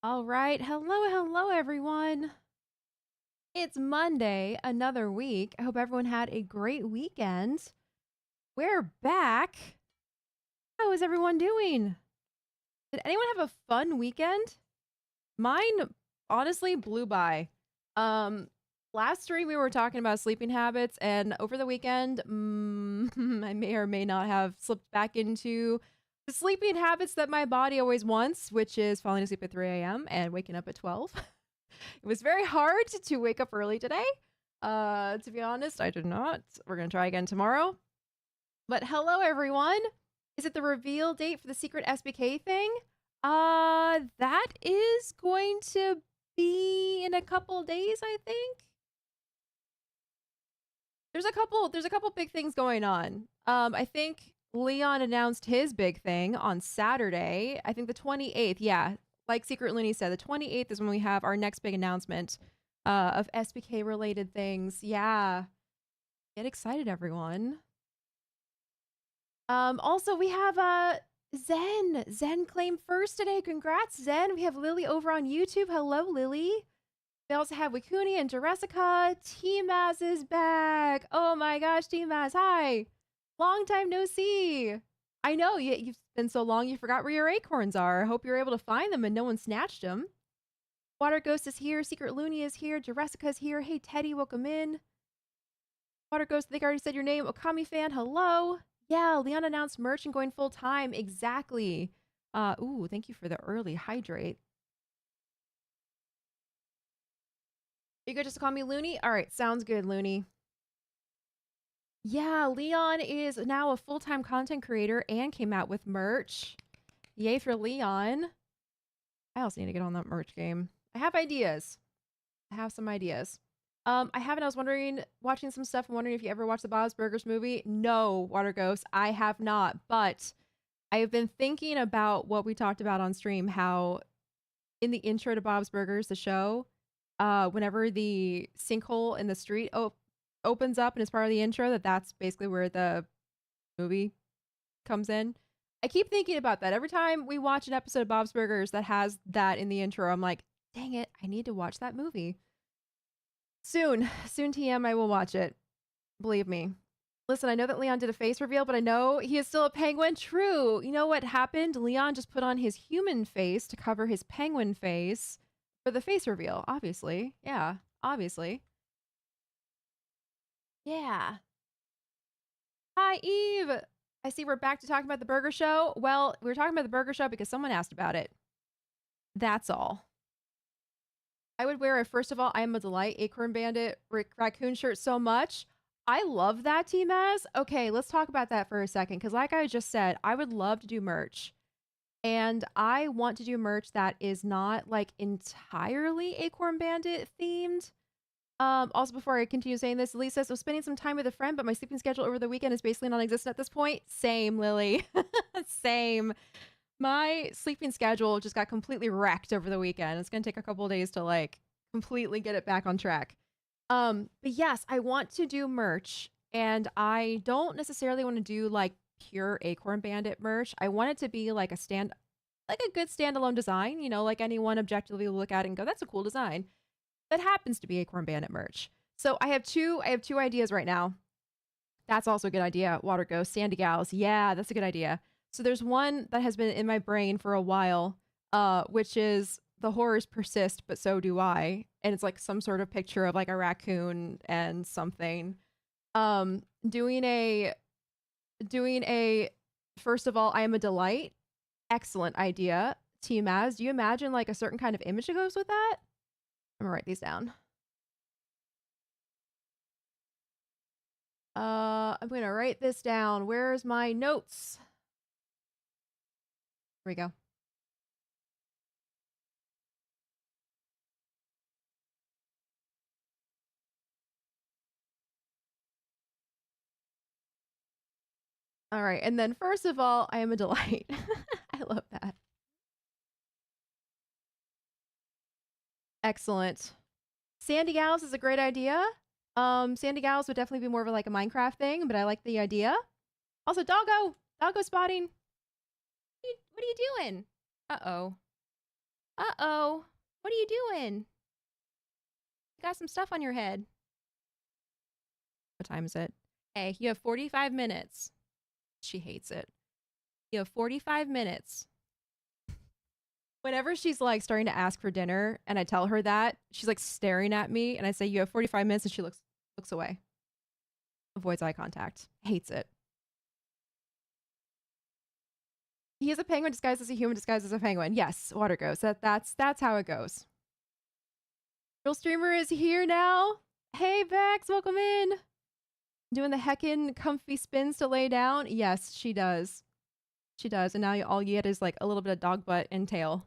All right. Hello, everyone. It's Monday, another week. I hope everyone had a great weekend. We're back. How is everyone doing? Did anyone have a fun weekend? Mine honestly blew by. Last stream we were talking about sleeping habits, and over the weekend, I may or may not have slipped back into the sleeping habits that my body always wants, which is falling asleep at 3 a.m. and waking up at 12. It was very hard to wake up early today. To be honest, I did not. We're gonna try again tomorrow. But hello, everyone. Is it the reveal date for the secret SBK thing? That is going to be in a couple days, I think. There's a couple big things going on. I think Leon announced his big thing on Saturday. I think the 28th. Yeah, like Secret Looney said, the 28th is when we have our next big announcement of SBK related things. Yeah, get excited, everyone. Also we have Zen. Zen claimed first today. Congrats, Zen. We have Lily over on YouTube. Hello, Lily. We also have Wikuni and Jessica. T-Maz is back. Oh my gosh, T-Maz, hi. Long time no see. I know, you've been so long you forgot where your acorns are. I hope you're able to find them and no one snatched them. Water Ghost is here. Secret Looney is here. Jessica's here. Hey, Teddy, welcome in. Water Ghost, I think I already said your name. Okami fan, hello. Yeah, Leon announced merch and going full time. Exactly. Ooh, thank you for the early hydrate. You could just call me Looney? All right, sounds good, Looney. Yeah, Leon is now a full-time content creator and came out with merch. Yay for Leon. I also need to get on that merch game. I have ideas. I have some ideas. I haven't. I was wondering, watching some stuff. I'm wondering if you ever watched the Bob's Burgers movie. No, Water Ghost, I have not. But I have been thinking about what we talked about on stream. How in the intro to Bob's Burgers, the show, whenever the sinkhole in the street opens up and is part of the intro, that's basically where the movie comes in. I keep thinking about that every time we watch an episode of Bob's Burgers that has that in the intro. I'm like, dang it, I need to watch that movie. Soon TM, I will watch it. Believe me. Listen, I know that Leon did a face reveal, but I know he is still a penguin. True. You know what happened? Leon just put on his human face to cover his penguin face for the face reveal, obviously. Yeah, obviously. Yeah. Hi, Eve. I see we're back to talking about the burger show. Well, we were talking about the burger show because someone asked about it. That's all. I would wear a First of all, I am a delight Acorn Bandit raccoon shirt so much. I love that, T-Maz. Okay, let's talk about that for a second. Because like I just said, I would love to do merch. And I want to do merch that is not like entirely Acorn Bandit themed. Also, before I continue saying this, Lisa says, so spending some time with a friend, but my sleeping schedule over the weekend is basically non-existent at this point. Same, Lily. Same. My sleeping schedule just got completely wrecked over the weekend. It's going to take a couple of days to like completely get it back on track. But yes, I want to do merch, and I don't necessarily want to do like pure Acorn Bandit merch. I want it to be like a good standalone design, you know, like anyone objectively will look at it and go, that's a cool design. That happens to be Acorn Bandit merch. So I have two ideas right now. That's also a good idea. Water Ghost, Sandy Gals. Yeah, that's a good idea. So there's one that has been in my brain for a while, which is the horrors persist, but so do I. And it's like some sort of picture of like a raccoon and something. Doing a First of all, I am a delight. Excellent idea. T-Maz, do you imagine like a certain kind of image that goes with that? I'm gonna write these down. I'm gonna write this down. Where's my notes? Here we go. All right, and then first of all, I am a delight. I love that. Excellent. Sandy Gals is a great idea. Sandy Gals would definitely be more of like a Minecraft thing, but I like the idea. Also, doggo spotting. What are you doing? Uh-oh. Uh-oh. What are you doing? You got some stuff on your head. What time is it? Hey, you have 45 minutes. She hates it. You have 45 minutes. Whenever she's like starting to ask for dinner and I tell her that, she's like staring at me and I say, you have 45 minutes, and she looks away. Avoids eye contact. Hates it. He is a penguin disguised as a human disguised as a penguin. Yes, water ghost. That's how it goes. Real streamer is here now. Hey Bex, welcome in. Doing the heckin' comfy spins to lay down. Yes, she does. She does. And now all you get is like a little bit of dog butt and tail.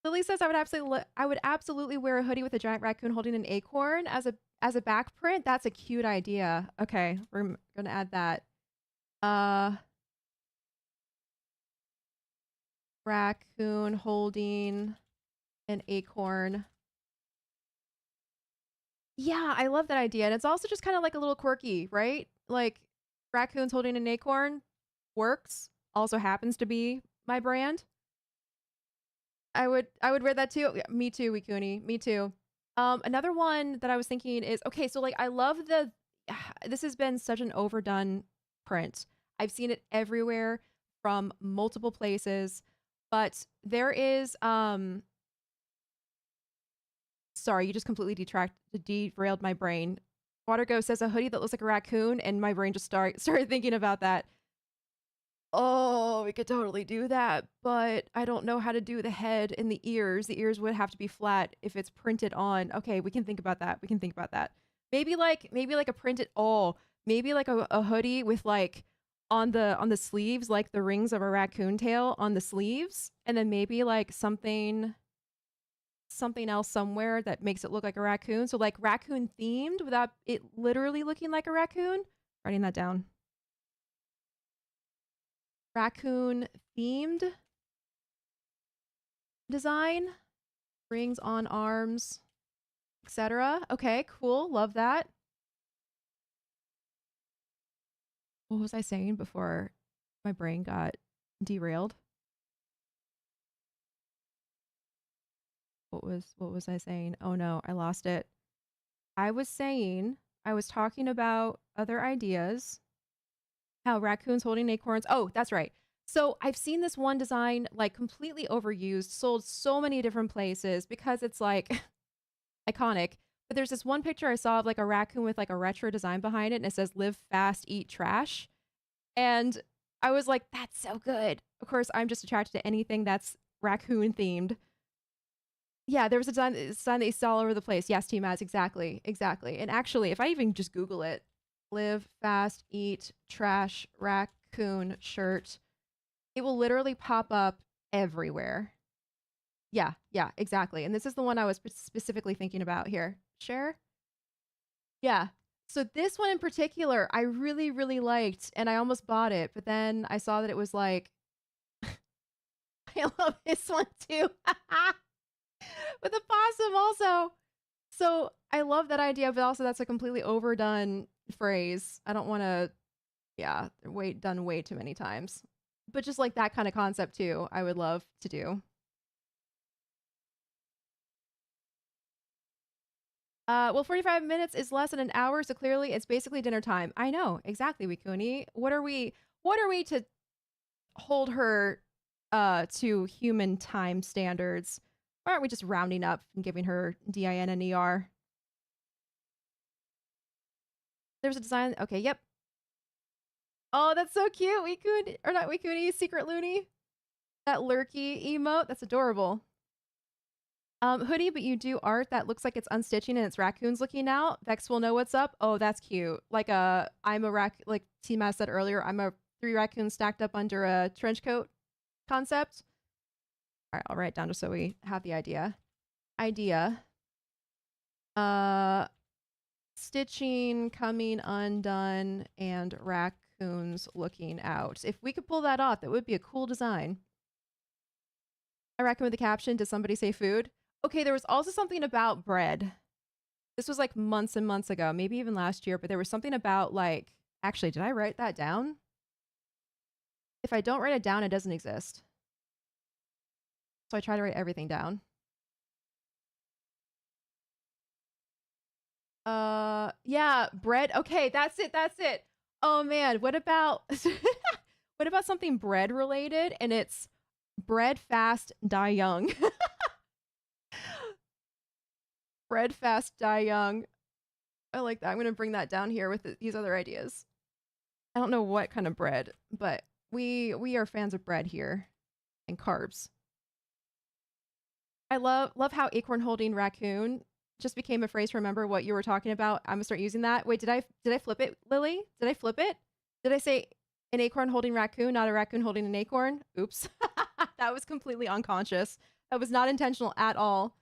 Lily says I would absolutely wear a hoodie with a giant raccoon holding an acorn as a back print. That's a cute idea. Okay, we're gonna add that. Raccoon holding an acorn. Yeah, I love that idea. And it's also just kind of like a little quirky, right? Like raccoons holding an acorn works. Also happens to be my brand. I would wear that too. Yeah, me too, Wikuni. Me too. Another one that I was thinking is, okay, so like I love this has been such an overdone print. I've seen it everywhere from multiple places, but there is sorry, you just completely derailed my brain. Water Ghost says a hoodie that looks like a raccoon, and my brain just started thinking about that. Oh, we could totally do that, but I don't know how to do the head and the ears. The ears would have to be flat if it's printed on. Okay, we can think about that. We can think about that. Maybe like a printed maybe like a hoodie with like on the sleeves, like the rings of a raccoon tail on the sleeves, and then maybe like something else somewhere that makes it look like a raccoon. So like raccoon themed without it literally looking like a raccoon. Writing that down. Raccoon themed design, rings on arms, etc. Okay, cool. Love that. What was I saying before my brain got derailed? What was I saying? Oh no, I lost it. I was talking about other ideas. How raccoons holding acorns. Oh, that's right. So I've seen this one design like completely overused, sold so many different places because it's like iconic. But there's this one picture I saw of like a raccoon with like a retro design behind it, and it says "Live fast, eat trash." And I was like, that's so good. Of course, I'm just attracted to anything that's raccoon themed. Yeah, there was a design that you saw all over the place. Yes, Team Maz, exactly. And actually, if I even just Google it, live fast, eat trash, raccoon shirt, it will literally pop up everywhere. Yeah, exactly. And this is the one I was specifically thinking about here. Share? Yeah. So this one in particular, I really, really liked, and I almost bought it, but then I saw that it was like, I love this one too. With a possum also. So I love that idea, but also that's a completely overdone phrase. I don't want to, done way too many times. But just like that kind of concept too, I would love to do. Well, 45 minutes is less than an hour, so clearly it's basically dinner time. I know, exactly, Wikuni. What are we to hold her to human time standards? Why aren't we just rounding up and giving her DIN and ER? There's a design. Okay, yep. Oh, that's so cute. Wikuni, or not Wikuni, Secret Loony. That lurky emote. That's adorable. Hoodie, but you do art that looks like it's unstitching and it's raccoons looking out. Vex will know what's up. Oh, that's cute. Like I'm a like T-Mass said earlier, I'm a 3 raccoons stacked up under a trench coat concept. All right, I'll write it down just so we have the idea. Stitching coming undone and raccoons looking out. If we could pull that off, that would be a cool design. I recommend the caption, does somebody say food? Okay, there was also something about bread. This was like months and months ago, maybe even last year, but there was something about like, actually, did I write that down? If I don't write it down, it doesn't exist. So I try to write everything down. Yeah, bread. Okay, that's it. That's it. Oh man, what about what about something bread related? And it's bread fast, die young. Bread fast, die young. I like that. I'm gonna bring that down here with these other ideas. I don't know what kind of bread, but we are fans of bread here and carbs. I love how acorn holding raccoon just became a phrase to remember what you were talking about. I'm gonna start using that. Wait, did I flip it, Lily? Did I flip it? Did I say an acorn holding raccoon, not a raccoon holding an acorn? Oops. That was completely unconscious. That was not intentional at all.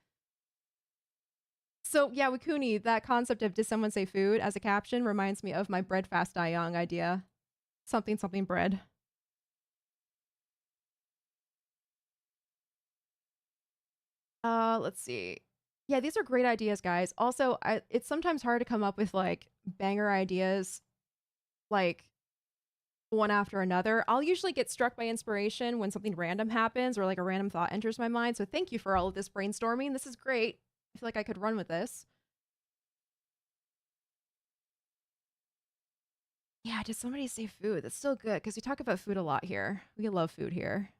So yeah, Wakuni, that concept of did someone say food as a caption reminds me of my bread fast die young idea. Something something bread. Let's see. Yeah, these are great ideas, guys. Also, it's sometimes hard to come up with like banger ideas like one after another. I'll usually get struck by inspiration when something random happens or like a random thought enters my mind. So thank you for all of this brainstorming. This is great. I feel like I could run with this. Yeah, did somebody say food? That's still good because we talk about food a lot here. We love food here.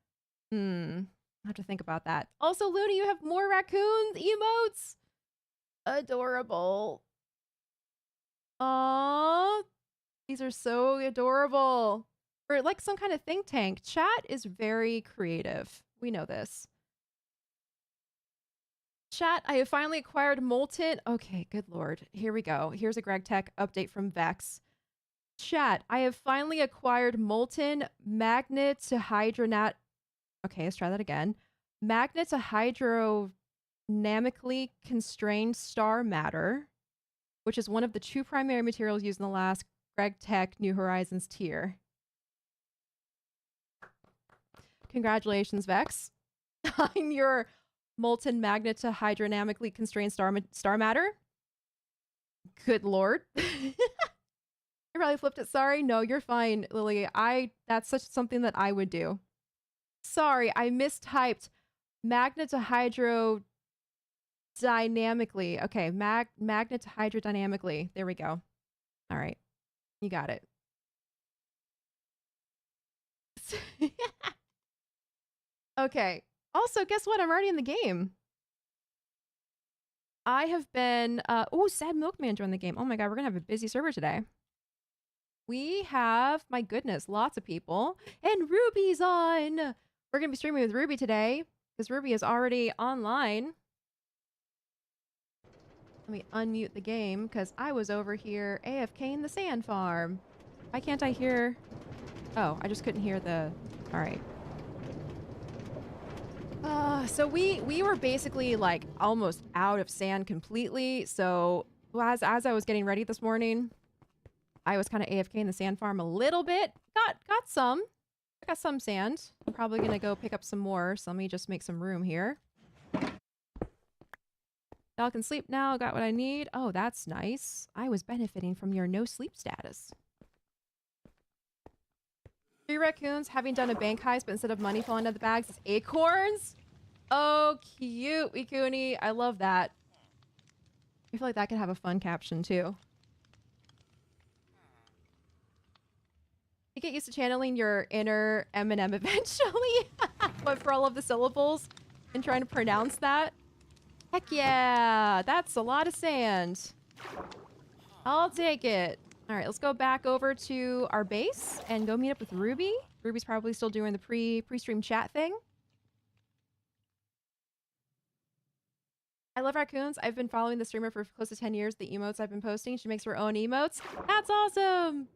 I have to think about that. Also, Looney, you have more raccoons emotes. Adorable. Aww. These are so adorable. Or like some kind of think tank. Chat is very creative. We know this. Chat, I have finally acquired Molten. Okay, good lord. Here we go. Here's a Greg Tech update from Vex. Chat, I have finally acquired Molten Magnet to Hydronat. Okay, let's try that again. Magnet to hydrodynamically constrained star matter, which is one of the two primary materials used in the last Greg Tech New Horizons tier. Congratulations, Vex, on your molten magnet to hydrodynamically constrained star matter. Good lord. I probably flipped it. Sorry. No, you're fine, Lily. That's such something that I would do. Sorry, I mistyped. Magnet to hydrodynamically. Okay, magnet to hydrodynamically. There we go. All right. You got it. Okay. Also, guess what? I'm already in the game. I have been oh, Sad Milkman joined the game. Oh my god, we're gonna have a busy server today. We have, my goodness, lots of people. And Ruby's on. We're gonna be streaming with Ruby today because Ruby is already online. Let me unmute the game because I was over here AFK in the sand farm. Why can't I hear? Oh, I just couldn't hear the. All right. So we were basically like almost out of sand completely. So as I was getting ready this morning, I was kind of AFK in the sand farm a little bit. Got some. I got some sand. I'm probably gonna go pick up some more. So let me just make some room here. Y'all can sleep now. Got what I need. Oh, that's nice. I was benefiting from your no sleep status. 3 raccoons having done a bank heist, but instead of money falling out of the bags, it's acorns. Oh, cute, Ikuni. I love that. I feel like that could have a fun caption too. You get used to channeling your inner Eminem eventually, but for all of the syllables and trying to pronounce that. Heck yeah, that's a lot of sand. I'll take it. All right, let's go back over to our base and go meet up with Ruby. Ruby's probably still doing the pre-stream chat thing. I love raccoons. I've been following the streamer for close to 10 years. The emotes I've been posting, she makes her own emotes. That's awesome.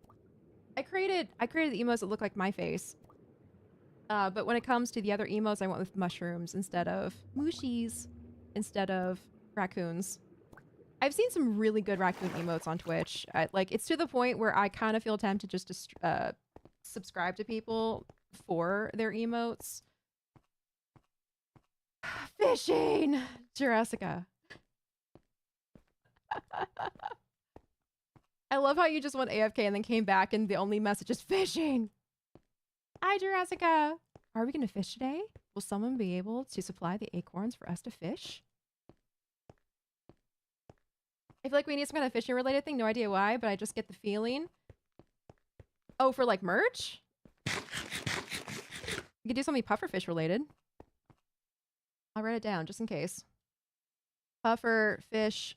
I created the emotes that look like my face. But when it comes to the other emotes, I went with mushrooms instead of mushies, instead of raccoons. I've seen some really good raccoon emotes on Twitch. Like, it's to the point where I kind of feel tempted just to subscribe to people for their emotes. Fishing! Jurassica. I love how you just went AFK and then came back and the only message is fishing. Hi, Jurassica. Are we gonna fish today? Will someone be able to supply the acorns for us to fish? I feel like we need some kind of fishing related thing. No idea why, but I just get the feeling. Oh, for like merch? We could do something pufferfish related. I'll write it down just in case. Puffer, fish,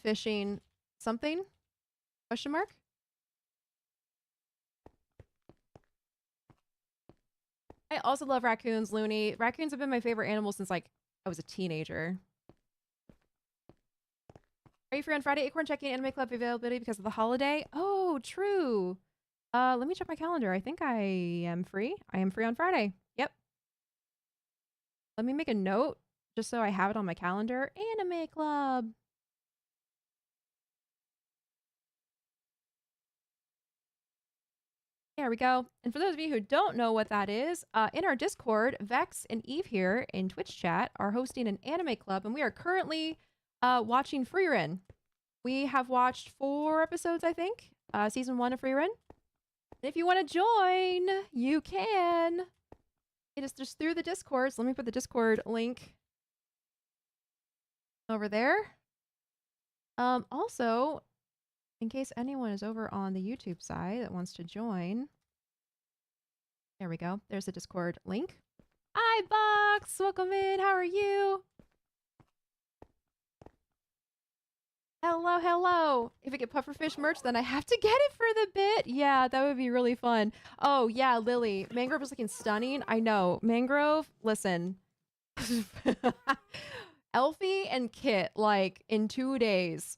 fishing, something? Question mark? I also love raccoons, Looney. Raccoons have been my favorite animal since like I was a teenager. Are you free on Friday? Acorn checking Anime Club availability because of the holiday. Oh, true. Let me check my calendar. I think I am free. I am free on Friday. Yep. Let me make a note just so I have it on my calendar. Anime Club. There we go. And for those of you who don't know what that is, in our Discord, Vex and Eve here in Twitch chat are hosting an anime club, and we are currently watching Freerin. We have watched 4 episodes, I think, season 1 of Freerin. If you want to join, you can. It is just through the Discord. So let me put the Discord link over there. Also, in case anyone is over on the YouTube side that wants to join. There we go. There's the Discord link. Hi, Box. Welcome in. How are you? Hello, hello. If I get pufferfish merch, then I have to get it for the bit. Yeah, that would be really fun. Oh, yeah, Lily. Mangrove is looking stunning. I know. Mangrove, listen. Elfie and Kit, like, in 2 days,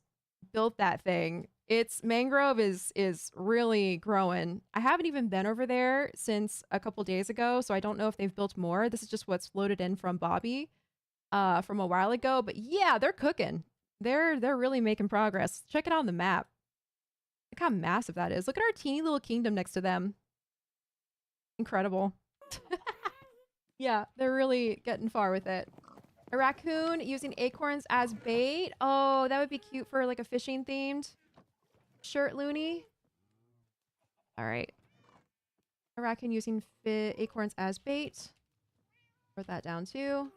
built that thing. It's Mangrove is really growing. I haven't even been over there since a couple days ago, so I don't know if they've built more. This is just what's loaded in from Bobby from a while ago. But yeah, they're cooking. They're really making progress. Check it out on the map. Look how massive that is. Look at our teeny little kingdom next to them. Incredible. Yeah, they're really getting far with it. A raccoon using acorns as bait. Oh, that would be cute for like a fishing themed shirt, Looney. All right. A raccoon using acorns as bait. Wrote that down too.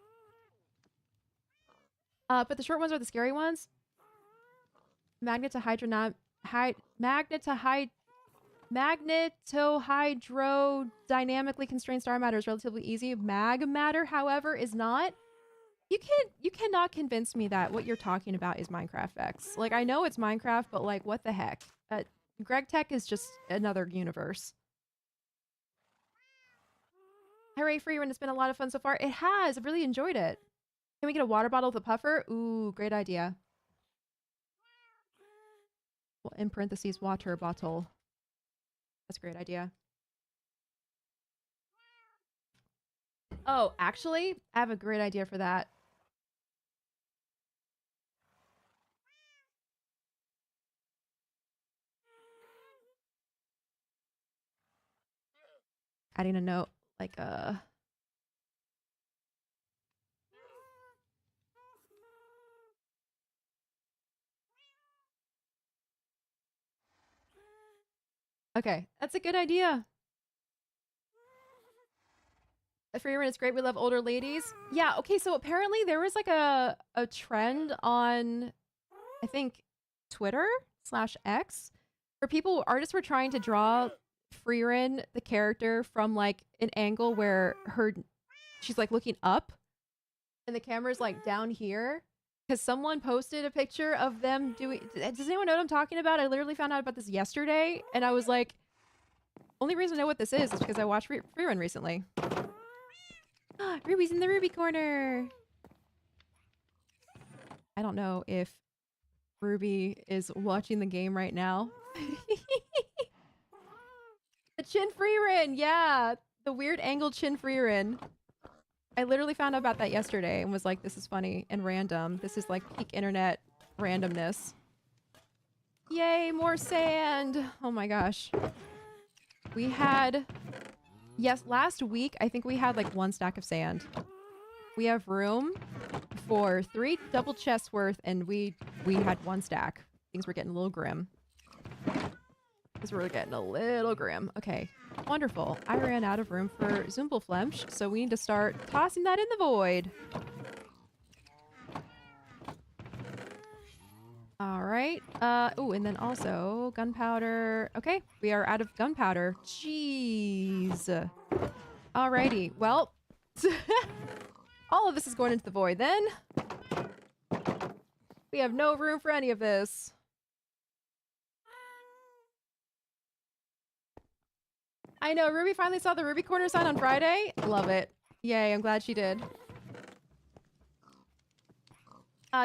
But the short ones are the scary ones. Magnetohydrodynamically constrained star matter is relatively easy. Mag matter, however, is not. You cannot convince me that what you're talking about is Minecraft X. Like, I know it's Minecraft, but like, what the heck? Greg Tech is just another universe. Hooray, Freerin, it's been a lot of fun so far. It has. I've really enjoyed it. Can we get a water bottle with a puffer? Ooh, great idea. Well, in parentheses, water bottle. That's a great idea. Oh, actually, I have a great idea for that. Adding a note, like okay, that's a good idea. Freeman, it's great. We love older ladies. Yeah, okay, so apparently there was like a trend on, I think, Twitter/X, where artists were trying to draw Freerin, the character, from like an angle where she's like looking up and the camera's like down here. Because someone posted a picture of them doing... Does anyone know what I'm talking about? I literally found out about this yesterday, and I was like, only reason I know what this is because I watched Freerun recently. Ruby's in the Ruby corner! I don't know if Ruby is watching the game right now. The Chin Freerun! Yeah! The weird angled Chin Freerun. I literally found out about that yesterday and was like, this is funny and random. This is like peak internet randomness. Yay, more sand! Oh my gosh. We had... Yes, last week, I think we had like 1 stack of sand. We have room for 3 double chests worth, and we had 1 stack. Things were getting a little grim. Things were getting a little grim. Okay. Wonderful. I ran out of room for Zumbelflemsch, so we need to start tossing that in the void. All right. Oh, and then also gunpowder. Okay, we are out of gunpowder. Jeez. Alrighty. Well, all of this is going into the void then. We have no room for any of this. I know, Ruby finally saw the Ruby Corner sign on Friday. Love it. Yay, I'm glad she did.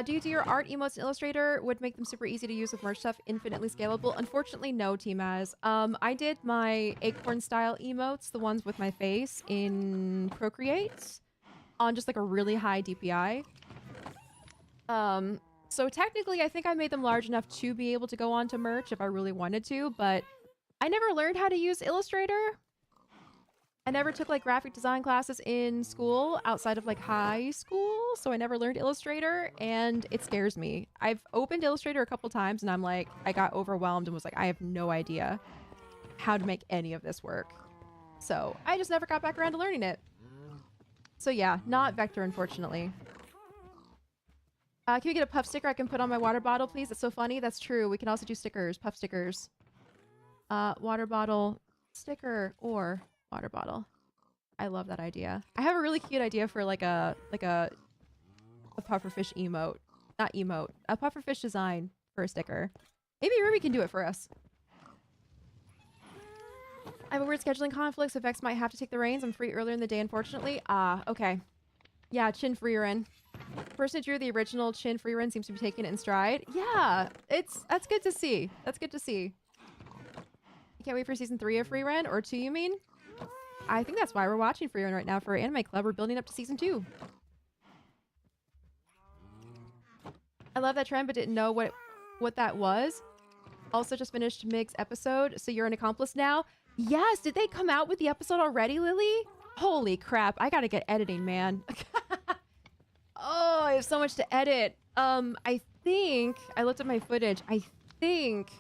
Do you do your art emotes in Illustrator? Would make them super easy to use with merch stuff, infinitely scalable? Unfortunately, no, T-Maz. I did my acorn style emotes, the ones with my face, in Procreate on just like a really high DPI. So technically, I think I made them large enough to be able to go onto merch if I really wanted to, but I never learned how to use Illustrator. I never took like graphic design classes in school outside of like high school, so I never learned Illustrator, and it scares me. I've opened Illustrator a couple times and I'm like, I got overwhelmed and was like, I have no idea how to make any of this work. So I just never got back around to learning it. So yeah, not Vector, unfortunately. Can we get a puff sticker I can put on my water bottle, please? That's so funny. That's true. We can also do stickers, puff stickers. Water bottle sticker or water bottle. I love that idea. I have a really cute idea for like a pufferfish emote. Not emote. A pufferfish design for a sticker. Maybe Ruby can do it for us. I have a weird scheduling conflict, so Vex might have to take the reins. I'm free earlier in the day, unfortunately. Okay. Yeah, Chin Freerin. The person who drew the original Chin Freerin seems to be taking it in stride. Yeah, that's good to see. That's good to see. You can't wait for season 3 of Freerin, or 2, you mean? I think that's why we're watching Freerin right now for Anime Club. We're building up to season 2. I love that trend, but didn't know what that was. Also just finished Mig's episode, so you're an accomplice now? Yes, did they come out with the episode already, Lily? Holy crap, I gotta get editing, man. Oh, I have so much to edit. I think, I looked at my footage, I think,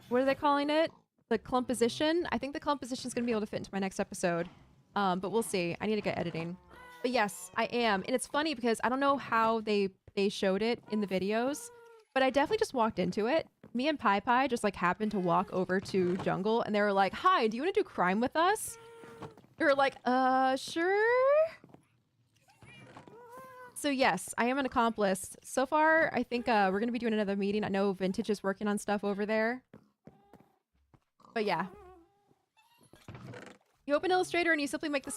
what are they calling it? The clumposition? I think the clumposition is gonna be able to fit into my next episode. But we'll see. I need to get editing. But yes, I am. And it's funny because I don't know how they showed it in the videos, but I definitely just walked into it. Me and Pai Pai just like happened to walk over to Jungle and they were like, hi, do you want to do crime with us? We were like, sure. So yes, I am an accomplice. So far, I think we're going to be doing another meeting. I know Vintage is working on stuff over there. But yeah. You open Illustrator and you simply make the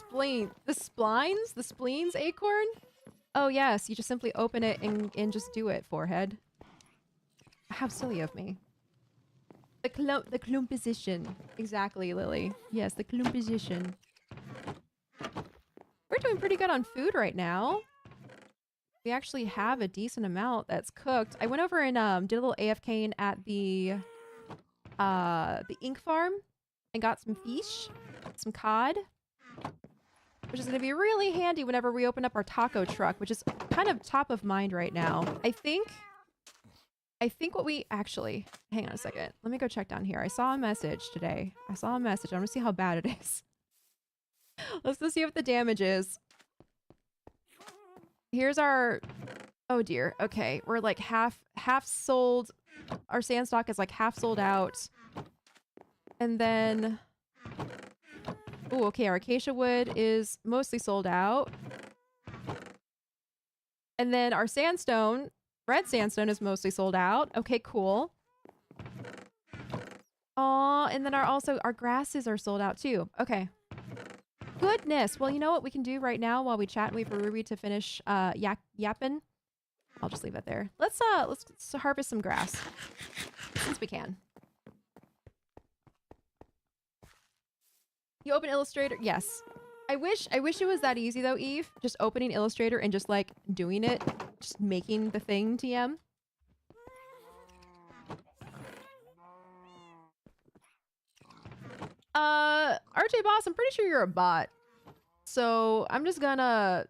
spleens acorn? Oh yes, you just simply open it and just do it, forehead. How silly of me. The clumposition. Exactly, Lily. Yes, the clumposition. We're doing pretty good on food right now. We actually have a decent amount that's cooked. I went over and did a little AFKing at the ink farm and got some fish, some cod, which is going to be really handy whenever we open up our taco truck, which is kind of top of mind right now. I think what we actually, hang on a second. Let me go check down here. I saw a message today. I'm going to see how bad it is. Let's go see what the damage is. Here's our, oh dear. Okay. We're like half sold. Our sand stock is like half sold out. And then, oh, okay. Our acacia wood is mostly sold out. And then our sandstone, red sandstone, is mostly sold out. Okay, cool. Oh, and then our grasses are sold out too. Okay. Goodness. Well, you know what we can do right now while we chat and wait for Ruby to finish yapping? I'll just leave it there. Let's harvest some grass. Since we can. You open Illustrator? Yes. I wish it was that easy though, Eve. Just opening Illustrator and just like doing it. Just making the thing, TM. RJ Boss, I'm pretty sure you're a bot. So I'm just gonna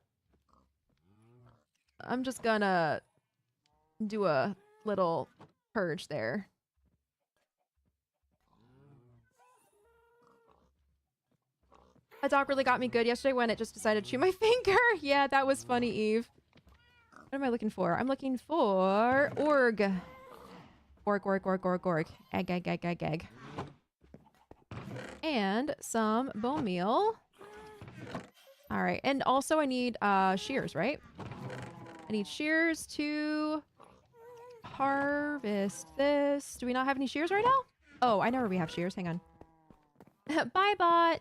do a little purge there. That dog really got me good yesterday when it just decided to chew my finger. Yeah, that was funny, Eve. What am I looking for? I'm looking for org. Org. Egg. And some bone meal. All right. And also I need shears, right? I need shears to harvest this. Do we not have any shears right now? Oh, I know where we have shears. Hang on. Bye, bot.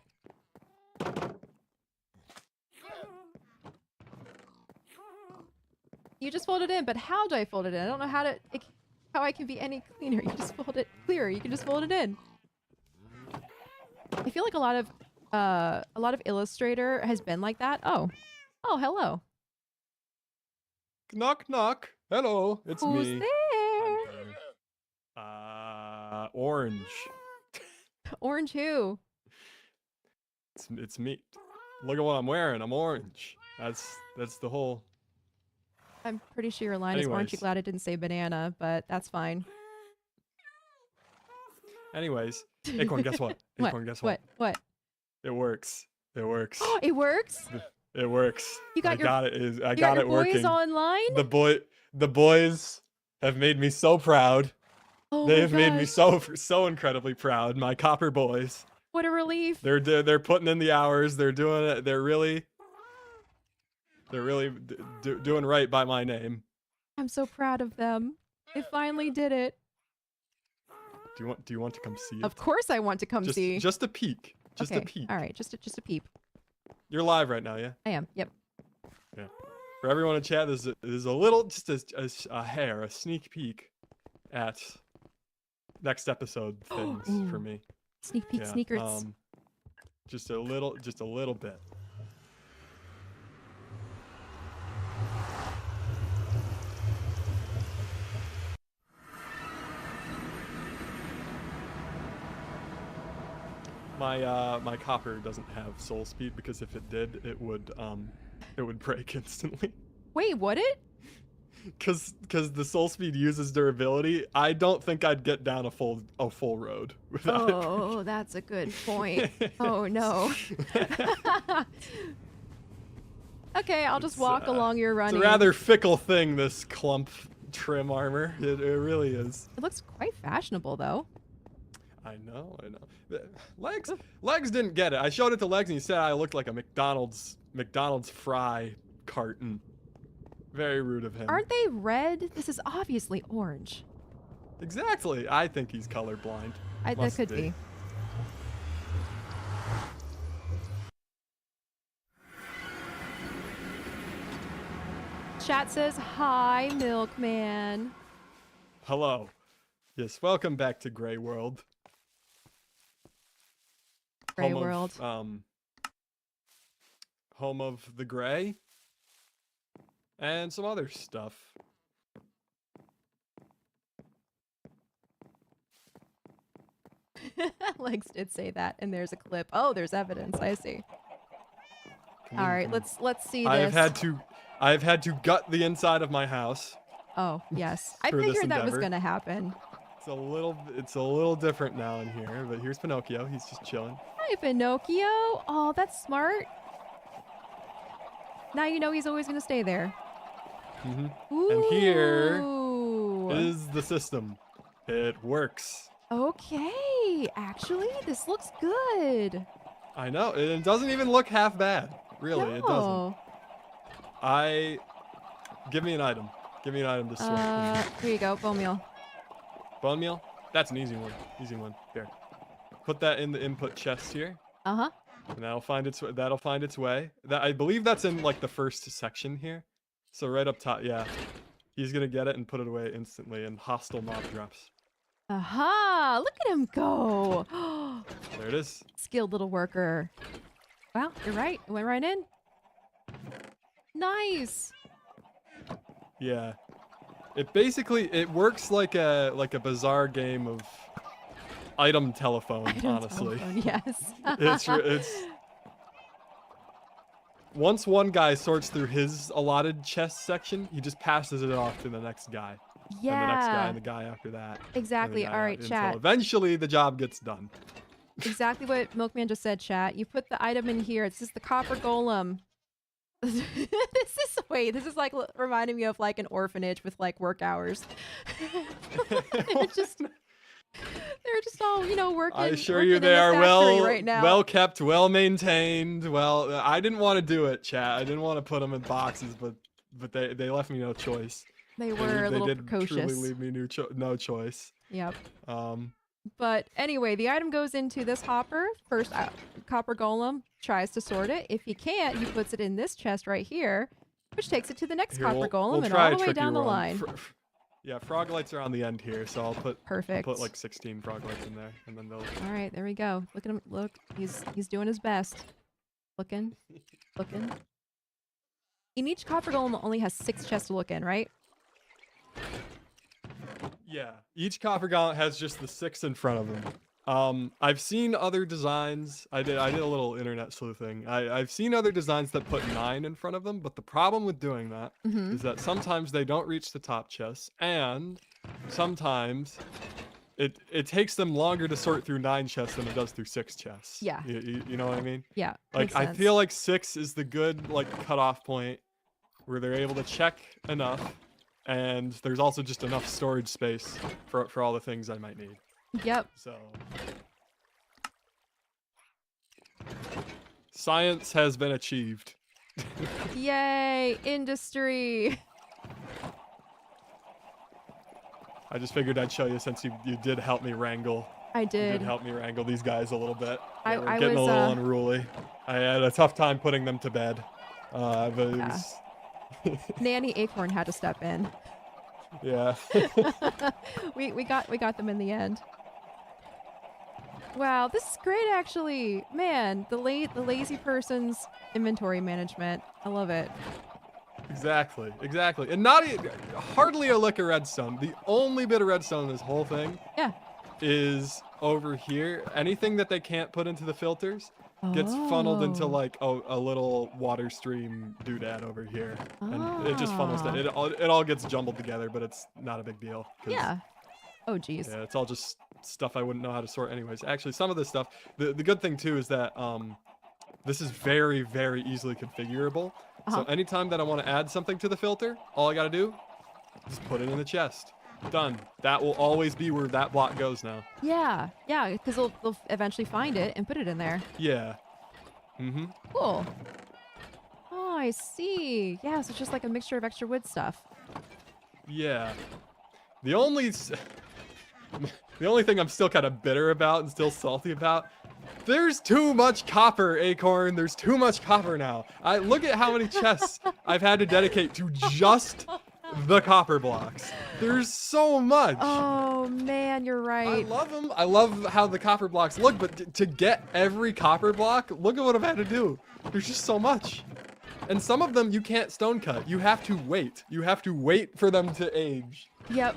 You just fold it in, but how do I fold it in? I don't know how I can be any cleaner. You just fold it clearer. You can just fold it in. I feel like a lot of Illustrator has been like that. Oh, hello. Knock knock. Hello, it's Who's me. there? Orange. Orange who? It's me. Look at what I'm wearing. I'm orange. That's the whole. I'm pretty sure your line is orange. You glad I didn't say banana, but that's fine. Anyways, Acorn, guess what? Acorn, guess what? What? It works. It works. It works? It works. You got I got it working. Boys online? The boys have made me so proud. Oh They have made me so incredibly proud. My copper boys. What a relief. They're putting in the hours. They're doing it. They're really doing right by my name. I'm so proud of them. They finally did it. Do you want to come see it? Of course I want to come see. Just a peek. Just okay. a peek. All right, just a peep. You're live right now, yeah? I am. Yep. Yeah. For everyone in chat, there's a little, just a sneak peek at next episode things for me. Sneak peek, yeah, sneakers. Just a little bit. My copper doesn't have soul speed because if it did, it would break instantly. Wait, would it? Cause the soul speed uses durability. I don't think I'd get down a full road without it. Oh, that's a good point. Oh no. Okay, I'll just walk along your running. It's a rather fickle thing, this clump trim armor. It really is. It looks quite fashionable though. I know. Legs didn't get it. I showed it to Legs and he said I looked like a McDonald's fry carton. Very rude of him. Aren't they red? This is obviously orange. Exactly. I think he's colorblind. That could be. Chat says, hi, Milkman. Hello. Yes, welcome back to Grey World. Grey World. Home of the Grey. And some other stuff. Legs did say that, and there's a clip. Oh, there's evidence. I see. All right, let's see this. I've had to gut the inside of my house. Oh yes, I figured that was gonna happen. It's a little different now in here, but here's Pinocchio. He's just chilling. Hi, Pinocchio. Oh, that's smart. Now you know he's always gonna stay there. Mm-hmm. And here is the system. It works. Okay, actually, this looks good. I know. It doesn't even look half bad. Really, No. It doesn't. Give me an item. Give me an item to sort. Here you go, bone meal. Bone meal? That's an easy one. Easy one. Here. Put that in the input chest here. Uh-huh. And that'll find its way. I believe that's in like the first section here. So right up top, yeah. He's gonna get it and put it away instantly, and hostile mob drops. Aha! Look at him go! There it is. Skilled little worker. Wow, you're right. It went right in. Nice! Yeah. It works like a bizarre game of item telephone, honestly. Telephone, yes. It's once one guy sorts through his allotted chest section, he just passes it off to the next guy. Yeah. And the next guy and the guy after that. Exactly. All right, chat. Until eventually the job gets done. exactly what Milkman just said, chat. You put the item in here. It's just the copper golem. This is like reminding me of like an orphanage with like work hours. They're just they're just all, you know, I assure working you in they the are factory right now. well kept, well maintained. Well, I didn't want to do it, chat. I didn't want to put them in boxes, but they left me no choice. They were a little did truly precocious. leave me no choice. Yep. Um, But anyway, the item goes into this hopper. First, copper golem tries to sort it. If he can't, he puts it in this chest right here, which takes it to the next here, copper golem we'll and try all a the way down the trickier one. line. Yeah, frog lights are on the end here, so I'll Perfect. put like 16 frog lights in there, and then they'll. All right, there we go. Look at him. Look, he's doing his best. Looking. In each copper golem only has 6 chests to look in, right? Yeah, each copper gauntlet has just the 6 in front of them. I've seen other designs. I did a little internet sleuthing. I've seen other designs that put 9 in front of them, but the problem with doing that is that sometimes they don't reach the top chests, and sometimes it takes them longer to sort through 9 chests than it does through 6 chests. Yeah. You know what I mean? Yeah. Like I feel like 6 is the good like cutoff point where they're able to check enough. And there's also just enough storage space for all the things I might need. Yep. So science has been achieved. Yay, industry. I just figured I'd show you since you did help me wrangle. I did. You did help me wrangle these guys a little bit. They were I getting was a little unruly. I had a tough time putting them to bed. But it was... Nanny Acorn had to step in. Yeah. we got them in the end. Wow, this is great actually. Man, the lazy person's inventory management. I love it. Exactly. And hardly a lick of redstone. The only bit of redstone in this whole thing is over here. Anything that they can't put into the filters gets funneled into like a little water stream doodad over here, and it just funnels down. It all gets jumbled together, but it's not a big deal. Yeah. Oh geez. Yeah, it's all just stuff I wouldn't know how to sort anyways. Actually, some of this stuff. The good thing too is that this is very easily configurable. So anytime that I want to add something to the filter, all I gotta do is put it in the chest. Done. That will always be where that block goes now. Yeah, because they'll eventually find it and put it in there. Yeah. Cool. Oh, I see. Yeah, so it's just like a mixture of extra wood stuff. Yeah. The only thing I'm still kind of bitter about and still salty about, there's too much copper, Acorn. There's too much copper now. Look at how many chests I've had to dedicate to just the copper blocks. There's so much. Oh man, you're right. I love them. I love how the copper blocks look, but to get every copper block, look at what I've had to do. There's just so much. And some of them you can't stone cut. You have to wait. You have to wait for them to age. Yep.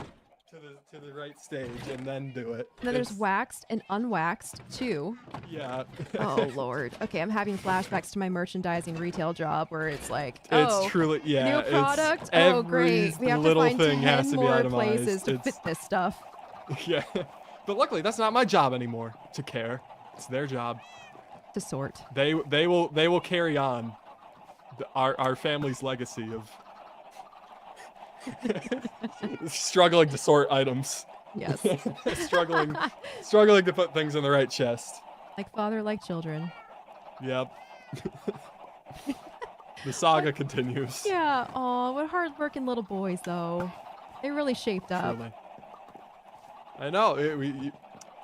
To the right stage and then do it. And then there's waxed and unwaxed too. Yeah. Oh lord. Okay, I'm having flashbacks to my merchandising retail job where it's like, it's truly new product. Oh great, we have to find 10 more places to fit this stuff. Yeah, but luckily that's not my job anymore to care. It's their job to sort. They will carry on our family's legacy of struggling to sort items. Yes. struggling to put things in the right chest. Like father, like children. Yep. The saga continues. Yeah. Oh, what hard-working little boys, though. They really shaped up. Truly. I know.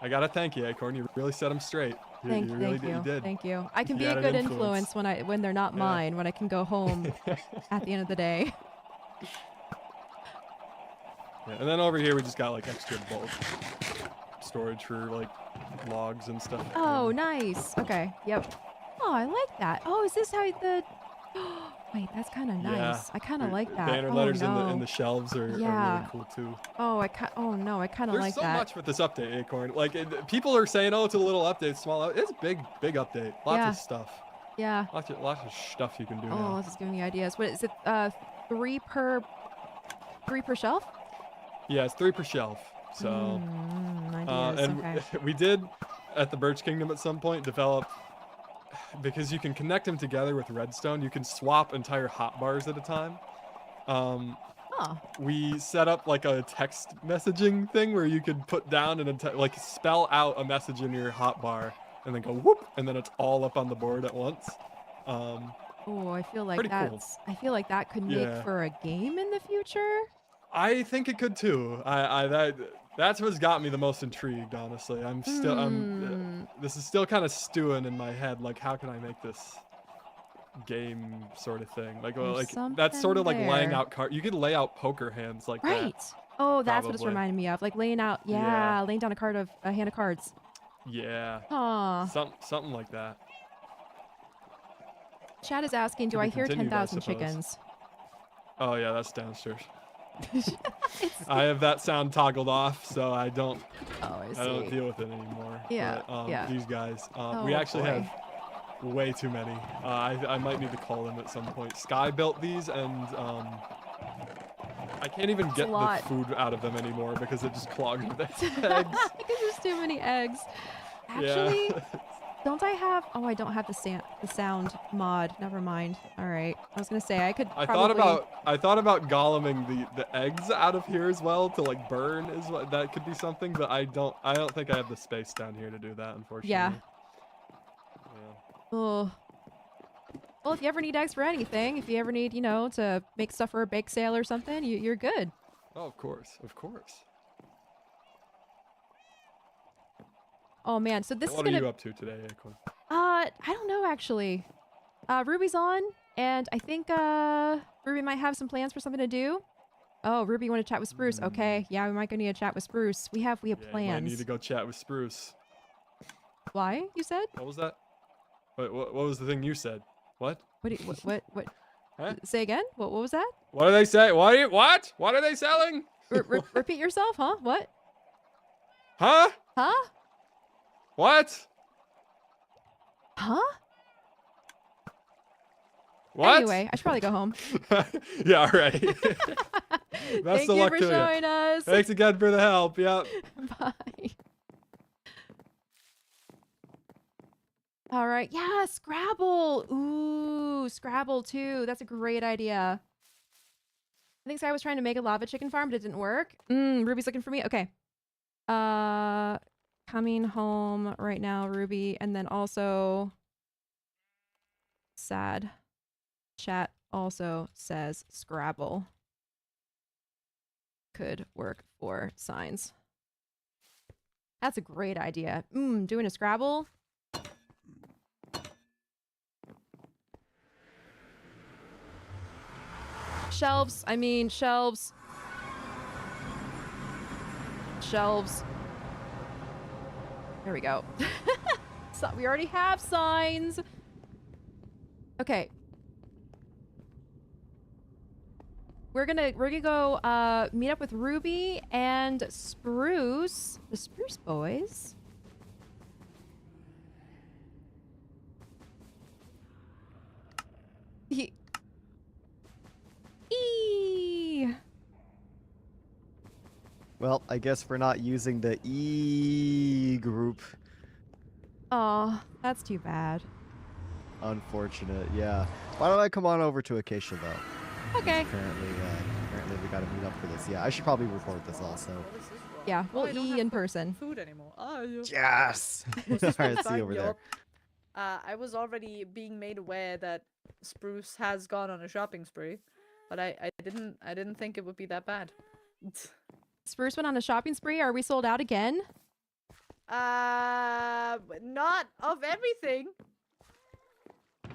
I gotta thank you, Acorn. You really set them straight. Thank you. You did. Thank you. I can be a good influence when they're not mine. When I can go home at the end of the day. Yeah, and then over here we just got like extra bulk storage for like logs and stuff. Oh, nice. Okay. Yep. Oh, I like that. Oh, is this how the? Wait, that's kind of nice. Yeah. I kind of like that. Banner letters in the shelves are really cool too. Oh, oh no, I kind of like that. There's so much with this update, Acorn. Like people are saying, oh, it's a little update, small. It's big update. Lots of stuff. Yeah. Lots of stuff you can do now. Oh, this is giving me ideas. What is it? 3 per shelf? Yeah, it's 3 per shelf. So, ideas. and okay. we did. at the Birch Kingdom at some point develop, because you can connect them together with redstone. You can swap entire hotbars at a time. Oh. We set up like a text messaging thing where you could put down and like spell out a message in your hotbar and then go whoop, and then it's all up on the board at once. Oh, I feel like Pretty cool. I feel like that could make Yeah. for a game in the future. I think it could too. That's what's got me the most intrigued, honestly. This is still kind of stewing in my head. Like, how can I make this game sort of thing? Like, well, There's like that's sort of like laying there. out you could lay out poker hands like Right. that. Oh, that's what it's Probably. reminding me of. Like laying out, Yeah. laying down a hand of cards. Yeah. Aw. Something like that. Chad is asking, do To be I hear continued, I 10,000 suppose. chickens? Oh yeah, that's downstairs. I have that sound toggled off, so I don't Oh, I see. I don't deal with it anymore. Yeah, But, yeah. These guys, Oh, we actually boy. have way too many. I might need to call them at some point. Sky built these, and I can't even get the food out of them anymore because it just clogged with eggs. Because there's too many eggs. Actually, Yeah. don't I have? Oh, I don't have the sound mod. Never mind. All right. I was gonna say I could. I Probably... thought about goleming the eggs out of here as well to like burn is what that could be something, but I don't think I have the space down here to do that, unfortunately. Yeah. Yeah. Oh. Well, if you ever need eggs for anything, if you ever need, to make stuff for a bake sale or something, you're good. Oh, of course, of course. Oh man, so this What is gonna. are you up to today, Acorn? I don't know actually. Ruby's on, and I think Ruby might have some plans for something to do. Oh, Ruby, you want to chat with Spruce? Okay, yeah, we might go need to chat with Spruce. We have Yeah, plans. you might need to go chat with Spruce. Why? You said? What was that? What was the thing you said? What? What? Huh? Say again? What was that? What do they say? What? What are they selling? Repeat yourself, huh? What? Huh? Huh? What? Huh? What? Anyway, I should probably go home. Yeah, all right. Best Thank of you luck for to you. showing us. Thanks again for the help. Yep. Bye. All right. Yeah, Scrabble. Ooh, Scrabble too. That's a great idea. I think Sky was trying to make a lava chicken farm, but it didn't work. Ruby's looking for me. Okay. Coming home right now, Ruby, and then also sad. Chat also says Scrabble could work for signs. That's a great idea. Doing a Scrabble. Shelves. I mean, shelves. Shelves. There we go. So we already have signs. Okay. We're gonna go meet up with Ruby and Spruce, the Spruce Boys. Well, I guess we're not using the E group. Oh, that's too bad. Unfortunate, yeah. Why don't I come on over to Acacia though? Okay. Apparently we gotta meet up for this. Yeah, I should probably record this also. Yeah, we'll I don't E have in person. Food anymore. Yes! Alright, see you over there. I was already being made aware that Spruce has gone on a shopping spree, but I didn't think it would be that bad. Spruce went on a shopping spree. Are we sold out again? Not of everything,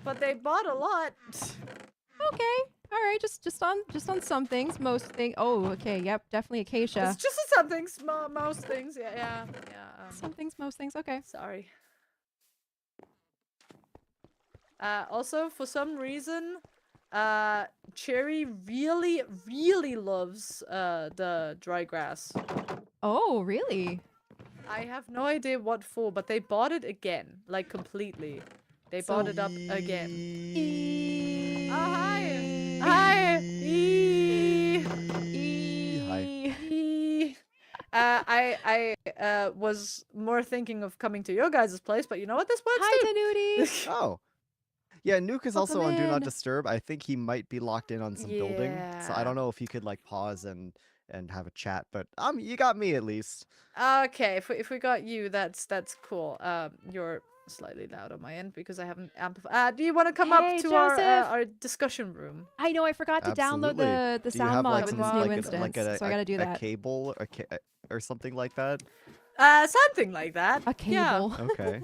but they bought a lot. Okay. All right. Just on some things. Most things. Oh, okay. Yep. Definitely Acacia. It's just some things, most things. Yeah. Some things, most things. Okay. Sorry. Also, for some reason, Cherry really loves the dry grass. Oh, really? I have no idea what for, but they bought it again, like completely. They bought it up again. Oh, hi! Hi! Hi. was more thinking of coming to your guys' place, but you know what? This works Hi, too. Tanuti. Oh. Yeah, Nuke is also Welcome on Do Not in. Disturb. I think he might be locked in on some building. So I Yeah. don't know if he could like pause and have a chat, but you got me at least. Okay, if we got you, that's cool. You're slightly loud on my end because I haven't amplified. Do you want to come up Hey, to Joseph. our discussion room? I know I forgot to download Absolutely. the Do you sound have mod like with some this mod? new like instance, so I gotta do a that. cable or something like that? Something like that. A Yeah, cable. Okay.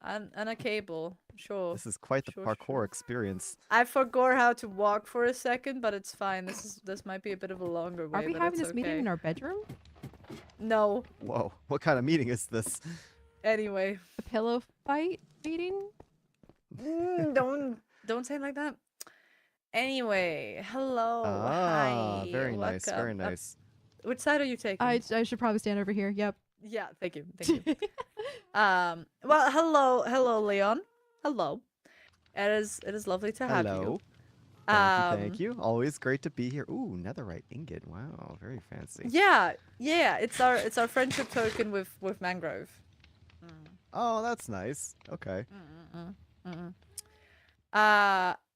and a cable. Sure. This is quite the Sure, parkour sure. experience. I forgot how to walk for a second, but it's fine. This might be a bit of a longer way, Are we but having it's this meeting okay. in our bedroom? No. Whoa, what kind of meeting is this? Anyway. A pillow fight meeting? Don't say it like that. Anyway, hello. Hi. Very nice, very Welcome. nice. Which side are you taking? I should probably stand over here. Yep. Yeah, thank you. Thank you. Well, hello, Leon. Hello. It is lovely to have Hello. you. Thank you. Always great to be here. Ooh, netherite ingot. Wow, very fancy. Yeah, it's our friendship token with Mangrove. Oh, that's nice. Okay.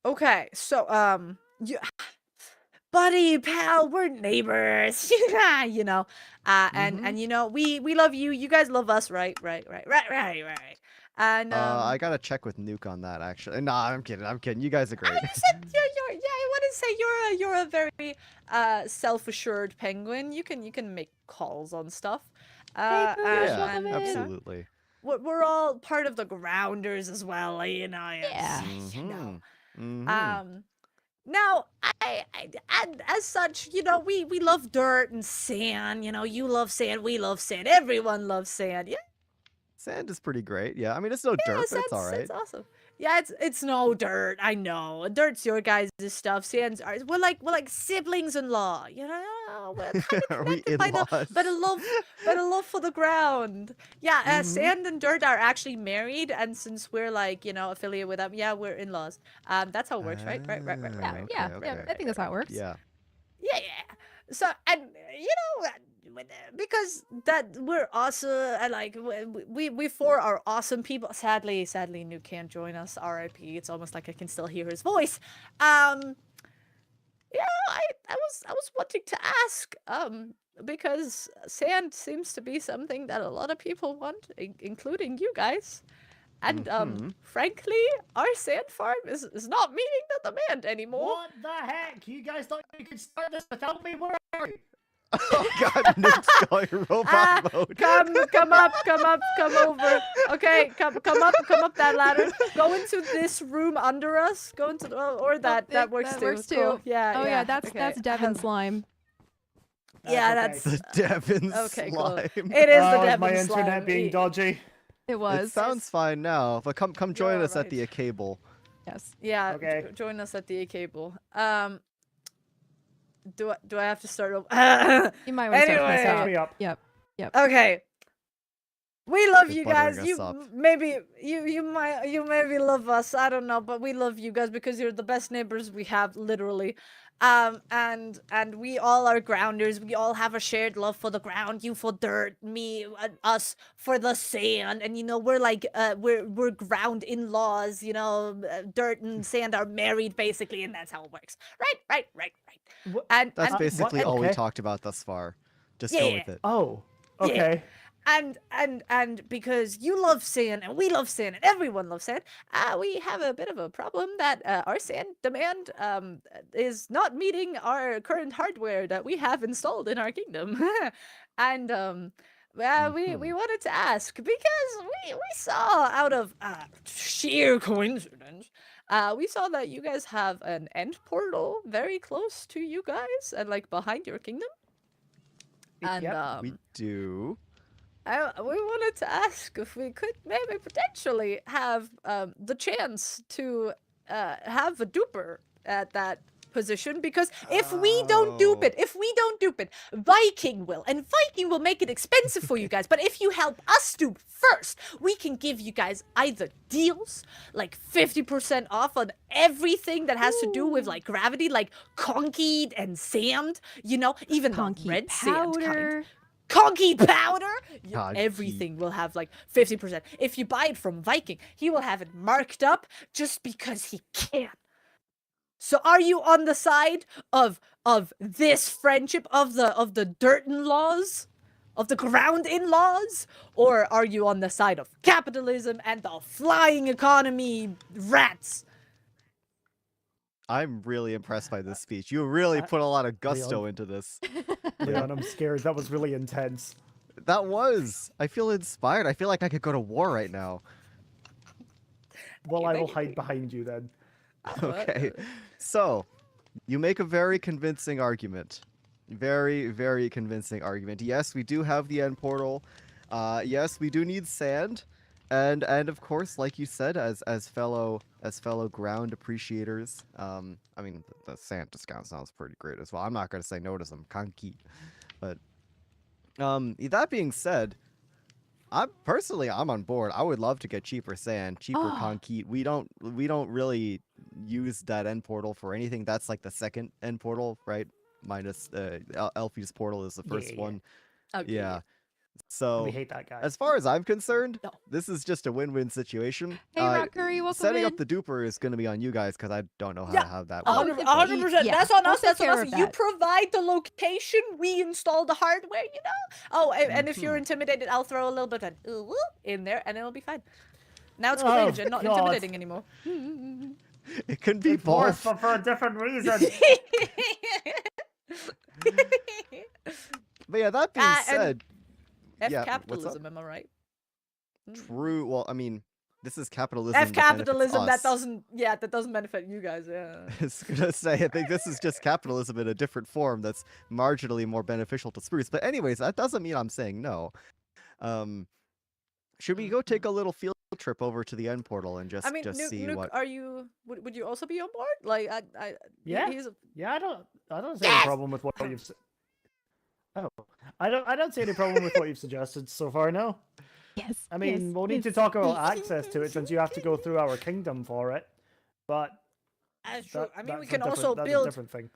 Okay, so you, buddy, pal, we're neighbors. You know, and you know, we love you. You guys love us, right? And I gotta check with Nuke on that actually. Nah, I'm kidding. I'm kidding. You guys are great. you said you're yeah. I want to say you're a very self-assured penguin. You can make calls on stuff. Hey, Poosh, Yeah, welcome in. absolutely. We're all part of the grounders as well, you know. Yeah. You know. Mhm. Now, and as such, you know, we love dirt and sand. You know, you love sand, we love sand. Everyone loves sand. Yeah, Sand is pretty great. Yeah, I mean it's no dirt, but it's all right. Sand's awesome. Yeah, it's no dirt. I know. Dirt's your guys' stuff. Sand's ours. We're like siblings-in-law. You know, we're kind of Are we connected by in-laws? but a love for the ground. Yeah, Mhm. Sand and Dirt are actually married, and since we're like, you know, affiliated with them, yeah, we're in-laws. That's how it works, right? Right. Okay, Yeah, okay. I think that's how it works. Yeah. Yeah. So, and you know, because that we're awesome, and like we four are awesome people. Sadly, Nuke can't join us. R.I.P. It's almost like I can still hear his voice. Yeah, I was wanting to ask, because sand seems to be something that a lot of people want, including you guys. And frankly, our sand farm is not meeting the demand anymore. What the heck? You guys thought you could start this without me? Where are you? Oh god, Nuke's going robot mode. Come over. Okay, come up that ladder. Go into this room under us. Go into or that works that too. works too. Cool. Yeah. Oh yeah, okay. that's Devon slime. Yeah, That's that's The Devon okay. Cool. slime. It is the Is Devon my slime. internet being dodgy? It was. It sounds fine now, but come join You're us at right. the cable. Yes. Yeah. Okay. Join us at the cable. Do I have to start over? You might want to start Anyway. this out. Me up. Yep. Okay. We love Just you buttering guys. us You up. maybe you maybe love us. I don't know, but we love you guys because you're the best neighbors we have, literally. And we all are grounders. We all have a shared love for the ground. You for dirt, me, us for the sand. And you know, we're like we're ground in-laws. You know, dirt and sand are married basically, and that's how it works. Right. What? And That's and, basically all we Okay. talked about thus far. Just Yeah, go yeah. with it. Oh, Yeah. okay. And because you love sand and we love sand and everyone loves sand, we have a bit of a problem that our sand demand is not meeting our current hardware that we have installed in our kingdom. And we wanted to ask because we saw out of sheer coincidence, we saw that you guys have an end portal very close to you guys and like behind your kingdom. And Yep. We do. we wanted to ask if we could maybe potentially have the chance to have a duper at that position, because if we don't dupe it, Viking will, and Viking will make it expensive for you guys. But if you help us dupe first, we can give you guys either deals like 50% off on everything that has to do with like gravity, like concrete and sand, you know, even the Conky red sand kind. powder. Conky powder, Conky. everything will have like 50%. If you buy it from Viking, he will have it marked up just because he can. So are you on the side of this friendship, of the dirt in-laws, of the ground in-laws, or are you on the side of capitalism and the flying economy rats? I'm really impressed by this speech. You really put a lot of gusto into this. Leon, I'm scared. That was really intense. That was. I feel inspired. I feel like I could go to war right now. Well, I will hide behind you then. Okay. So, you make a very convincing argument. Very, very convincing argument. Yes, we do have the end portal. Yes, we do need sand. And of course, like you said, as fellow ground appreciators, I mean the sand discount sounds pretty great as well. I'm not gonna say no to some kanki, but that being said, I'm on board. I would love to get cheaper sand, cheaper concrete. We don't really use that end portal for anything. That's like the second end portal, right? Minus Elfie's portal is the first one. Okay. Yeah. So We hate that guy. as far as I'm concerned, No. this is just a win-win situation. Hey, Rock Curry, welcome Setting in. up the duper is going to be on you guys because I don't know how Yeah. to have that Oh, work. 100%. yeah, That's on we'll us. take That's on care us. of You that. provide the location. We install the hardware. You know. Oh, and if you're intimidated, I'll throw a little bit of ooh in there, and it'll be fine. Now it's courageous and not God. intimidating anymore. It can be It's worse, both. but for a different reason. But yeah, that being And said, F yeah, what's up? capitalism, am I right? True. Well, I mean, this is capitalism. F that benefits capitalism that us. doesn't benefit you guys. Yeah. I was gonna say, I think this is just capitalism in a different form that's marginally more beneficial to Spruce. But anyways, that doesn't mean I'm saying no. Should we go take a little field trip over to the end portal and just I mean, see Nuke, what? are you? Would you also be on board? Like, Yeah. he's a, Yeah, I don't see any problem with what you've said. Oh, I don't see any problem with what you've suggested so far. No. Yes. I mean, yes, we'll need to yes. talk about access to it since you have to go through our kingdom for it. But that's true. I mean, we that's can a also that's a build. different thing.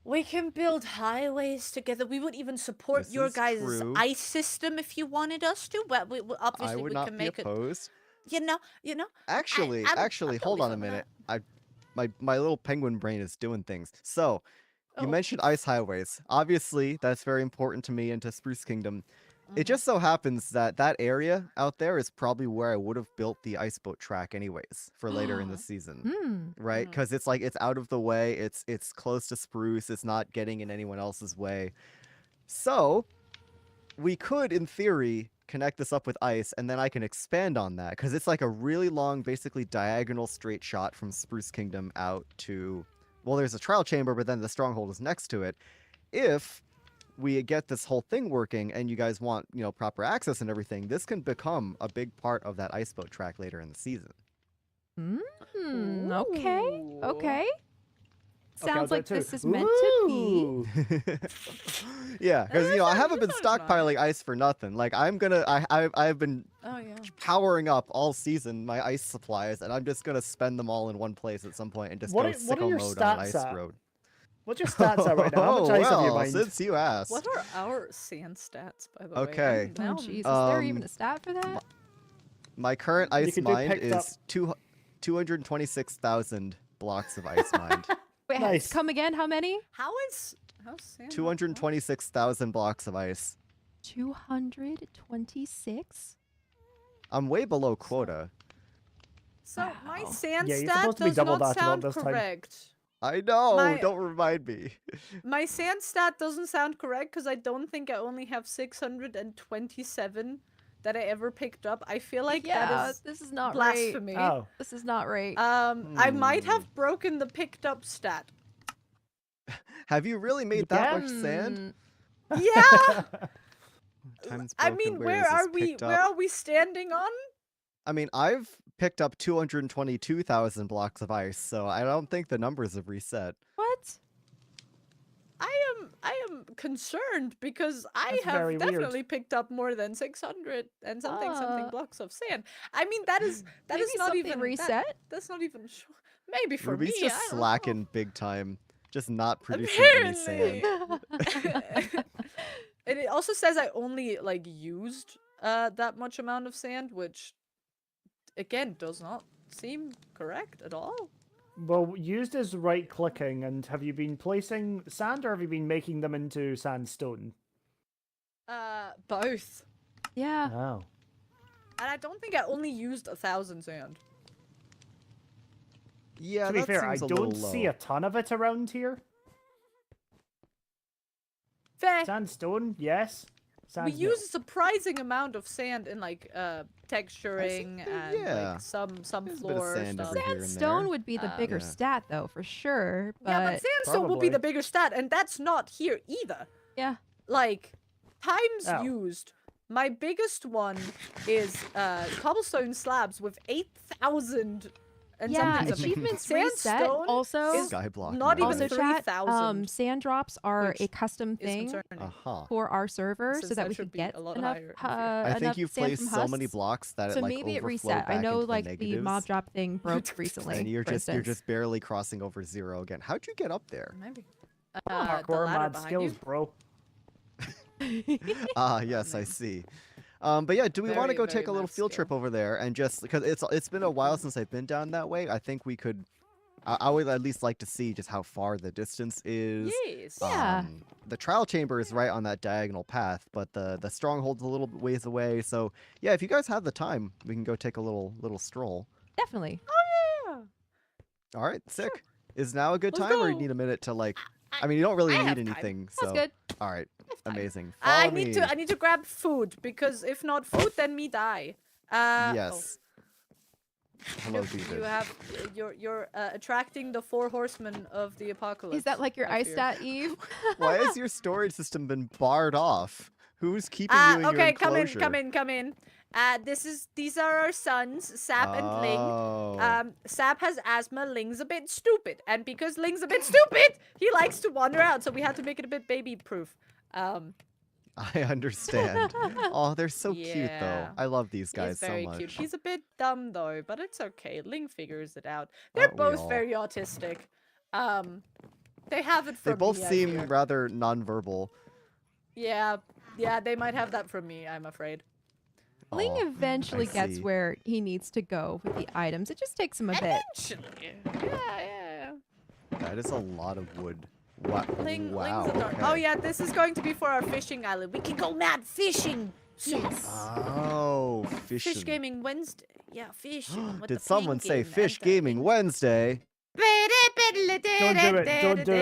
We can build highways together. We would even support This your is guys' true. ice system if you wanted us to. But obviously I would we not can be make it. opposed. You know. Actually, I'm hold totally on a fine with minute. that. My little penguin brain is doing things. So, you Oh. mentioned ice highways. Obviously, that's very important to me and to Spruce Kingdom. It just so happens that that area out there is probably where I would have built the ice boat track anyways for later in the season. Right? Mhm. Because it's like it's out of the way. It's close to Spruce. It's not getting in anyone else's way. So, we could, in theory, connect this up with ice, and then I can expand on that because it's like a really long, basically diagonal straight shot from Spruce Kingdom out to, well, there's a trial chamber, but then the stronghold is next to it. If we get this whole thing working and you guys want, proper access and everything, this can become a big part of that ice boat track later in the season. Okay. Ooh. Okay. Okay, I'll Sounds do like it too. this is meant to be. Ooh. Yeah, because I haven't been That sounds stockpiling ice for nothing. Like I've been Oh yeah. powering up all season my ice supplies, and I'm just gonna spend them all in one place at some point and just What go are- what are sicko your mode on an stats ice at? road. What's your stats at right now? How much ice have you mined? Since you asked. What are our sand stats, by the way? Okay. Oh, Now, jeez. Is there even Um, a stat for that? My current ice can do mined picked up. is 226,000 blocks of ice mined. Wait, nice. come again? How many? how's sand? 226,000 blocks of ice. 226? I'm way below quota. So my Wow. sand Yeah, you're stat supposed to be does double not that about sound this time. correct. I know. My- Don't remind me. My sand stat doesn't sound correct because I don't think I only have 627 that I ever picked up. I feel like yeah, that is this is not blasphemy. right. Oh, This is not right. I might Hmm. have broken the picked up stat. Have you really made that Yeah. much sand? Yeah. Time's I broken. mean, Where where is this are we? picked Where up? are we standing on? I mean, I've picked up 222,000 blocks of ice, so I don't think the numbers have reset. What? I am concerned because I That's have very weird. definitely picked up more than 600 and something Uh, blocks of sand. I mean, that is Maybe not something even reset? that's not even maybe for Ruby's me. just I don't know. slacking big time, just not producing any sand. Apparently. And it also says I only like used that much amount of sand, which again does not seem correct at all. Well, used is right clicking, and have you been placing sand or have you been making them into sandstone? Both. Yeah. Oh. And I don't think I only used 1,000 sand. Yeah, To be that fair, I seems a little don't see low. a ton of it around here. Fair. Sandstone, yes. We Sand, no. use a surprising amount of sand in like texturing and yeah. like some There's a bit of floor sand stuff. every here and Sandstone there. would be the bigger Yeah. stat though, for sure. But Yeah, but sandstone will be Probably. the bigger stat, and that's not here either. yeah. Like times Oh. used. My biggest one is cobblestone slabs with 8,000 and Yeah, something. achievements reset Sandstone also. is Skyblock. not even Also, nice. chat, 3,000, sand drops are which a custom is thing concerning. Uh-huh. for our server Since so that that we should could be get a lot enough, higher. I think enough you've sand placed from so many husks. blocks that So it like maybe it overflowed reset. back I know into like the the negatives. mob drop thing broke recently. And you're for just instance. barely crossing over 0 again. How'd you get up there? Maybe. The Hardcore ladder mad behind skills, you. bro. Ah, yes, I see. But yeah, do we want to Very, go very take a little mad field trip skill. over there and just because it's been a while since I've been down that way. I think we could. I would at least like to see just how far the distance is. Yes. Yeah. The trial chamber is right on that diagonal path, but the stronghold's a little ways away. So yeah, if you guys have the time, we can go take a little stroll. Definitely. Yeah. All right, sick. Is now a good Let's time, or you go. need a minute to like? I mean, you don't really I need have time. anything. That's So good. all right, time. amazing. I Follow need me. to grab food because if not food, then me die. Yes. Hello, You David. have you're attracting the 4 horsemen of the apocalypse. Is that like your I ice fear. stat, Eve? Why has your storage system been barred off? Who's keeping you in your Okay, enclosure? come in. These are our sons, Sap and Ling. Oh. Sap has asthma, Ling's a bit stupid, and because Ling's a bit stupid, he likes to wander out, so we had to make it a bit baby-proof. I understand. Oh, they're so cute Yeah. though. I love these guys He's very so much. cute. He's a bit dumb though, but it's okay. Ling figures it out. They're Aren't we both all? very autistic. They have it from They both me, I seem fear. rather nonverbal. Yeah, they might have that from me, I'm afraid. Ling Aw, eventually I gets see. where he needs to go with the items. It just takes him a bit. Eventually. Yeah. That is a lot of wood. Wow. Ling's Wow. a dark. Okay. Oh yeah, this is going to be for our fishing island. We can go mad fishing soon. Yes. Oh, fishing. Fish Gaming Wednesday. Yeah, fishing. with Did the someone say penguin Fish and the Gaming Wednesday? Don't do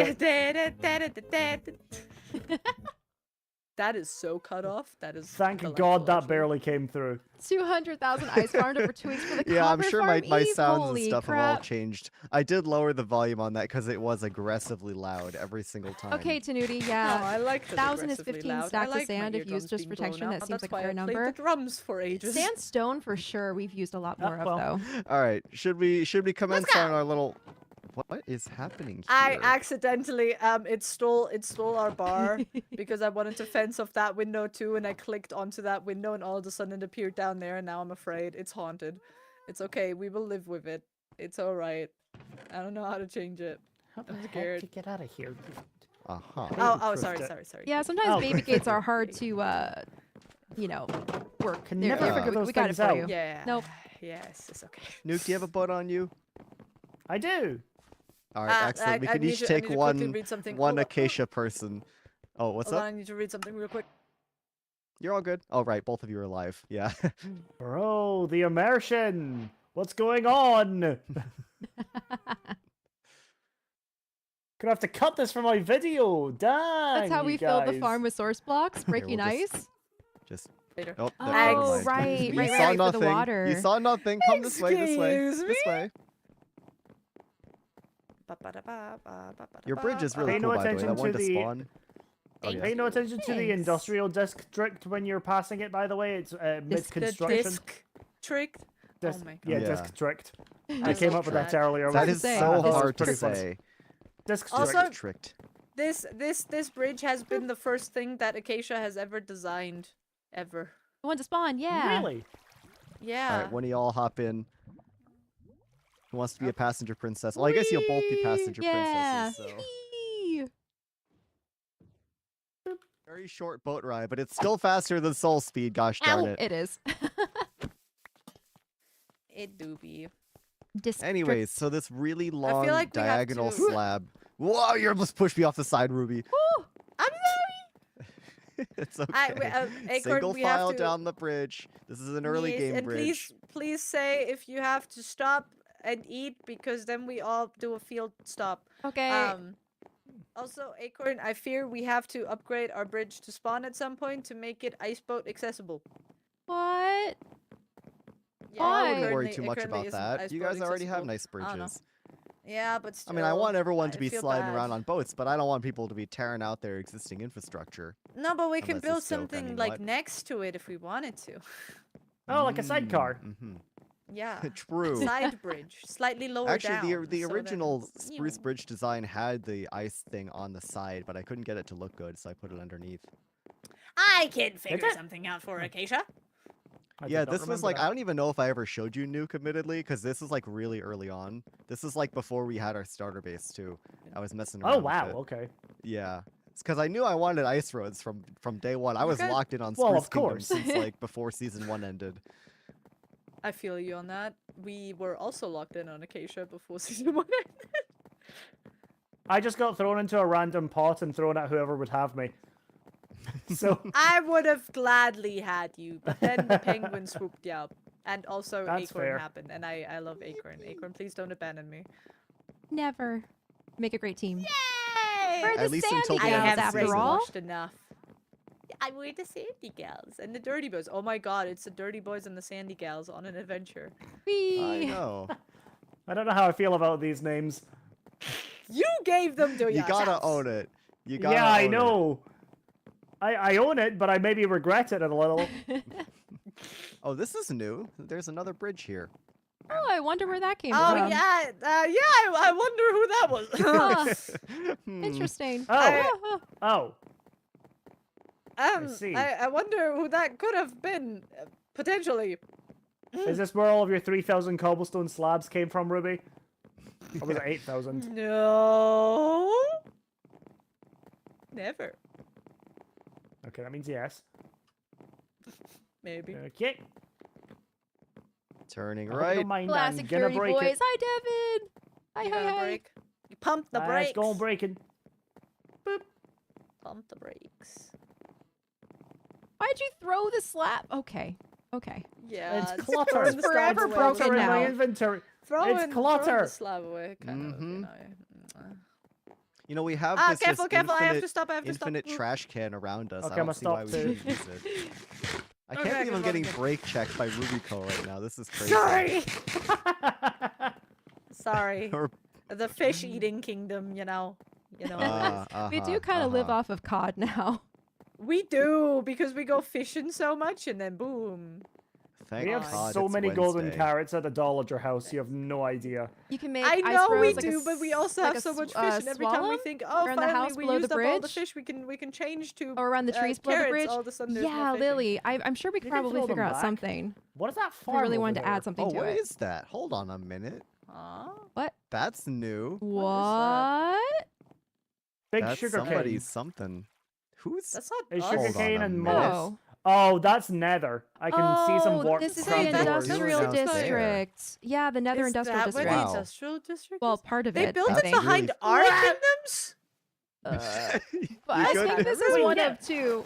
That is so cut off. That is. Thank delightful, God that actually. barely came through. 200,000 ice farmed over 2 weeks for the Yeah, I'm copper sure farm. my Eve, sounds and holy stuff have all crap. changed. I did lower the volume on that because it was aggressively loud every single time. Okay, Tanuti, No, yeah. I like that 1,000 is aggressively 15 loud. I stacks of like my sand if eardrums used just being for protection. blown That out. seems That's like a why fair I played number. the drums for ages. Sandstone for sure. We've used a lot more well. of though. All right, should we commence go. on our little? What is happening here? I accidentally it stole our bar because I wanted to fence off that window too, and I clicked onto that window, and all of a sudden it appeared down there, and now I'm afraid it's haunted. It's okay, we will live with it. It's all right. I don't know how to change it. How the I'm heck scared. to get out of here? Uh-huh. Oh, Baby-proofed sorry. Yeah, sometimes Oh, baby great. gates are hard to, work. Can There never you go. figure those we got it things for out. you. Yeah. Nope. Yes, it's okay. Nuke, do you have a boat on you? I do. All right, excellent. We I can need each to- I take need to quickly one read something. one Hold on. acacia person. Oh, what's Hold up? on, I need to read something real quick. You're all good. Oh, right, both of you are alive. Yeah. Bro, the immersion. What's going on? Gonna have to cut this for my video. Dang. That's how we you filled the guys. farm with source blocks, breaking we'll ice. Just Later. oh, Oh, never mind. right, You right, saw right, for the nothing. water. You saw nothing. Come this way. This way. Excuse This way. Your bridge is really Pay cool, no by the way. attention That one to to the- spawn. Oh, Thank yeah. Pay no attention to the Thanks. industrial district when you're passing it, by the way. It's The mid-construction. disc tricked. Dis- Oh my Yeah, God. district. I I came love up with that that. earlier. That to is say. so This is hard to pretty funny. say. District. Also- Tricked. This bridge has been the first thing that Acacia has ever designed, ever. The one to spawn, yeah. Really? Yeah. All right, one of y'all hop in. Who wants to be a passenger princess? Well, I guess you'll both be passenger Yeah. princesses. So. Whee! Very short boat ride, but it's still faster than soul speed. Gosh darn it. It is. It do be. Anyways, so this really long like we have diagonal to- slab. Whoa, you almost pushed me off the side, Ruby. Woo! I'm sorry. It's okay. Acorn, Single we have file to- down the bridge. This is an early Yes, game and bridge. please say if you have to stop and eat because then we all do a field stop. Okay. Also, Acorn, I fear we have to upgrade our bridge to spawn at some point to make it ice boat accessible. What? Oh, I wouldn't Why? worry currently- too it much currently about isn't that. ice You boat guys already have accessible. nice I don't know. bridges. Yeah, but I still. mean, I want everyone to I be feel sliding bad. around on boats, but I don't want people to be tearing out their existing infrastructure. No, but we can Unless build it's Stoke, I something mean, like what? next to it if we wanted to. Oh, like a sidecar. Mm-hmm. Yeah. True. Side bridge, slightly lower Actually, down. the so then original it's- spruce bridge design had the ice thing on the side, but I couldn't get it to look good, so I put it underneath. I can figure it? something out for Acacia. I Yeah, did not this was remember like, that. I don't even know if I ever showed you Nuke, admittedly, because this is like really early on. This is like before we had our starter base, too. I was messing around Oh with wow, it. okay. Yeah. It's because I knew I wanted ice roads from day one. I was Okay. locked in on Well, Spruce of Kingdoms course. since like before season 1 ended. I feel you on that. We were also locked in on Acacia before season 1 ended. I just got thrown into a random pot and thrown at whoever would have me. So I would have gladly had you, but then the penguin swooped you up. And also That's Acorn fair. happened, and I love Acorn. Acorn, please don't abandon me. Never. Make a great team. Yay! We're the At least until Sandy the I end Gals of the have after season. all. brainwashed enough. I were the Sandy Gals and the Dirty Boys. Oh my god, it's the Dirty Boys and the Sandy Gals on an adventure. I Whee! know. I don't know how I feel about these names. You gave them to You gotta yourselves. own it. You gotta Yeah, I own it. know. I own it, but I maybe regret it a little. Oh, this is new. There's another bridge here. Oh, I wonder where that came Oh from. yeah, I wonder who that was. Huh, Hmm. interesting. Oh. Oh. see. I wonder who that could have been, potentially. Is this where all of your 3,000 cobblestone slabs came from, Ruby? Or was it 8,000? No. Never. Okay, that means yes. Maybe. Okay. Turning I hope you right. don't mind, Classic I'm gonna Dirty break Boys. it. Hi, Devin. Hi, You hi, gotta hi. break. You pump the brakes. It's going breaking. Pump the brakes. Why'd you throw the slab? Okay. Okay. Yeah. It's clutter. throwing It's the forever slab away. broken Clutter in now. my inventory. Throwing clutter. the slab away, kind of, you Mhm. know. You know, we have Ah, this careful, just careful! I have to infinite, stop. I have to stop. infinite trash can around us. Okay, I I'ma don't see why stop we too. shouldn't use it. I can't Okay, believe I'm good getting luck. brake checked by Rubico right now. This is crazy. Sorry. Sorry. Or- The fish eating kingdom, you know. You know. We do kind of live off of COD now. We do because we go fishing so much, and then boom. Thank We have God so it's many golden Wednesday. carrots at the Dollar House. You have no idea. You can make I ice know we roads like a do, but we s- also like have a so s- much fish, and every time we slalom think, oh, around the finally house we below the used up all the bridge? fish, we can change to or around the trees below the carrots, bridge. all of a sudden there's more Yeah, fishing. Lily. I'm sure we could You can probably throw them figure out back. something. What is that If we farm really over wanted to there? add something Oh, to what it. is that? Hold on a minute. Huh? What? That's new. What? Big That's sugar somebody's cane. something. Who's? That's not Is us. sugar Hold on cane a and minute. moss. Oh. Oh, that's nether. I can see some Oh, warp this is crop the doors. industrial Down there. district. Yeah, the Nether Is Industrial that District. where the Wow. industrial district Well, is? part of They it. built I it think. behind really- our What? kingdoms? But I good? think this is Wait, one yeah. of two.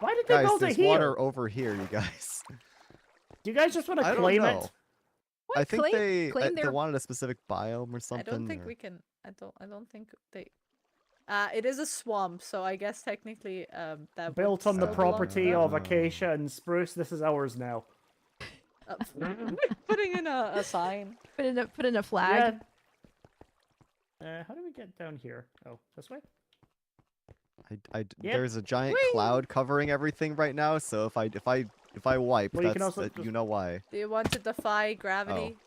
Why did they Guys, build it there's here? water over here, you guys. Do you guys just want I to don't claim know. it? What? I think claim they their wanted a specific biome or I something. don't think or- we can. I don't think they. It is a swamp, so I guess technically that would Built on the still belong to property them. of acacia and spruce. This is ours now. Putting in a sign. Put in a flag. Yeah. How do we get down here? Oh, this way? Yep. Yep. There's a giant Whee! cloud covering everything right now, so if I wipe, Well, you can that's also you know why. Do you want to defy gravity?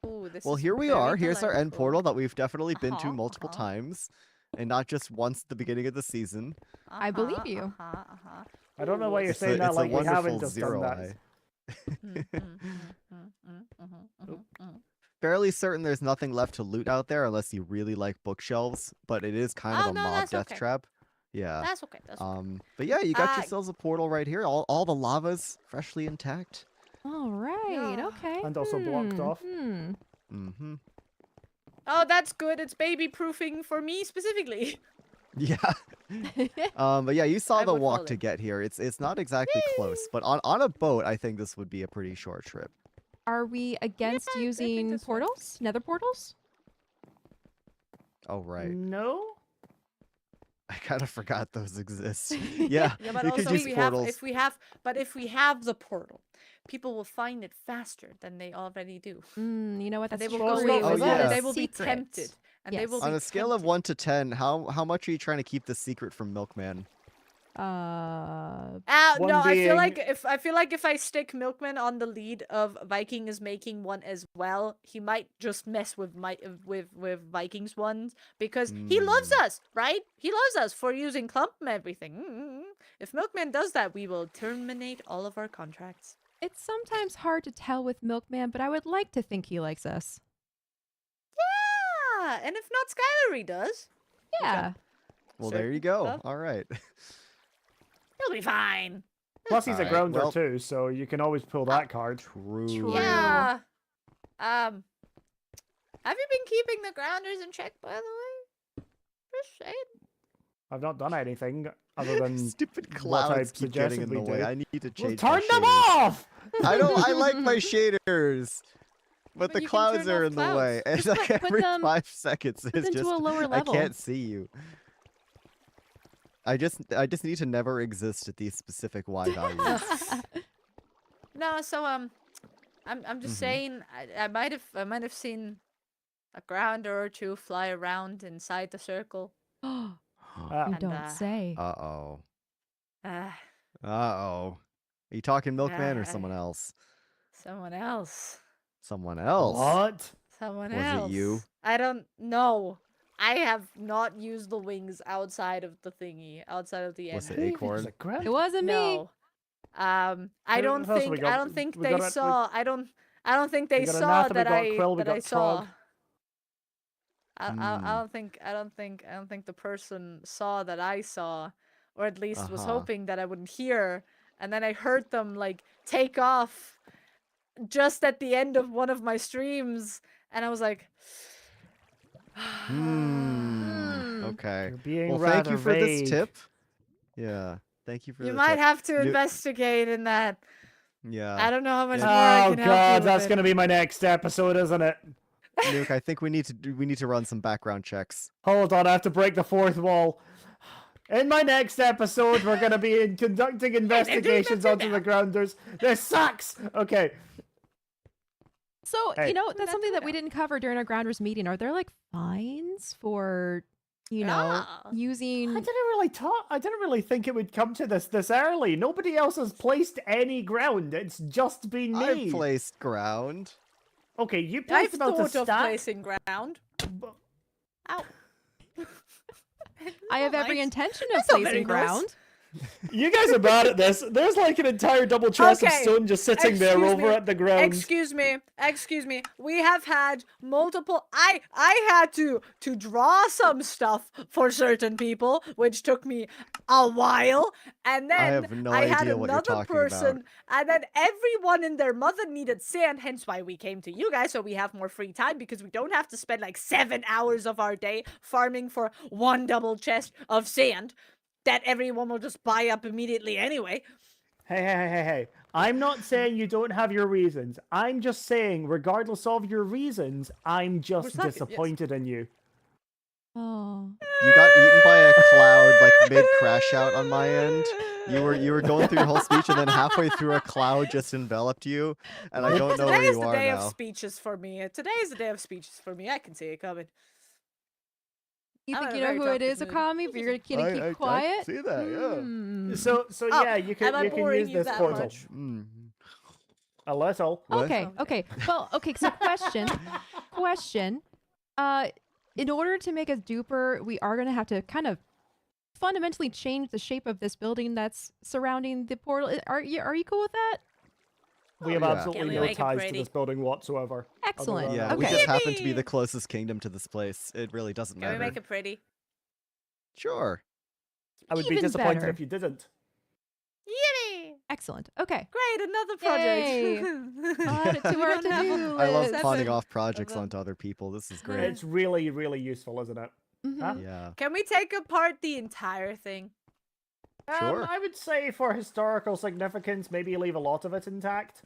Ooh, this Well, is here we very are. Here's our end delightful. portal that we've definitely been to Uh-huh, multiple uh-huh. times, and not just once at the beginning of the season. I believe you. Uh-huh. I don't know why you're It's saying a, that it's a like we haven't wonderful just zero done that. eye. Fairly certain there's nothing left to loot out there unless you really like bookshelves, but it is kind Oh, of a no, mob that's death okay. trap. Yeah. That's okay. That's okay. But yeah, you got Uh, yourselves a portal right here. All the lava's freshly intact. All right. Yeah. Okay. And also blocked off. Mm-hmm. Oh, that's good. It's baby proofing for me specifically. Yeah. But yeah, you saw I the would walk follow. to get here. It's not exactly close, but on a boat, I think this would be a pretty short trip. Are we against I think using that's fine. portals? Nether portals? Oh right, No. I kind of forgot those exist. Yeah, Yeah, but you could also use portals. if we have the portal, people will find it faster than they already do. You know what? And That's they will Well, true. it's go not for with that. it. Oh, They will be Secret. tempted. And they will Yes. be On a scale of tempted. 1 to 10, how much are you trying to keep the secret from Milkman? Uh, One No, I feel like being- if I stick Milkman on the lead of Viking is making one as well, he might just mess with with Vikings ones because he loves us, right? He loves us for using clump and everything. If Milkman does that, we will terminate all of our contracts. it's sometimes hard to tell with Milkman, but I would like to think he likes us. Yeah, and if not, Skylar does. Yeah. Well, there you Certain go. stuff. All right. He'll be fine. Plus, he's a Alright, grounder well- too, so you can always pull that card. True. Yeah. Have you been keeping the grounders in check, by the way? Just saying. I've not done anything other than Stupid what I clouds keep getting suggested in we the way. do. I need to Well, change turn my them shaders. off. I like my shaders. But But the you can clouds turn are off in the way. clouds. It's Just like put every them- 5 seconds. Put It's them just to a lower I level. can't see you. I just need to never exist at these specific Y values. No, so I'm just Mhm. saying I might have seen a grounder or two fly around inside the circle. You And, don't say. Uh-oh. Uh, Uh-oh. Are you talking Milkman or Yeah. someone else? someone else. Someone else? What? Someone Was it else. you? I don't know. I have not used the wings outside of the thingy, outside of the end. Was it Who even Acorn? is a ground? It wasn't me. No. I Who don't else we think got? I don't think We they got a- we- saw. I don't think they got saw Anathema, that we got I Quill, we that I got saw. Trog. I don't think the person saw that I saw, or at least was Uh-huh. hoping that I wouldn't hear. And then I heard them like take off just at the end of one of my streams, and I was like, Okay. You're being Well, thank you rather for vague. this tip. Yeah. Thank you for you the might tip. have to Nu- investigate in that. Yeah. I don't know how much Yeah. more I Oh can help you god, with that's it. gonna be my next episode, isn't it? Nuke, I think we need to run some background checks. Hold on, I have to break the fourth wall. In my next episode, we're gonna be conducting investigations onto the grounders. This sucks. Okay. So, Hey. you know, that's something that we didn't cover during our grounders meeting. Are there like fines for, you know, Ah. using I didn't really think it would come to this early. Nobody else has placed any ground. It's just been me. I've placed ground. Okay, you I've placed them out thought to of stack. placing ground. Ow. I have Not every nice. intention of That's not very placing nice. ground. You guys are bad at this. There's like an entire double chest of Okay, stone just sitting there excuse over me, at the ground. Excuse me. We have had multiple. I had to draw some stuff for certain people, which took me a while, and then have no I had idea what you're another talking person, about. and then everyone and their mother needed sand. Hence why we came to you guys, so we have more free time because we don't have to spend like 7 hours of our day farming for one double chest of sand that everyone will just buy up immediately anyway. Hey. I'm not saying you don't have your reasons. I'm just saying, regardless of your reasons, I'm just slacking, yes. disappointed in you. Oh. You got eaten by a cloud like mid crash out on my end. You were going through your whole speech and then halfway through a cloud just enveloped you, and I don't know where Today is you the are day of now. speeches for me. Today is the day of speeches for me. I can see it coming. You I'm think in you a know very who it talkative is, mood. Akami, but you're gonna keep quiet? see that, yeah. Hmm. So Oh, yeah, you am I can boring use you this that portal. much? A little. What? Okay, okay. Well, okay, so question. In order to make us duper, we are gonna have to kind of fundamentally change the shape of this building that's surrounding the portal. Are you cool with that? We have yeah. absolutely Can we no make it ties to pretty? this building whatsoever. other Excellent. than- Yeah, we Okay. just happen to be the Yippee! closest kingdom to this place. It really doesn't Can we matter. make it pretty? Sure. I would be Even disappointed better. if you didn't. Yippee! Excellent. Okay. Great, another Yay. project. Add it to We our don't have to-do I love list. pawning seven off projects of them. onto other people. This is great. It's really, really useful, isn't it? Huh? Mhm. Yeah. Can we take apart the entire thing? Sure. I would say for historical significance, maybe leave a lot of it intact.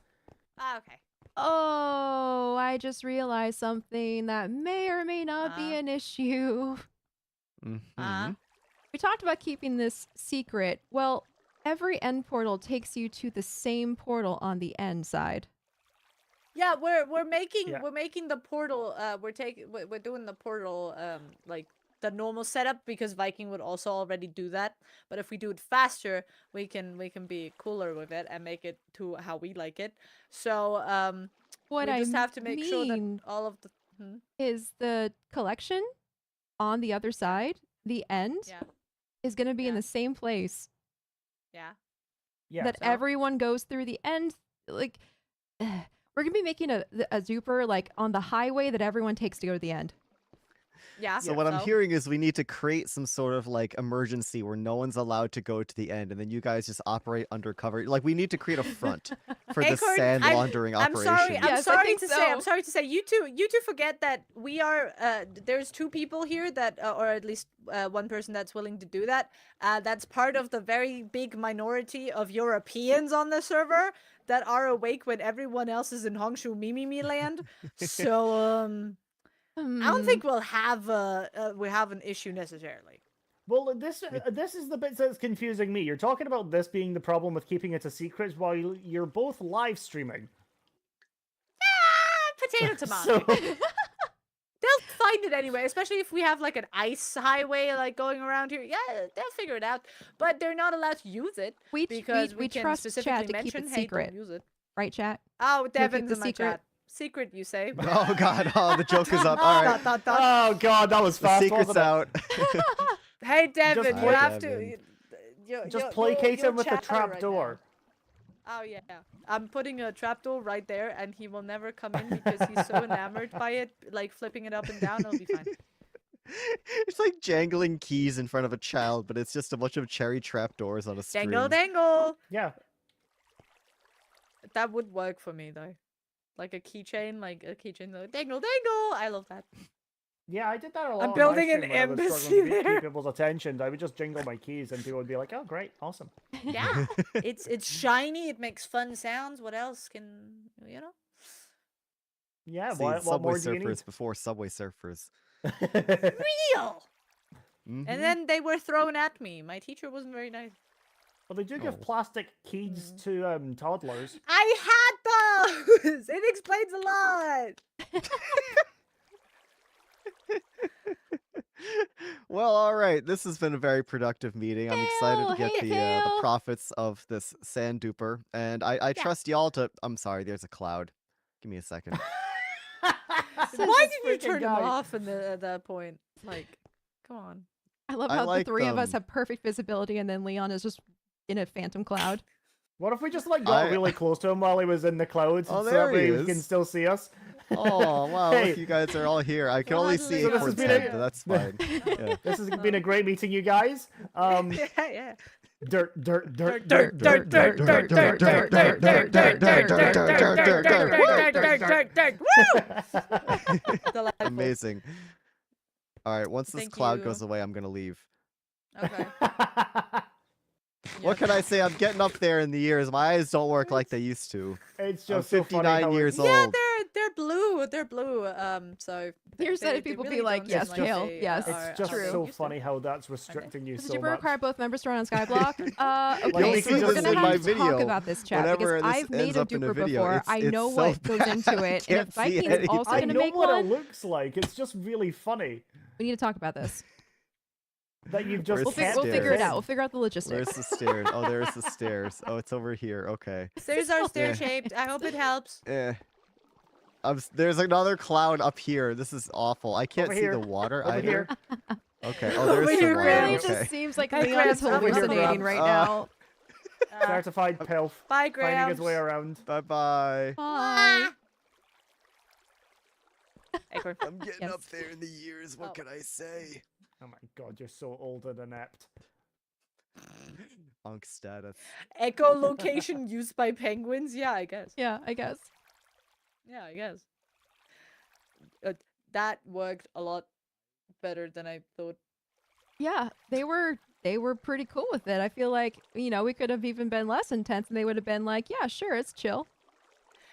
Ah, okay. Oh, I just realized something that may or may not be an issue. Mm-hmm. We talked about keeping this secret. Well, every end portal takes you to the same portal on the end side. Yeah, we're making Yeah. the portal. We're doing the portal like the normal setup because Viking would also already do that. But if we do it faster, we can be cooler with it and make it to how we like it. So What we I just have to make sure that mean all of the is the collection on the other side, the end, yeah is going to be in Yeah. the same place yeah. Yeah. that so- everyone goes through the end. Like, we're going to be making a Zuper like on the highway that everyone takes to go to the end. Yeah. So what I'm hearing is we need to create some sort of like emergency where no one's allowed to go to the end, and then you guys just operate undercover. Like we need to create a front for this Acorn, sand laundering I'm operation. sorry. I'm Yes, I sorry think to say. I'm so. sorry to say. You two forget that we are. There's two people here that, or at least one person that's willing to do that. That's part of the very big minority of Europeans on the server that are awake when everyone else is in Hongshu Mimimi land. So I don't Hmm. think we'll have an issue necessarily. Well, this is the bit that's confusing me. You're talking about this being the problem with keeping it a secret while you're both live streaming. Potato tomato. So, They'll find it anyway, especially if we have like an ice highway like going around here. Yeah, they'll figure it out. But they're not allowed to use it because we can trust specifically chat to mention, keep it hey, secret, don't use it. right, chat? Oh, keep Devin's the in my secret. chat. Secret, you say? Oh god, oh the joke is up. All right, oh god, that was the fast. secret's wasn't it? out. Hey, Devin, you Hi, have Devin. to. Just placate him with the chatter trap right door. now. Oh yeah, I'm putting a trapdoor right there, and he will never come in because he's so enamored by it, like flipping it up and down. It'll be fine. It's like jangling keys in front of a child, but it's just a bunch of cherry trapdoors on a string. Dangle, dangle. Yeah. That would work for me though, like a keychain, like dangle, dangle. I love that. Yeah, I did that a lot. I'm on building my an stream when I was embassy struggling to keep there. people's attention. I would just jingle my keys, and people would be like, "Oh, great, awesome." Yeah, it's shiny. It makes fun sounds. What else can you know? Yeah. Seen What Subway more do you Surfers before Subway Surfers. need? Real. Mhm. And then they were thrown at me. My teacher wasn't very nice. Well, they do give Oh. plastic keys to toddlers. I had those. It explains a lot. Well, all right. This has been a very productive meeting. I'm excited to Kale, get hey, the Kale. profits of this sand duper, and I trust y'all to. I'm sorry, there's a cloud. Give me a second. Why did you turn him off in the point? Like, come on. I love I how like the three of us them. have perfect visibility, and then Leon is just in a phantom cloud. What if we just like got I- really close to him while he was in the clouds, Oh, so there that way he he can is. still see us? Oh wow! Hey. Look, you guys are all here. I can only Glad see to So this has Acorn's been head, a- but that's fine. Yeah. This has been a great meeting, you guys. Yeah. Dirt. Delightful. Amazing. All right, once this Thank cloud you. goes away, I'm gonna leave. Okay. What can I say? I'm getting up there in the years. My eyes don't work like they used to. It's I'm just so funny 59 how years it's- Yeah, old. they're blue. They're blue. So Here's they people be really like, don't yes, seem like Kale, they, yes. It's are just True. so used to. funny how that's restricting you Does so Jibber much. require both members to run on Skyblock? Like, Okay, we so can we're just gonna in my have to talk video, about this chat whenever because this I've made ends a up in a duper video, before. it's- I it's know so what bad, goes into I it, and can't if see Viking is anything. also I gonna know make what one, it looks like. It's just really funny we need to talk about this. that you've just Where's the kept We'll figure it stairs? out. We'll figure out the Where's logistics. the stairs? Oh, there's the stairs. Oh, it's over here. Okay. Stairs are Yeah. stair shaped. I hope it helps. There's another cloud up here. This is awful. I can't Over see here. the water Over either. here. Okay. Oh, Over there's some here, It water. really Grams. Okay. just seems like Hey, Leon is Grams, over here, hallucinating Grams. right now. Certified pilf. Bye, Finding his Grams. way around. Bye bye. Bye. Acorn. I'm getting Yes. up there in the years. What Oh. can I say? Oh my god, you're so old and inept. Unk status. Echolocation used by penguins? Yeah, I guess. Yeah, I guess. Yeah, I guess. That worked a lot better than I thought. Yeah, they were pretty cool with it. I feel like, you know, we could have even been less intense and they would have been like, yeah, sure, it's chill.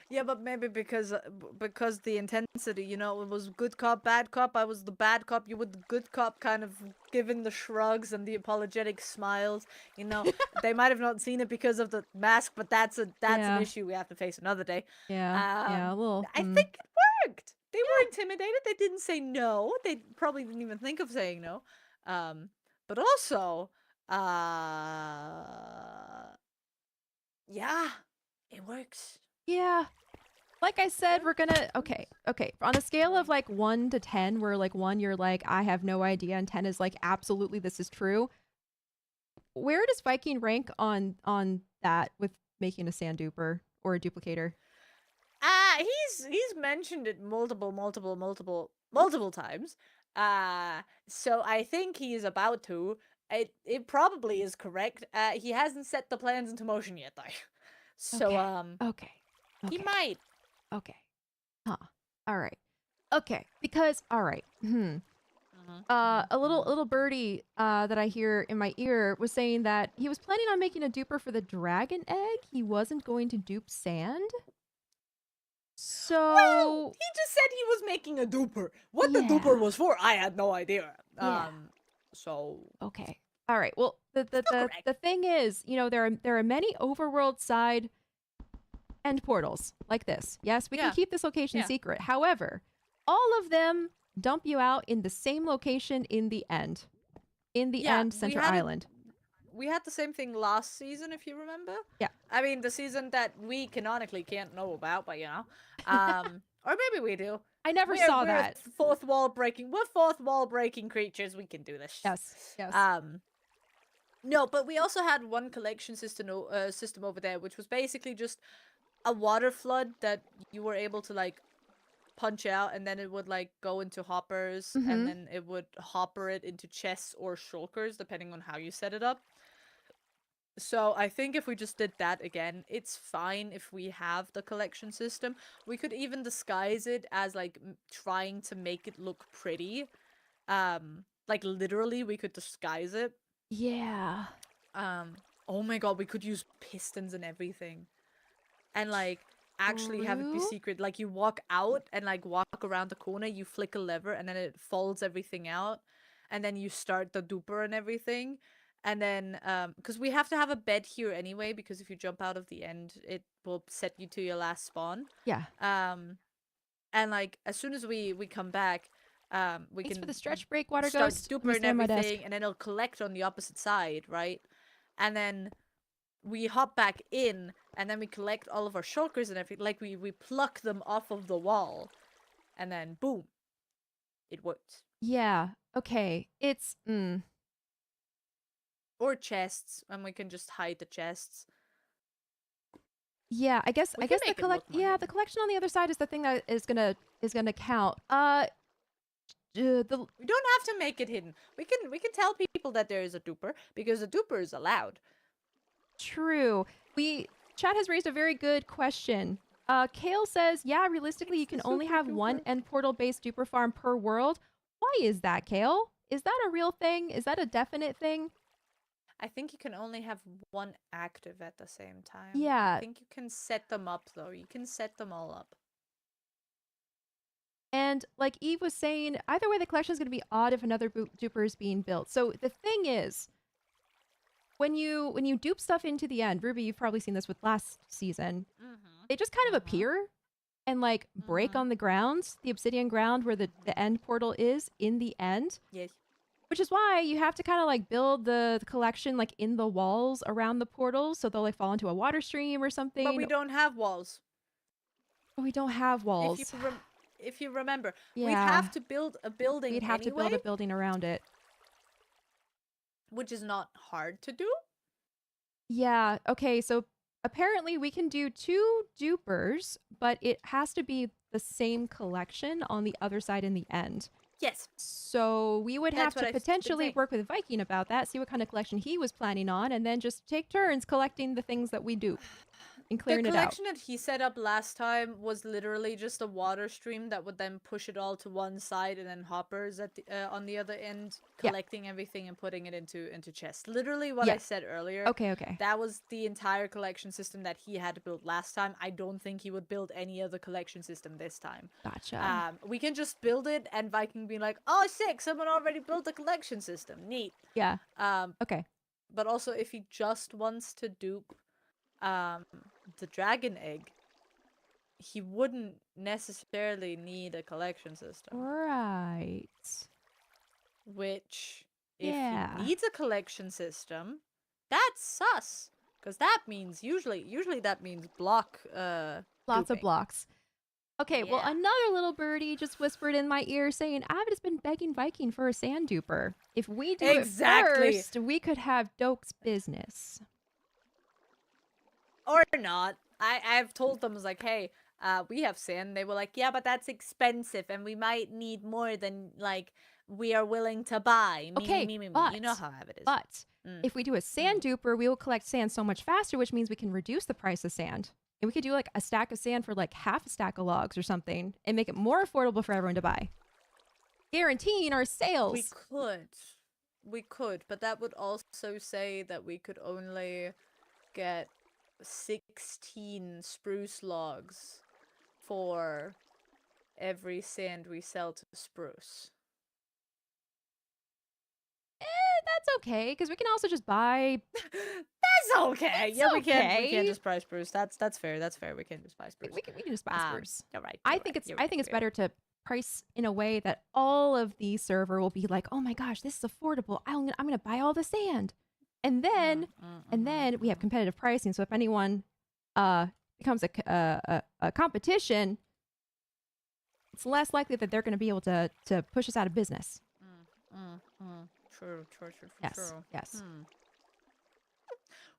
Yeah, but maybe because the intensity, you know, it was good cop, bad cop. I was the bad cop. You were the good cop, kind of giving the shrugs and the apologetic smiles. You know, they might have not seen it because of the mask, but that's Yeah. an issue we have to face another day. Yeah, a little. I think it worked. They were intimidated. They didn't say no. They probably didn't even think of saying no. But also, yeah, it works. Yeah. Like I said, we're gonna okay. On a scale of like 1 to 10, where like 1 you're like, I have no idea, and 10 is like absolutely this is true. Where does Viking rank on that with making a sand duper or a duplicator? He's mentioned it multiple times. So I think he's about to. It probably is correct. He hasn't set the plans into motion yet, though. So Okay. he might. Okay. Huh. All right. Okay. Because all right. A little birdie that I hear in my ear was saying that he was planning on making a duper for the dragon egg. He wasn't going to dupe sand. So Well, he just said he was making a duper. What the duper Yeah. was for, I had no idea. Yeah. So okay. All right. Well, Still correct. the thing is, you know, there are many overworld side end portals like this. Yes, we Yeah. can keep this location Yeah. secret. However, all of them dump you out in the same location in the end. In the Yeah, end we center had it- island. we had the same thing last season, if you remember. Yeah. I mean, the season that we canonically can't know about, but you know, or maybe we do. I never We're- saw we're that. fourth wall breaking. We're fourth wall breaking creatures. We can do this. Yes. Yes. No, but we also had one collection system over there, which was basically just a water flood that you were able to like punch out, and then it would like go into hoppers, Mhm. and then it would hopper it into chests or shulkers, depending on how you set it up. So I think if we just did that again, it's fine if we have the collection system. We could even disguise it as like trying to make it look pretty. Like literally we could disguise it. yeah. Oh my god, we could use pistons and everything. And like actually have it be True. secret. Like you walk out and like walk around the corner, you flick a lever and then it folds everything out. And then you start the duper and everything. And then because we have to have a bed here anyway, because if you jump out of the end, it will set you to your last spawn. Yeah. And like as soon as we come back, we Thanks can for the stretch break, Water start Ghost. duper Let me and stay on my desk. everything, and then it'll collect on the opposite side, right? And then we hop back in, and then we collect all of our shulkers and everything. Like we pluck them off of the wall, and then boom, it works. Yeah. Okay. It's Or chests, and we can just hide the chests. yeah, I guess We I can guess the make it look more yeah, the hidden. collection on the other side is the thing that is gonna count. The We don't have to make it hidden. We can tell people that there is a duper, because a duper is allowed. true. Chat has raised a very good question. Kale says, yeah, realistically you It's the can only super have one duper. end portal based duper farm per world. Why is that, Kale? Is that a real thing? Is that a definite thing? I think you can only have one active at the same time. Yeah. I think you can set them up though. You can set them all up. And like Eve was saying, either way, the collection is going to be odd if another duper is being built. So the thing is, when you dupe stuff into the end, Ruby, you've probably seen this with last season. They just kind of appear and like break on the ground, the obsidian ground where the end portal is in the end. Yes. Which is why you have to kind of like build the collection like in the walls around the portals, so they'll like fall into a water stream or something. But we don't have walls. We don't have walls. If you remember, we'd Yeah. have to build a building We'd have to build anyway, a building around it. which is not hard to do. Yeah. Okay. So apparently we can do 2 dupers, but it has to be the same collection on the other side in the end. Yes. So we would have That's what to I've been potentially saying. work with Viking about that, see what kind of collection he was planning on, and then just take turns collecting the things that we do and The clearing it out. collection that he set up last time was literally just a water stream that would then push it all to one side, and then hoppers at the on the other end Yeah. collecting everything and putting it into chests. Literally what Yeah. I said earlier. Okay, okay. That was the entire collection system that he had to build last time. I don't think he would build any other collection system this time. Gotcha. We can just build it, and Viking be like, "Oh, sick! Someone already built a collection system. Neat." Yeah. Um, Okay. but also if he just wants to dupe the dragon egg, he wouldn't necessarily need a collection system. Right. Which, if Yeah. he needs a collection system, that's sus. Because that means usually that means block Lots of duping. blocks. Okay, well, Yeah. another little birdie just whispered in my ear saying, Avid has been begging Viking for a sand duper. If we do Exactly. it first, we could have Doke's business. Or not. I've told them, I was like, hey, we have sand. They were like, yeah, but that's expensive and we might need more than like we are willing to buy. Okay, You know but- how it is. But Mm. if we do a sand duper, we will collect sand so much faster, which means we can reduce the price of sand. And we could do like a stack of sand for like half a stack of logs or something and make it more affordable for everyone to buy. Guaranteeing our sales. We could, but that would also say that we could only get 16 spruce logs for every sand we sell to spruce. That's okay, because we can also just buy. That's okay. It's Yeah, we can okay. just buy spruce. That's fair. That's fair. We can just buy spruce. We can just buy spruce. You're right. I think it's better to price in a way that all of the server will be like, oh my gosh, this is affordable. I'm gonna buy all the sand, and then we have competitive pricing. So if anyone becomes a competition, it's less likely that they're going to be able to push us out of business. True. Yes, yes.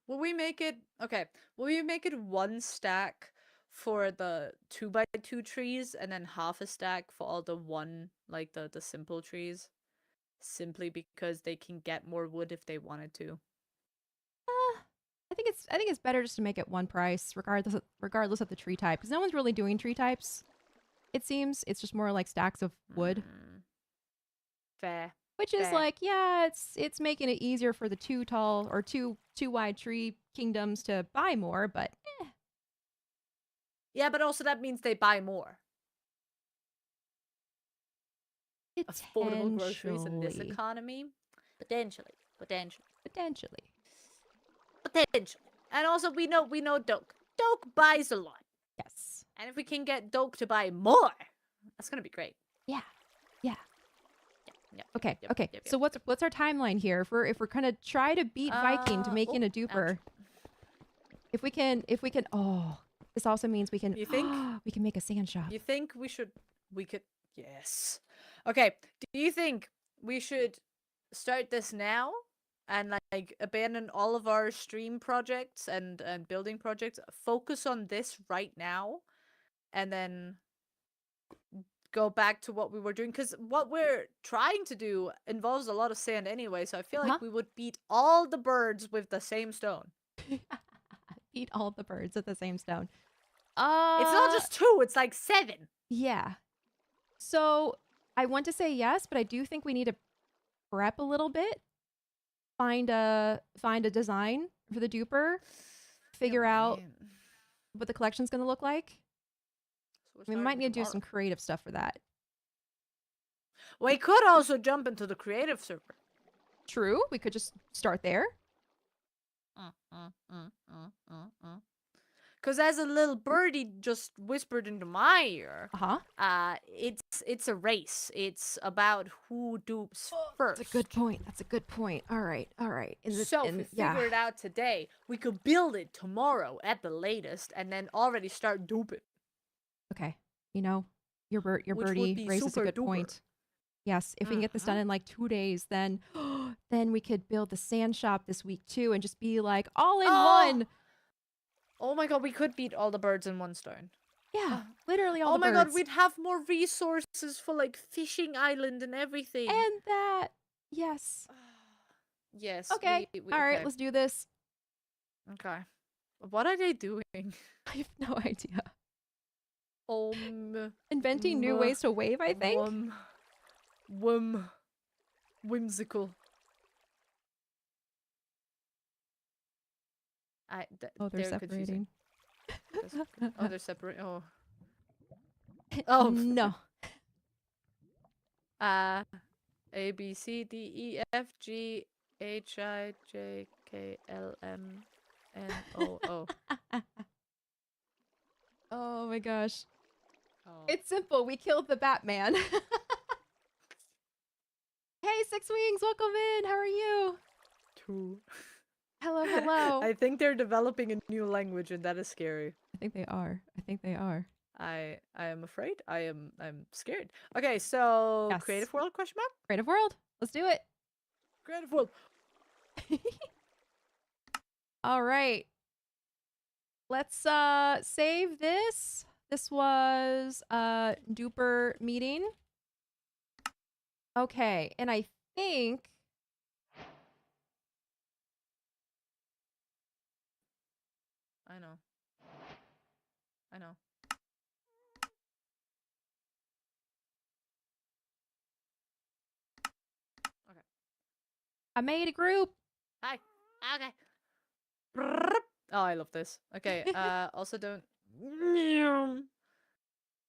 Will we make it okay? Will we make it one stack for the 2x2 trees and then half a stack for all the one like the simple trees? Simply because they can get more wood if they wanted to. I think it's better just to make it one price, regardless of the tree type, because no one's really doing tree types. It seems it's just more like stacks of wood, Fair. which is fair. like, yeah, it's making it easier for the too tall or too wide tree kingdoms to buy more, but Yeah, but also that means they buy more. Affordable groceries in this potentially. economy? Potentially. Potentially. And also we know Doke. Doke buys a lot. Yes. And if we can get Doke to buy more, that's gonna be great. Yeah. Yep. Okay. Yep, Okay. yep, So yep. what's our timeline here? If we're gonna try to beat Viking to making a duper, ouch. if we can, oh, this also means we can. You think? we can make a sand shop? You think we could yes. Okay. Do you think we should start this now and like abandon all of our stream projects and building projects, focus on this right now, and then go back to what we were doing? Because what we're trying to do involves a lot of sand anyway, so I feel like we would beat all the birds with the same stone. Eat all the birds at the same stone. It's not just 2, it's like 7. Yeah. So I want to say yes, but I do think we need to prep a little bit. Find a design for the duper. Figure out what the collection's going to look like. We might need to do some creative stuff for that. We could also jump into the creative server. True. We could just start there. Because as a little birdie just whispered into my ear, it's a race. It's about who dupes first. That's a good point. That's a good point. All right. So if we figure it out today, we could build it tomorrow at the latest, and then already start duping. Okay. You know, your Which would birdie be raises a super good duper. point. Yes, if we can get this done in like 2 days, then we could build the sand shop this week too, and just be like all in one. Oh my god, we could beat all the birds in one stone. Yeah. Literally all Oh the my birds. god, we'd have more resources for like fishing island and everything. And that. Yes. Yes. Okay. We All right, okay. let's do this. Okay. What are they doing? I have no idea. Inventing new m- ways to wave, I think. Whimsical. Oh, they're Confusing. separating. Oh, they're separate. Oh. Oh. No. A B C D E F G H I J K L M N O O. Oh my gosh. Oh. It's simple. We killed the Batman. Hey, Six Wings, welcome in. How are you? Two. Hello, hello. I think they're developing a new language, and that is scary. I think they are. I am afraid. I'm scared. Okay, so Yes. creative world question mark? Creative world. Let's do it. Creative world. All right. Let's save this. This was a duper meeting. Okay, and I think I know. I made a group. Hi. Okay. Oh, I love this. Okay. Also don't.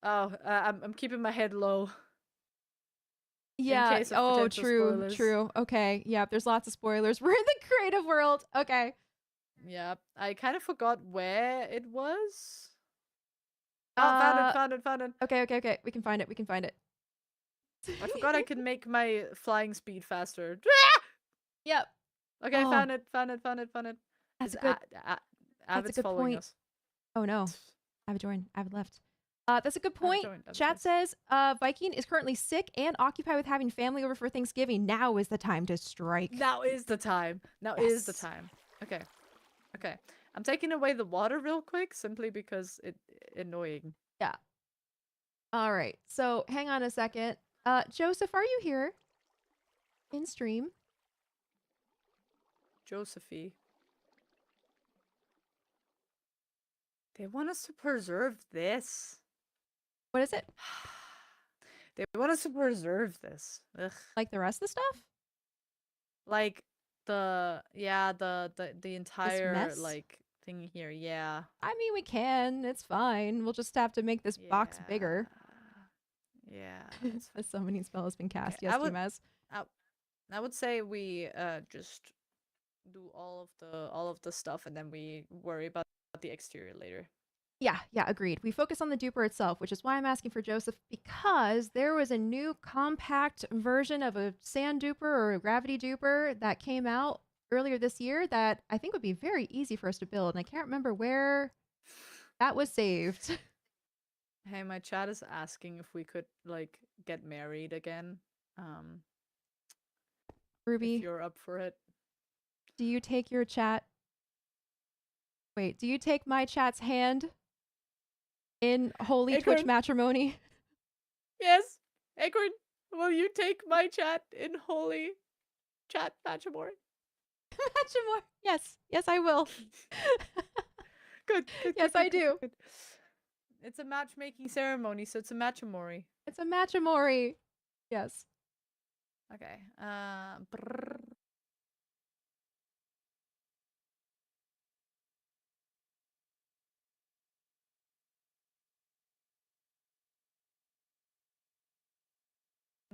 Oh, I'm keeping my head low. Yeah. case of Oh, potential true. spoilers. True. Okay. Yeah. There's lots of spoilers. We're in the creative world. Okay. Yeah, I kind of forgot where it was. Oh, found it. Okay. We can find it. I forgot I could make my flying speed faster. Yep. Okay, Oh. found it. That's Is a good. Avid's good following point. us. Oh no. Avid joined. Avid left. That's a good point. joined, Avid Chat left. says, Viking is currently sick and occupied with having family over for Thanksgiving. Now is the time to strike. Now is the time. Yes. Okay. I'm taking away the water real quick, simply because it's annoying. Yeah. All right. So hang on a second. Joseph, are you here? In stream? Josephie. They want us to preserve this. What is it? They want us to preserve this. Ugh. Like the rest of the stuff? Like the entire mess? like thing here. Yeah. I mean, we can. It's fine. We'll just have to make this box bigger. Yeah. A summoning spell has been cast. Okay, Yes, I would- Gomez. I would say we just do all of the stuff, and then we worry about the exterior later. Yeah, agreed. We focus on the duper itself, which is why I'm asking for Joseph, because there was a new compact version of a sand duper or a gravity duper that came out earlier this year that I think would be very easy for us to build, and I can't remember where that was saved. Hey, my chat is asking if we could like get married again. Ruby, If you're up for it. do you take your chat? Wait, do you take my chat's hand in holy Twitch Acorn. matrimony? Yes, Acorn, will you take my chat in holy chat matrimony? Matrimony. Yes, I will. Good. Yes, I do. Good. It's a matchmaking ceremony, so it's a matrimony. It's a matrimony. Yes. Okay.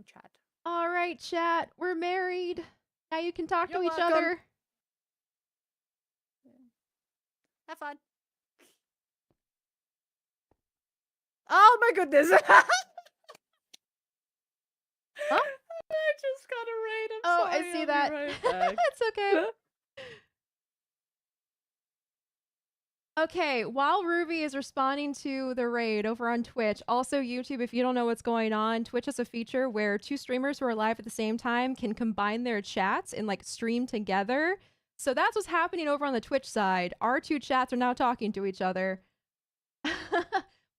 Chat. All right, chat. We're married. Now you can talk You're to each welcome. other. Have fun. Oh my goodness. Huh? I just got a raid. I'm Oh, sorry. I see I'll that. Be right back. It's okay. Okay, while Ruby is responding to the raid over on Twitch, also YouTube, if you don't know what's going on, Twitch has a feature where two streamers who are live at the same time can combine their chats and like stream together. So that's what's happening over on the Twitch side. Our two chats are now talking to each other.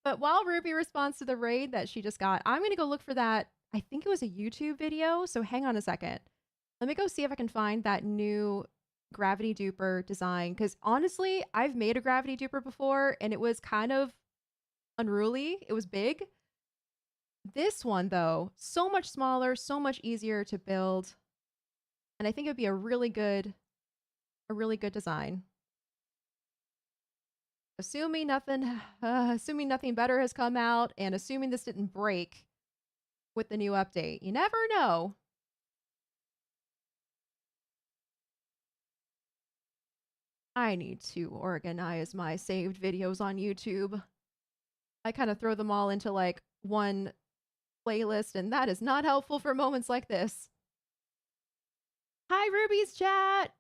But But while Ruby responds to the raid that she just got, I'm going to go look for that. I think it was a YouTube video. So hang on a second. Let me go see if I can find that new gravity duper design. Because honestly, I've made a gravity duper before and it was kind of unruly. It was big. This one, though, so much smaller, so much easier to build. And I think it would be a really good design. Assuming nothing better has come out, and assuming this didn't break with the new update. You never know. I need to organize my saved videos on YouTube. I kind of throw them all into like one playlist, and that is not helpful for moments like this. Hi, Ruby's chat.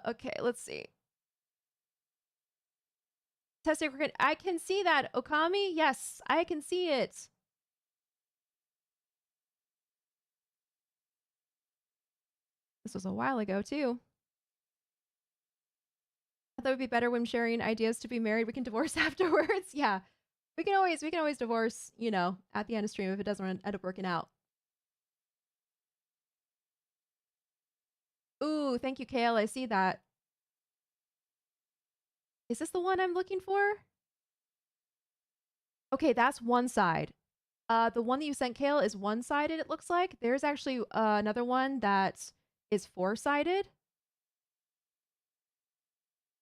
Okay, let's see. Testing, I can see that. Okami? Yes, I can see it. This was a while ago, too. I thought it would be better when sharing ideas to be married. We can divorce afterwards. Yeah. We can always divorce, you know, at the end of stream if it doesn't end up working out. Ooh, thank you, Kale. I see that. Is this the one I'm looking for? Okay, that's one side. The one that you sent, Kale, is one-sided, it looks like. There's actually another one that is four-sided.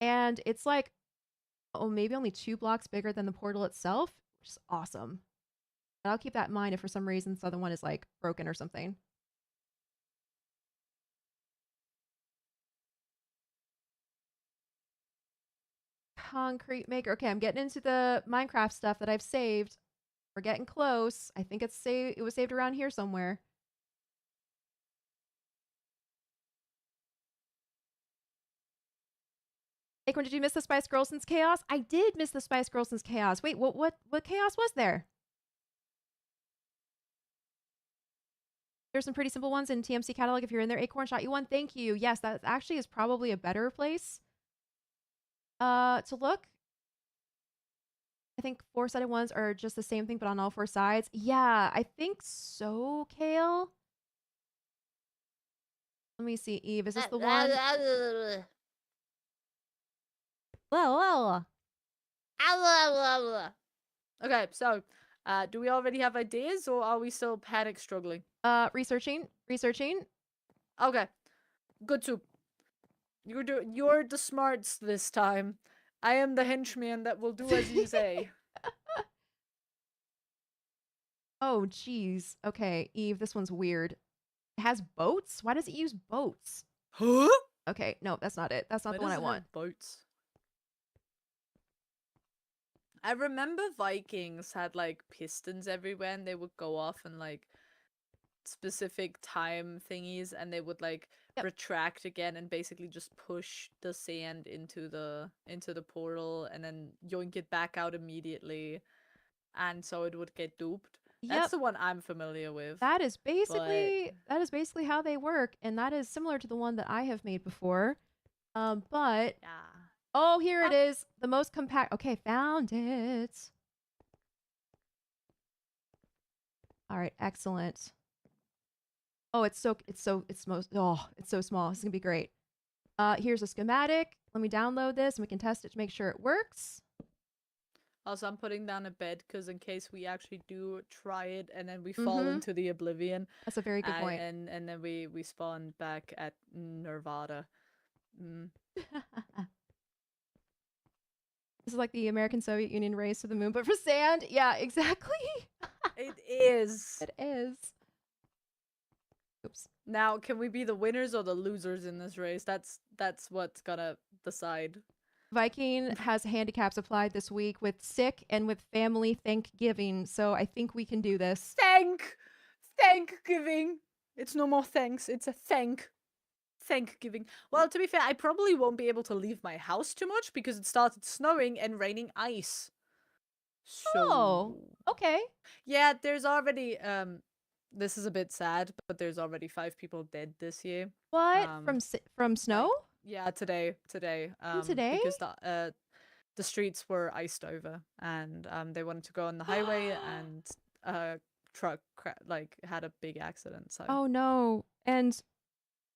And it's like, oh, maybe only 2 blocks bigger than the portal itself, which is awesome. But I'll keep that in mind if for some reason this other one is like broken or something. Concrete maker. Okay, I'm getting into the Minecraft stuff that I've saved. We're getting close. I think it was saved around here somewhere. Acorn, did you miss the Spice Girls since Chaos? I did miss the Spice Girls since Chaos. Wait, what Chaos was there? There's some pretty simple ones in TMC catalog. If you're in there, Acorn shot you one. Thank you. Yes, that actually is probably a better place to look. I think 4-sided ones are just the same thing, but on all 4 sides. Yeah, I think so, Kale. Let me see, Eve. Is this the one? Well. Okay, so do we already have ideas or are we still panic struggling? Researching. Okay. Good soup. You're the smarts this time. I am the henchman that will do as you say. Oh, jeez. Okay, Eve, this one's weird. It has boats? Why does it use boats? Huh? Okay, no, that's not it. That's not the one I want. Boats. I remember Vikings had like pistons everywhere and they would go off and like specific time thingies and they would like retract again and basically just push the sand into the portal and then yoink it back out immediately, and so it would get duped. That's the one I'm familiar with. That is basically how they work, and that is similar to the one that I have made before. But oh, here it is. The most compact. Okay, found it. All right, excellent. Oh, it's so small. It's so small. This is gonna be great. Here's a schematic. Let me download this and we can test it to make sure it works. Also, I'm putting down a bed because in case we actually do try it and then we fall into the oblivion. That's a very good point. And then we spawn back at Nirvana. This is like the American Soviet Union race to the moon, but for sand. Yeah, exactly. It is. It is. Oops. Now, can we be the winners or the losers in this race? That's what's gonna decide. Viking has handicaps applied this week with sick and with family Thanksgiving, so I think we can do this. Thanksgiving. It's no more thanks. It's a Thanksgiving. Well, to be fair, I probably won't be able to leave my house too much because it started snowing and raining ice. So... Oh, okay. Yeah, there's already this is a bit sad, but there's already 5 people dead this year. What? From snow? Yeah, today. Today? Because the streets were iced over, and they wanted to go on the highway, and truck had a big accident. So Oh no. And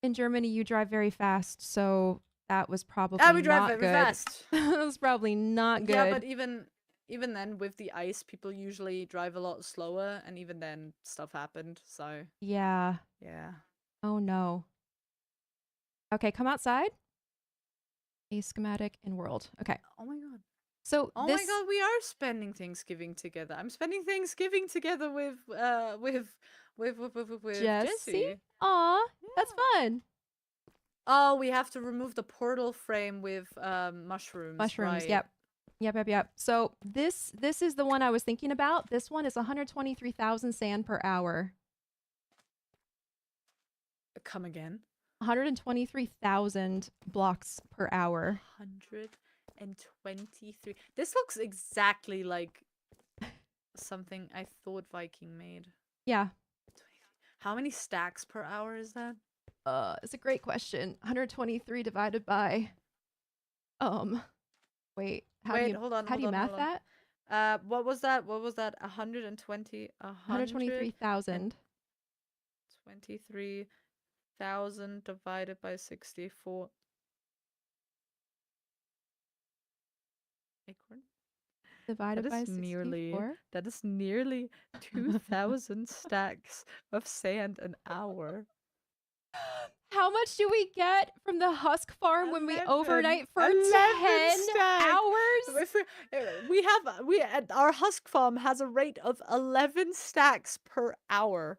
in Germany, you drive very fast, so that was probably we drive not very good. fast. That was probably not good. Yeah, but even then, with the ice, people usually drive a lot slower, and even then, stuff happened. So Yeah. yeah. Oh no. Okay, come outside. A schematic in world. Okay. Oh my god. So Oh this my god, we are spending Thanksgiving together. I'm spending Thanksgiving together with Jesse? Jesse. Aw, that's Yeah. fun. Oh, we have to remove the portal frame with mushrooms. Mushrooms. Right. Yep. Yep. So this is the one I was thinking about. This one is 123,000 sand per hour. Come again. 123,000 blocks per hour. 123. This looks exactly like something I thought Viking made. Yeah. How many stacks per hour is that? It's a great question. 123 divided by wait, how do Wait, you hold on, how do you math hold on. that? What was that? 120 123,000. 23,000 divided by 64. Acorn? Divided by 64. That is nearly 2,000 stacks of sand an hour. How much do we get from the husk farm when we 11 overnight for 11 10 stacks. hours? If our husk farm has a rate of 11 stacks per hour.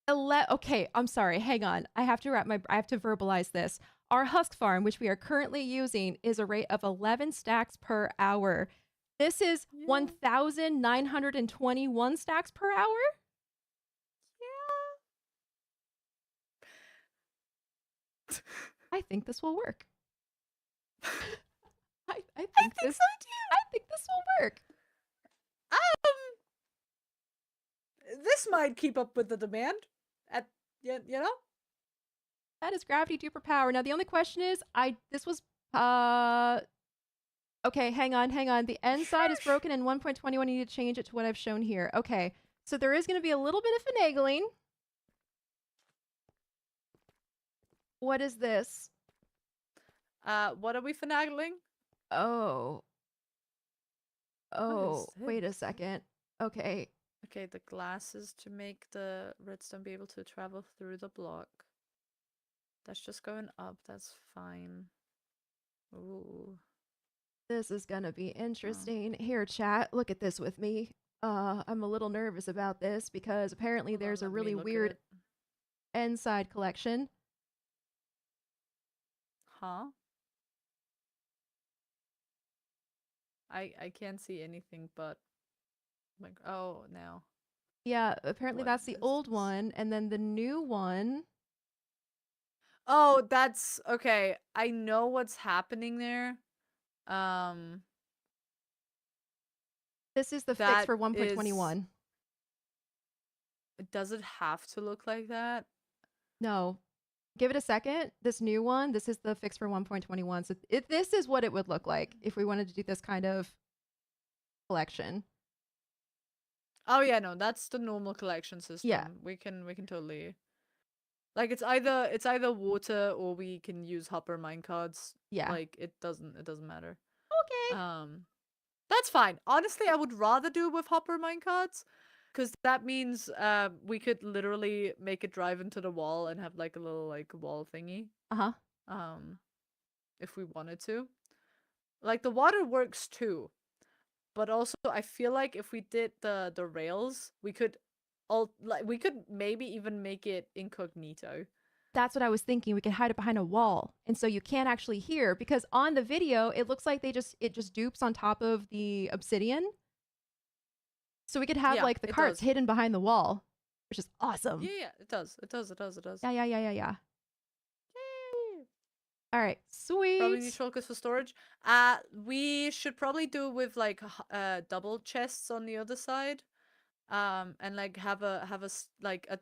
Okay, I'm sorry. Hang on. I have to verbalize this. Our husk farm, which we are currently using, is a rate of 11 stacks per hour. This is Yeah. 1,921 stacks per hour? Yeah. I think this will work. I think I think this so too. I think this will work. This might keep up with the demand. You know? That is gravity duper power. Now the only question is, okay, hang on. The end side is broken in 1.21. I need to change it to what I've shown here. Okay, so there is going to be a little bit of finagling. What is this? What are we finagling? Oh, wait a this? second. Okay, Okay, the glasses to make the redstone be able to travel through the block. That's just going up. That's fine. Ooh. this is going to be interesting. Here, chat, look at this with me. I'm a little nervous about this because apparently Hold on, there's a let me really look at weird it. end side collection. Huh? I can't see anything but like now. Yeah, apparently What that's the is old this? one, and then the new one. Oh, that's okay. I know what's happening there. This is the fix That for is 1.21. Does it have to look like that? No, give it a second. This new one, this is the fix for 1.21. So this is what it would look like if we wanted to do this kind of collection. Oh yeah, no, that's the normal collection system. Yeah. We can totally like it's either water or we can use hopper minecarts. Yeah. Like it doesn't matter. Okay. That's fine. Honestly, I would rather do it with hopper minecarts because that means we could literally make it drive into the wall and have like a little like wall thingy. Uh-huh. If we wanted to. Like the water works too. But also I feel like if we did the rails, we could maybe even make it incognito. That's what I was thinking. We could hide it behind a wall. And so you can't actually hear because on the video, it looks like it just dupes on top of the obsidian. So we could have Yeah, like the it carts does. hidden behind the wall, which is awesome. Yeah, it does. Yeah. Yay. All right, sweet. Probably need shulkers for storage. We should probably do with like double chests on the other side, and like have a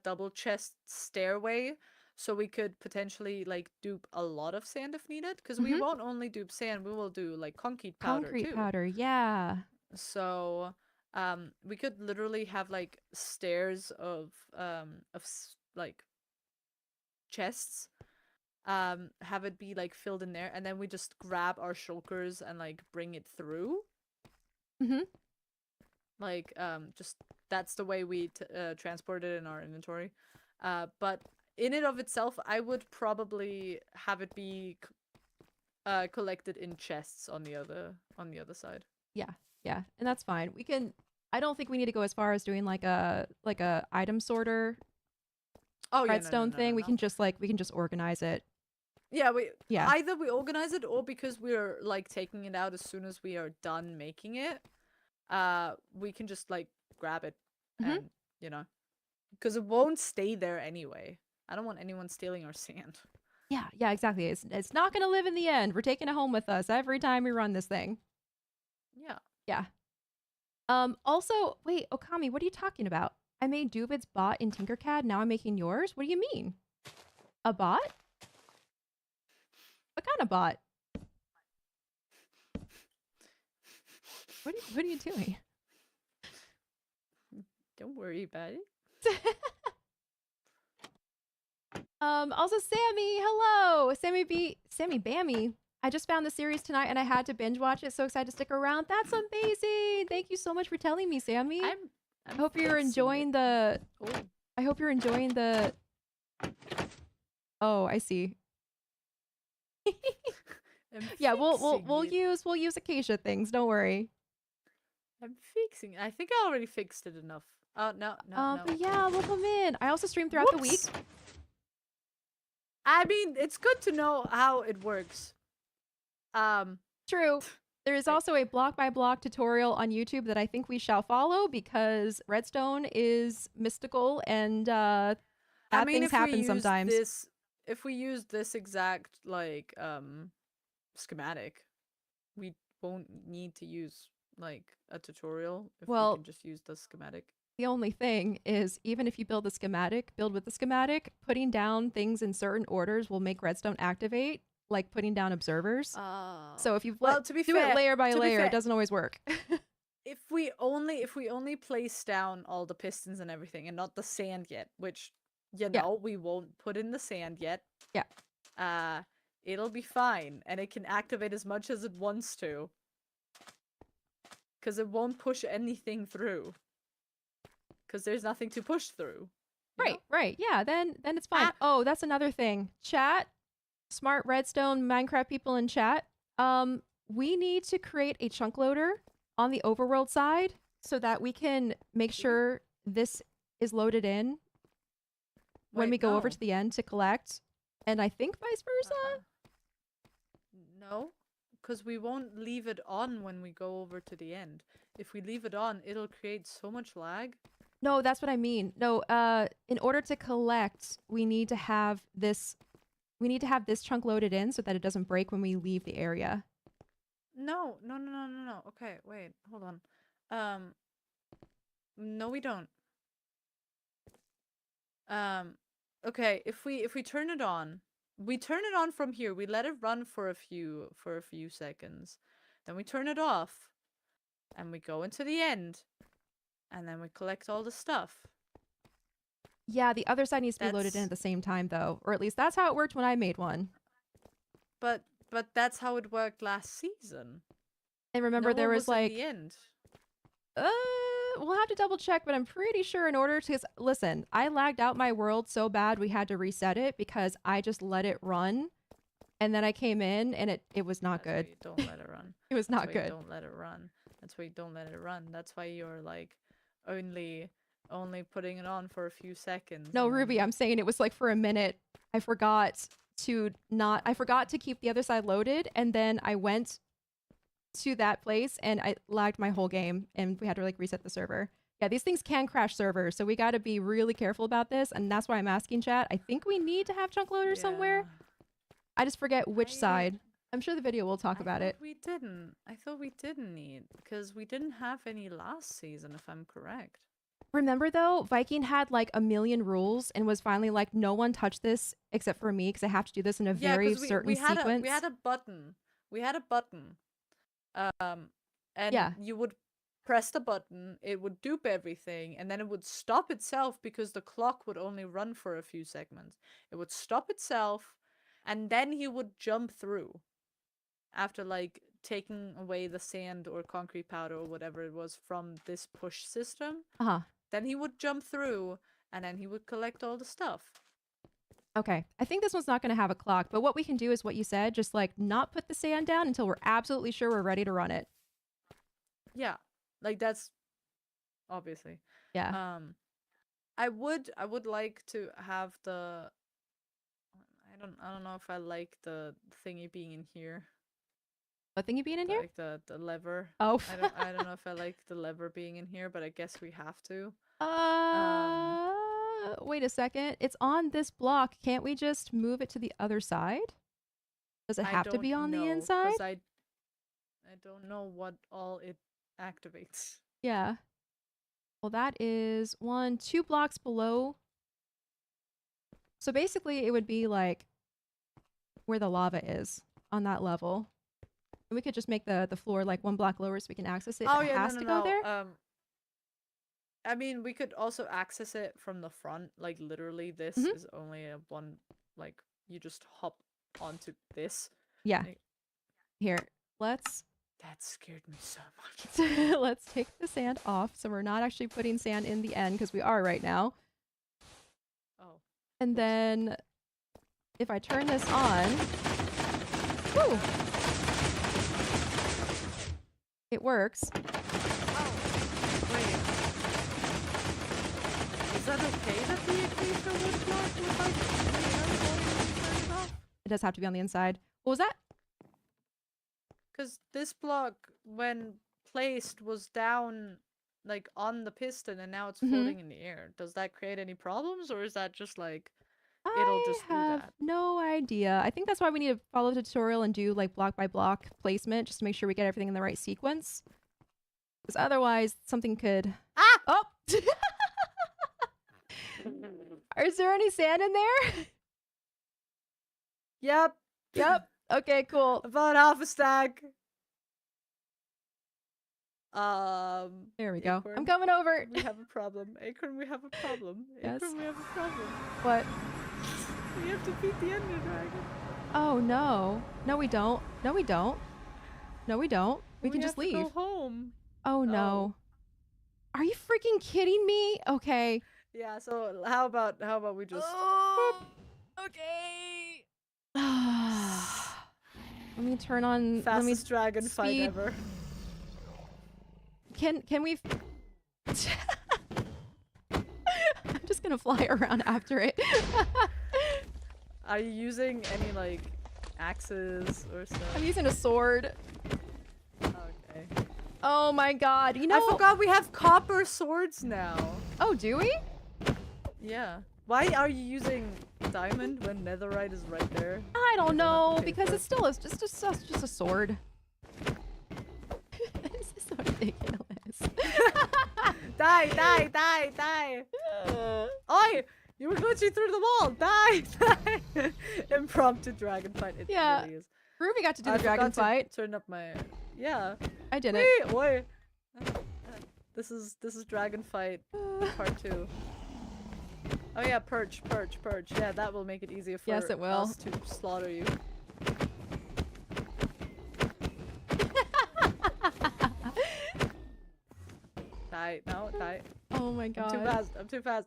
double chest stairway, so we could potentially like dupe a lot of sand if needed. Because we Mhm. won't only dupe sand, we will do like concrete powder Concrete too. powder, yeah. So we could literally have like stairs of like chests, have it be like filled in there, and then we just grab our shulkers and like bring it through. Mhm. Like just that's the way we transport it in our inventory. But in and of itself, I would probably have it be collected in chests on the other side. Yeah. Yeah. And that's fine. We can I don't think we need to go as far as doing like a item sorter Oh yeah, redstone thing. We no. can just organize it. Yeah, we Yeah. either we organize it, or because we're like taking it out as soon as we are done making it, we can just like grab it Mhm. and because it won't stay there anyway. I don't want anyone stealing our sand. Yeah, yeah, exactly. It's not gonna live in the end. We're taking it home with us every time we run this thing. Yeah. Yeah. Also, wait, Okami, what are you talking about? I made Duvid's bot in Tinkercad, now I'm making yours? What do you mean? A bot? What kind of bot? What are you doing? Don't worry about it. Also Sammy, hello! Sammy Bammy. I just found the series tonight and I had to binge watch it. So excited to stick around. That's amazing! Thank you so much for telling me, Sammy. I hope you're enjoying the Oh. I hope you're enjoying the Oh, I see. Yeah, we'll use Acacia things, don't worry. I'm fixing it. I think I already fixed it enough. Oh no. But yeah, welcome in. I also stream throughout the week. Whoops. I mean, it's good to know how it works. True. There is also a block by block tutorial on YouTube that I think we shall follow because redstone is mystical and bad things happen sometimes. If we use this exact like schematic, we won't need to use like a tutorial if we can just use the schematic. The only thing is, even if you build with the schematic, putting down things in certain orders will make redstone activate, like putting down observers. So if you do it layer by layer, it doesn't always work. If we only place down all the pistons and everything, and not the sand yet, which we won't put in the sand yet. Yeah. It'll be fine, and it can activate as much as it wants to, because it won't push anything through. Because there's nothing to push through. Right. Yeah, then it's fine. Oh, that's another thing. Chat, smart redstone Minecraft people in chat. We need to create a chunk loader on the overworld side so that we can make sure this is loaded in when we go over to the end to collect. And I think vice versa. No, because we won't leave it on when we go over to the end. If we leave it on, it'll create so much lag. No, that's what I mean. No, in order to collect, we need to have this chunk loaded in so that it doesn't break when we leave the area. No. Okay, wait, hold on. No, we don't. Okay, if we turn it on, we turn it on from here. We let it run for a few seconds. Then we turn it off, and we go into the end. And then we collect all the stuff. Yeah, the other side needs to be loaded in at the same time, though. Or at least that's how it worked when I made one. But that's how it worked last season. And remember, there was like... in the end. We'll have to double check, but I'm pretty sure in order to... Listen, I lagged out my world so bad we had to reset it because I just let it run. And then I came in and it was not good. Don't let it run. It was not good. Don't let it run. That's why you don't let it run. That's why you're like... only putting it on for a few seconds. No, Ruby, I'm saying it was like for a minute. I forgot to keep the other side loaded, and then I went to that place and I lagged my whole game and we had to like reset the server. Yeah, these things can crash servers, so we got to be really careful about this, and that's why I'm asking chat. I think we need to have chunk loaders somewhere. I just forget which side. I'm sure the video will talk about it. We didn't. I thought we didn't need, because we didn't have any last season, if I'm correct. Remember though, Viking had like a million rules and was finally like, no one touch this except for me because I have to do this in a Yeah, very because certain sequence. we had a button. We had a button. And Yeah. you would press the button, it would dupe everything, and then it would stop itself because the clock would only run for a few segments. It would stop itself, and then he would jump through after like taking away the sand or concrete powder or whatever it was from this push system. Uh-huh. Then he would jump through, and then he would collect all the stuff. Okay. I think this one's not going to have a clock, but what we can do is what you said, just like not put the sand down until we're absolutely sure we're ready to run it. Yeah. Like that's obviously. Yeah. I would like to have the I don't know if I like the thingy being in here. What thing you being in here? Like the lever. Oh. I don't know if I like the lever being in here, but I guess we have to. Wait a second. It's on this block. Can't we just move it to the other side? Does it have to be on the inside? I don't know what all it activates. Yeah. Well, that is 2 blocks below. So basically, it would be like where the lava is on that level. And we could just make the floor like 1 block lower so we can access it. Oh It yeah, has to go there. I mean, we could also access it from the front. Like literally, this Mhm. is only a one. Like you just hop onto this. Yeah. Like, Here, let's that scared me so much. let's take the sand off. So we're not actually putting sand in the end because we are right now. Oh. And then if I turn this on, woo, it works. Oh. Wait. Is that okay that the acacia wood block was like turned off? It does have to be on the inside. What was that? Because this block, when placed, was down like on the piston, and now it's floating in the air. Does that create any problems, or is that just like it'll just do I have that? no idea. I think that's why we need to follow the tutorial and do like block by block placement just to make sure we get everything in the right sequence. Because otherwise, something could. Ah! Oh! Is there any sand in there? Yep. Yep. Okay, cool. About half a stack. There we go. I'm Acorn, coming over. we have a problem. Acorn, we have a problem. Yes. Acorn, we have a problem. What? We have to beat the Ender Dragon. Oh no. No, we don't. No, we don't. No, we don't. We can have just to leave. go home. Oh no. Are you freaking kidding me? Okay. Yeah. So how about we just? Oh, okay. Let me turn on. Fastest dragon fight speed. ever. Can we? I'm just gonna fly around after it. Are you using any like axes or stuff? I'm using a sword. Okay. Oh my god! You know. I forgot we have copper swords now. Oh, do we? Yeah. Why are you using diamond when netherite is right there? I don't You don't have know to pay because for it's still just a sword. This is so ridiculous. Die! Oi! You were glitching through the wall! Die! Impromptu dragon fight. It Yeah. really is. Ruby got to do I the dragon forgot to fight. turn up my. Yeah. I didn't. Wait, oi. This is dragon fight part 2. Oh yeah, perch. Yeah, that will make it easier for Yes, it will. us to slaughter you. Die. No, die. Oh my I'm god. too fast.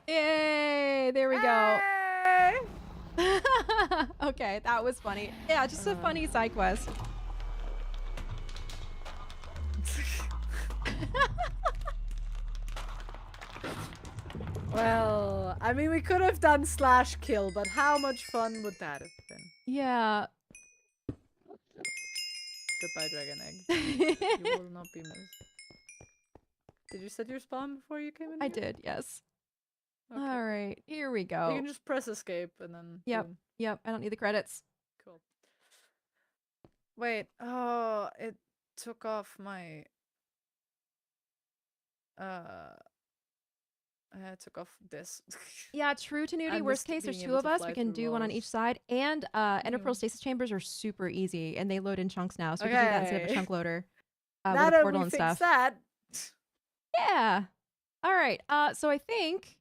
Yay! There we go. Hey! Okay, that was funny. Yeah, just a funny side quest. Well, I mean, we could have done /kill, but how much fun would that have been? Yeah. Goodbye, dragon egg. You will not be missed. Did you set your spawn before you came in? I here? did, yes. Okay. All right, here we You go. can just press escape and then. Yep. boom. Yep, I don't need the credits. Cool. Wait. Oh, it took off my. I took off this. Yeah, true to nudity. I Worst missed case, there's being 2 able of to us. We fly can through do one on walls. each side. And ender pearl Ew. stasis chambers are super easy, and they load in chunks now, so we can do that instead of a Okay. chunk loader Now with a that portal we and fixed stuff. that. Yeah. All right. So I think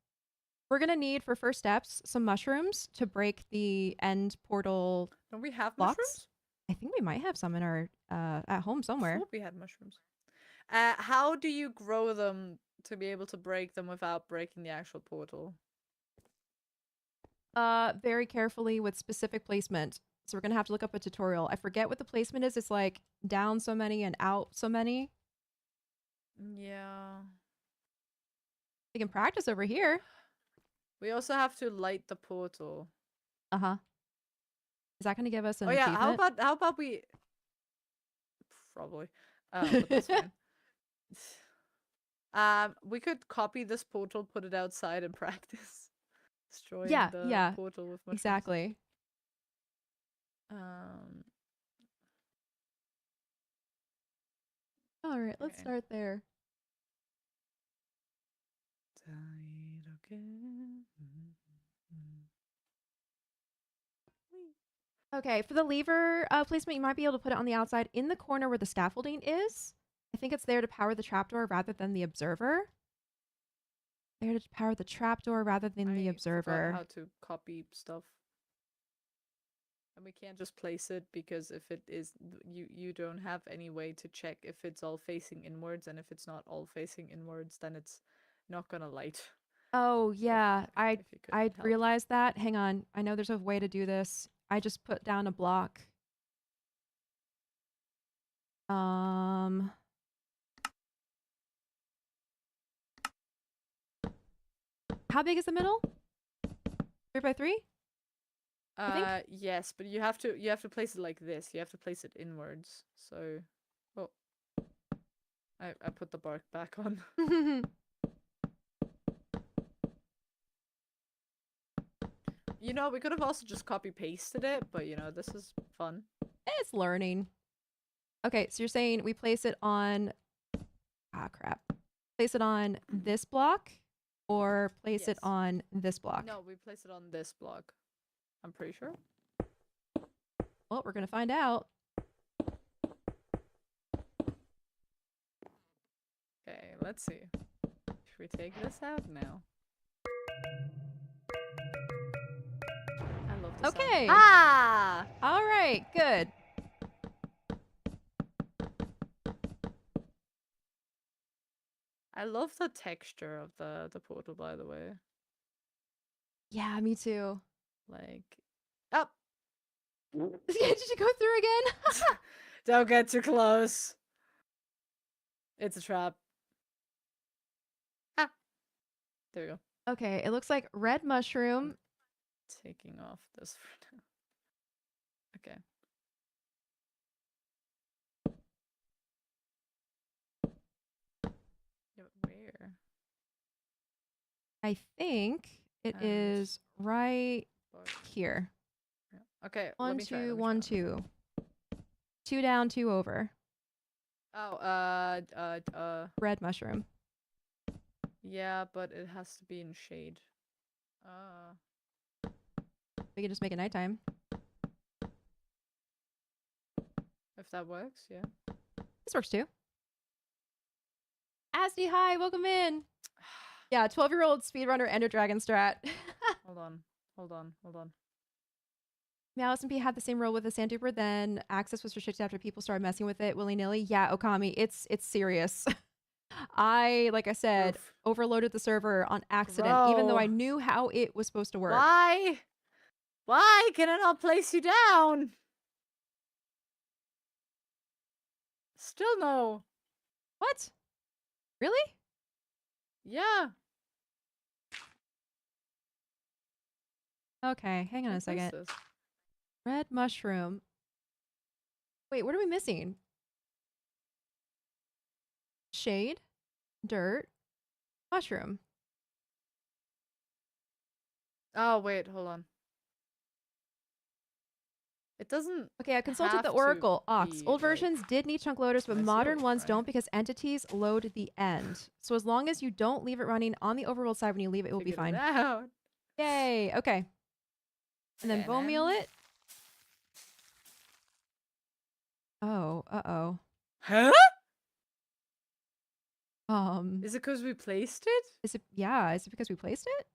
we're gonna need for first steps some mushrooms to break the end portal Don't we have blocks. mushrooms? I think we might have some in our at home I somewhere. thought we had mushrooms. How do you grow them to be able to break them without breaking the actual portal? Very carefully with specific placement. So we're gonna have to look up a tutorial. I forget what the placement is. It's like down so many and out so many. Yeah. We can practice over here. We also have to light the portal. Uh-huh. Is that gonna give us an Oh yeah, achievement? how about we probably but that's fine. We could copy this portal, put it outside and practice destroying Yeah, the yeah, portal with mushrooms. exactly. All right, let's Okay. start there. Died again. Okay, for the lever placement, you might be able to put it on the outside in the corner where the scaffolding is. I think it's there to power the trapdoor rather than the observer. There to power the trapdoor rather than the I forgot observer. how to copy stuff. And we can't just place it because if it is, you don't have any way to check if it's all facing inwards, and if it's not all facing inwards, then it's not gonna light. Oh yeah, if you could I'd help. realized that. Hang on, I know there's a way to do this. I just put down a block. How big is the middle? 3 by 3? I think? Yes, but you have to place it like this. You have to place it inwards. So, oh, I put the bark back on. You know, we could have also just copy pasted it, but you know, this is fun. It's learning. Okay, so you're saying we place it on... Ah, crap. Place it on this block? Or place it Yes. on this block? No, we place it on this block. I'm pretty sure. Well, we're going to find out. Okay, let's see. Should we take this out now? I love this sound. Okay. Ah! All right, good. I love the texture of the portal, by the way. Yeah, me too. Like, oh, Did you go through again? don't get too close. It's a trap. Ah, there we go. Okay, it looks like red mushroom. Taking off this for now. Okay. Yeah, but where? I think it And is right bark. here. Yeah. Okay, let 1, me try. 2, Let me 1, try. 2. 2 down, 2 over. Oh, Red mushroom. yeah, but it has to be in shade. We can just make it nighttime. If that works, yeah. This works too. Asty, hi, welcome in. Yeah, 12-year-old speedrunner Ender Dragon strat. Hold on. Meow SMP had the same role with the Sandduper, then access was restricted after people started messing with it willy-nilly. Yeah, Okami, it's serious. Like I said, Oof. overloaded the server on accident, even though I Bro. knew how it was supposed to work. Why? Why can I not place you down? Still no. What? Really? Yeah. Okay, hang on a What is second. this? Red mushroom. Wait, what are we missing? Shade, dirt, mushroom. Oh, wait, hold on. It doesn't. Okay, I consulted have the to Oracle. Ox. be, Old like- versions did need chunk loaders, but That's modern yours, ones right? don't because entities load the end. So as long as you don't leave it running on the overworld side when you leave it, it will be Figured it fine. out. Yay. Okay. And then Okay, bone meal then. it. Oh, uh-oh. Huh? Is Is it because we placed it? it yeah, is it because we placed it?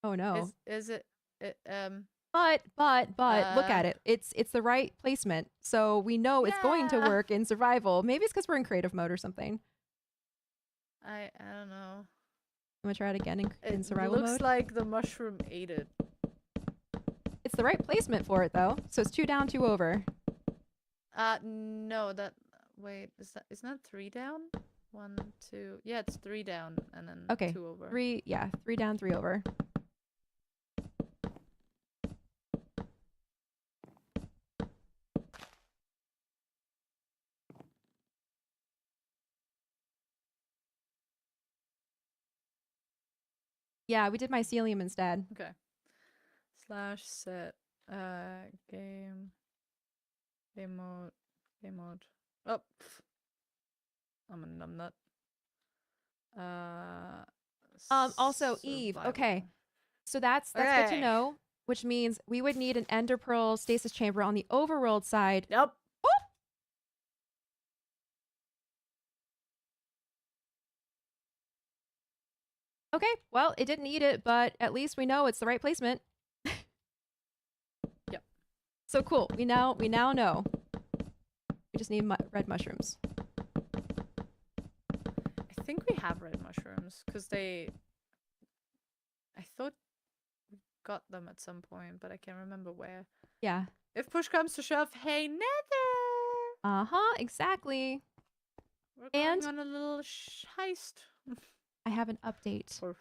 Oh no. Is it? But look at Uh, it. It's the right placement. So we know it's going to Yeah. work in survival. Maybe it's because we're in creative mode or something. I don't know. I'm gonna try it again in It survival looks mode. like the mushroom ate it. It's the right placement for it though. So it's 2 down, 2 over. No, that. Wait, isn't that 3 down? 1, 2. Yeah, it's 3 down and then Okay. 2 over. 3 down, 3 over. Yeah, we did mycelium instead. Okay. /set game mode Oh, I'm a numbnut. Also Eve. Okay. survival. So that's good to Okay. know, which means we would need an ender pearl stasis chamber on the overworld side. Yep. Okay, well, it didn't need it, but at least we know it's the right placement. Yep. So cool. We now know. We just need red mushrooms. I think we have red mushrooms because I thought we got them at some point, but I can't remember where. Yeah. If push comes to shove, hey Nether! Uh-huh, exactly. We're And- going on a little heist. I have an update. Or,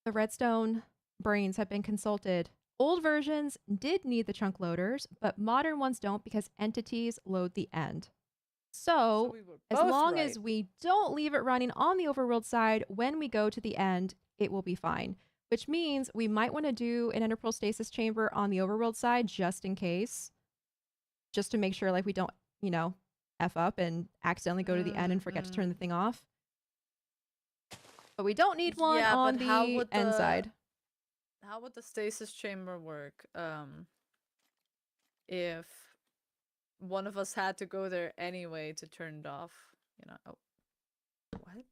The redstone brains have been consulted. Old versions did need the chunk loaders, but modern ones don't because entities load the end. So we were as both long right. as we don't leave it running on the overworld side, when we go to the end, it will be fine. Which means we might want to do an enderpearl stasis chamber on the overworld side just in case. Just to make sure like we don't, F up and accidentally go to the end and forget to turn the thing off. But we don't need one Yeah, on but how the would end the- side. How would the stasis chamber work? If one of us had to go there anyway to turn it off, Oh, what?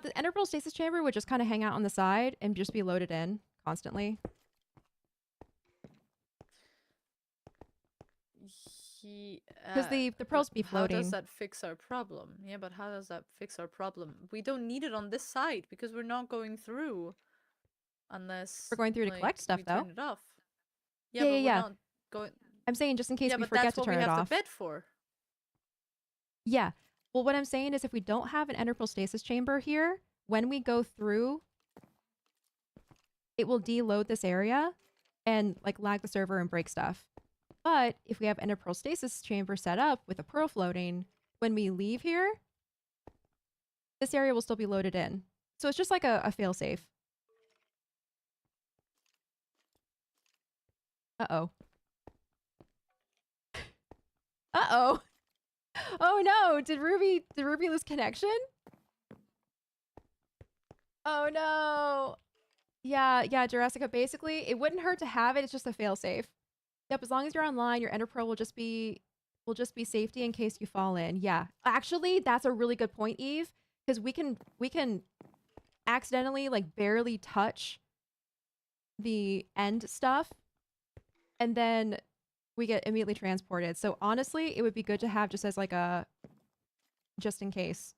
The enderpearl stasis chamber would just kind of hang out on the side and just be loaded in constantly. Because the pearls be How floating. does that fix our problem? Yeah, but how does that fix our problem? We don't need it on this side because we're not going through unless We're going through to collect stuff, we though. turn it off. Yeah, but yeah, we're yeah. not going. I'm saying just in case Yeah, we but forget that's to what we turn it have off. the bed for. Yeah. Well, what I'm saying is if we don't have an enderpearl stasis chamber here, when we go through, it will deload this area and like lag the server and break stuff. But if we have enderpearl stasis chamber set up with a pearl floating, when we leave here, this area will still be loaded in. So it's just like a failsafe. Uh-oh. Uh-oh. Oh no, did Ruby lose connection? Oh no. Yeah, Jurassica, basically, it wouldn't hurt to have it, it's just a failsafe. Yep, as long as you're online, your ender pearl will just be safety in case you fall in. Yeah. Actually, that's a really good point, Eve, because we can accidentally like barely touch the end stuff and then we get immediately transported. So honestly, it would be good to have just as like a just in case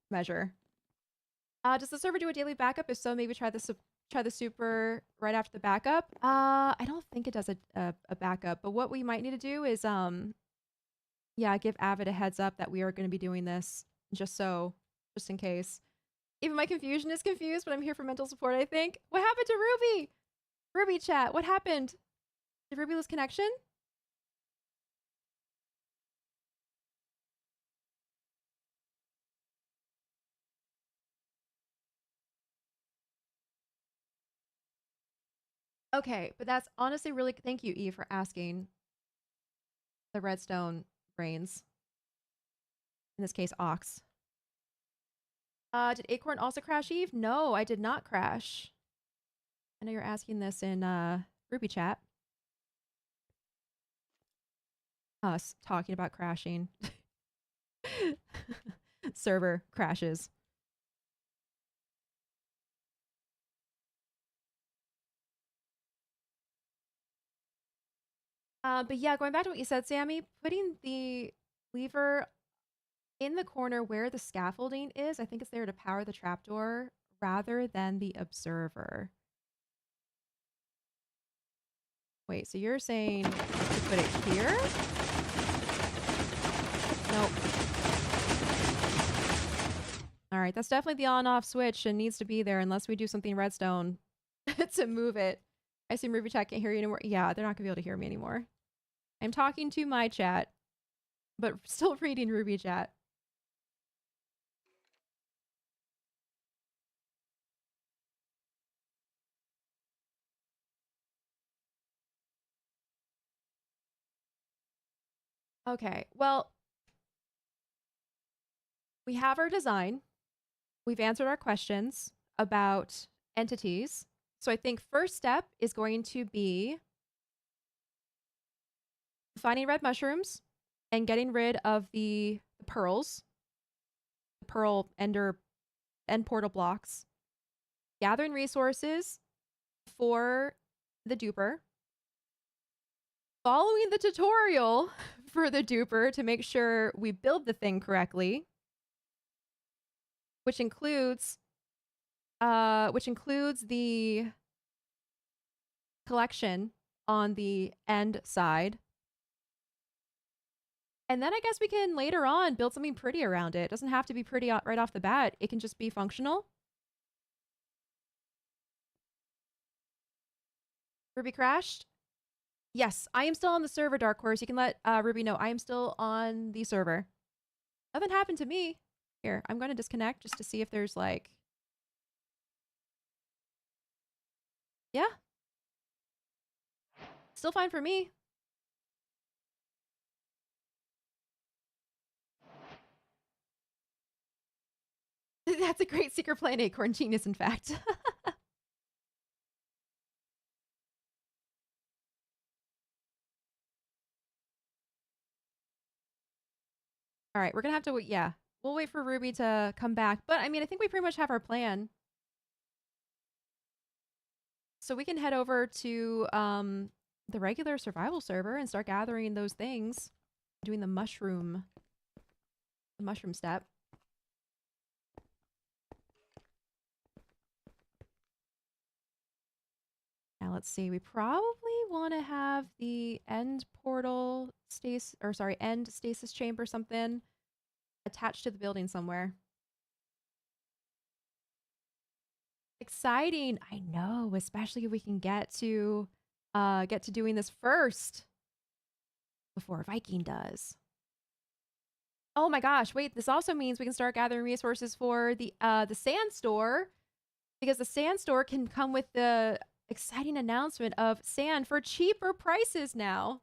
measure. Does the server do a daily backup? If so, maybe try the super right after the backup. I don't think it does a backup, but what we might need to do is give Avid a heads up that we are going to be doing this just in case. Even my confusion is confused, but I'm here for mental support, I think. What happened to Ruby? Ruby chat, what happened? Did Ruby lose connection? Okay, but that's honestly really thank you, Eve, for asking the redstone brains. In this case, ox. Did Acorn also crash, Eve? No, I did not crash. I know you're asking this in Ruby chat. Us talking about crashing. Server crashes. But yeah, going back to what you said, Sammy, putting the lever in the corner where the scaffolding is, I think it's there to power the trapdoor rather than the observer. Wait, so you're saying to put it here? Nope. All right, that's definitely the on-off switch and needs to be there unless we do something redstone to move it. I assume Ruby chat can't hear you anymore. Yeah, they're not gonna be able to hear me anymore. I'm talking to my chat, but still reading Ruby chat. Okay, well, we have our design. We've answered our questions about entities. So I think first step is going to be finding red mushrooms and getting rid of the pearls, the pearl end portal blocks, gathering resources for the duper, following the tutorial for the duper to make sure we build the thing correctly, which includes the collection on the end side. And then I guess we can later on build something pretty around it. It doesn't have to be pretty right off the bat. It can just be functional. Ruby crashed? Yes, I am still on the server, Dark Horse. You can let Ruby know I am still on the server. Nothing happened to me. Here, I'm going to disconnect just to see if there's like... Yeah. Still fine for me. That's a great secret plan, Acorn Genius, in fact. All right, we're going to have to wait. Yeah, we'll wait for Ruby to come back. But I mean, I think we pretty much have our plan. So we can head over to the regular survival server and start gathering those things. Doing the mushroom step. Now let's see. We probably want to have the end portal end stasis chamber something attached to the building somewhere. Exciting. I know, especially if we can get to doing this first before Viking does. Oh my gosh, wait, this also means we can start gathering resources for the sand store, because the sand store can come with the exciting announcement of sand for cheaper prices now.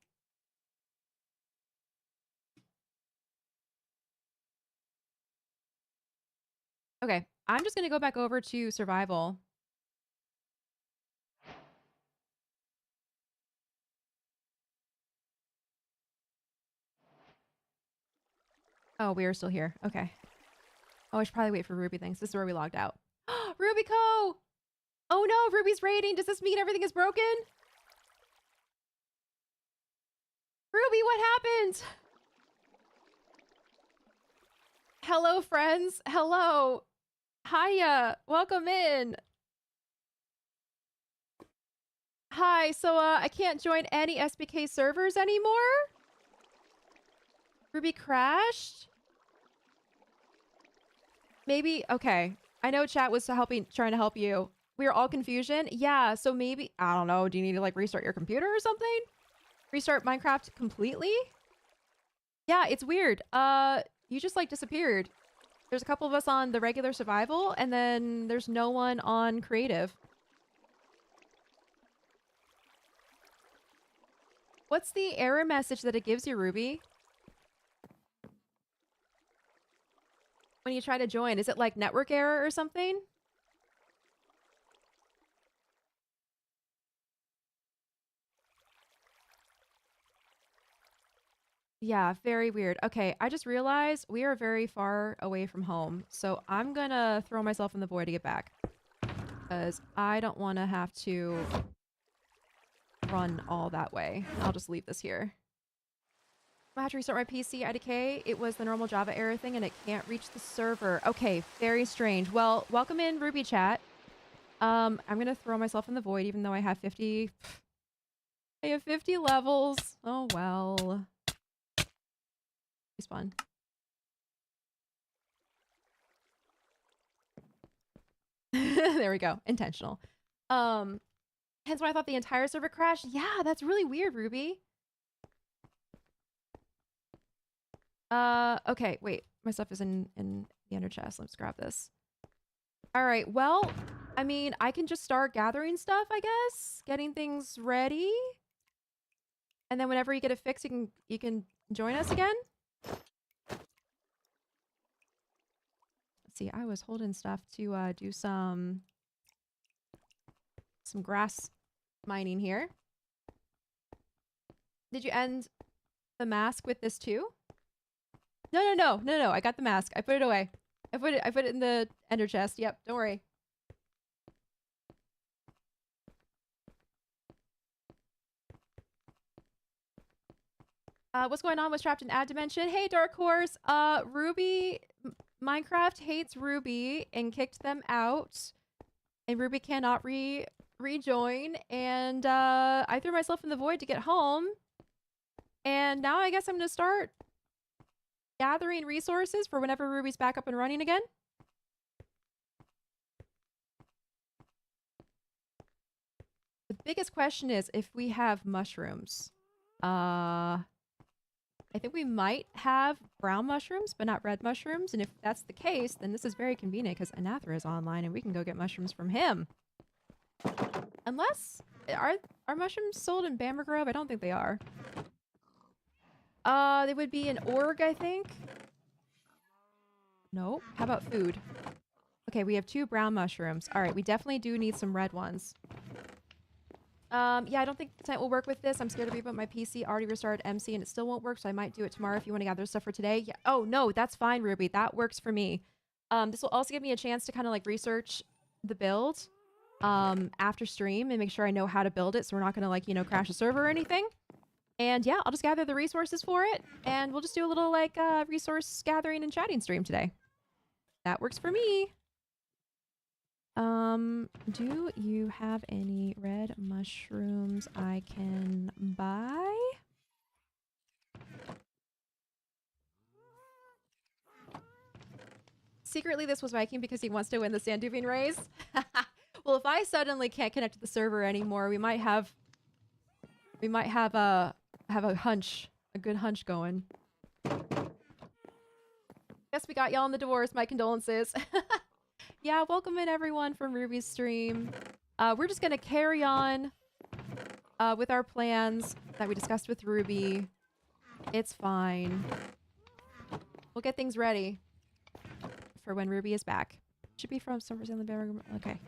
Okay, I'm just gonna go back over to survival. Oh, we are still here. Okay. Oh, I should probably wait for Ruby things. This is where we logged out. RubyCo! Oh no, Ruby's raiding. Does this mean everything is broken? Ruby, what happened? Hello, friends. Hello. Hiya. Welcome in. Hi. So, I can't join any SBK servers anymore? Ruby crashed? Maybe, okay. I know chat was trying to help you. We are all confusion. Yeah, so maybe, I don't know. Do you need to like restart your computer or something? Restart Minecraft completely? Yeah, it's weird. You just like disappeared. There's a couple of us on the regular survival, and then there's no one on creative. What's the error message that it gives you, Ruby? When you try to join, is it like network error or something? Yeah, very weird. Okay, I just realized we are very far away from home, so I'm gonna throw myself in the void to get back. Because I don't want to have to run all that way. I'll just leave this here. I have to restart my PC, IDK. It was the normal Java error thing and it can't reach the server. Okay, very strange. Well, welcome in Ruby chat. I'm gonna throw myself in the void even though I have 50... I have 50 levels. Oh well. Respawn. There we go. Intentional. Hence why I thought the entire server crashed. Yeah, that's really weird, Ruby. Okay, wait. My stuff is in the ender chest. Let's grab this. All right, well, I mean, I can just start gathering stuff, I guess. Getting things ready. And then whenever you get it fixed, you can join us again. Let's see, I was holding stuff to do some grass mining here. Did you end the mask with this too? No. I got the mask. I put it away. I put it in the ender chest. Yep, don't worry. What's going on? Was trapped in ad dimension. Hey, Dark Horse. Ruby Minecraft hates Ruby and kicked them out. And Ruby cannot rejoin. And I threw myself in the void to get home. And now I guess I'm gonna start gathering resources for whenever Ruby's back up and running again. The biggest question is if we have mushrooms. I think we might have brown mushrooms, but not red mushrooms. And if that's the case, then this is very convenient because Anathra is online and we can go get mushrooms from him. Unless, are mushrooms sold in Bamber Grove? I don't think they are. They would be in Org, I think. Nope. How about food? Okay, we have 2 brown mushrooms. All right, we definitely do need some red ones. Yeah, I don't think tonight will work with this. I'm scared to reboot my PC. Already restarted MC and it still won't work, so I might do it tomorrow if you want to gather stuff for today. Yeah. Oh, no, that's fine, Ruby. That works for me. This will also give me a chance to kind of like research the build after stream and make sure I know how to build it so we're not going to like, you know, crash the server or anything. And yeah, I'll just gather the resources for it and we'll just do a little like resource gathering and chatting stream today. That works for me. Do you have any red mushrooms I can buy? Secretly, this was Viking because he wants to win the sand duving race. Well, if I suddenly can't connect to the server anymore, we might have a hunch, a good hunch going. Guess we got y'all in the doors. My condolences. Yeah, welcome in everyone from Ruby's stream. We're just gonna carry on with our plans that we discussed with Ruby. It's fine. We'll get things ready for when Ruby is back. Should be from some in the Bamber. Okay.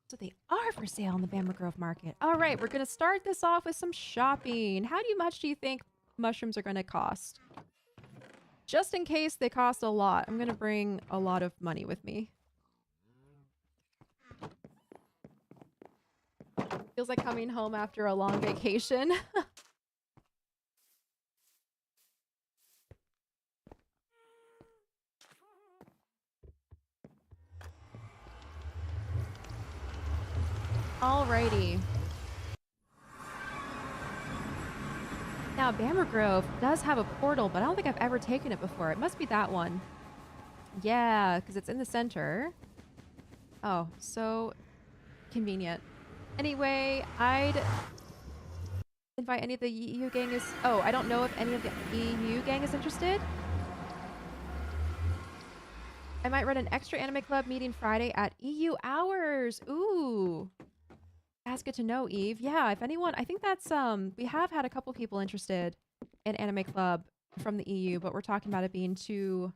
So they are for sale in the Bamber Grove Market. All right, we're gonna start this off with some shopping. How much do you think mushrooms are gonna cost? Just in case they cost a lot, I'm gonna bring a lot of money with me. Feels like coming home after a long vacation. Alrighty. Now, Bamber Grove does have a portal, but I don't think I've ever taken it before. It must be that one. Yeah, because it's in the center. Oh, so convenient. Anyway, I'd invite any of the EU gang is... Oh, I don't know if any of the EU gang is interested. I might run an extra anime club meeting Friday at EU hours. Ooh. That's good to know, Eve. Yeah, if anyone, I think that's, we have had a couple people interested in anime club from the EU, but we're talking about it being too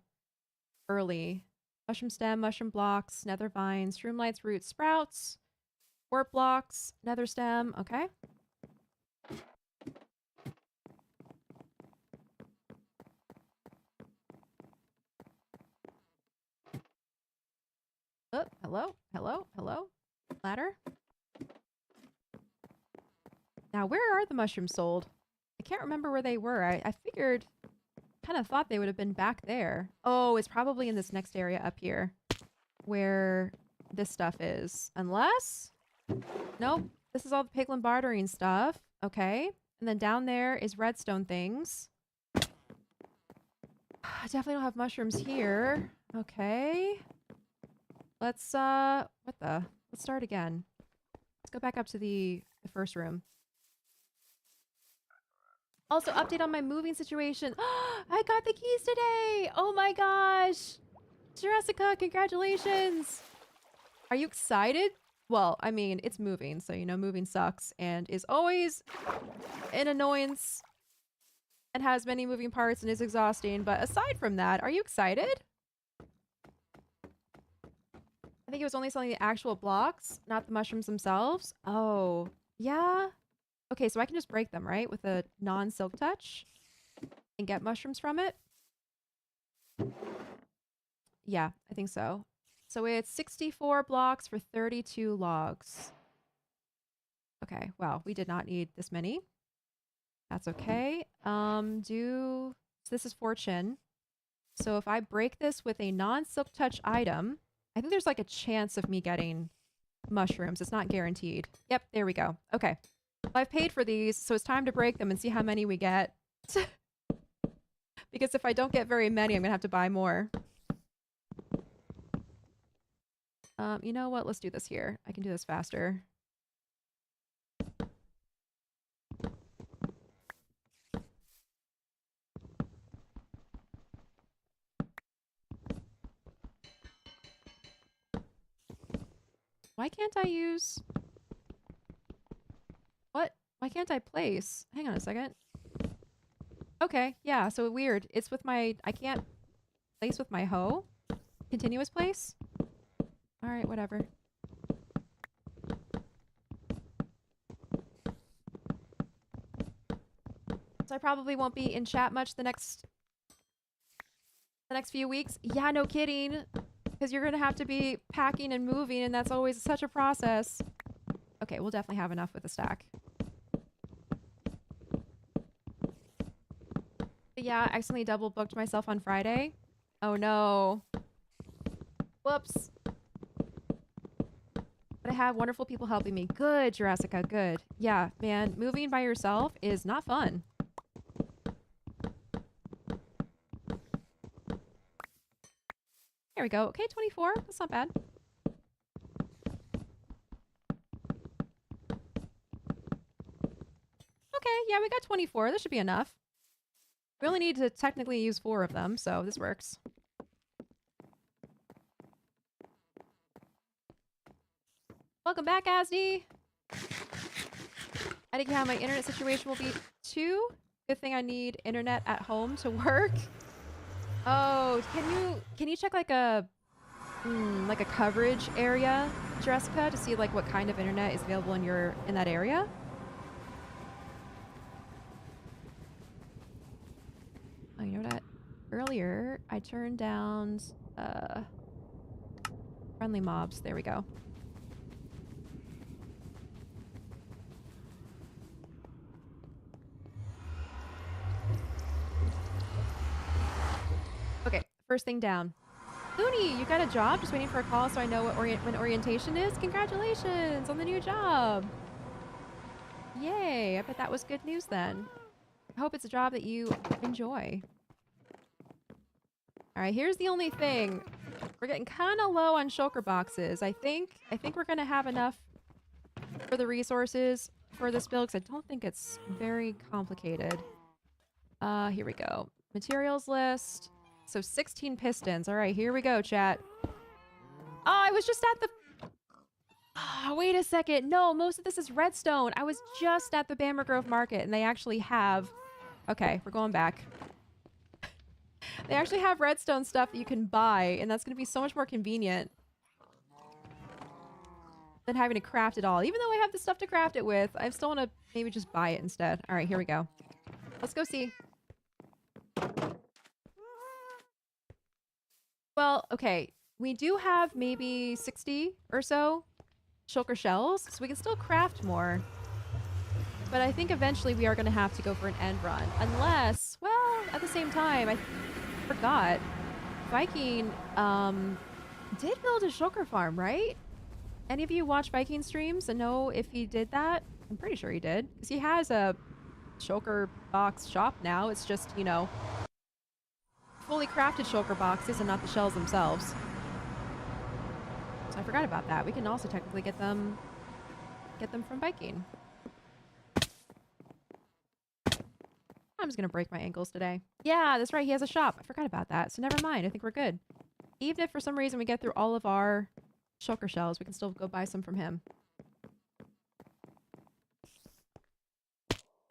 early. Mushroom stem, mushroom blocks, nether vines, shroomlights, roots, sprouts, warp blocks, nether stem. Okay. Oh, hello, hello, hello. Ladder. Now, where are the mushrooms sold? I can't remember where they were. I figured, kind of thought they would have been back there. Oh, it's probably in this next area up here where this stuff is. Unless? Nope. This is all the piglin bartering stuff. Okay. And then down there is redstone things. I definitely don't have mushrooms here. Okay. Let's, what the? Let's start again. Let's go back up to the first room. Also, update on my moving situation. I got the keys today! Oh my gosh! Jessica, congratulations! Are you excited? Well, I mean, it's moving, so you know moving sucks and is always an annoyance and has many moving parts and is exhausting. But aside from that, are you excited? I think it was only selling the actual blocks, not the mushrooms themselves. Oh, yeah. Okay, so I can just break them, right? With a non-silk touch and get mushrooms from it. Yeah, I think so. So it's 64 blocks for 32 logs. Okay, wow, we did not need this many. That's okay. So this is fortune. So if I break this with a non-silk touch item, I think there's like a chance of me getting mushrooms. It's not guaranteed. Yep, there we go. Okay. I've paid for these, so it's time to break them and see how many we get. Because if I don't get very many, I'm gonna have to buy more. You know what? Let's do this here. I can do this faster. Why can't I use... What? Why can't I place? Hang on a second. Okay, yeah, so weird. It's with my... I can't place with my hoe? Continuous place? Alright, whatever. So I probably won't be in chat much the next few weeks. Yeah, no kidding. Because you're gonna have to be packing and moving, and that's always such a process. Okay, we'll definitely have enough with the stack. But yeah, I accidentally double booked myself on Friday. Oh no. Whoops. But I have wonderful people helping me. Good, Jurassica, good. Yeah, man, moving by yourself is not fun. There we go. Okay, 24. That's not bad. Okay, yeah, we got 24. This should be enough. We only need to technically use 4 of them, so this works. Welcome back, Asdi. I think how my internet situation will be too. Good thing I need internet at home to work. Oh, can you check like a coverage area, Jessica, to see like what kind of internet is available in that area? Oh, you know what? Earlier I turned down friendly mobs. There we go. Okay, first thing down. Looney, you got a job? Just waiting for a call so I know when orientation is? Congratulations on the new job. Yay, I bet that was good news then. I hope it's a job that you enjoy. All right, here's the only thing. We're getting kind of low on shulker boxes. I think we're going to have enough for the resources for this build because I don't think it's very complicated. Here we go. Materials list. So 16 pistons. All right, here we go, chat. Oh, I was just at the... Oh, wait a second. No, most of this is redstone. I was just at the Bamber Grove Market, and they actually have... Okay, we're going back. They actually have redstone stuff that you can buy, and that's going to be so much more convenient than having to craft it all. Even though I have the stuff to craft it with, I still want to maybe just buy it instead. All right, here we go. Let's go see. Well, okay. We do have maybe 60 or so shulker shells, so we can still craft more. But I think eventually we are going to have to go for an end run. Unless, well, at the same time, I forgot. Viking did build a shulker farm, right? Any of you watch Viking streams and know if he did that? I'm pretty sure he did. Because he has a shulker box shop now. It's just, you know, fully crafted shulker boxes and not the shells themselves. So I forgot about that. We can also technically get them from Viking. I'm just gonna break my ankles today. Yeah, that's right. He has a shop. I forgot about that. So never mind. I think we're good. Even if for some reason we get through all of our shulker shells, we can still go buy some from him.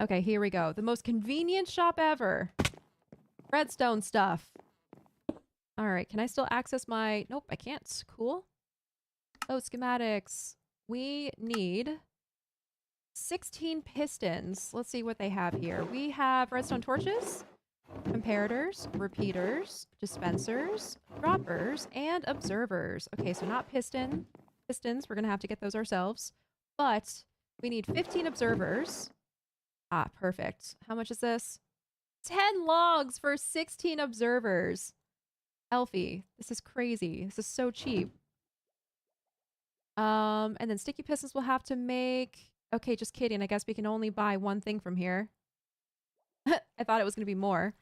Okay, here we go. The most convenient shop ever. Redstone stuff. All right, can I still access my... Nope, I can't. Cool. Oh, schematics. We need 16 pistons. Let's see what they have here. We have redstone torches, comparators, repeaters, dispensers, droppers, and observers. Okay, so not pistons. We're going to have to get those ourselves. But we need 15 observers. Ah, perfect. How much is this? 10 logs for 16 observers. Elfie, this is crazy. This is so cheap. And then sticky pistons we'll have to make... Okay, just kidding. I guess we can only buy one thing from here. I thought it was going to be more.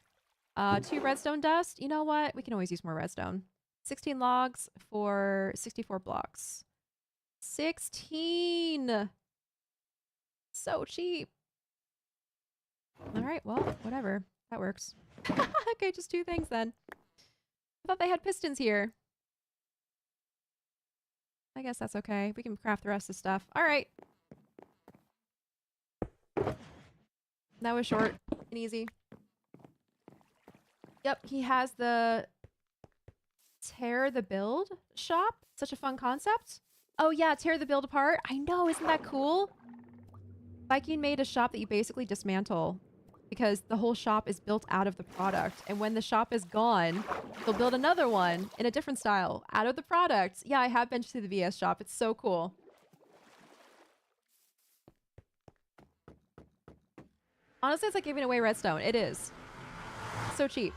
2 redstone dust. You know what? We can always use more redstone. 16 logs for 64 blocks. 16! So cheap. All right, well, whatever. That works. Okay, just 2 things then. I thought they had pistons here. I guess that's okay. We can craft the rest of the stuff. All right. That was short and easy. Yep, he has the tear the build shop. Such a fun concept. Oh yeah, tear the build apart. I know, isn't that cool? Viking made a shop that you basically dismantle because the whole shop is built out of the product. And when the shop is gone, they'll build another one in a different style out of the product. Yeah, I have been to the VS shop. It's so cool. Honestly, it's like giving away redstone. It is. So cheap.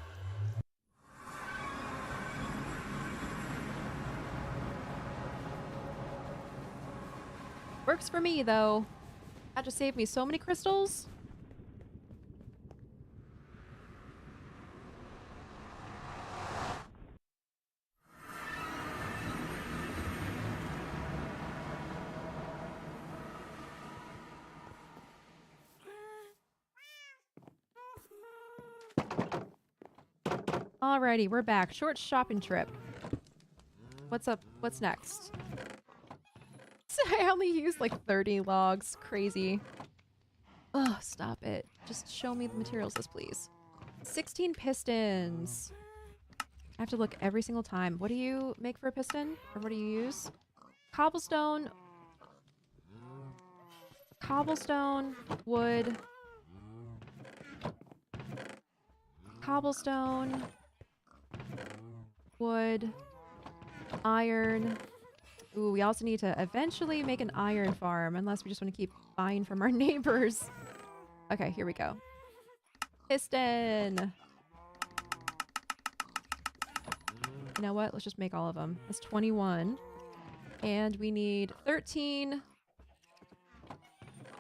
Works for me, though. That just saved me so many crystals. Alrighty, we're back. Short shopping trip. What's up? What's next? I only used like 30 logs. Crazy. Oh, stop it. Just show me the materials list, please. 16 pistons. I have to look every single time. What do you make for a piston? Or what do you use? Cobblestone. Cobblestone. Wood. Cobblestone. Wood. Iron. Ooh, we also need to eventually make an iron farm, unless we just want to keep buying from our neighbors. Okay, here we go. Piston! You know what? Let's just make all of them. That's 21. And we need 13.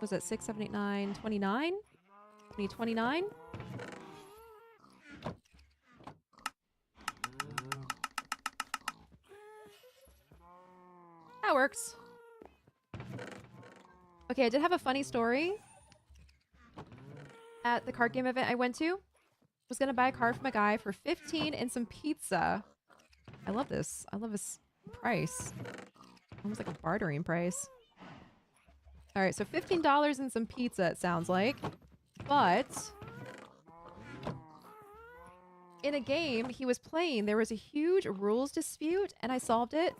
Was that 6, 7, 8, 9, 29? We need 29. That works. Okay, I did have a funny story at the card game event I went to. Was gonna buy a car from a guy for 15 and some pizza. I love this. I love this price. Almost like a bartering price. All right, so $15 and some pizza, it sounds like. But in a game he was playing, there was a huge rules dispute, and I solved it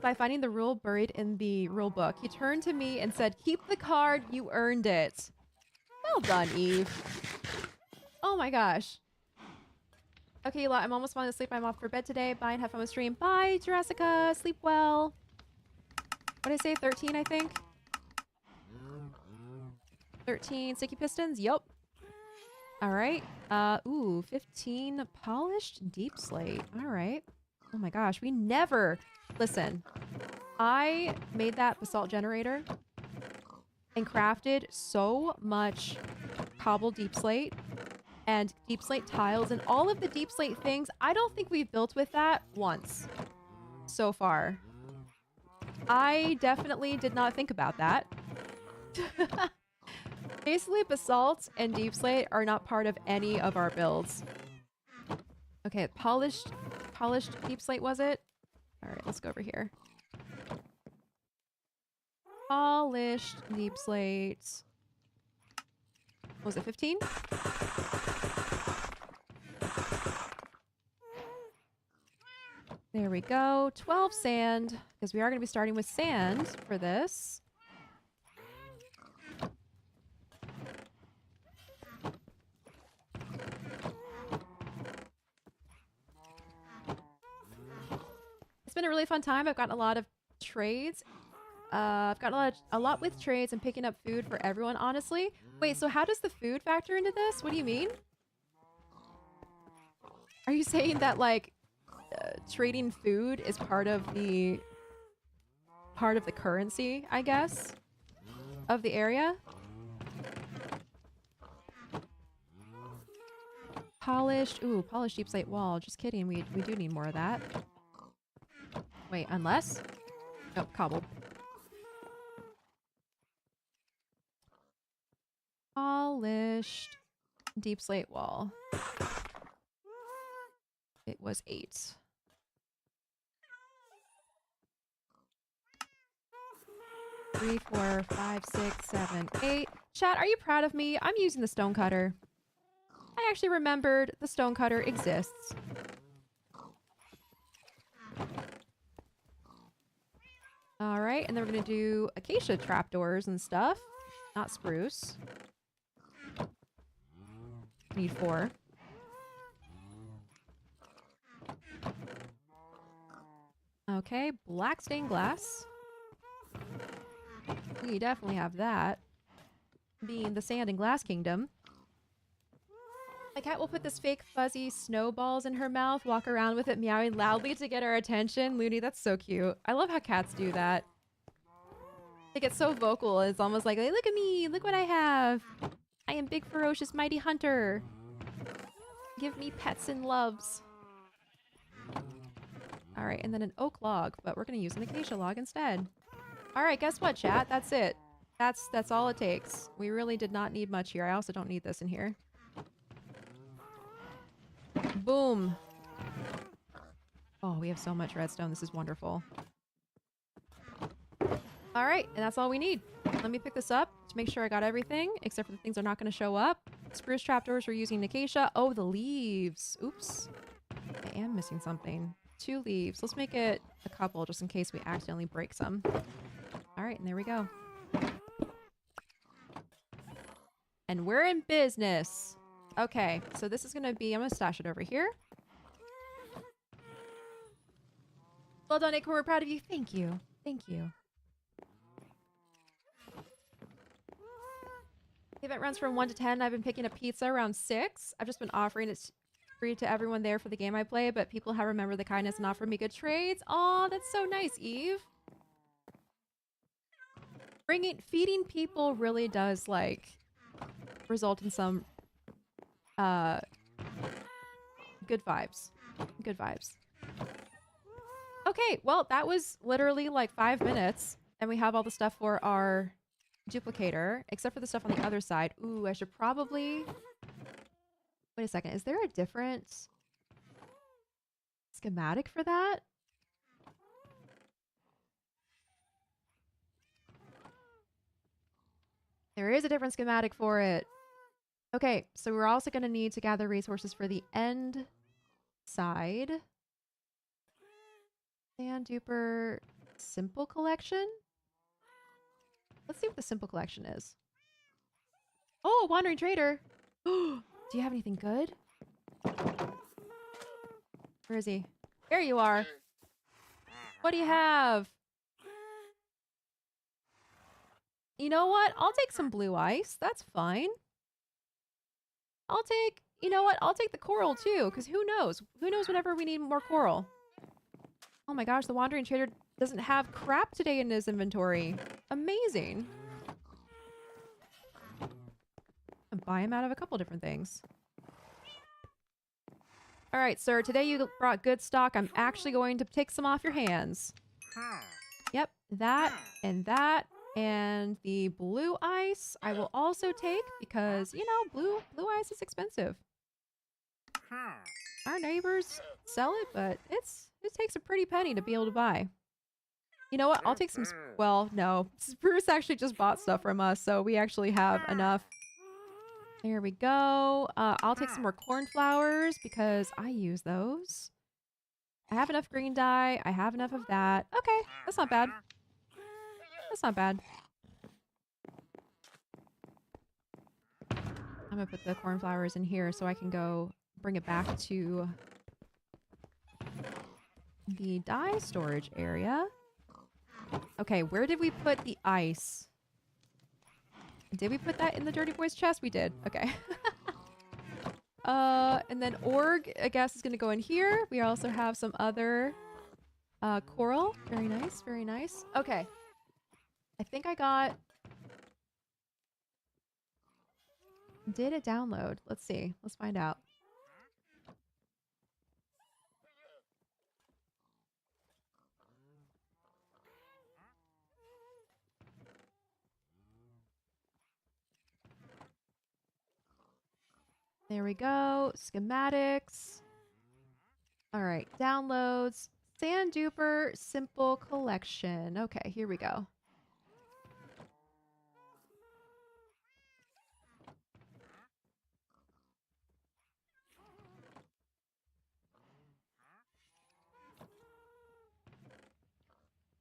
by finding the rule buried in the rule book. He turned to me and said, "Keep the card, you earned it." Well done, Eve. Oh my gosh. Okay, Ela, I'm almost falling asleep. I'm off for bed today. Bye and have fun with stream. Bye, Jurassica. Sleep well. What did I say? 13, I think? 13 sticky pistons? Yup. Alright. Ooh, 15 polished deep slate. Alright. Oh my gosh, we never... Listen, I made that basalt generator and crafted so much cobble deep slate and deep slate tiles and all of the deep slate things. I don't think we've built with that once so far. I definitely did not think about that. Basically, basalt and deep slate are not part of any of our builds. Okay, polished deep slate, was it? All right, let's go over here. Polished deep slate. Was it 15? There we go. 12 sand, because we are going to be starting with sand for this. It's been a really fun time. I've gotten a lot of trades. I've gotten a lot with trades and picking up food for everyone, honestly. Wait, so how does the food factor into this? What do you mean? Are you saying that, like, trading food is part of the currency, I guess, of the area? Polished deep slate wall. Just kidding. We do need more of that. Wait, unless? Oh, cobble. Polished deep slate wall. It was 8. 3, 4, 5, 6, 7, 8. Chat, are you proud of me? I'm using the stone cutter. I actually remembered the stone cutter exists. All right, and then we're gonna do acacia trapdoors and stuff, not spruce. Need 4. Okay, black stained glass. We definitely have that. Being the sand and glass kingdom. My cat will put this fake fuzzy snowballs in her mouth, walk around with it meowing loudly to get our attention. Looney, that's so cute. I love how cats do that. They get so vocal. It's almost like, look at me, look what I have. I am big, ferocious, mighty hunter. Give me pets and loves. All right, and then an oak log, but we're gonna use an acacia log instead. All right, guess what, chat? That's it. That's all it takes. We really did not need much here. I also don't need this in here. Boom. Oh, we have so much redstone. This is wonderful. All right, and that's all we need. Let me pick this up to make sure I got everything, except for the things that are not going to show up. Spruce trapdoors, we're using acacia. Oh, the leaves. Oops. I am missing something. 2 leaves. Let's make it a couple just in case we accidentally break some. All right, and there we go. And we're in business. Okay, so this is going to be... I'm going to stash it over here. Well done, Acorn. We're proud of you. Thank you. Thank you. The event runs from 1 to 10. I've been picking up pizza around 6. I've just been offering it free to everyone there for the game I play, but people have remembered the kindness and offered me good trades. Aw, that's so nice, Eve. Feeding people really does, like, result in some good vibes. Good vibes. Okay, well, that was literally like 5 minutes, and we have all the stuff for our duplicator, except for the stuff on the other side. Ooh, I should probably... Wait a second. Is there a different schematic for that? There is a different schematic for it. Okay, so we're also going to need to gather resources for the end side. Sand duper simple collection? Let's see what the simple collection is. Oh, wandering trader. Do you have anything good? Where is he? There you are. What do you have? You know what? I'll take some blue ice. That's fine. I'll take, you know what? I'll take the coral too, because who knows? Who knows whenever we need more coral? Oh my gosh, the wandering trader doesn't have crap today in his inventory. Amazing. I'll buy him out of a couple different things. All right, sir, today you brought good stock. I'm actually going to take some off your hands. Yep, that and that. And the blue ice I will also take because, you know, blue ice is expensive. Our neighbors sell it, but it takes a pretty penny to be able to buy. You know what? I'll take some, well, no. Bruce actually just bought stuff from us, so we actually have enough. There we go. I'll take some more cornflowers because I use those. I have enough green dye. I have enough of that. Okay, that's not bad. That's not bad. I'm gonna put the cornflowers in here so I can go bring it back to the dye storage area. Okay, where did we put the ice? Did we put that in the Dirty Boys chest? We did. Okay. And then org, I guess, is gonna go in here. We also have some other coral. Very nice, very nice. Okay. I think I got... Did it download? Let's see. Let's find out. There we go. Schematics. All right. Downloads. Sand duper simple collection. Okay, here we go.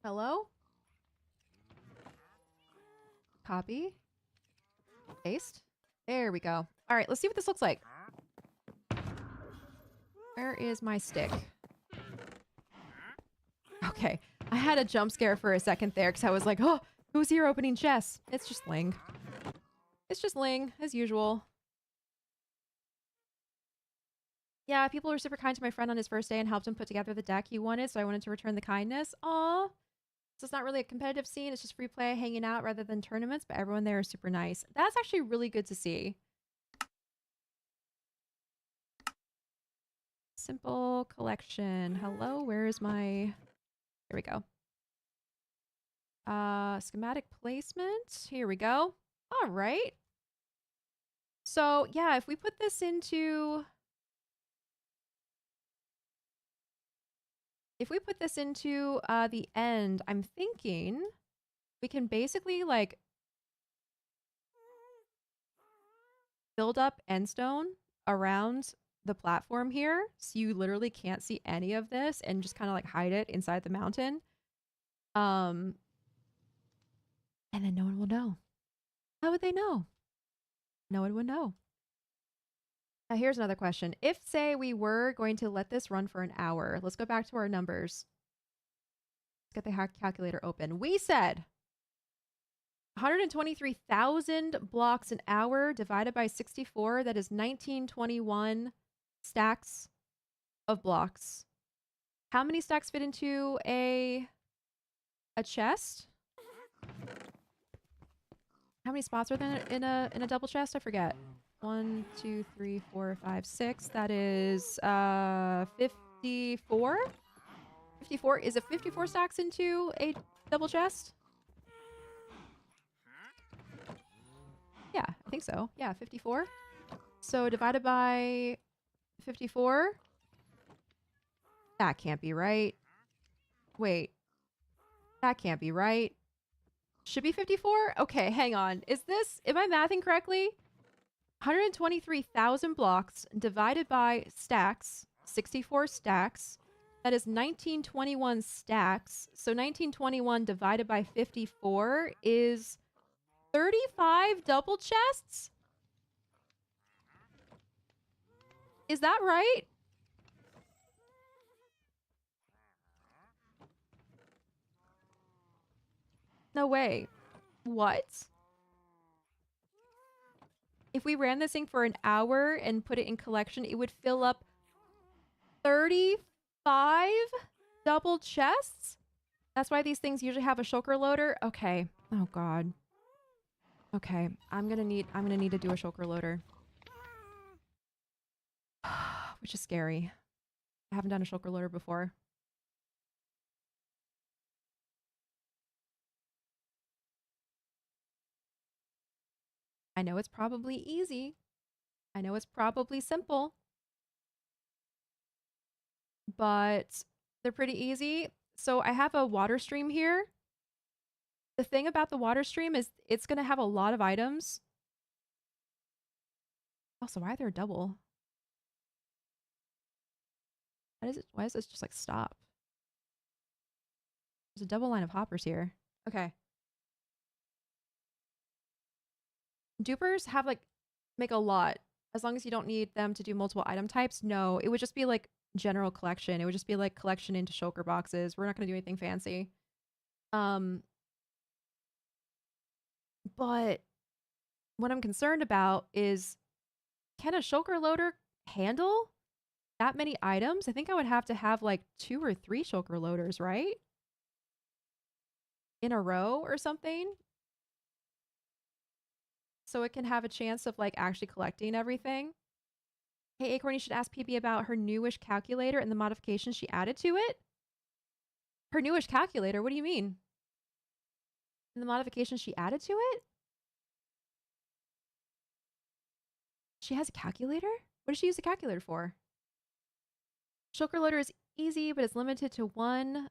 Hello? Copy. Paste. There we go. All right, let's see what this looks like. Where is my stick? Okay, I had a jump scare for a second there because I was like, oh, who's here opening chests? It's just Ling. It's just Ling, as usual. Yeah, people were super kind to my friend on his first day and helped him put together the deck he wanted, so I wanted to return the kindness. Aw. So it's not really a competitive scene, it's just free play, hanging out rather than tournaments, but everyone there is super nice. That's actually really good to see. Simple collection. Hello, where is my... There we go. Schematic placement. Here we go. All right. So yeah, if we put this into... If we put this into the end, I'm thinking we can basically like build up endstone around the platform here. So you literally can't see any of this and just kind of like hide it inside the mountain. And then no one will know. How would they know? No one would know. Now here's another question. If, say, we were going to let this run for an hour, let's go back to our numbers. Let's get the calculator open. We said 123,000 blocks an hour divided by 64. That is 1921 stacks of blocks. How many stacks fit into a chest? How many spots are there in a double chest? I forget. 1, 2, 3, 4, 5, 6. That is 54. 54. Is it 54 stacks into a double chest? Yeah, I think so. Yeah, 54. So divided by 54? That can't be right. Wait. That can't be right. Should be 54? Okay, hang on. Am I mathing correctly? 123,000 blocks divided by stacks, 64 stacks. That is 1921 stacks. So 1921 divided by 54 is 35 double chests? Is that right? No way. What? If we ran this thing for an hour and put it in collection, it would fill up 35 double chests? That's why these things usually have a shulker loader? Okay. Oh god. Okay. I'm gonna need to do a shulker loader. Which is scary. I haven't done a shulker loader before. I know it's probably easy. I know it's probably simple. But they're pretty easy. So I have a water stream here. The thing about the water stream is it's going to have a lot of items. Also, why are there a double? Why does this just like stop? There's a double line of hoppers here. Okay. Dupers have like, make a lot. As long as you don't need them to do multiple item types. No, it would just be like general collection. It would just be like collection into shulker boxes. We're not going to do anything fancy. But what I'm concerned about is, can a shulker loader handle that many items? I think I would have to have like 2 or 3 shulker loaders, right? In a row or something. So it can have a chance of like actually collecting everything. Hey, Acorn, you should ask PB about her newish calculator and the modifications she added to it. Her newish calculator? What do you mean? And the modifications she added to it? She has a calculator? What does she use a calculator for? Shulker loader is easy, but it's limited to 1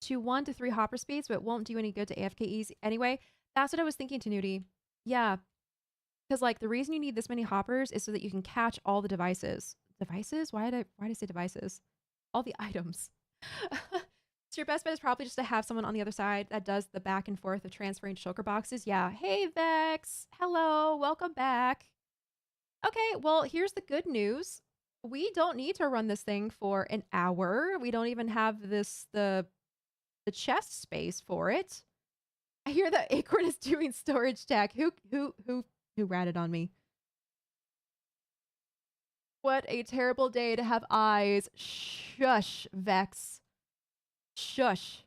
to 3 hopper speeds, but it won't do any good to AFK easy. Anyway, that's what I was thinking, Tanuti. Yeah. Because like the reason you need this many hoppers is so that you can catch all the devices. Devices? Why did I say devices? All the items. So your best bet is probably just to have someone on the other side that does the back and forth of transferring to shulker boxes. Yeah. Hey, Vex. Hello. Welcome back. Okay, well, here's the good news. We don't need to run this thing for an hour. We don't even have the chest space for it. I hear that Acorn is doing storage tech. Who ratted on me? What a terrible day to have eyes. Shush, Vex. Shush.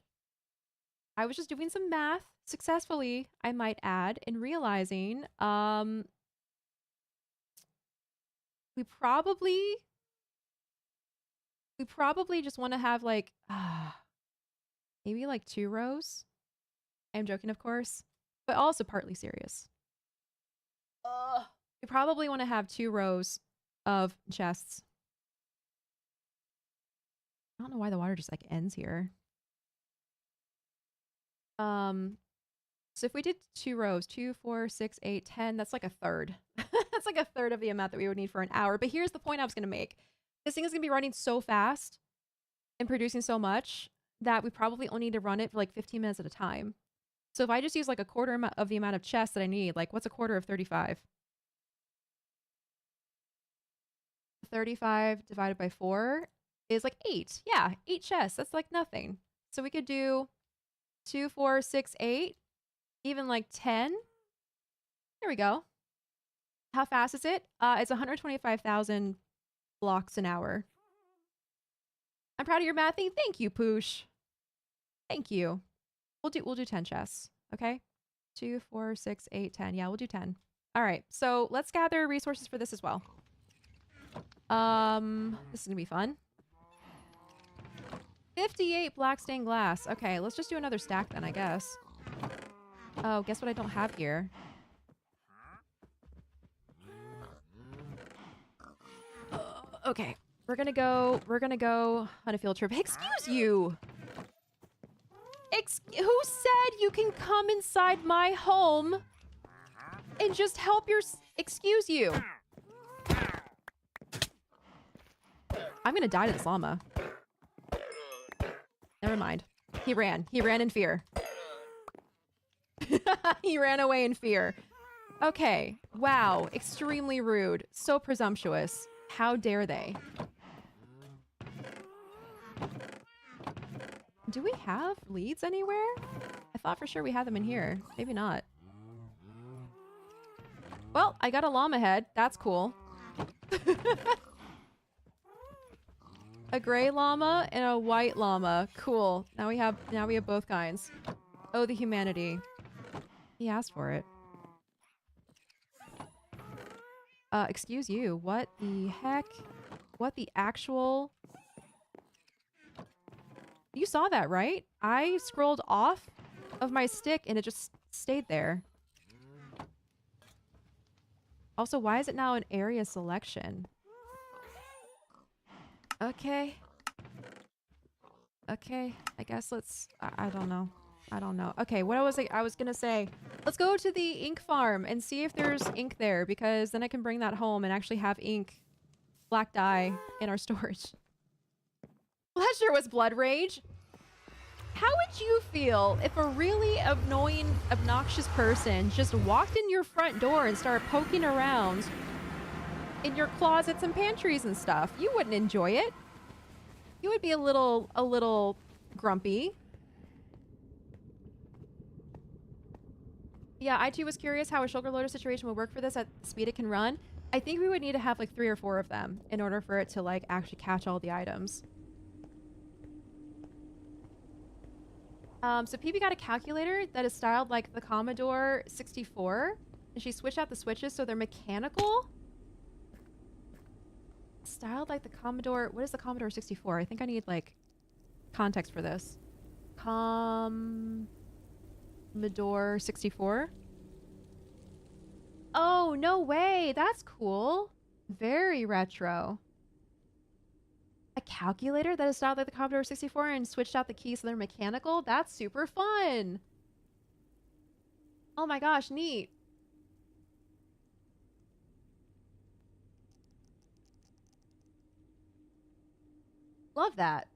I was just doing some math successfully, I might add, and realizing we probably just want to have like maybe like 2 rows. I'm joking, of course, but also partly serious. We probably want to have 2 rows of chests. I don't know why the water just like ends here. So if we did 2 rows, 2, 4, 6, 8, 10, that's like a third. That's like a third of the amount that we would need for an hour. But here's the point I was going to make. This thing is going to be running so fast and producing so much that we probably only need to run it for like 15 minutes at a time. So if I just use like a quarter of the amount of chests that I need, like what's a quarter of 35? 35 divided by 4 is like 8. Yeah, 8 chests. That's like nothing. So we could do 2, 4, 6, 8, even like 10. There we go. How fast is it? It's 125,000 blocks an hour. I'm proud of your mathing. Thank you, Poosh. Thank you. We'll do 10 chests. Okay. 2, 4, 6, 8, 10. Yeah, we'll do 10. All right. So let's gather resources for this as well. This is gonna be fun. 58 black stained glass. Okay, let's just do another stack then, I guess. Oh, guess what I don't have here? Okay, we're gonna go on a field trip. Excuse you! Who said you can come inside my home and just help your... Excuse you. I'm gonna die to this llama. Never mind. He ran. He ran in fear. He ran away in fear. Okay. Wow. Extremely rude. So presumptuous. How dare they? Do we have leads anywhere? I thought for sure we had them in here. Maybe not. Well, I got a llama head. That's cool. A gray llama and a white llama. Cool. Now we have both kinds. Oh, the humanity. He asked for it. Excuse you. What the heck? What the actual... You saw that, right? I scrolled off of my stick and it just stayed there. Also, why is it now an area selection? Okay. Okay, I guess let's... I don't know. I don't know. Okay, what I was gonna say. Let's go to the ink farm and see if there's ink there, because then I can bring that home and actually have ink, black dye, in our storage. Well, that sure was blood rage. How would you feel if a really annoying, obnoxious person just walked in your front door and started poking around in your closets and pantries and stuff? You wouldn't enjoy it. You would be a little grumpy. Yeah, IT was curious how a shoulder loader situation would work for this at the speed it can run. I think we would need to have like 3 or 4 of them in order for it to like actually catch all the items. So PB got a calculator that is styled like the Commodore 64, and she switched out the switches so they're mechanical. Styled like the Commodore... What is the Commodore 64? I think I need, like, context for this. Commodore 64? Oh, no way! That's cool! Very retro. A calculator that is styled like the Commodore 64 and switched out the keys so they're mechanical? That's super fun! Oh my gosh, neat. Love that.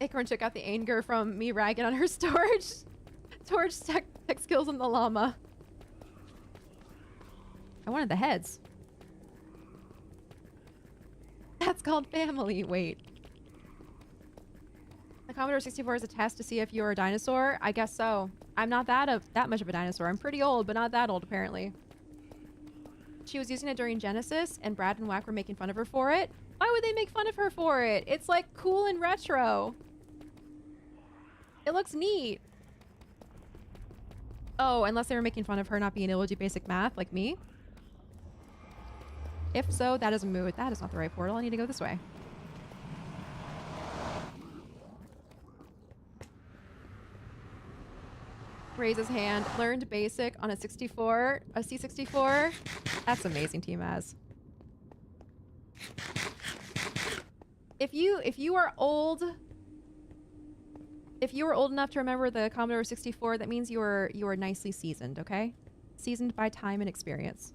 Acorn took out the anger from me ragging on her storage tech skills on the llama. I wanted the heads. That's called family. Wait. The Commodore 64 is a test to see if you're a dinosaur? I guess so. I'm not that much of a dinosaur. I'm pretty old, but not that old, apparently. She was using it during Genesis, and Brad and Wack were making fun of her for it. Why would they make fun of her for it? It's, like, cool and retro. It looks neat. Oh, unless they were making fun of her not being able to do basic math, like me. If so, that is a mood. That is not the right portal. I need to go this way. Raise his hand. Learned basic on a 64, a C64. That's amazing, Team Az. If you are old enough to remember the Commodore 64, that means you are nicely seasoned, okay? Seasoned by time and experience.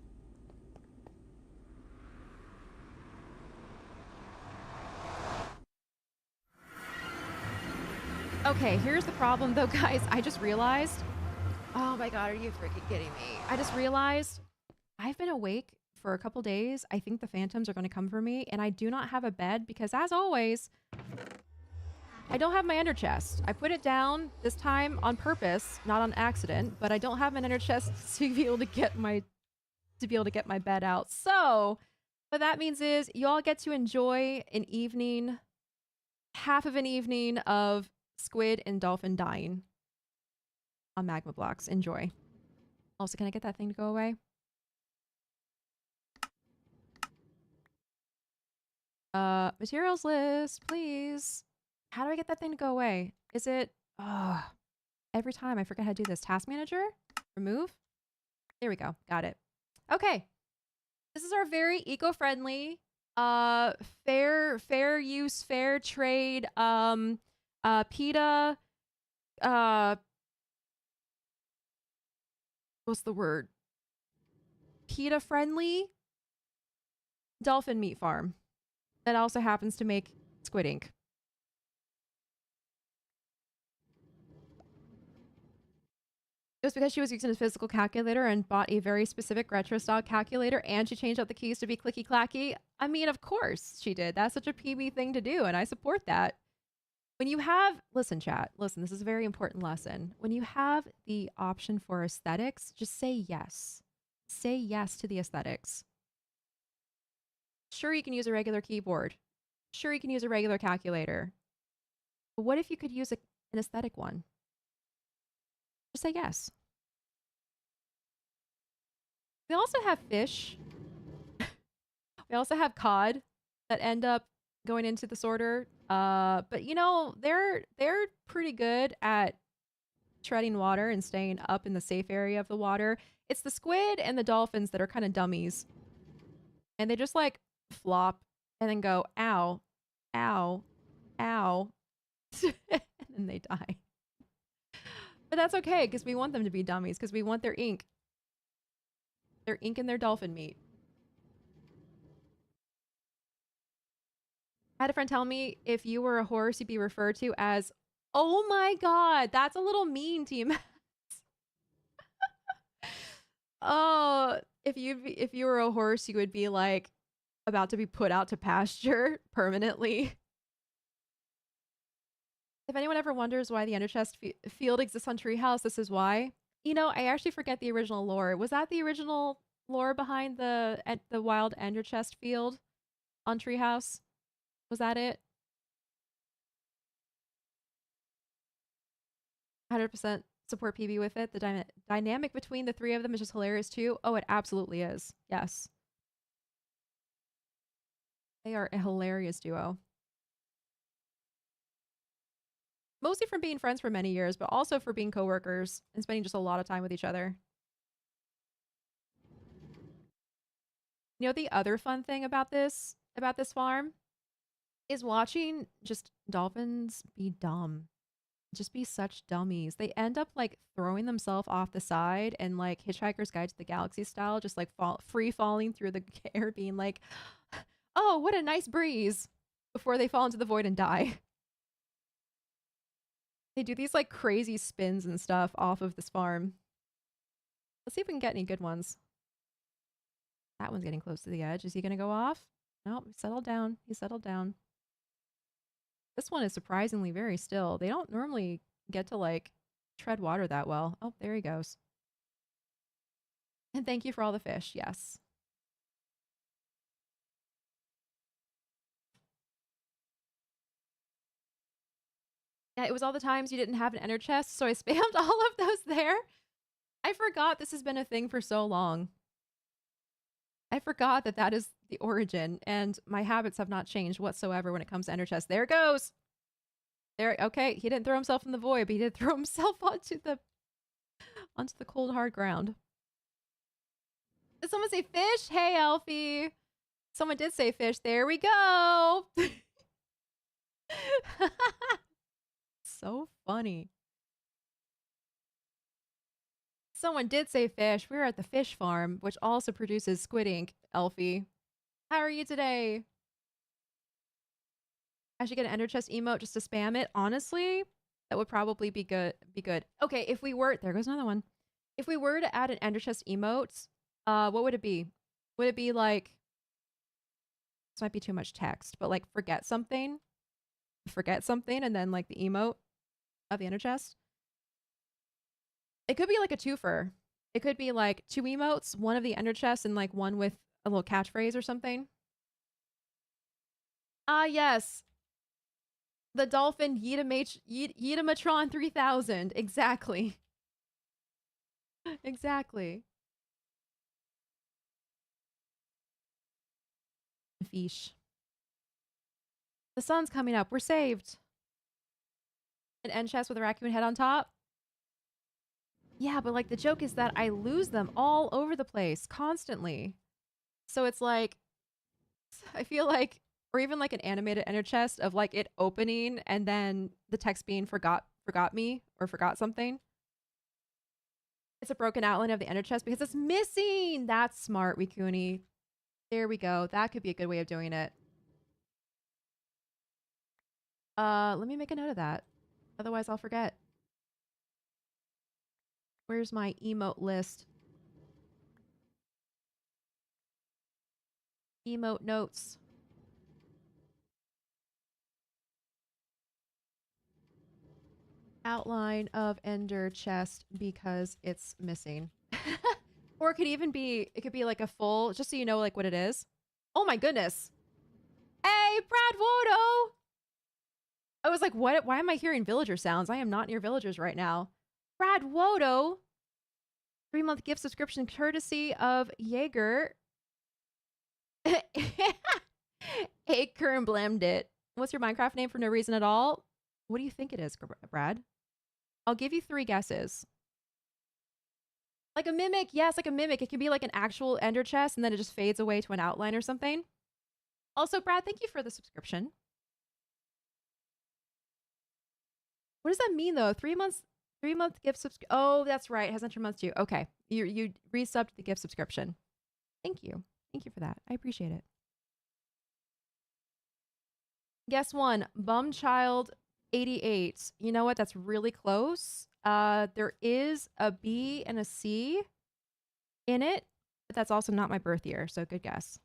Okay, here's the problem though, guys. I just realized... Oh my god, are you freaking kidding me? I just realized I've been awake for a couple days. I think the phantoms are going to come for me, and I do not have a bed because, as always, I don't have my ender chest. I put it down this time on purpose, not on accident, but I don't have an ender chest to be able to get my bed out. So, what that means is you all get to enjoy an evening, half of an evening of squid and dolphin dying on magma blocks. Enjoy. Also, can I get that thing to go away? Materials list, please. How do I get that thing to go away? Is it... Oh, every time I forget how to do this. Task manager? Remove? There we go. Got it. Okay. This is our very eco-friendly, fair use, fair trade, PETA, what's the word? PETA friendly dolphin meat farm that also happens to make squid ink. It was because she was using a physical calculator and bought a very specific retro style calculator, and she changed out the keys to be clicky clacky. I mean, of course she did. That's such a PB thing to do, and I support that. When you have, listen, chat, listen, this is a very important lesson. When you have the option for aesthetics, just say yes. Say yes to the aesthetics. Sure, you can use a regular keyboard. Sure, you can use a regular calculator. But what if you could use an aesthetic one? Just say yes. We also have fish. We also have cod that end up going into the sorter. But you know, they're pretty good at treading water and staying up in the safe area of the water. It's the squid and the dolphins that are kind of dummies. And they just like flop and then go, ow, ow, ow. And then they die. But that's okay, because we want them to be dummies, because we want their ink. Their ink and their dolphin meat. I had a friend tell me if you were a horse, you'd be referred to as, oh my god, that's a little mean, Team. Oh, if you were a horse, you would be like about to be put out to pasture permanently. If anyone ever wonders why the Ender Chest field exists on Treehouse, this is why. You know, I actually forget the original lore. Was that the original lore behind the wild Ender Chest field on Treehouse? Was that it? 100% support PB with it. The dynamic between the three of them is just hilarious too. Oh, it absolutely is. Yes. They are a hilarious duo. Mostly from being friends for many years, but also for being coworkers and spending just a lot of time with each other. You know, the other fun thing about this farm is watching just dolphins be dumb. Just be such dummies. They end up like throwing themselves off the side and like Hitchhiker's Guide to the Galaxy style, just like free falling through the air, being like, oh, what a nice breeze, before they fall into the void and die. They do these like crazy spins and stuff off of this farm. Let's see if we can get any good ones. That one's getting close to the edge. Is he going to go off? Nope, he settled down. He settled down. This one is surprisingly very still. They don't normally get to like tread water that well. Oh, there he goes. And thank you for all the fish. Yes. Yeah, it was all the times you didn't have an ender chest, so I spammed all of those there. I forgot this has been a thing for so long. I forgot that that is the origin, and my habits have not changed whatsoever when it comes to ender chest. There it goes. There, okay, he didn't throw himself in the void, but he did throw himself onto the cold hard ground. Did someone say fish? Hey, Elfie. Someone did say fish. There we go. So funny. Someone did say fish. We're at the fish farm, which also produces squid ink, Elfie. How are you today? I should get an ender chest emote just to spam it. Honestly, that would probably be good. Okay, if we were... There goes another one. If we were to add an ender chest emote, what would it be? Would it be like... This might be too much text, but like forget something, and then like the emote of the ender chest. It could be like a twofer. It could be like 2 emotes, one of the ender chests and like one with a little catchphrase or something. Ah, yes. The dolphin Yeetamatron 3000. Exactly. Exactly. Fish. The sun's coming up. We're saved. An end chest with a raccoon head on top? Yeah, but like the joke is that I lose them all over the place constantly. So it's like, I feel like, or even like an animated ender chest of like it opening and then the text being forgot me or forgot something. It's a broken outline of the ender chest because it's missing. That's smart, Wikuni. There we go. That could be a good way of doing it. Let me make a note of that. Otherwise I'll forget. Where's my emote list? Emote notes. Outline of ender chest because it's missing. Or it could even be, it could be like a full, just so you know like what it is. Oh my goodness. Hey, Brad Wodo! I was like, what? Why am I hearing villager sounds? I am not near villagers right now. Brad Wodo! 3-month gift subscription courtesy of Jaeger. Hey, Kern blamed it. What's your Minecraft name for no reason at all? What do you think it is, Brad? I'll give you 3 guesses. Like a mimic? Yes, like a mimic. It can be like an actual ender chest and then it just fades away to an outline or something. Also, Brad, thank you for the subscription. What does that mean though? 3-month gift subscription. Oh, that's right. It has entered months too. Okay. You resubbed the gift subscription. Thank you. Thank you for that. I appreciate it. Guess 1, Bumchild 88. You know what? That's really close. There is a B and a C in it, but that's also not my birth year, so good guess.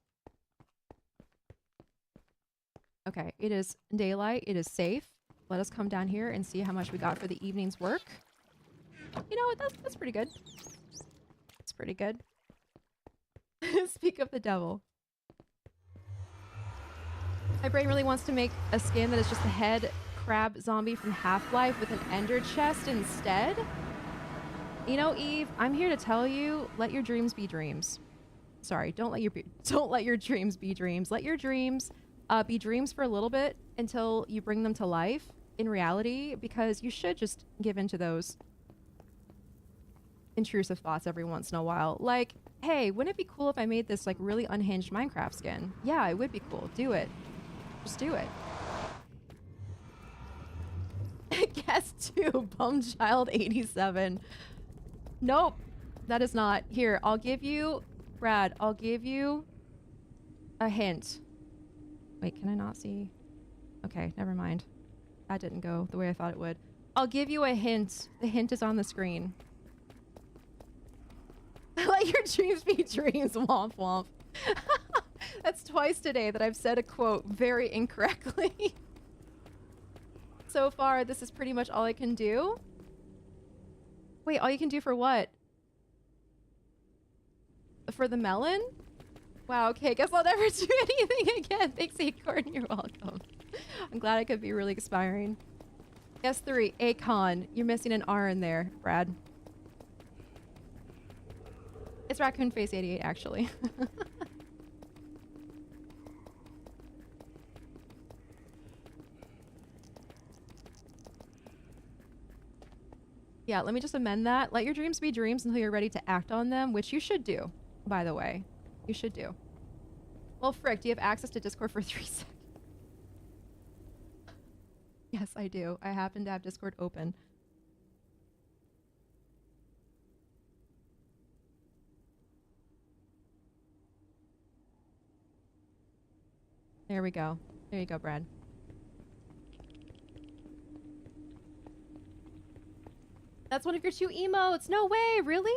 Okay, it is daylight. It is safe. Let us come down here and see how much we got for the evening's work. You know what? That's pretty good. That's pretty good. Speak of the devil. My brain really wants to make a skin that is just a head crab zombie from Half-Life with an ender chest instead. You know, Eve, I'm here to tell you, let your dreams be dreams. Sorry, don't let your dreams be dreams. Let your dreams be dreams for a little bit until you bring them to life in reality, because you should just give into those intrusive thoughts every once in a while. Like, hey, wouldn't it be cool if I made this like really unhinged Minecraft skin? Yeah, it would be cool. Do it. Just do it. Guess 2, Bumchild 87. Nope, that is not. Here, I'll give you, Brad, I'll give you a hint. Wait, can I not see? Okay, never mind. That didn't go the way I thought it would. I'll give you a hint. The hint is on the screen. Let your dreams be dreams, womp womp. That's twice today that I've said a quote very incorrectly. So far, this is pretty much all I can do. Wait, all you can do for what? For the melon? Wow, okay, guess I'll never do anything again. Thanks, Acorn, you're welcome. I'm glad I could be really inspiring. Guess 3, Acon. You're missing an R in there, Brad. It's Raccoon Face 88, actually. Yeah, let me just amend that. Let your dreams be dreams until you're ready to act on them, which you should do, by the way. You should do. Well, frick, do you have access to Discord for 3 seconds? Yes, I do. I happen to have Discord open. There we go. There you go, Brad. That's one of your 2 emotes. No way, really?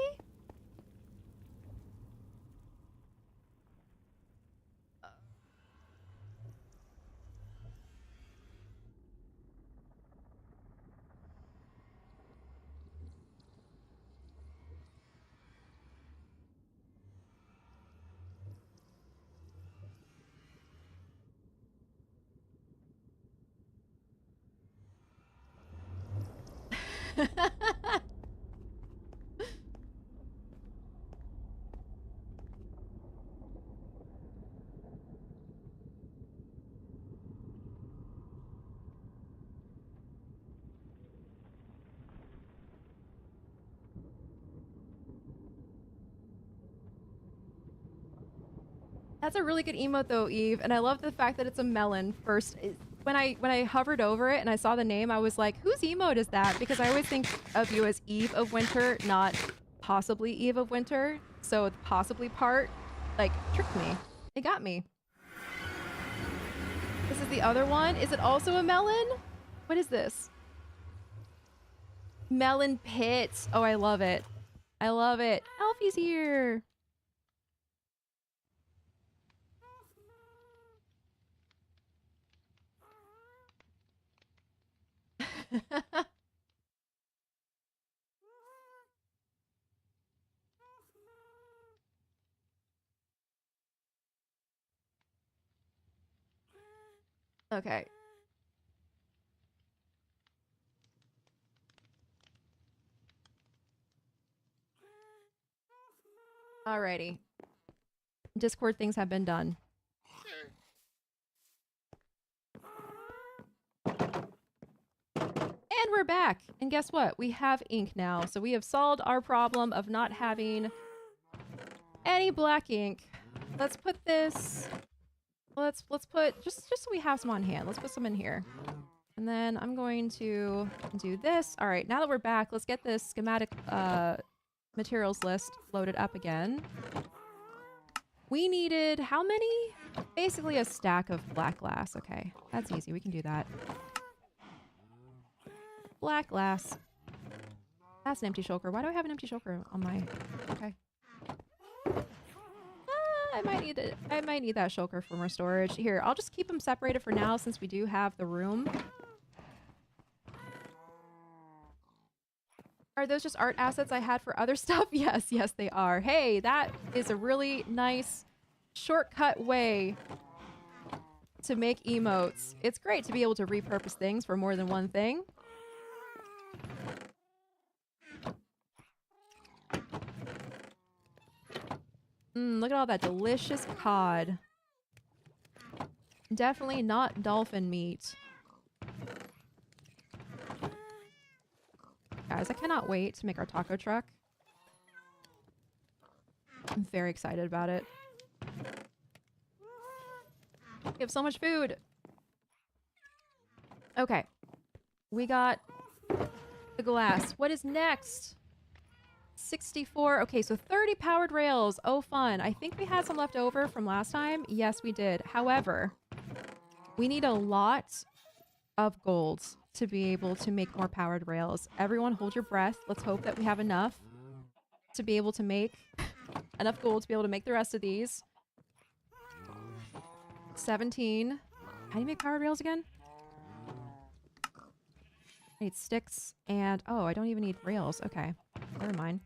That's a really good emote though, Eve, and I love the fact that it's a melon first. When I hovered over it and I saw the name, I was like, whose emote is that? Because I always think of you as Eve of Winter, not possibly Eve of Winter. So the possibly part, like, tricked me. It got me. This is the other one. Is it also a melon? What is this? Melon pit. Oh, I love it. I love it. Alfie's here. Okay. Alrighty. Discord things have been done. And we're back. And guess what? We have ink now. So we have solved our problem of not having any black ink. Let's put this. Let's put just so we have some on hand. Let's put some in here. And then I'm going to do this. All right, now that we're back, let's get this schematic materials list loaded up again. We needed how many? Basically a stack of black glass. Okay, that's easy. We can do that. Black glass. That's an empty shulker. Why do I have an empty shulker on my... Okay. I might need it. I might need that shulker for more storage. Here, I'll just keep them separated for now since we do have the room. Are those just art assets I had for other stuff? Yes, yes, they are. Hey, that is a really nice shortcut way to make emotes. It's great to be able to repurpose things for more than one thing. Look at all that delicious cod. Definitely not dolphin meat. Guys, I cannot wait to make our taco truck. I'm very excited about it. We have so much food. Okay. We got the glass. What is next? 64. Okay, so 30 powered rails. Oh, fun. I think we had some left over from last time. Yes, we did. However, we need a lot of gold to be able to make more powered rails. Everyone hold your breath. Let's hope that we have enough to be able to make enough gold to be able to make the rest of these. 17. How do you make powered rails again? I need sticks and... Oh, I don't even need rails. Okay. Never mind.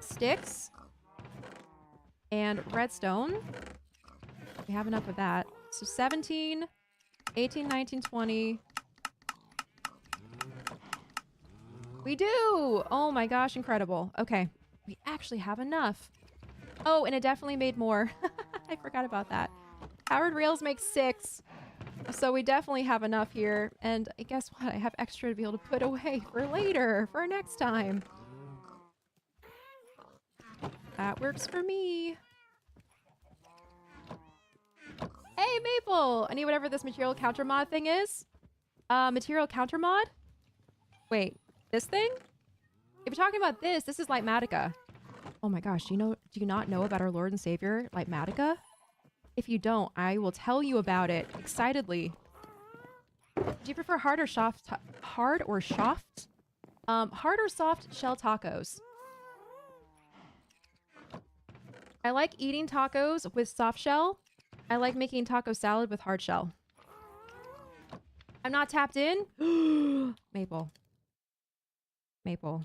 Sticks and redstone. We have enough of that. So 17, 18, 19, 20. We do! Oh my gosh, incredible. Okay. We actually have enough. Oh, and it definitely made more. I forgot about that. Powered rails make 6. So we definitely have enough here. And guess what? I have extra to be able to put away for later, for next time. That works for me. Hey, Maple! I need whatever this material counter mod thing is. Material counter mod? Wait, this thing? If you're talking about this, this is Lightmatica. Oh my gosh, do you not know about our Lord and Savior, Lightmatica? If you don't, I will tell you about it excitedly. Do you prefer hard or soft? Hard or soft? Hard or soft shell tacos? I like eating tacos with soft shell. I like making taco salad with hard shell. I'm not tapped in? Maple. Maple.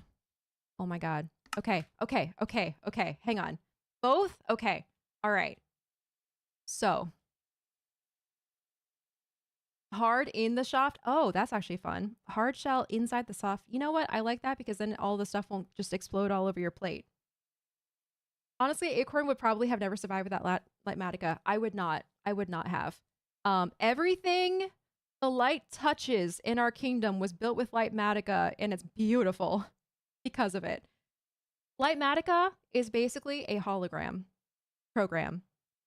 Oh my god. Okay, okay, okay, okay. Hang on. Both? Okay. All right. So. Hard in the soft. Oh, that's actually fun. Hard shell inside the soft. You know what? I like that because then all the stuff won't just explode all over your plate. Honestly, Acorn would probably have never survived without Lightmatica. I would not. I would not have. Everything the light touches in our kingdom was built with Lightmatica, and it's beautiful because of it. Lightmatica is basically a hologram program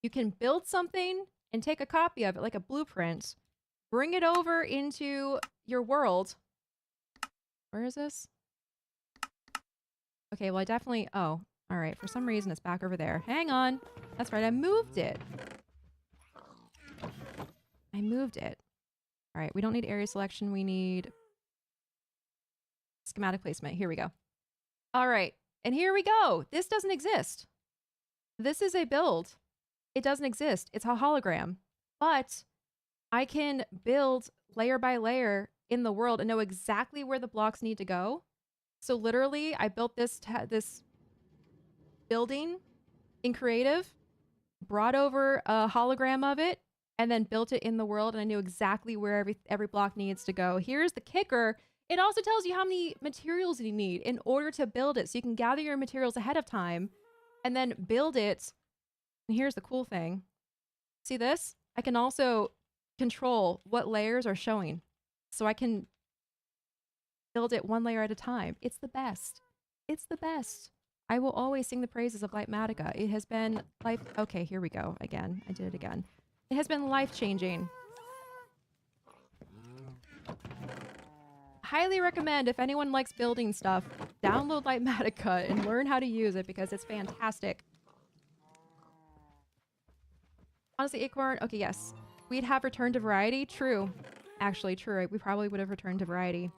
You can build something and take a copy of it, like a blueprint, bring it over into your world. Where is this? Okay, well, I definitely... Oh, all right. For some reason, it's back over there. Hang on. That's right. I moved it. I moved it. All right. We don't need area selection. We need schematic placement. Here we go. All right. And here we go. This doesn't exist. This is a build. It doesn't exist. It's a hologram. But I can build layer by layer in the world and know exactly where the blocks need to go. So literally, I built this building in Creative, brought over a hologram of it, and then built it in the world, and I knew exactly where every block needs to go. Here's the kicker. It also tells you how many materials you need in order to build it, so you can gather your materials ahead of time and then build it. And here's the cool thing. See this? I can also control what layers are showing, so I can build it one layer at a time. It's the best. It's the best. I will always sing the praises of Lightmatica. It has been life... Okay, here we go. Again. I did it again. It has been life-changing. Highly recommend, if anyone likes building stuff, download Lightmatica and learn how to use it because it's fantastic. Honestly, Acorn... Okay, yes. We'd have returned to variety. True. Actually, true. We probably would have returned to variety.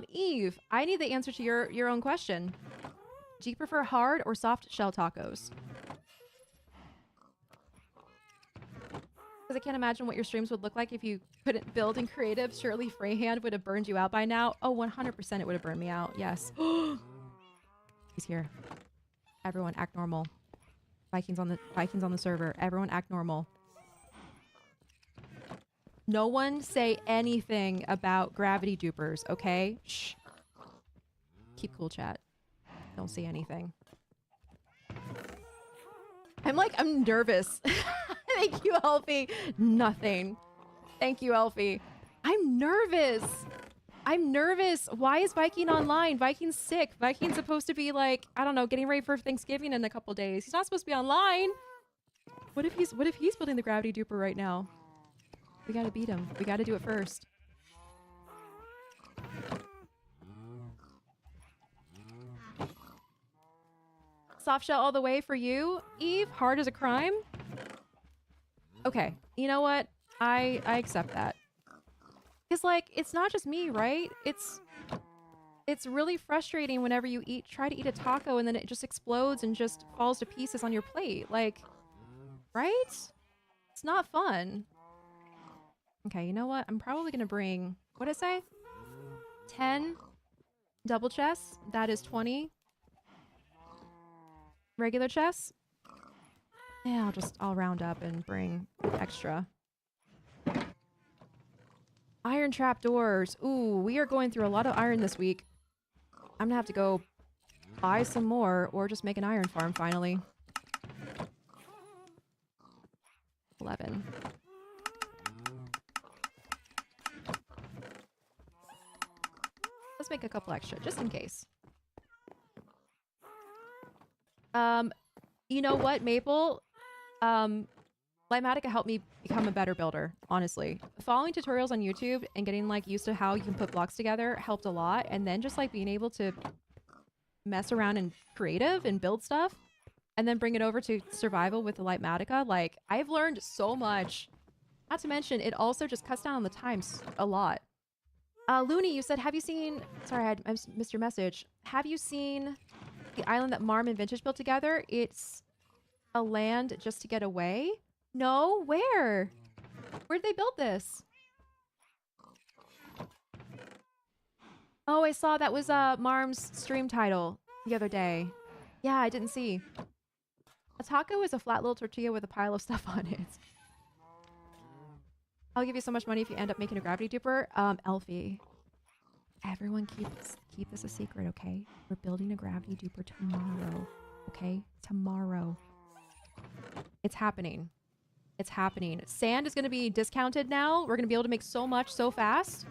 Eve, I need the answer to your own question. Do you prefer hard or soft shell tacos? Because I can't imagine what your streams would look like if you couldn't build in Creative. Surely Freehand would have burned you out by now. Oh, 100% it would have burned me out. Yes. He's here. Everyone act normal. Vikings on the server. Everyone act normal. No one say anything about gravity dupers, okay? Shh. Keep cool, chat. Don't say anything. I'm nervous. Thank you, Elfie. Nothing. Thank you, Elfie. I'm nervous. I'm nervous. Why is Viking online? Viking's sick. Viking's supposed to be like, I don't know, getting ready for Thanksgiving in a couple days. He's not supposed to be online. What if he's building the gravity duper right now? We gotta beat him. We gotta do it first. Soft shell all the way for you, Eve. Hard as a crime. Okay, you know what? I accept that. Because like, it's not just me, right? It's really frustrating whenever you try to eat a taco and then it just explodes and just falls to pieces on your plate. Like, right? It's not fun. Okay, you know what? I'm probably gonna bring, what did I say? 10 double chests. That is 20 regular chests. Yeah, I'll round up and bring extra. Iron trapdoors. Ooh, we are going through a lot of iron this week. I'm gonna have to go buy some more or just make an iron farm finally. 11. Let's make a couple extra, just in case. You know what, Maple? Lightmatica helped me become a better builder, honestly. Following tutorials on YouTube and getting like used to how you can put blocks together helped a lot. And then just like being able to mess around in Creative and build stuff and then bring it over to survival with the Lightmatica. Like, I've learned so much. Not to mention, it also just cuts down on the times a lot. Looney, you said, have you seen... Sorry, I missed your message. Have you seen the island that Marm and Vintage built together? It's a land just to get away? No? Where? Where'd they build this? Oh, I saw that was Marm's stream title the other day. Yeah, I didn't see. A taco is a flat little tortilla with a pile of stuff on it. I'll give you so much money if you end up making a gravity duper. Elfie. Everyone keep this a secret, okay? We're building a gravity duper tomorrow. Okay? Tomorrow. It's happening. It's happening. Sand is going to be discounted now. We're going to be able to make so much so fast.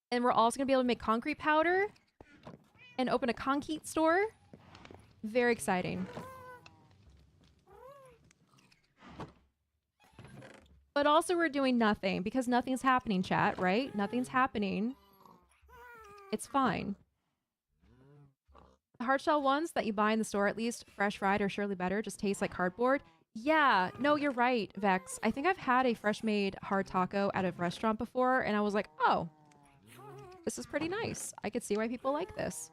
And we're also going to be able to make concrete powder and open a concrete store. Very exciting. But also we're doing nothing because nothing's happening, chat, right? Nothing's happening. It's fine. The hard shell ones that you buy in the store, at least fresh fried are surely better, just taste like cardboard. Yeah, no, you're right, Vex. I think I've had a fresh made hard taco at a restaurant before, and I was like, oh, this is pretty nice. I could see why people like this.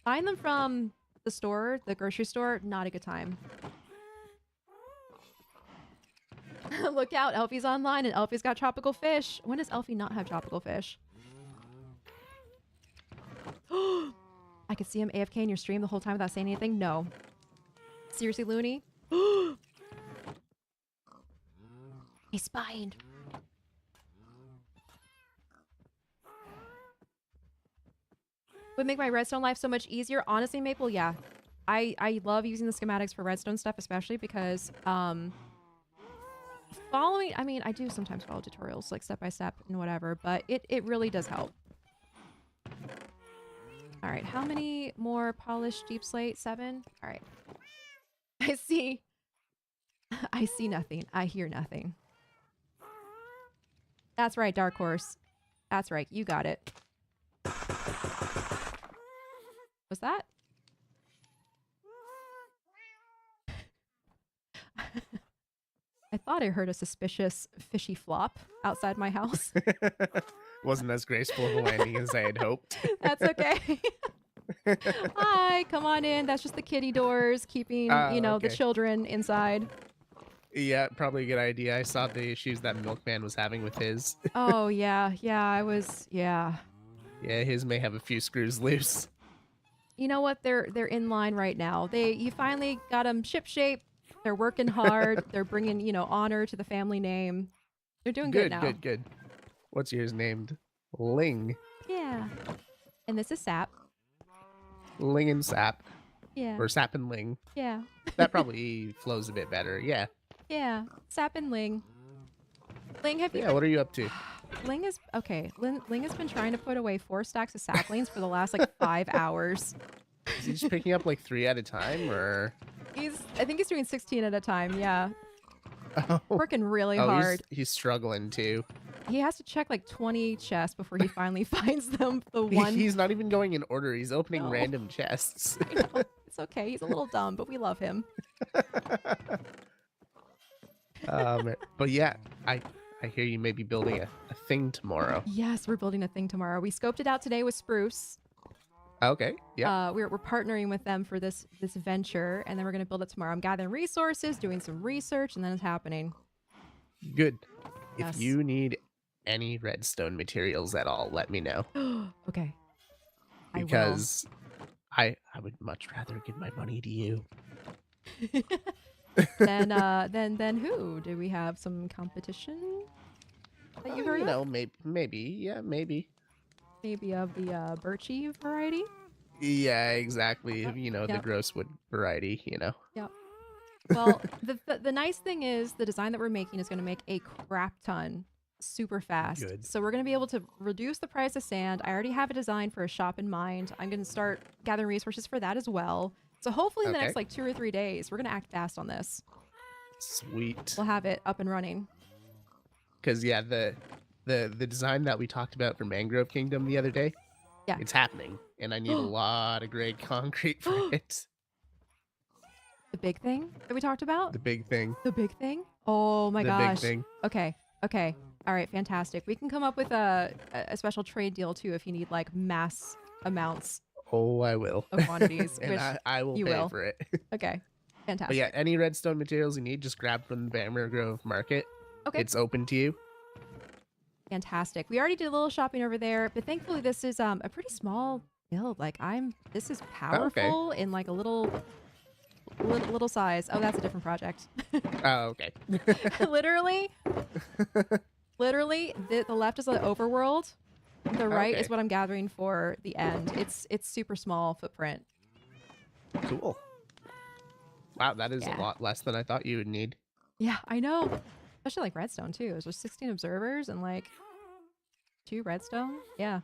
Buying them from the store, the grocery store, not a good time. Look out, Elfie's online and Elfie's got tropical fish. When does Elfie not have tropical fish? I could see him AFK in your stream the whole time without saying anything? No. Seriously, Looney? He's spying. Would make my redstone life so much easier. Honestly, Maple, yeah. I love using the schematics for redstone stuff, especially because following, I mean, I do sometimes follow tutorials like step by step and whatever, but it really does help. All right, how many more polished deep slate? 7? All right. I see nothing. I hear nothing. That's right, Dark Horse. That's right, you got it. Was that? I thought I heard a suspicious fishy flop outside my house. Wasn't as graceful of a landing as I had hoped. That's okay. Hi, come on in. That's just the kitty doors keeping, you know, the okay. children inside. Yeah, probably a good idea. I saw the issues that Milkman was having with his. Oh, yeah. Yeah, yeah. Yeah, his may have a few screws loose. You know what? They're in line right now. You finally got them shipshape. They're working hard. They're bringing, you know, honor to the family name. They're doing good now. Good. What's yours named? Ling. Yeah. And this is Sap. Ling and Sap. Yeah. Or Sap and Ling. Yeah. That probably flows a bit better. Yeah. Yeah. Sap and Ling. Ling, have you... Yeah, what are you up to? Ling is... Okay. Ling has been trying to put away 4 stacks of saplings for the last, like, 5 hours. Is he just picking up, like, 3 at a time, or...? I think he's doing 16 at a time, yeah. Oh. Working really hard. He's struggling, too. He has to check, like, 20 chests before he finally finds them. The one... He's not even going in order. He's opening No. random chests. I know. It's okay. He's a little dumb, but we love him. But yeah, I hear you may be building a thing tomorrow. Yes, we're building a thing tomorrow. We scoped it out today with Spruce. Okay, yeah. We're partnering with them for this venture, and then we're going to build it tomorrow. I'm gathering resources, doing some research, and then it's happening. Good. Yes. If you need any redstone materials at all, let me know. Okay. I will. Because I would much rather give my money to you. Then who? Do we have some competition that you heard of? No, maybe, yeah, maybe. Maybe of the birchy variety? Yeah, exactly. Yep, You know, the yep. gross wood variety, you know. Yep. Well, the nice thing is the design that we're making is going to make a crap ton super fast. Good. So we're going to be able to reduce the price of sand. I already have a design for a shop in mind. I'm going to start gathering resources for that as well. So hopefully in the next Okay. like 2 or 3 days, we're going to act fast on this. Sweet. We'll have it up and running. Because yeah, the design that we talked about for Mangrove Kingdom the other day, Yeah. it's happening, and I need a lot of gray concrete for it. The big thing that we talked about? The big thing. The big thing? Oh my the gosh. big thing. Okay. All right, fantastic. We can come up with a special trade deal too if you need like mass amounts Oh, I will. of quantities. And which I will you pay will. for it. Okay, fantastic. But yeah, any redstone materials you need, just grab from the Bamber Grove Market. Okay. It's open to you. Fantastic. We already did a little shopping over there, but thankfully this is a pretty small build. Like this is powerful in like a little size. Oh, that's a different project. Oh, okay. literally, the left is the overworld. The right Okay. is what I'm gathering for the end. It's super small footprint. Cool. Wow, that is Yeah. a lot less than I thought you would need. Yeah, I know. Especially like redstone too. There's 16 observers and like 2 redstone. Yeah,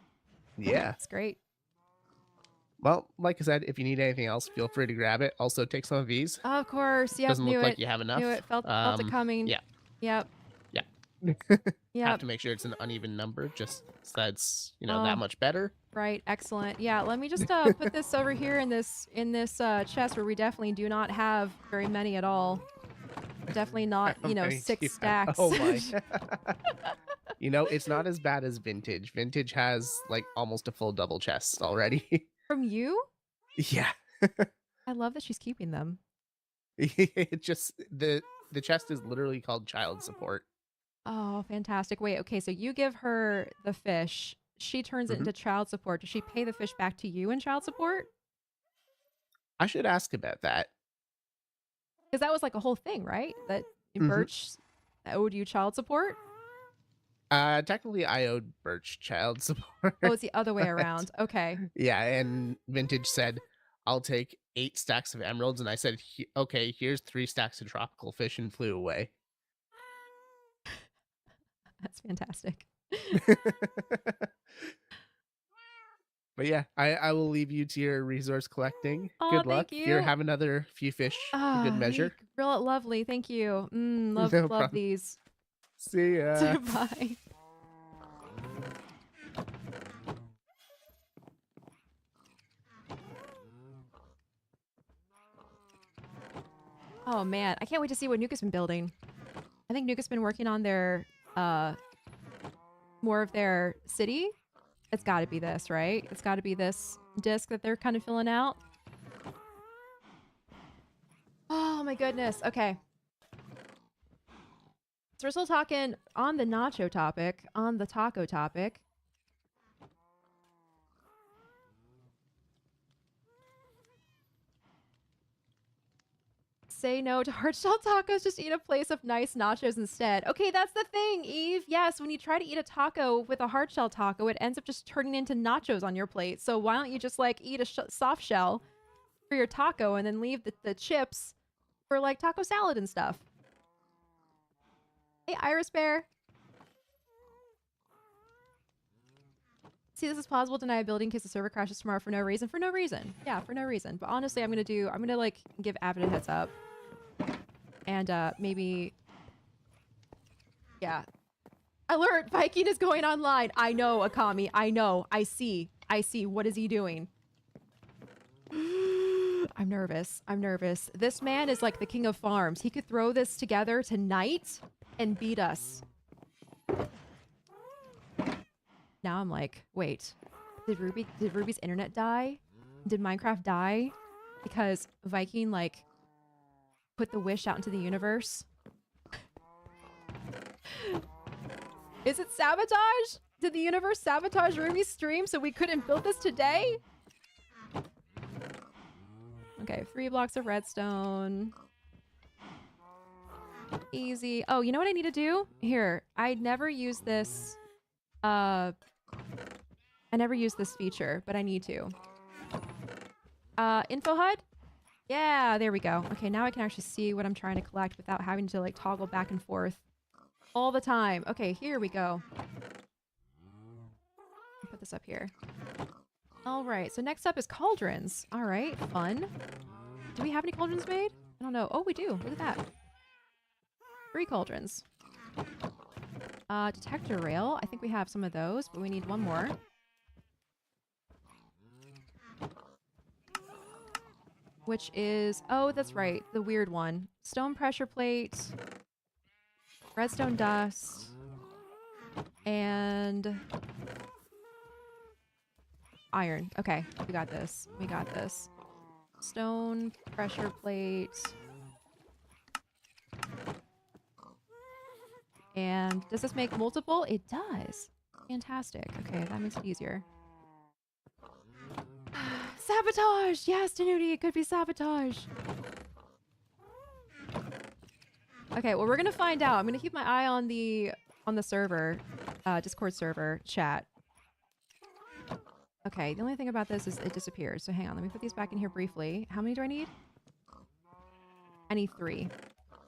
Yeah. it's great. Well, like I said, if you need anything else, feel free to grab it. Also, take some of these. Of course. Yep. Doesn't knew look it. like you have enough. Knew it. Felt it coming. Yeah. Yep. Yeah. Yeah. Have to make sure it's an uneven number, just so that's that Oh. much better. Right, excellent. Yeah, let me just put this over here in this chest where we definitely do not have very many at all. Definitely not, How many do 6 you have? stacks. Oh my. It's not as bad as vintage. Vintage has like almost a full double chest already. From you? Yeah. I love that she's keeping them. It just the chest is literally called child support. Oh, fantastic. Wait, okay, so you give her the fish. She turns it Mhm. into child support. Does she pay the fish back to you in child support? I should ask about that. Because that was like a whole thing, right? That Mhm. Birch owed you child support? Technically I owed Birch child support. Oh, it's the other way but- around. Okay. Yeah, and Vintage said, I'll take 8 stacks of emeralds, and I said, okay, here's 3 stacks of tropical fish, and flew away. That's fantastic. But yeah, I will leave you to your resource collecting. Aw, Good luck. thank Here, you. have another few fish for Ah, good measure. Real lovely. Thank you. Love, No love problem. these. See ya. Bye. Oh man, I can't wait to see what Nuka's been building. I think Nuka's been working on their more of their city. It's got to be this, right? It's got to be this disc that they're kind of filling out. Oh my goodness. Okay. So we're still talking on the nacho topic, on the taco topic. Say no to hard-shell tacos, just eat a place of nice nachos instead. Okay, that's the thing, Eve. Yes, when you try to eat a taco with a hard-shell taco, it ends up just turning into nachos on your plate. So why don't you just like eat a soft shell for your taco and then leave the chips for like taco salad and stuff? Hey, Iris Bear. See, this is plausible deniability in case the server crashes tomorrow for no reason. For no reason. Yeah, for no reason. But honestly, I'm gonna like give Avid a heads up. And maybe, yeah. Alert! Viking is going online. I know, Akami. I know. I see. What is he doing? I'm nervous. This man is like the king of farms. He could throw this together tonight and beat us. Now I'm like, wait, did Ruby's internet die? Did Minecraft die? Because Viking like put the wish out into the universe? Is it sabotage? Did the universe sabotage Ruby's stream so we couldn't build this today? Okay, 3 blocks of redstone. Easy. Oh, you know what I need to do? Here, I never use this. I never use this feature, but I need to. Info HUD? Yeah, there we go. Okay, now I can actually see what I'm trying to collect without having to like toggle back and forth all the time. Okay, here we go. Put this up here. All right, so next up is cauldrons. All right, fun. Do we have any cauldrons made? I don't know. Oh, we do. Look at that. 3 cauldrons. Detector rail. I think we have some of those, but we need one more. Which is, oh, that's right, the weird one. Stone pressure plate, redstone dust, and iron. Okay, we got this. Stone pressure plate. And does this make multiple? It does. Fantastic. Okay, that makes it easier. Sabotage! Yes, Danuti, it could be sabotage. Okay, well, we're gonna find out. I'm gonna keep my eye on the server, Discord server chat. Okay, the only thing about this is it disappeared. So hang on, let me put these back in here briefly. How many do I need? I need 3. All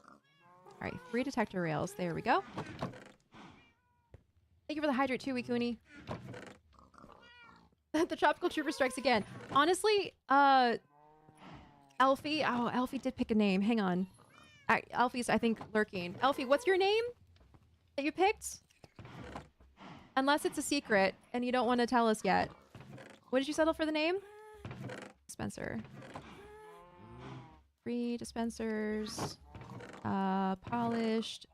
right, 3 detector rails. There we go. Thank you for the hydrate too, Wikuni. The tropical trooper strikes again. Honestly, Elfie. Oh, Elfie did pick a name. Hang on. Elfie's, I think, lurking. Elfie, what's your name? that you picked? Unless it's a secret and you don't want to tell us yet. What did you settle for the name? Dispenser. 3 dispensers. Polished.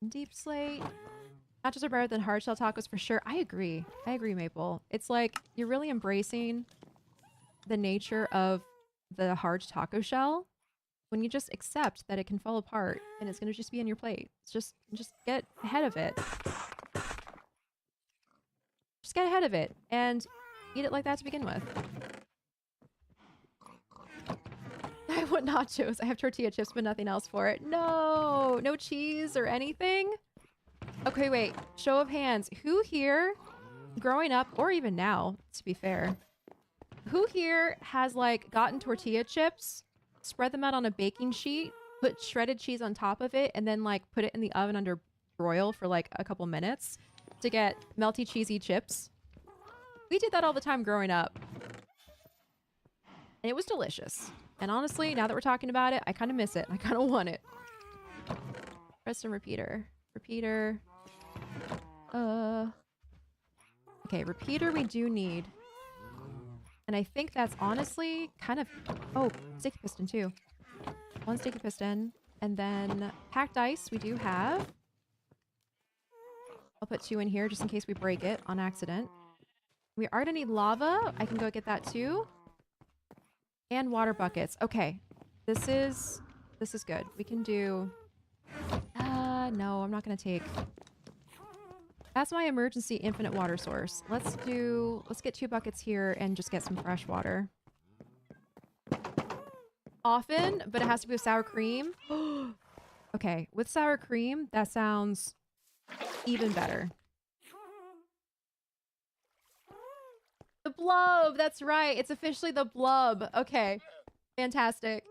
Deep slate. Nachos are better than hard shell tacos for sure. I agree. I agree, Maple. It's like you're really embracing the nature of the hard taco shell when you just accept that it can fall apart and it's going to just be on your plate. It's just get ahead of it. Just get ahead of it and eat it like that to begin with. I want nachos. I have tortilla chips but nothing else for it. No! No cheese or anything? Okay, wait. Show of hands. Who here, growing up, or even now, to be fair, who here has, like, gotten tortilla chips, spread them out on a baking sheet, put shredded cheese on top of it, and then, like, put it in the oven under broil for, like, a couple minutes to get melty, cheesy chips? We did that all the time growing up. And it was delicious. And honestly, now that we're talking about it, I kind of miss it. I kind of want it. Redstone repeater. Repeater. Okay, repeater we do need. And I think that's honestly kind of... Oh, sticky piston too. 1 sticky piston. And then packed ice we do have. I'll put 2 in here just in case we break it on accident. We are gonna need lava. I can go get that too. And water buckets. Okay. This is good. We can do... no, I'm not gonna take... That's my emergency infinite water source. Let's get 2 buckets here and just get some fresh water. Often, but it has to be with sour cream. Okay, with sour cream, that sounds even better. The blub, that's right. It's officially the blub. Okay, fantastic.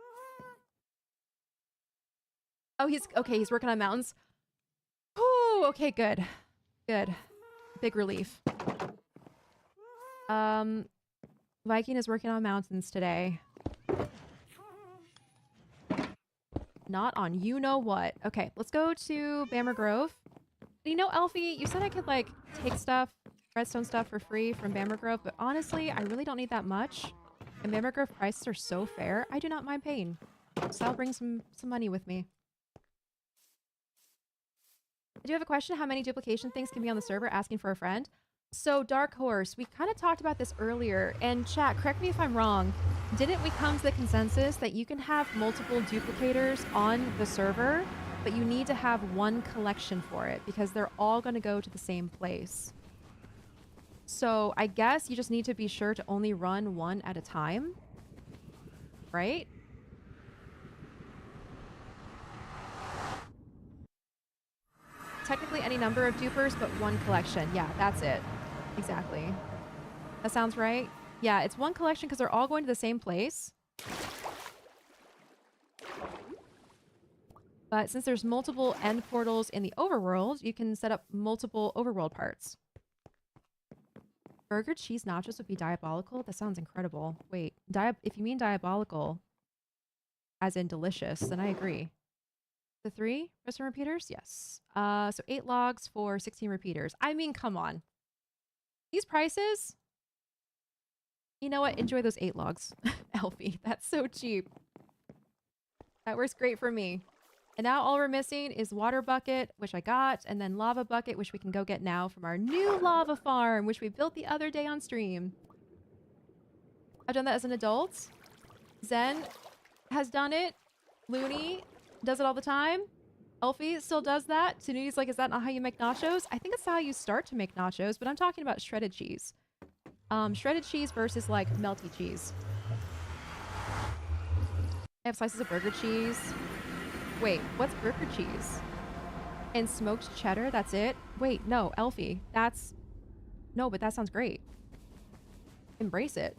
Oh, he's working on mountains. Oh, okay, good. Good. Big relief. Viking is working on mountains today. Not on you know what. Okay, let's go to Bammer Grove. You know, Elfie, you said I could, like, take stuff, redstone stuff for free from Bammer Grove, but honestly, I really don't need that much. And Bammer Grove prices are so fair, I do not mind paying. So I'll bring some money with me. I do have a question. How many duplication things can be on the server? Asking for a friend. So, Dark Horse, we kind of talked about this earlier. And chat, correct me if I'm wrong. Didn't we come to the consensus that you can have multiple duplicators on the server, but you need to have 1 collection for it because they're all going to go to the same place? So, I guess you just need to be sure to only run 1 at a time. Right? Technically any number of dupers, but 1 collection. Yeah, that's it. Exactly. That sounds right. Yeah, it's 1 collection because they're all going to the same place. But since there's multiple end portals in the overworld, you can set up multiple overworld parts. Burger cheese nachos would be diabolical? That sounds incredible. Wait, if you mean diabolical, as in delicious, then I agree. The 3 redstone repeaters? Yes. So 8 logs for 16 repeaters. I mean, come on. These prices? You know what? Enjoy those 8 logs, Elfie. That's so cheap. That works great for me. And now all we're missing is water bucket, which I got, and then lava bucket, which we can go get now from our new lava farm, which we built the other day on stream. I've done that as an adult. Zen has done it. Looney does it all the time. Elfie still does that. Sununi's like, is that not how you make nachos? I think it's how you start to make nachos, but I'm talking about shredded cheese. Shredded cheese versus, like, melty cheese. I have slices of burger cheese. Wait, what's burger cheese? And smoked cheddar, that's it? Wait, no, Elfie, that's... No, but that sounds great. Embrace it.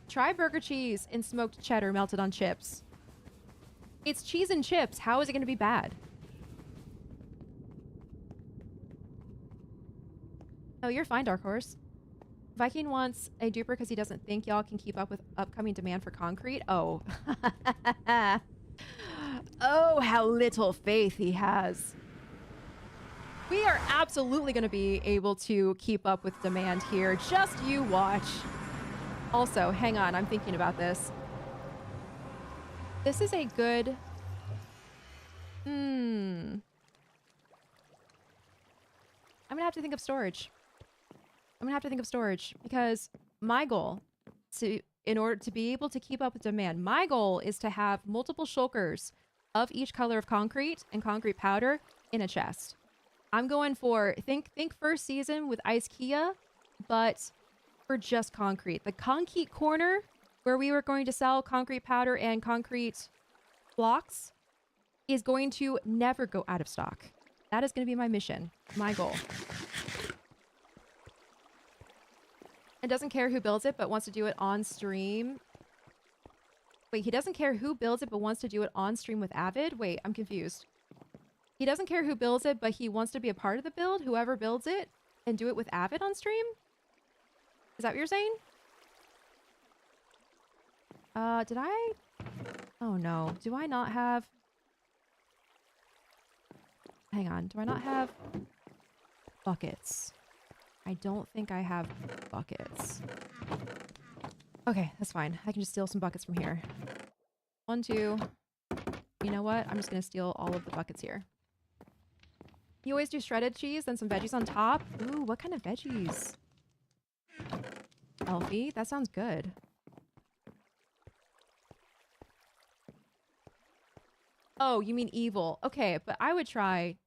Try burger cheese and smoked cheddar melted on chips. It's cheese and chips. How is it going to be bad? Oh, you're fine, Dark Horse. Viking wants a duper because he doesn't think y'all can keep up with upcoming demand for concrete. Oh. Oh, how little faith he has. We are absolutely going to be able to keep up with demand here. Just you watch. Also, hang on. I'm thinking about this. This is a good... I'm going to have to think of storage. I'm going to have to think of storage because my goal in order to be able to keep up with demand, my goal is to have multiple shulkers of each color of concrete and concrete powder in a chest. I'm going for, think first season with Ice Kia, but for just concrete. The concrete corner where we were going to sell concrete powder and concrete blocks is going to never go out of stock. That is going to be my mission, my goal. And doesn't care who builds it, but wants to do it on stream. Wait, he doesn't care who builds it, but wants to do it on stream with Avid? Wait, I'm confused. He doesn't care who builds it, but he wants to be a part of the build, whoever builds it, and do it with Avid on stream? Is that what you're saying? Did I? Oh no. Do I not have... Hang on. Do I not have buckets? I don't think I have buckets. Okay, that's fine. I can just steal some buckets from here. 1, 2. You know what? I'm just gonna steal all of the buckets here. You always do shredded cheese, then some veggies on top? Ooh, what kind of veggies? Elfie, that sounds good. Oh, you mean evil. Okay, but I would try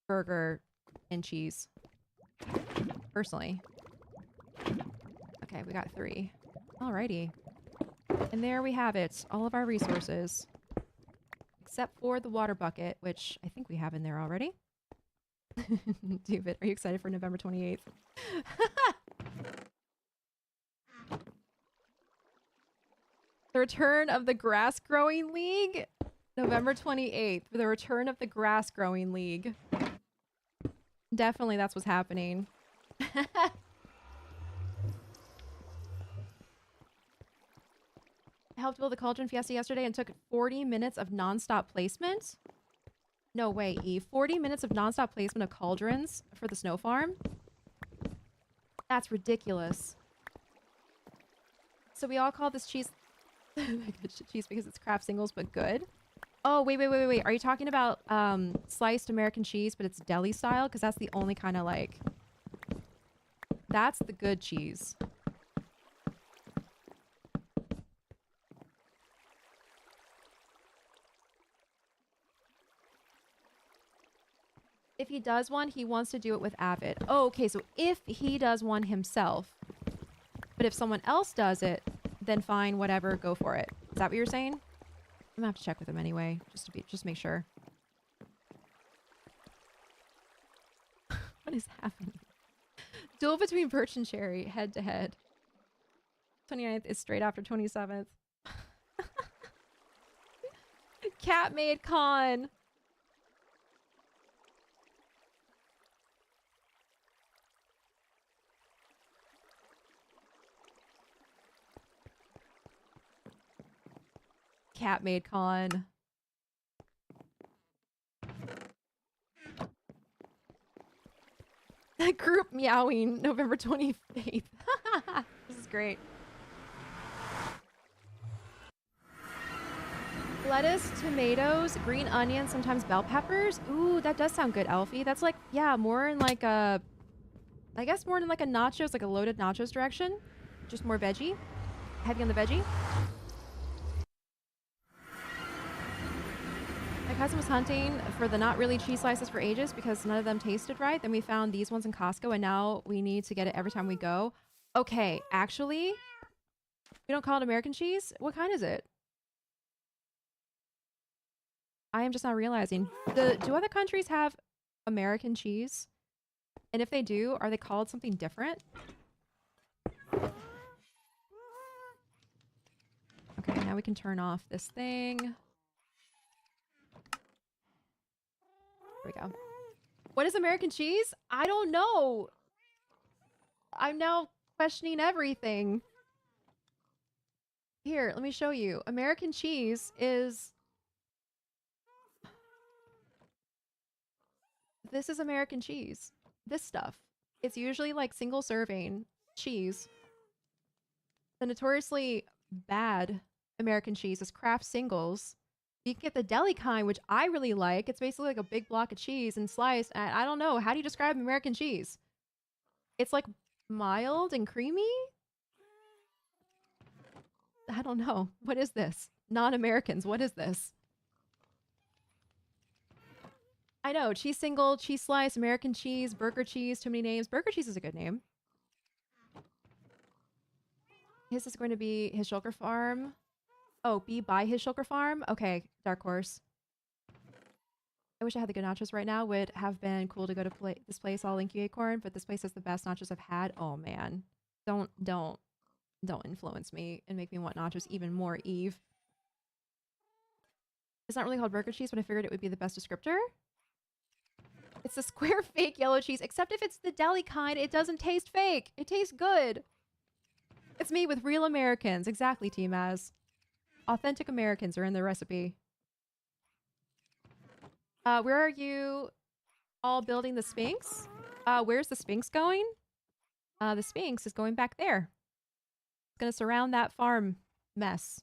burger and cheese. Personally. Okay, we got 3. Alrighty. And there we have it. All of our resources. Except for the water bucket, which I think we have in there already. David, are you excited for November 28th? The return of the Grass Growing League? November 28th. The return of the Grass Growing League. Definitely that's what's happening. I helped build the Cauldron Fiesta yesterday and took 40 minutes of non-stop placement. No way, Eve. 40 minutes of non-stop placement of cauldrons for the snow farm? That's ridiculous. So we all call this cheese... cheese because it's craft singles, but good? Oh, wait. Are you talking about sliced American cheese, but it's deli style? Because that's the only kind of like... That's the good cheese. If he does one, he wants to do it with Avid. Oh, okay, so if he does one himself, but if someone else does it, then fine, whatever, go for it. Is that what you're saying? I'm gonna have to check with him anyway, just make sure. What is happening? Duel between Birch and Cherry, head to head. 29th is straight after 27th. Cat made con. Cat made con. That group meowing November 28th. This is great. Lettuce, tomatoes, green onions, sometimes bell peppers. Ooh, that does sound good, Elfie. That's like, yeah, more in like a... I guess more in like a nachos, like a loaded nachos direction. Just more veggie. Heavy on the veggie. My cousin was hunting for the not really cheese slices for ages because none of them tasted right. Then we found these ones in Costco and now we need to get it every time we go. Okay, actually, we don't call it American cheese. What kind is it? I am just not realizing. Do other countries have American cheese? And if they do, are they called something different? Okay, now we can turn off this thing. There we go. What is American cheese? I don't know. I'm now questioning everything. Here, let me show you. American cheese is this is American cheese. This stuff. It's usually like single serving cheese. The notoriously bad American cheese is Kraft singles. You can get the deli kind, which I really like. It's basically like a big block of cheese and sliced. And I don't know. How do you describe American cheese? It's like mild and creamy? I don't know. What is this? Non-Americans, what is this? I know. Cheese single, cheese slice, American cheese, burger cheese. Too many names. Burger cheese is a good name. His is going to be his shulker farm. Oh, be by his shulker farm? Okay, Dark Horse. I wish I had the good nachos right now. Would have been cool to go to this place. I'll link you Acorn, but this place has the best nachos I've had. Oh man. Don't influence me and make me want nachos even more, Eve. It's not really called burger cheese, but I figured it would be the best descriptor. It's a square fake yellow cheese, except if it's the deli kind, it doesn't taste fake. It tastes good. It's made with real Americans. Exactly, T-Maz. Authentic Americans are in the recipe. Where are you all building the Sphinx? Where's the Sphinx going? The Sphinx is going back there. It's going to surround that farm mess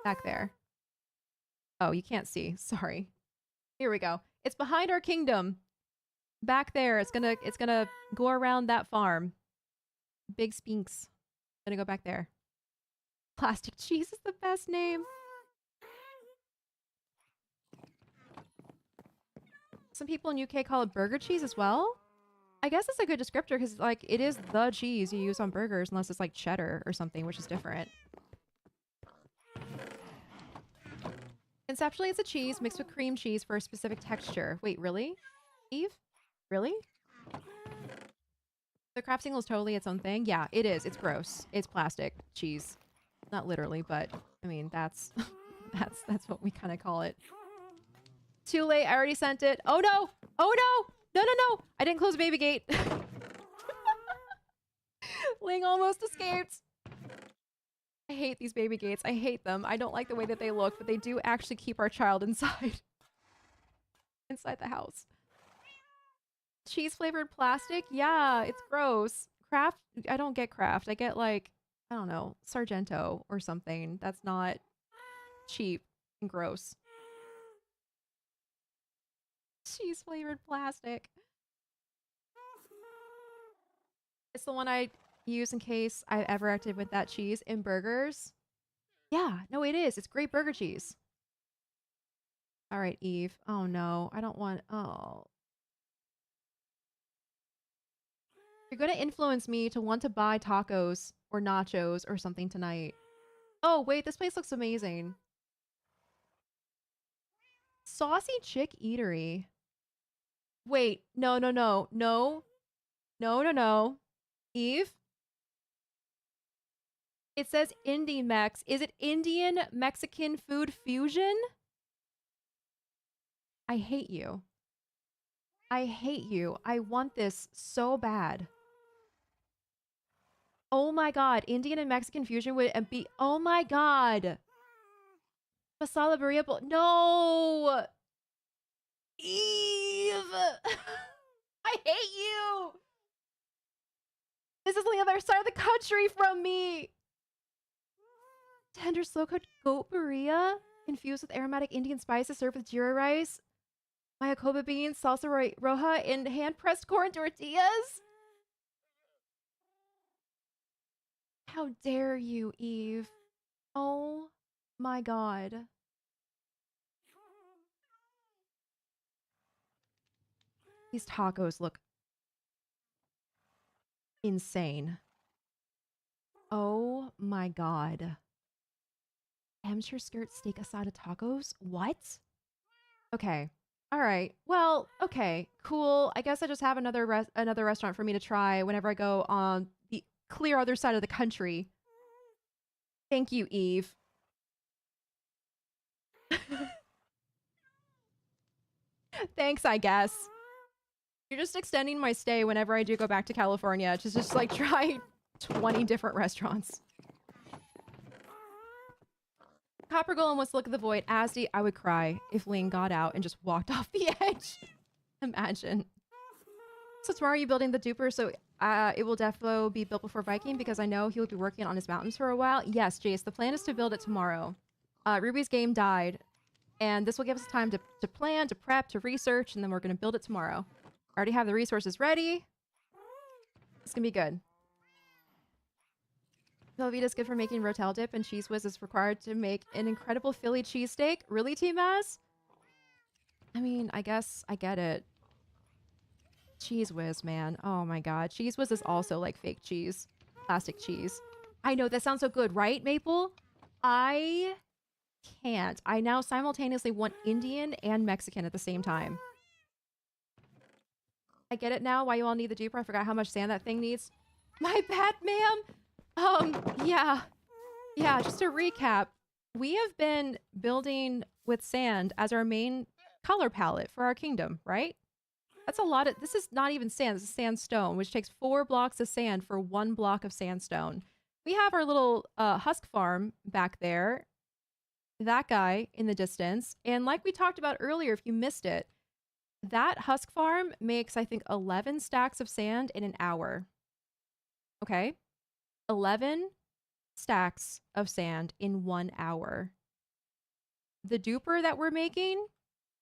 back there. Oh, you can't see. Sorry. Here we go. It's behind our kingdom. Back there. It's gonna go around that farm. Big Sphinx. Gonna go back there. Plastic cheese is the best name. Some people in UK call it burger cheese as well. I guess it's a good descriptor because like it is the cheese you use on burgers unless it's like cheddar or something, which is different. Conceptually, it's a cheese mixed with cream cheese for a specific texture. Wait, really? Eve? Really? The Kraft single is totally its own thing. Yeah, it is. It's gross. It's plastic cheese. Not literally, but I mean, that's that's what we kind of call it. Too late. I already sent it. Oh no! Oh no! No, no, no! I didn't close baby gate. Ling almost escaped. I hate these baby gates. I hate them. I don't like the way that they look, but they do actually keep our child inside. Inside the house. Cheese flavored plastic? Yeah, it's gross. Kraft? I don't get Kraft. I get like, I don't know, Sargento or something. That's not cheap and gross. Cheese flavored plastic. It's the one I use in case I ever acted with that cheese in burgers. Yeah, no, it is. It's great burger cheese. All right, Eve. Oh no, I don't want. Oh. You're going to influence me to want to buy tacos or nachos or something tonight. Oh, wait, this place looks amazing. Saucy Chick Eatery. Wait, no, no, no, no. No, no, no. Eve? It says Indie Mex. Is it Indian Mexican food fusion? I hate you. I hate you. I want this so bad. Oh my god, Indian and Mexican fusion would be. Oh my god. Masala burrito. No! Eve! I hate you! This is on the other side of the country from me! Tender slow-cooked goat burrito infused with aromatic Indian spices served with jeera rice, mayacoba beans, salsa roja, and hand-pressed corn tortillas? How dare you, Eve? Oh my god. These tacos look insane. Oh my god. Amateur skirt steak asada tacos? What? Okay. All right. Well, okay. Cool. I guess I just have another restaurant for me to try whenever I go on the clear other side of the country. Thank you, Eve. Thanks, I guess. You're just extending my stay whenever I do go back to California to just like try 20 different restaurants. Copper Golem wants to look at the void. Asdi, I would cry if Ling got out and just walked off the edge Imagine. So tomorrow are you building the duper? So it will definitely be built before Viking because I know he will be working on his mountains for a while. Yes, Jace, the plan is to build it tomorrow. Ruby's game died, and this will give us time to plan, to prep, to research, and then we're going to build it tomorrow. I already have the resources ready. It's going to be good. Velveeta's good for making rotel dip, and Cheese Whiz is required to make an incredible Philly cheesesteak. Really, Team Az? I mean, I guess I get it. Cheese Whiz, man. Oh my god. Cheese Whiz is also like fake cheese. Plastic cheese. I know, that sounds so good, right, Maple? I can't. I now simultaneously want Indian and Mexican at the same time. I get it now why you all need the duper. I forgot how much sand that thing needs. My bad, ma'am. Yeah. Yeah, just to recap, we have been building with sand as our main color palette for our kingdom, right? That's a lot of, this is not even sand, this is sandstone, which takes 4 blocks of sand for 1 block of sandstone. We have our little husk farm back there, that guy in the distance, and like we talked about earlier, if you missed it, that husk farm makes, I think, 11 stacks of sand in an hour. Okay? 11 stacks of sand in 1 hour. The duper that we're making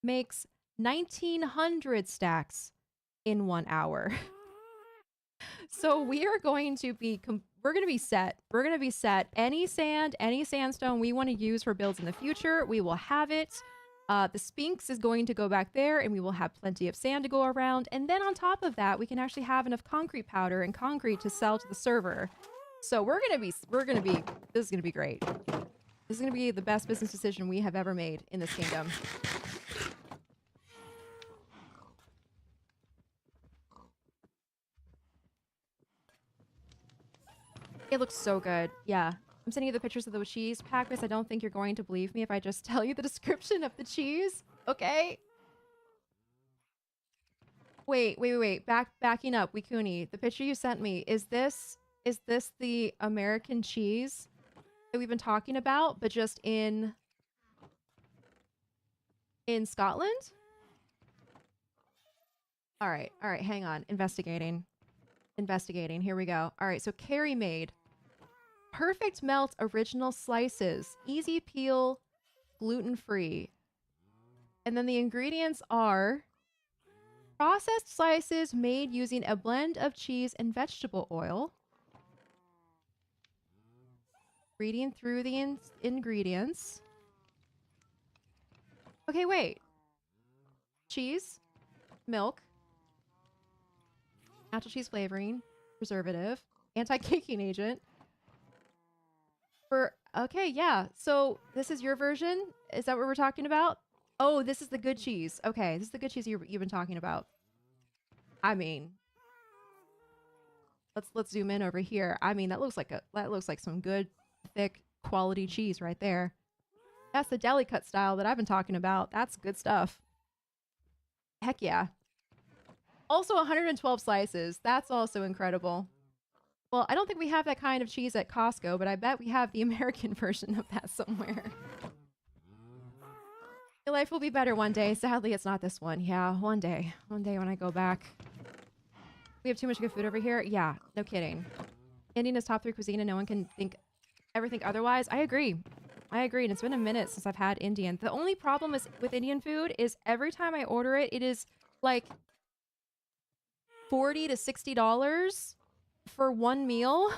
makes 1900 stacks in 1 hour. So we are going to be we're going to be set. We're going to be set. Any sand, any sandstone we want to use for builds in the future, we will have it. The Sphinx is going to go back there, and we will have plenty of sand to go around. And then on top of that, we can actually have enough concrete powder and concrete to sell to the server. So this is gonna be great. This is gonna be the best business decision we have ever made in this kingdom. It looks so good. Yeah. I'm sending you the pictures of the cheese pack because I don't think you're going to believe me if I just tell you the description of the cheese. Okay? Wait. Backing up, Wikuni. The picture you sent me, is this the American cheese that we've been talking about, but just in Scotland? All right, hang on. Investigating. Here we go. All right, so Carrie made perfect melt original slices, easy peel, gluten-free. And then the ingredients are processed slices made using a blend of cheese and vegetable oil. Reading through the ingredients. Okay, wait. Cheese, milk, natural cheese flavoring, preservative, anti-caking agent. Okay, yeah. So this is your version? Is that what we're talking about? Oh, this is the good cheese. Okay, this is the good cheese you've been talking about. I mean, let's zoom in over here. I mean, that looks like some good thick quality cheese right there. That's the deli cut style that I've been talking about. That's good stuff. Heck yeah. Also 112 slices. That's also incredible. Well, I don't think we have that kind of cheese at Costco, but I bet we have the American version of that somewhere. Your life will be better one day. Sadly, it's not this one. Yeah, one day. One day when I go back. We have too much good food over here? Yeah, no kidding. Indian is top 3 cuisine and no one can ever think otherwise. I agree. And it's been a minute since I've had Indian. The only problem with Indian food is every time I order it, it is like $40 to $60 for one meal.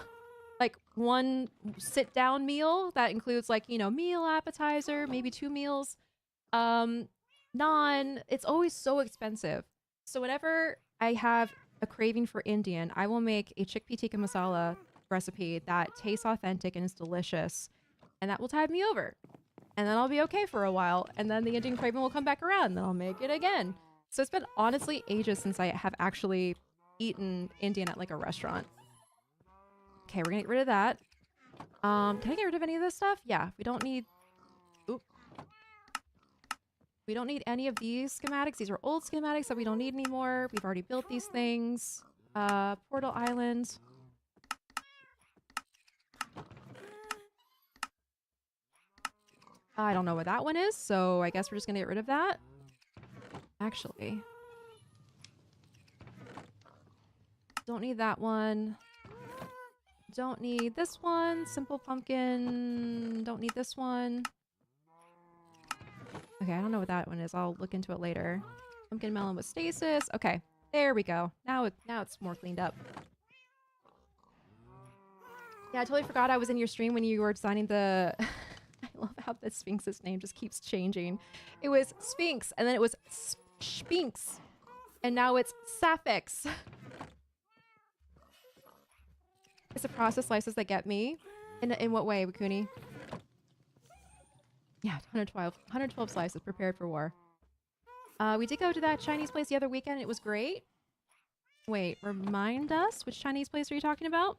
Like one sit-down meal that includes like, you know, meal, appetizer, maybe 2 meals. Naan. It's always so expensive. So whenever I have a craving for Indian, I will make a chickpea tikka masala recipe that tastes authentic and is delicious. And that will tide me over. And then I'll be okay for a while. And then the Indian craving will come back around. And then I'll make it again. So it's been honestly ages since I have actually eaten Indian at like a restaurant. Okay, we're gonna get rid of that. Can I get rid of any of this stuff? Yeah, we don't need... Oop. We don't need any of these schematics. These are old schematics that we don't need anymore. We've already built these things. Portal Island. I don't know what that one is, so I guess we're just gonna get rid of that. Actually, Don't need that one. Don't need this one. Simple pumpkin. Don't need this one. Okay, I don't know what that one is. I'll look into it later. Pumpkin melon with stasis. Okay, there we go. Now it's more cleaned up. Yeah, I totally forgot I was in your stream when you were designing the... I love how the Sphinx's name just keeps changing. It was Sphinx, and then it was Sphinx, and now it's Sapphics. It's the process slices that get me. In what way, Wakuni? Yeah, 112 slices prepared for war. We did go to that Chinese place the other weekend. And it was great. Wait, remind us, which Chinese place are you talking about?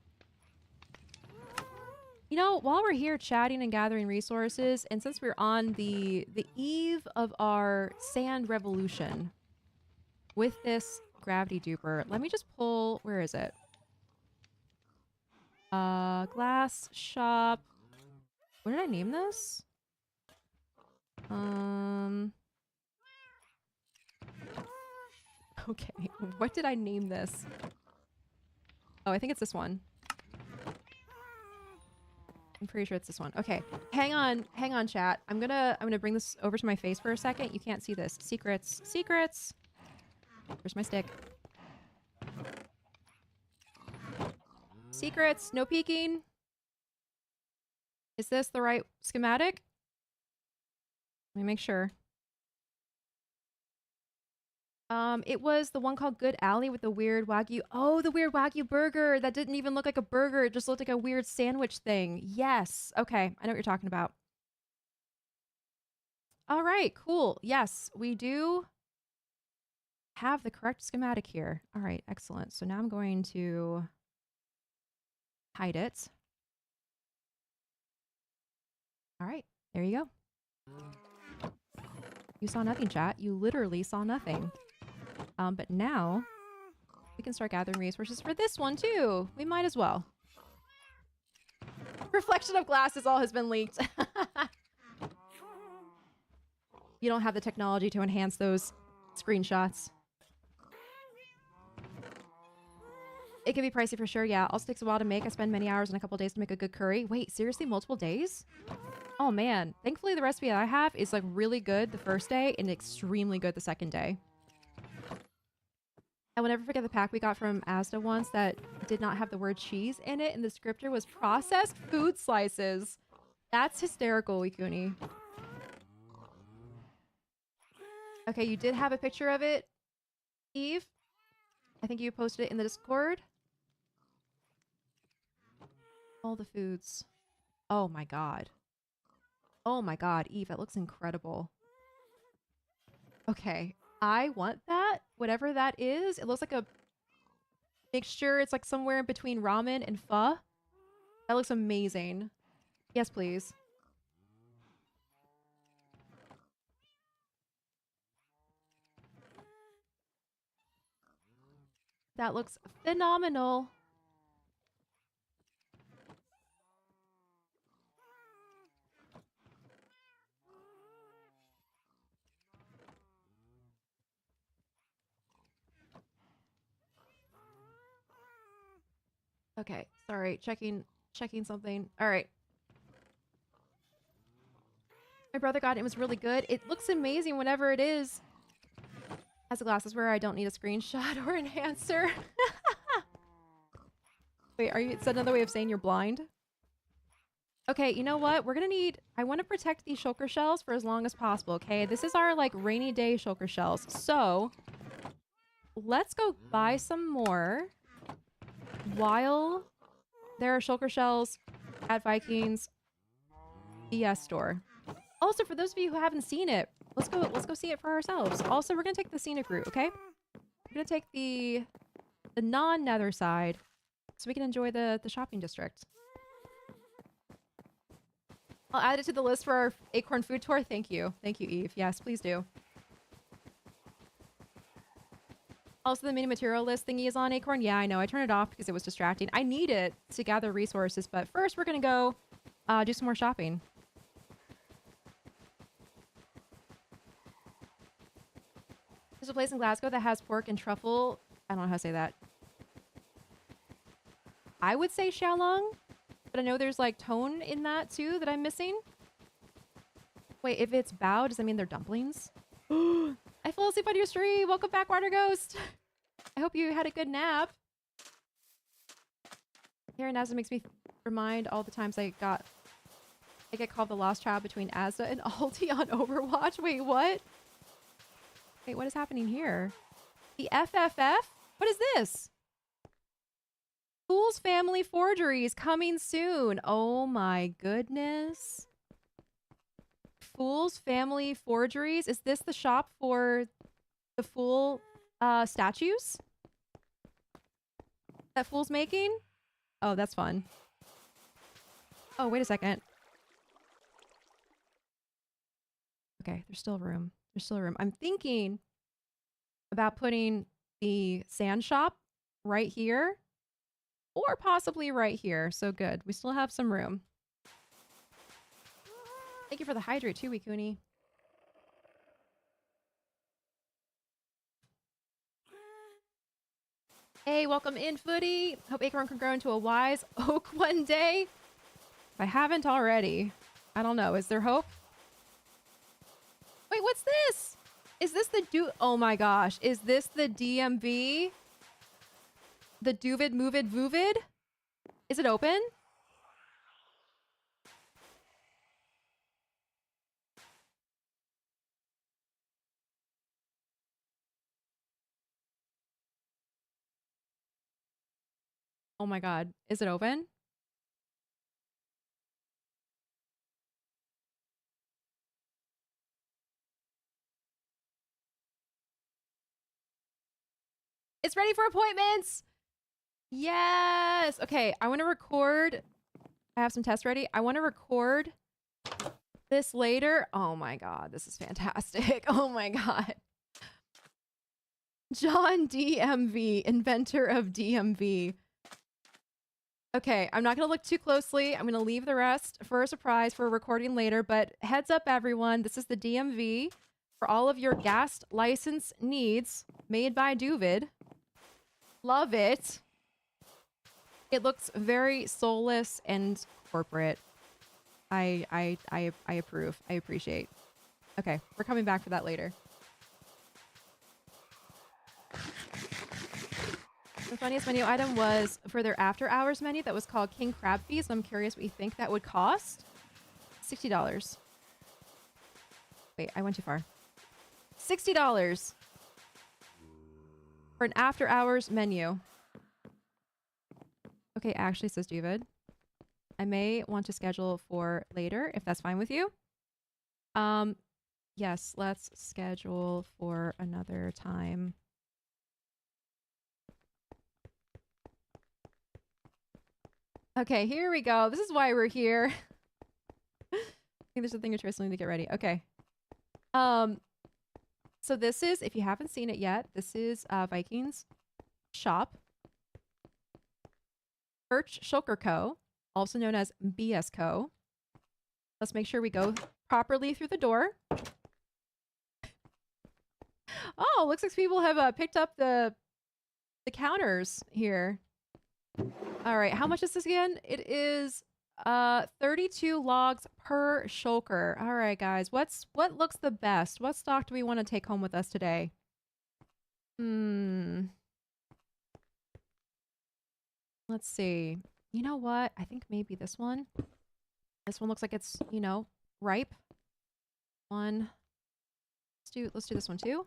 You know, while we're here chatting and gathering resources, and since we're on the eve of our sand revolution with this gravity duper, let me just pull, where is it? Glass shop. What did I name this? Okay, what did I name this? Oh, I think it's this one. I'm pretty sure it's this one. Okay, hang on, chat. I'm gonna bring this over to my face for a second. You can't see this. Secrets. Where's my stick? Secrets. No peeking. Is this the right schematic? Let me make sure. It was the one called Good Alley with the weird Wagyu. Oh, the weird Wagyu burger. That didn't even look like a burger. It just looked like a weird sandwich thing. Yes. Okay. I know what you're talking about. All right. Cool. Yes, we do have the correct schematic here. All right. Excellent. So now I'm going to hide it. All right. There you go. You saw nothing, chat. You literally saw nothing. But now we can start gathering resources for this one too. We might as well. Reflection of glasses all has been leaked. You don't have the technology to enhance those screenshots. It can be pricey for sure, yeah. Also takes a while to make. I spend many hours and a couple days to make a good curry. Wait, seriously? Multiple days? Oh man. Thankfully the recipe that I have is like really good the first day and extremely good the second day. I will never forget the pack we got from Asda once that did not have the word cheese in it, and the descriptor was processed food slices. That's hysterical, Ikuni. Okay, you did have a picture of it, Eve. I think you posted it in the Discord. All the foods. Oh my god. Oh my god, Eve, that looks incredible. Okay. I want that, whatever that is. It looks like a mixture. It's like somewhere in between ramen and pho. That looks amazing. Yes, please. That looks phenomenal. Okay, sorry, checking something. All right. My brother got it. It was really good. It looks amazing whenever it is. Has the glasses where I don't need a screenshot or enhancer. Wait, is that another way of saying you're blind? Okay, you know what? We're gonna need... I want to protect these shulker shells for as long as possible, okay? This is our, like, rainy day shulker shells. So, let's go buy some more while there are shulker shells at Vikings ES store. Also, for those of you who haven't seen it, let's go see it for ourselves. Also, we're gonna take the scenic route, okay? We're gonna take the non-nether side so we can enjoy the shopping district. I'll add it to the list for our acorn food tour. Thank you. Thank you, Eve. Yes, please do. Also, the mini material list thingy is on Acorn. Yeah, I know. I turned it off because it was distracting. I need it to gather resources, but first we're going to go do some more shopping. There's a place in Glasgow that has pork and truffle. I don't know how to say that. I would say Xiaolong, but I know there's like tone in that too that I'm missing. Wait, if it's bao, does that mean they're dumplings? I fell asleep on your stream. Welcome back, Water Ghost. I hope you had a good nap. Hearing Azza makes me remind all the times I get called the lost child between Azza and Alti on Overwatch. Wait, what? Wait, what is happening here? The FFF? What is this? Fool's Family Forgeries coming soon. Oh my goodness. Fool's Family Forgeries? Is this the shop for the Fool statues that Fool's making? Oh, that's fun. Oh, wait a second. Okay, there's still room. There's still room. I'm thinking about putting the sand shop right here or possibly right here. So good. We still have some room. Thank you for the hydrate too, Wikuni. Hey, welcome in, Footy. Hope Acorn can grow into a wise oak one day. If I haven't already, I don't know. Is there hope? Wait, what's this? Is this the oh my gosh. Is this the DMV? The Duvid Movid Vuvid? Is it open? Oh my god. Is it open? It's ready for appointments! Yes! Okay, I want to record. I have some tests ready. I want to record this later. Oh my god, this is fantastic. Oh my god. John DMV, inventor of DMV. Okay, I'm not going to look too closely. I'm going to leave the rest for a surprise for recording later, but heads up everyone, this is the DMV for all of your gas license needs, made by Duvid. Love it. It looks very soulless and corporate. I approve. I appreciate. Okay, we're coming back for that later. The funniest menu item was for their after hours menu that was called King Crab Feast. I'm curious what you think that would cost. $60. Wait, I went too far. $60 for an after hours menu. Okay, actually, says David. I may want to schedule for later if that's fine with you. Yes, let's schedule for another time. Okay, here we go. This is why we're here. I think there's something interesting to get ready. Okay. So this is, if you haven't seen it yet, this is Vikings shop. Birch Shulker Co., also known as BS Co. Let's make sure we go properly through the door. Oh, looks like people have picked up the counters here. All right, how much is this again? It is 32 logs per shulker. All right, guys, what looks the best? What stock do we want to take home with us today? Let's see. You know what? I think maybe this one. This one looks like it's, you know, ripe. One. Let's do this one too.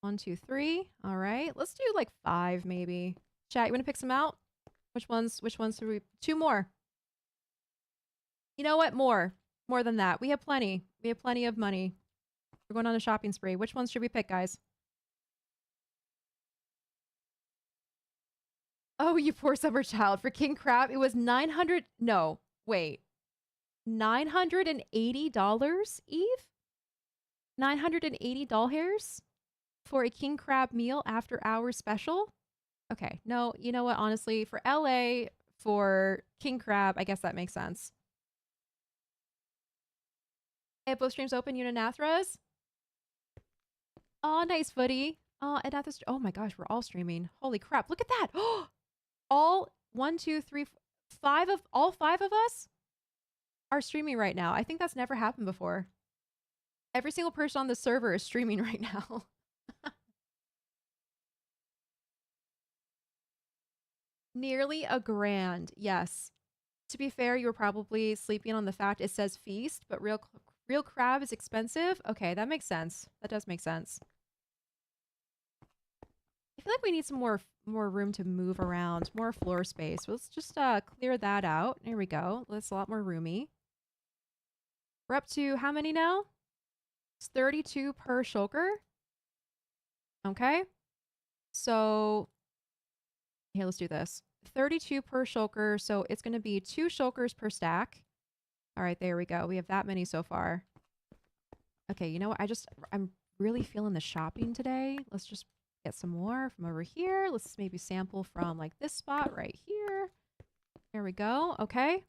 1, 2, 3. All right. Let's do like 5 maybe. Chat, you want to pick some out? Which ones should we? 2 more. You know what? More than that. We have plenty. We have plenty of money. We're going on a shopping spree. Which ones should we pick, guys? Oh, you poor summer child. For King Crab, it was 900. No, wait. $980, Eve? 980 doll hairs for a King Crab meal after hours special? Okay, no, you know what? Honestly, for LA, for King Crab, I guess that makes sense. Hey, both streams open, Uninathras? Oh, nice, Footy. Oh, and oh my gosh, we're all streaming. Holy crap, look at that. All 1, 2, 3, 5 of all 5 of us are streaming right now. I think that's never happened before. Every single person on the server is streaming right now. Nearly a grand. Yes. To be fair, you were probably sleeping on the fact it says feast, but real crab is expensive. Okay, that makes sense. That does make sense. I feel like we need some more room to move around, more floor space. So let's just clear that out. There we go. That's a lot more roomy. We're up to how many now? It's 32 per shulker. Okay. So here, let's do this. 32 per shulker, so it's going to be 2 shulkers per stack. All right, there we go. We have that many so far. Okay, you know what? I'm really feeling the shopping today. Let's just get some more from over here. Let's maybe sample from like this spot right here. There we go. Okay.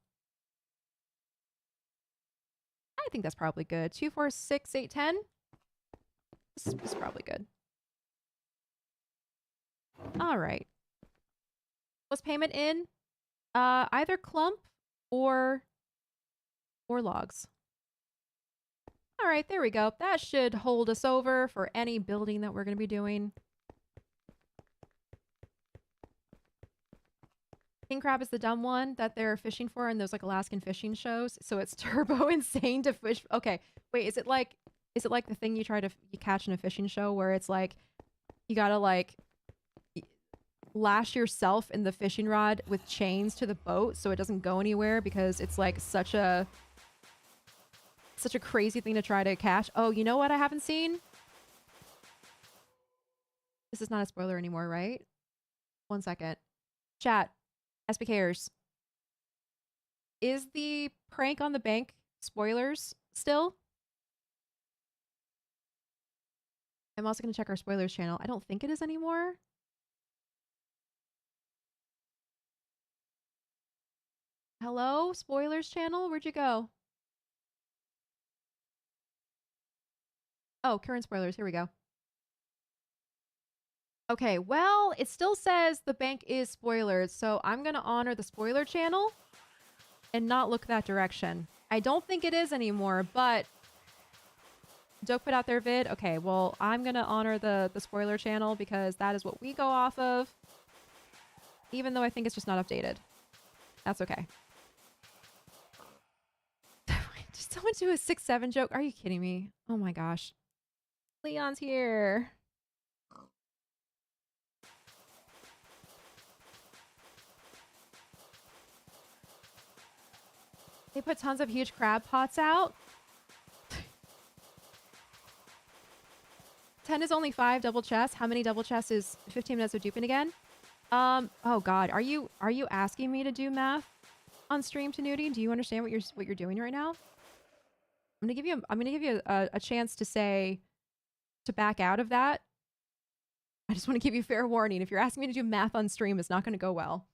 I think that's probably good. 2, 4, 6, 8, 10. This is probably good. All right. Was payment in? Either clump or logs. All right, there we go. That should hold us over for any building that we're going to be doing. King crab is the dumb one that they're fishing for in those like Alaskan fishing shows. So it's turbo insane to fish. Okay, wait, is it like the thing you catch in a fishing show where it's like you gotta like lash yourself in the fishing rod with chains to the boat so it doesn't go anywhere because it's like such a crazy thing to try to catch. Oh, you know what I haven't seen? This is not a spoiler anymore, right? 1 second. Chat. SBKers. Is the prank on the bank spoilers still? I'm also going to check our spoilers channel. I don't think it is anymore. Hello, spoilers channel? Where'd you go? Oh, current spoilers. Here we go. Okay, well, it still says the bank is spoilers, so I'm going to honor the spoiler channel and not look that direction. I don't think it is anymore, but Doke put out their vid. Okay, well, I'm going to honor the spoiler channel because that is what we go off of, even though I think it's just not updated. That's okay. Did someone do a 6-7 joke? Are you kidding me? Oh my gosh. Leon's here. They put tons of huge crab pots out. 10 is only 5 double chests. How many double chests is 15 minutes of duping again? Oh god, are you asking me to do math on stream, Tanuti? Do you understand what you're doing right now? I'm gonna give you a chance to back out of that. I just want to give you fair warning. If you're asking me to do math on stream, it's not gonna go well.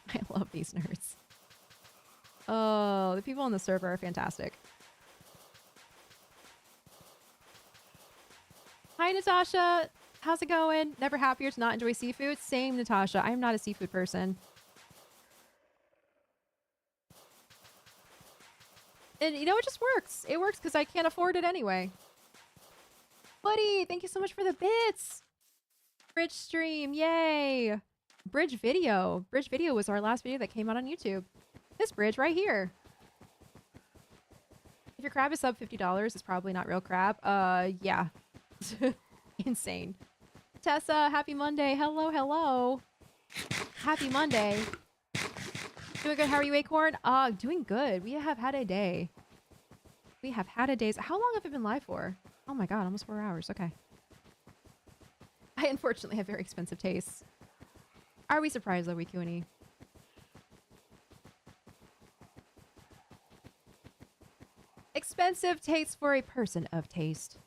I love these nerds. Oh, the people on the server are fantastic. Hi, Natasha. How's it going? Never happier to not enjoy seafood. Same, Natasha. I am not a seafood person. And you know, it just works. It works because I can't afford it anyway. Buddy, thank you so much for the bits. Bridge stream, yay. Bridge video. Bridge video was our last video that came out on YouTube. This bridge right here. If your crab is sub $50, it's probably not real crab. Yeah. Insane. Tessa, happy Monday. Hello, hello. Happy Monday. Doing good. How are you, Acorn? Doing good. We have had a day. We have had a day. How long have I been live for? Oh my god, almost 4 hours. Okay. I unfortunately have very expensive tastes. Are we surprised though, we Q&E? Expensive taste for a person of taste.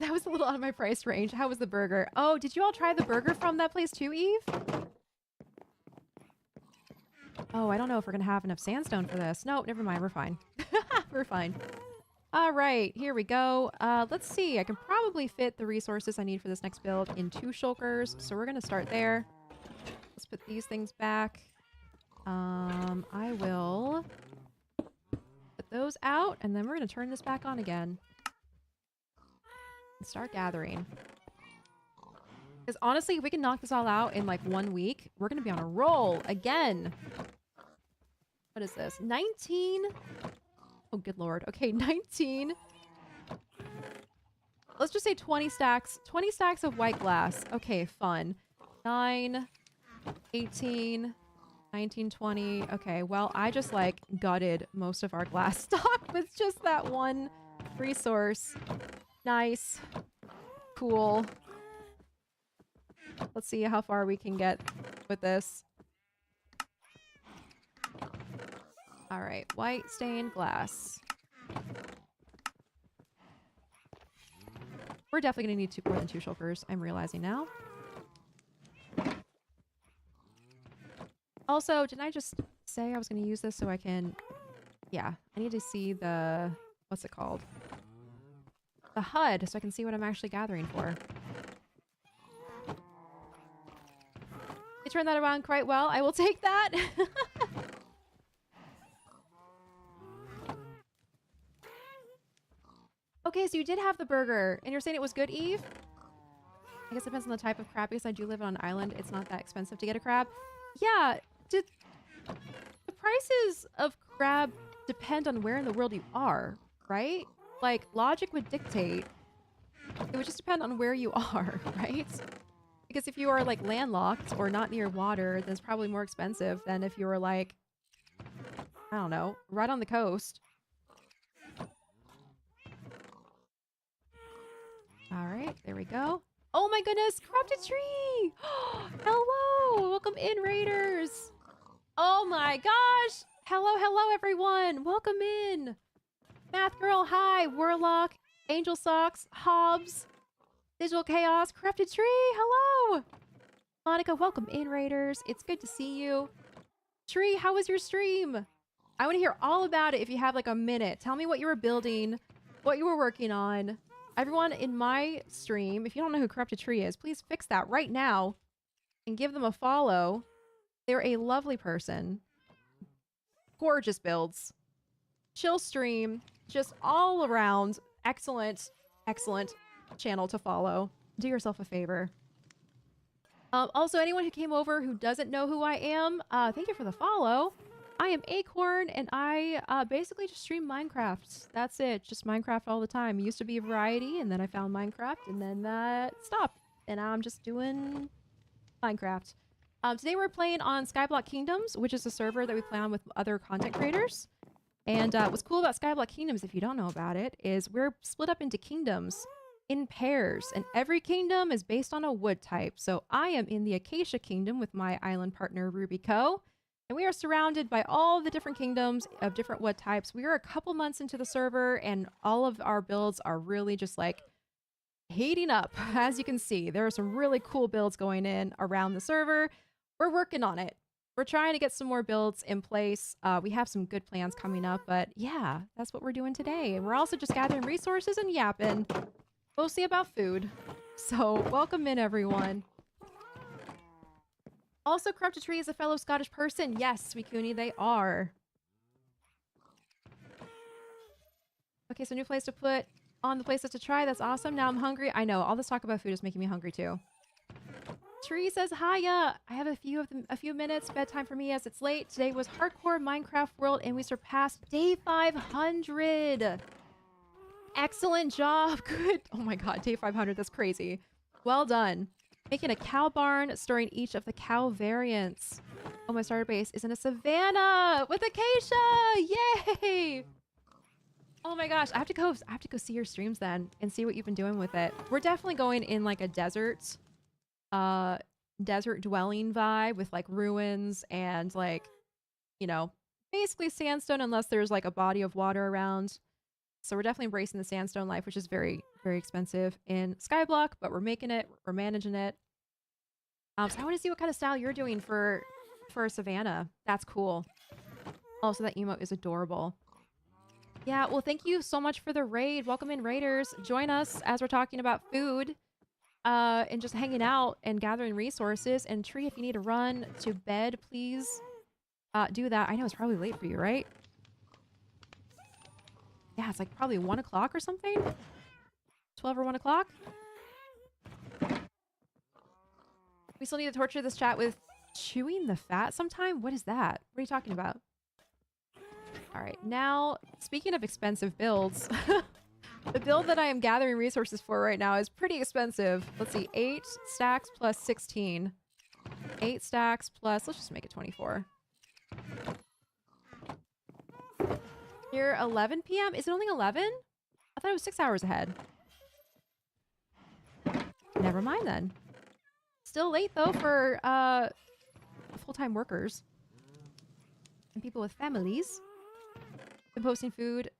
That was a little out of my price range. How was the burger? Oh, did you all try the burger from that place too, Eve? Oh, I don't know if we're gonna have enough sandstone for this. No, never mind. We're fine. We're fine. All right, here we go. Let's see. I can probably fit the resources I need for this next build in 2 shulkers, so we're gonna start there. Let's put these things back. I will put those out, and then we're gonna turn this back on again and start gathering. Because honestly, if we can knock this all out in like 1 week, we're gonna be on a roll again. What is this? 19? Oh, good lord. Okay, 19. Let's just say 20 stacks. 20 stacks of white glass. Okay, fun. 9, 18, 19, 20. Okay, well, I just like gutted most of our glass stock with just that one resource. Nice. Cool. Let's see how far we can get with this. All right, white stained glass. We're definitely gonna need more than 2 shulkers, I'm realizing now. Also, didn't I just say I was gonna use this so I can... Yeah, I need to see the... What's it called? The HUD, so I can see what I'm actually gathering for. You turned that around quite well. I will take that. Okay, so you did have the burger, and you're saying it was good, Eve? I guess it depends on the type of crab, because I do live on an island. It's not that expensive to get a crab. Yeah, the prices of crab depend on where in the world you are, right? Like, logic would dictate. It would just depend on where you are, right? Because if you are, like, landlocked or not near water, then it's probably more expensive than if you were, like, I don't know, right on the coast. All right, there we go. Oh my goodness, corrupted tree! Hello! Welcome in, raiders! Oh my gosh! Hello, hello, everyone! Welcome in! Math Girl, hi! Warlock, Angel Socks, Hobbs, Digital Chaos, Corrupted Tree, hello! Monica, welcome in, raiders. It's good to see you. Tree, how was your stream? I want to hear all about it if you have like a minute. Tell me what you were building, what you were working on. Everyone in my stream, if you don't know who Corrupted Tree is, please fix that right now and give them a follow. They're a lovely person. Gorgeous builds. Chill stream. Just all around excellent, excellent channel to follow. Do yourself a favor. Also, anyone who came over who doesn't know who I am, thank you for the follow. I am Acorn, and I basically just stream Minecraft. That's it. Just Minecraft all the time. It used to be a variety, and then I found Minecraft, and then that stopped. And now I'm just doing Minecraft. Today we're playing on SkyBlock Kingdoms, which is a server that we play on with other content creators. And what's cool about SkyBlock Kingdoms, if you don't know about it, is we're split up into kingdoms in pairs, and every kingdom is based on a wood type. So I am in the Acacia Kingdom with my island partner, Ruby Co., and we are surrounded by all the different kingdoms of different wood types. We are a couple months into the server, and all of our builds are really just like heating up. As you can see, there are some really cool builds going in around the server. We're working on it. We're trying to get some more builds in place. We have some good plans coming up, but yeah, that's what we're doing today. And we're also just gathering resources and yapping, mostly about food. So welcome in, everyone. Also, Corrupted Tree is a fellow Scottish person. Yes, Wikuni, they are. Okay, so new place to put on the places to try. That's awesome. Now I'm hungry. I know, all this talk about food is making me hungry too. Tree says, hiya. I have a few minutes. Bedtime for me as it's late. Today was hardcore Minecraft world and we surpassed day 500. Excellent job. Good. Oh my god, day 500. That's crazy. Well done. Making a cow barn, storing each of the cow variants. Oh, my starter base is in a savanna with acacia. Yay! Oh my gosh, I have to go see your streams then and see what you've been doing with it. We're definitely going in like a desert dwelling vibe with like ruins and like, you know, basically sandstone unless there's like a body of water around. So we're definitely embracing the sandstone life, which is very, very expensive in Skyblock, but we're making it, we're managing it. So I want to see what kind of style you're doing for for a savannah. That's cool. Also, that emote is adorable. Yeah, well, thank you so much for the raid. Welcome in, raiders. Join us as we're talking about food and just hanging out and gathering resources. And Tree, if you need to run to bed, please do that. I know it's probably late for you, right? Yeah, it's like probably 1 o'clock or something. 12 or 1 o'clock. We still need to torture this chat with chewing the fat sometime? What is that? What are you talking about? All right, now, speaking of expensive builds, the build that I am gathering resources for right now is pretty expensive. Let's see, 8 stacks plus 16. 8 stacks plus, let's just make it 24. Here, 11 p.m.? Is it only 11? I thought it was 6 hours ahead. Never mind then. Still late though for full-time workers and people with families. Been posting food.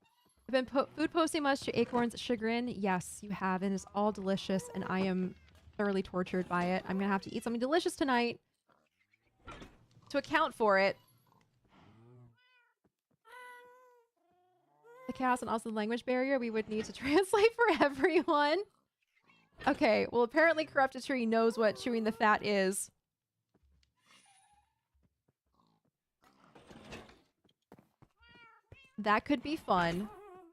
I've been food posting much to Acorn's chagrin. Yes, you have, and it's all delicious, and I am thoroughly tortured by it. I'm gonna have to eat something delicious tonight to account for it. The chaos and also the language barrier we would need to translate for everyone. Okay, well apparently Corrupted Tree knows what chewing the fat is. That could be fun.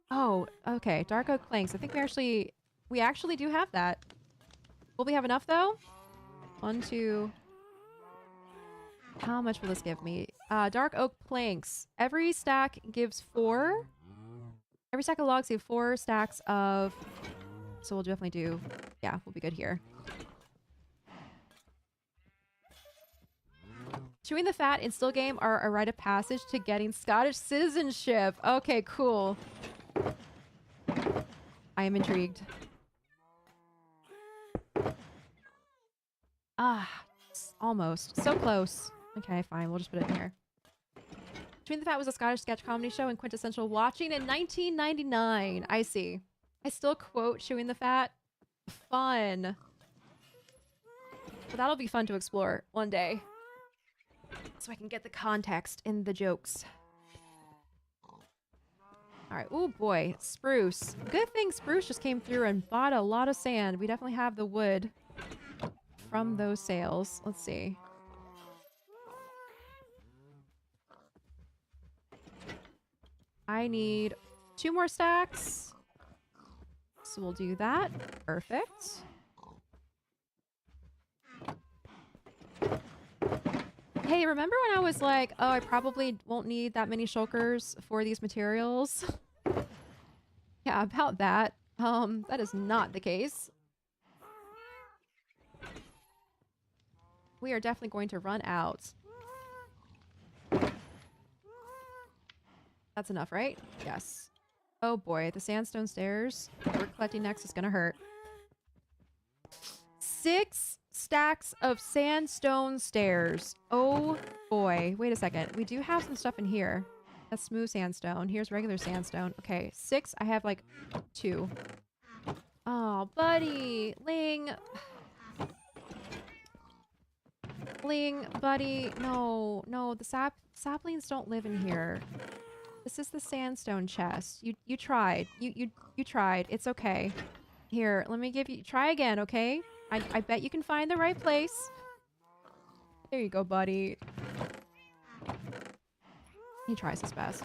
Oh, okay. Dark oak planks. I think we actually do have that. Will we have enough though? 1, 2. How much will this give me? Dark oak planks. Every stack gives 4. Every stack of logs give 4 stacks of... So we'll definitely do... Yeah, we'll be good here. Chewing the fat in still game are a rite of passage to getting Scottish citizenship. Okay, cool. I am intrigued. Ah, almost. So close. Okay, fine. We'll just put it in here. Chewing the Fat was a Scottish sketch comedy show and quintessential watching in 1999. I see. I still quote Chewing the Fat. Fun. Well, that'll be fun to explore one day. So I can get the context in the jokes. Alright, oh boy, spruce. Good thing spruce just came through and bought a lot of sand. We definitely have the wood from those sales. Let's see. I need 2 more stacks. So we'll do that. Perfect. Hey, remember when I was like, oh, I probably won't need that many shulkers for these materials? Yeah, about that. That is not the case. We are definitely going to run out. That's enough, right? Yes. Oh boy, the sandstone stairs that we're collecting next is gonna hurt. 6 stacks of sandstone stairs. Oh boy. Wait a second. We do have some stuff in here. That's smooth sandstone. Here's regular sandstone. Okay, 6. I have like 2. Oh, buddy. Ling. Ling, buddy. No, no. The saplings don't live in here. This is the sandstone chest. You tried. You tried. It's okay. Here, let me give you... Try again, okay? I bet you can find the right place. There you go, buddy. He tries his best.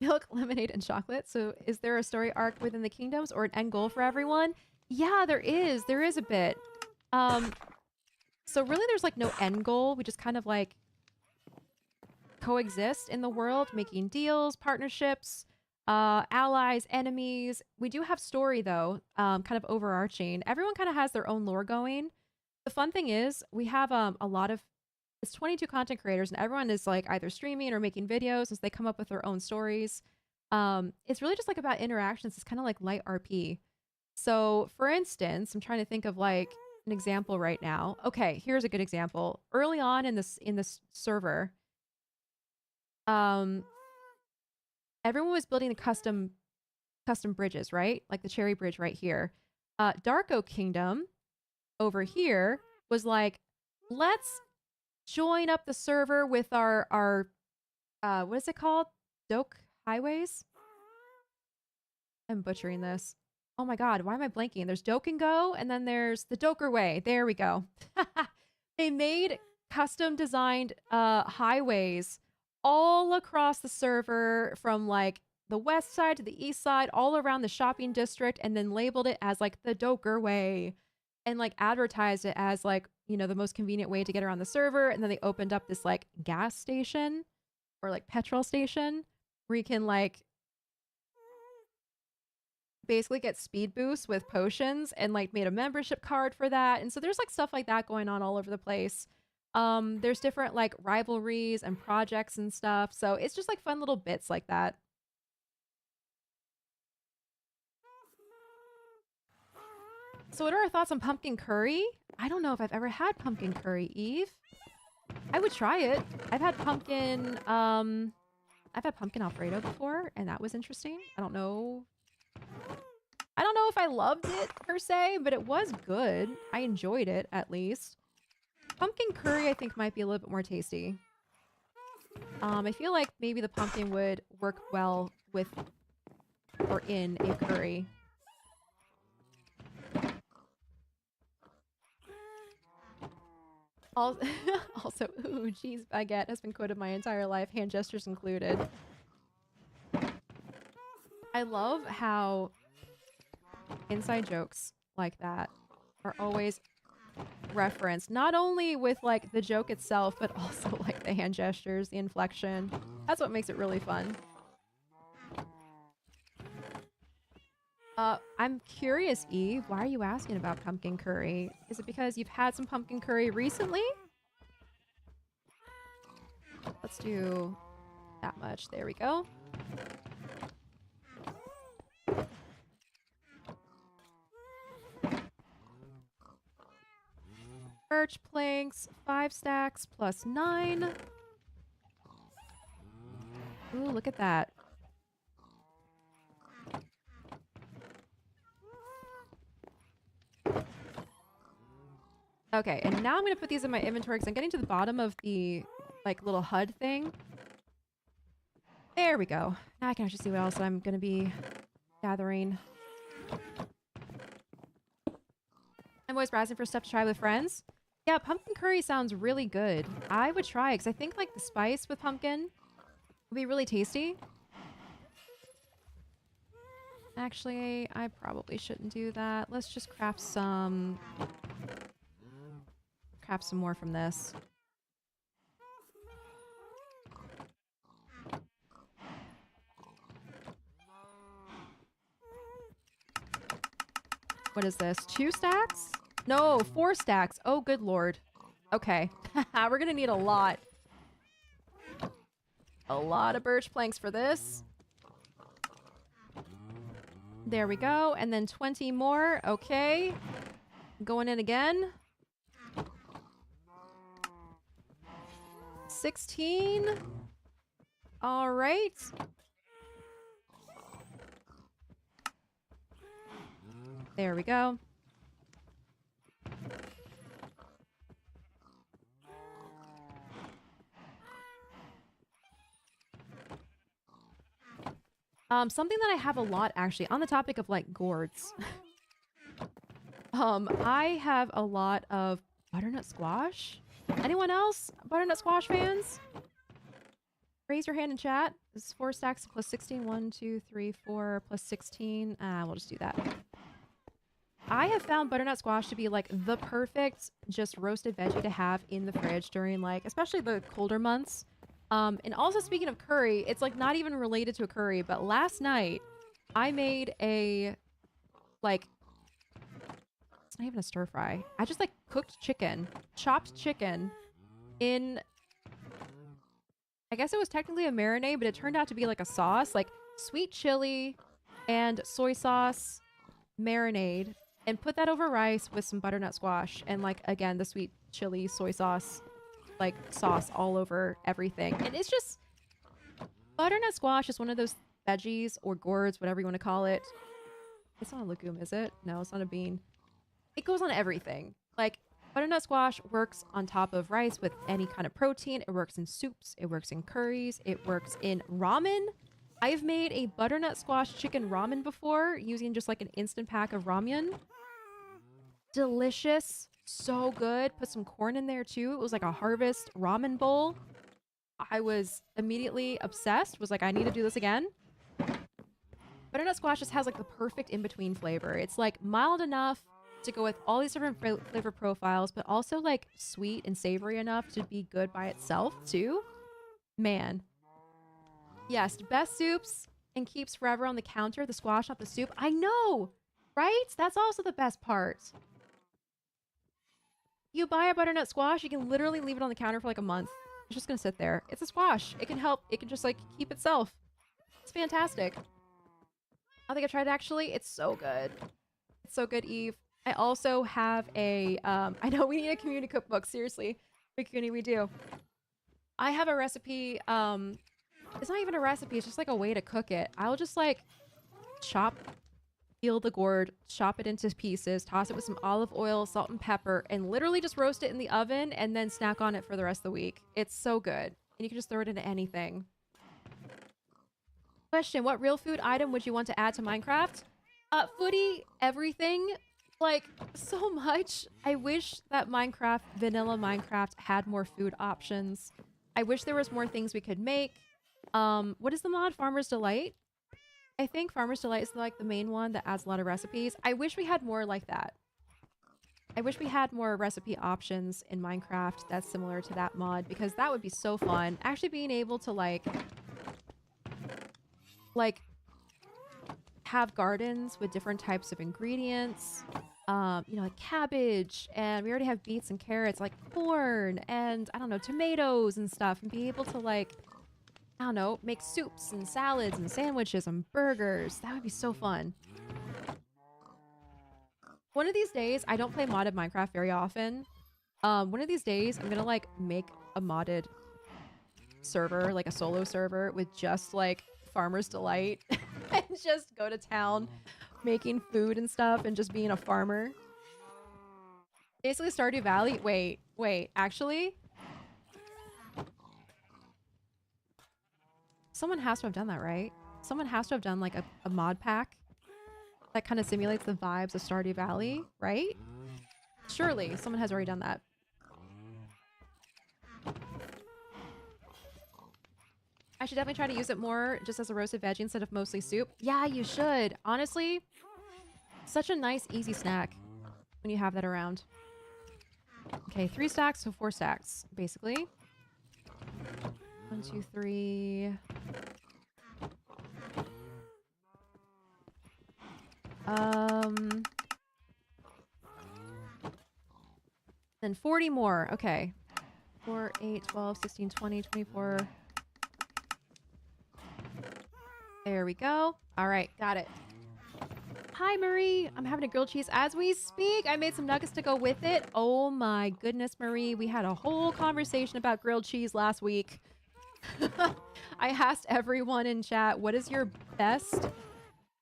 Milk, lemonade, and chocolate. So is there a story arc within the kingdoms or an end goal for everyone? Yeah, there is. There is a bit. So really there's like no end goal. We just kind of like coexist in the world, making deals, partnerships, allies, enemies. We do have story though, kind of overarching. Everyone kind of has their own lore going. The fun thing is we have a lot of, it's 22 content creators and everyone is like either streaming or making videos as they come up with their own stories. It's really just like about interactions. It's kind of like light RP. So for instance, I'm trying to think of like an example right now. Okay, here's a good example. Early on in this server, everyone was building a custom bridges, right? Like the cherry bridge right here. Dark Oak Kingdom over here was like, let's join up the server with our what is it called? Doke highways? I'm butchering this. Oh my god, why am I blanking? There's Doke and Go, and then there's the Doker Way. There we go. They made custom designed highways all across the server from like the west side to the east side, all around the shopping district, and then labeled it as like the Doker Way and like advertised it as like, you know, the most convenient way to get around the server. And then they opened up this like gas station or like petrol station where you can like basically get speed boosts with potions and like made a membership card for that. And so there's like stuff like that going on all over the place. There's different like rivalries and projects and stuff. So it's just like fun little bits like that. So what are our thoughts on pumpkin curry? I don't know if I've ever had pumpkin curry, Eve. I would try it. I've had pumpkin Alfredo before, and that was interesting. I don't know if I loved it per se, but it was good. I enjoyed it at least. Pumpkin curry I think might be a little bit more tasty. I feel like maybe the pumpkin would work well with or in a curry. Also, ooh, cheese baguette has been quoted my entire life, hand gestures included. I love how inside jokes like that are always referenced, not only with like the joke itself, but also like the hand gestures, the inflection. That's what makes it really fun. I'm curious, Eve, why are you asking about pumpkin curry? Is it because you've had some pumpkin curry recently? Let's do that much. There we go. Birch planks, 5 stacks plus 9. Ooh, look at that. Okay, and now I'm going to put these in my inventory because I'm getting to the bottom of the like little HUD thing. There we go. Now I can actually see what else I'm going to be gathering. I'm always browsing for stuff to try with friends. Yeah, pumpkin curry sounds really good. I would try it because I think like the spice with pumpkin would be really tasty. Actually, I probably shouldn't do that. Let's just craft some more from this. What is this? 2 stacks? No, 4 stacks. Oh, good lord. Okay. We're gonna need a lot. A lot of birch planks for this. There we go. And then 20 more. Okay. Going in again. 16. All right. There we go. Something that I have a lot actually on the topic of like gourds. I have a lot of butternut squash. Anyone else butternut squash fans? Raise your hand in chat. This is 4 stacks plus 16. 1, 2, 3, 4 plus 16. We'll just do that. I have found butternut squash to be like the perfect just roasted veggie to have in the fridge during like, especially the colder months. And also speaking of curry, it's like not even related to a curry, but last night I made a like, it's not even a stir fry. I just like cooked chicken, chopped chicken in, I guess it was technically a marinade, but it turned out to be like a sauce, like sweet chili and soy sauce marinade, and put that over rice with some butternut squash and like, again, the sweet chili soy sauce, like sauce all over everything. And it's just, butternut squash is one of those veggies or gourds, whatever you want to call it. It's not a legume, is it? No, it's not a bean. It goes on everything. Like, Butternut squash works on top of rice with any kind of protein. It works in soups. It works in curries. It works in ramen. I've made a butternut squash chicken ramen before using just like an instant pack of ramen. Delicious. So good. Put some corn in there too. It was like a harvest ramen bowl. I was immediately obsessed. Was like, I need to do this again. Butternut squash just has like the perfect in-between flavor. It's like mild enough to go with all these different flavor profiles, but also like sweet and savory enough to be good by itself too. Man. Yes, best soups and keeps forever on the counter. The squash, not the soup. I know, right? That's also the best part. You buy a butternut squash, you can literally leave it on the counter for like a month. It's just gonna sit there. It's a squash. It can help. It can just like keep itself. It's fantastic. I think I tried it actually. It's so good. It's so good, Eve. I also have a, I know we need a community cookbook. Seriously. Bikuni, we do. I have a recipe, it's not even a recipe. It's just like a way to cook it. I'll just like peel the gourd, chop it into pieces, toss it with some olive oil, salt and pepper, and literally just roast it in the oven and then snack on it for the rest of the week. It's so good. And you can just throw it into anything. Question, what real food item would you want to add to Minecraft? Foodie, everything. Like, so much. I wish that Minecraft, vanilla Minecraft, had more food options. I wish there was more things we could make. What is the mod? Farmer's Delight? I think Farmer's Delight is like the main one that adds a lot of recipes. I wish we had more like that. I wish we had more recipe options in Minecraft that's similar to that mod, because that would be so fun. Actually being able to like have gardens with different types of ingredients, you know, like cabbage, and we already have beets and carrots, like corn and I don't know, tomatoes and stuff, and be able to like, I don't know, make soups and salads and sandwiches and burgers. That would be so fun. One of these days, I don't play modded Minecraft very often. One of these days, I'm gonna like make a modded server, like a solo server with just like Farmer's Delight and just go to town making food and stuff and just being a farmer. Basically Stardew Valley. Wait, actually? Someone has to have done that, right? Someone has to have done like a mod pack that kind of simulates the vibes of Stardew Valley, right? Surely someone has already done that. I should definitely try to use it more just as a roasted veggie instead of mostly soup. Yeah, you should. Honestly, such a nice, easy snack when you have that around. Okay, 3 stacks to 4 stacks, basically. 1, 2, 3. Then 40 more. Okay. 4, 8, 12, 16, 20, 24. There we go. All right, got it. Hi, Marie. I'm having a grilled cheese as we speak. I made some nuggets to go with it. Oh my goodness, Marie. We had a whole conversation about grilled cheese last week. I asked everyone in chat, what is your best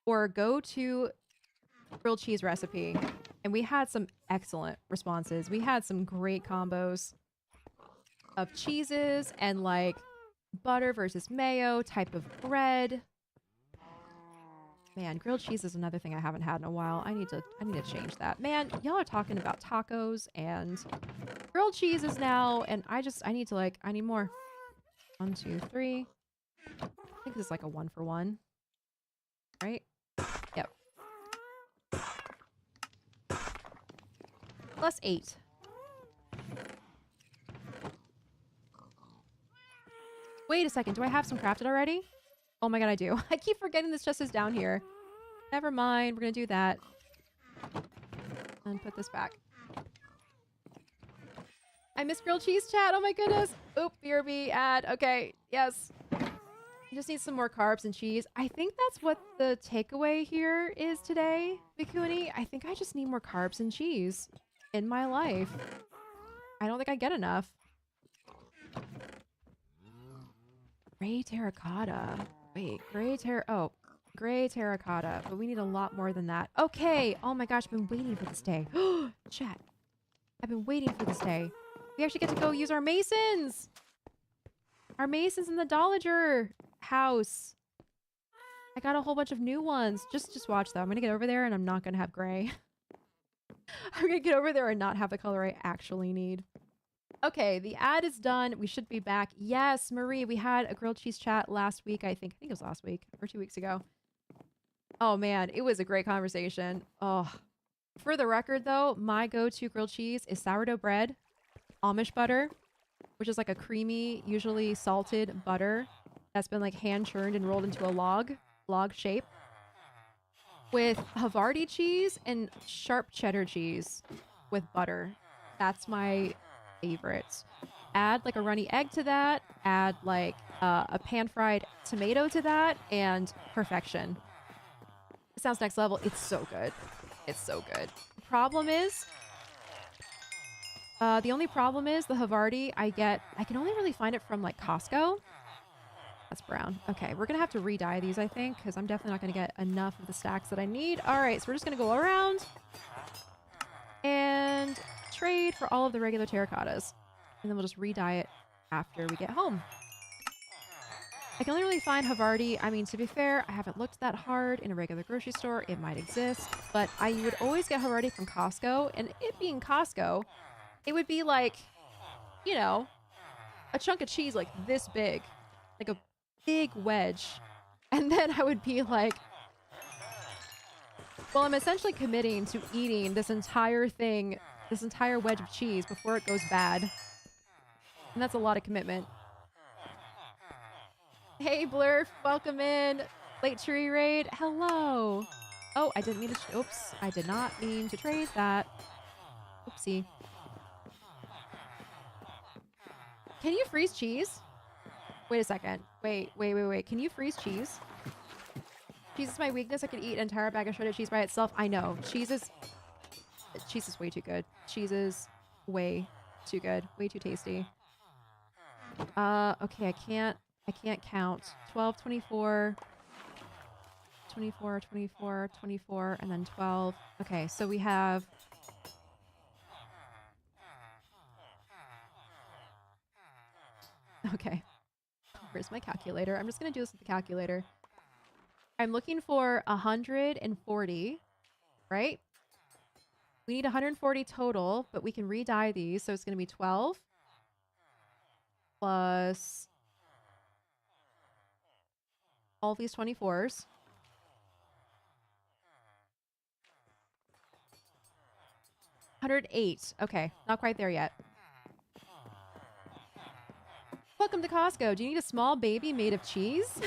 or go-to grilled cheese recipe? And we had some excellent responses. We had some great combos of cheeses and like butter versus mayo, type of bread. Man, grilled cheese is another thing I haven't had in a while. I need to change that. Man, y'all are talking about tacos and grilled cheeses now, and I need more. 1, 2, 3. I think this is like a 1-for-1. Right? Yep. Plus 8. Wait a second, do I have some crafted already? Oh my god, I do. I keep forgetting this chest is down here. Never mind, we're gonna do that. And put this back. I miss grilled cheese, chat. Oh my goodness. Oop, BRB ad. Okay, yes. I just need some more carbs and cheese. I think that's what the takeaway here is today, Bikuni. I think I just need more carbs and cheese in my life. I don't think I get enough. Gray terracotta. Wait, gray terracotta. But we need a lot more than that. Okay. Oh my gosh, I've been waiting for this day. Chat. I've been waiting for this day. We actually get to go use our masons. Our masons in the Dollager house. I got a whole bunch of new ones. Just watch though. I'm gonna get over there and I'm not gonna have gray. I'm gonna get over there and not have the color I actually need. Okay, the ad is done. We should be back. Yes, Marie, we had a grilled cheese chat last week, I think. I think it was last week or 2 weeks ago. Oh man, it was a great conversation. Oh. For the record though, my go-to grilled cheese is sourdough bread, Amish butter, which is like a creamy, usually salted butter that's been like hand churned and rolled into a log shape, with Havarti cheese and sharp cheddar cheese with butter. That's my favorite. Add like a runny egg to that, add like a pan-fried tomato to that, and perfection. It sounds next level. It's so good. It's so good. The problem is, the only problem is the Havarti I can only really find it from like Costco. That's brown. Okay, we're gonna have to re-dye these, I think, because I'm definitely not gonna get enough of the stacks that I need. All right, so we're just gonna go around and trade for all of the regular terracottas, and then we'll just re-dye it after we get home. I can only really find Havarti. I mean, to be fair, I haven't looked that hard in a regular grocery store. It might exist, but I would always get Havarti from Costco, and it being Costco, it would be like, you know, a chunk of cheese like this big, like a big wedge. And then I would be like, well, I'm essentially committing to eating this entire thing, this entire wedge of cheese before it goes bad. And that's a lot of commitment. Hey, Blurf, welcome in. Late tree raid, hello. Oh, I didn't mean to, oops, I did not mean to trade that. Oopsie. Can you freeze cheese? Wait a second. Wait. Can you freeze cheese? Cheese is my weakness. I could eat an entire bag of shredded cheese by itself. I know. Cheese is way too good. Cheese is way too good. Way too tasty. Okay, I can't count. 12, 24, 24, 24, 24, and then 12. Okay, so we have... Okay. Where's my calculator? I'm just going to do this with the calculator. I'm looking for 140, right? We need 140 total, but we can re-dye these, so it's going to be 12 plus all these 24s. $108. Okay, not quite there yet. Welcome to Costco. Do you need a small baby made of cheese?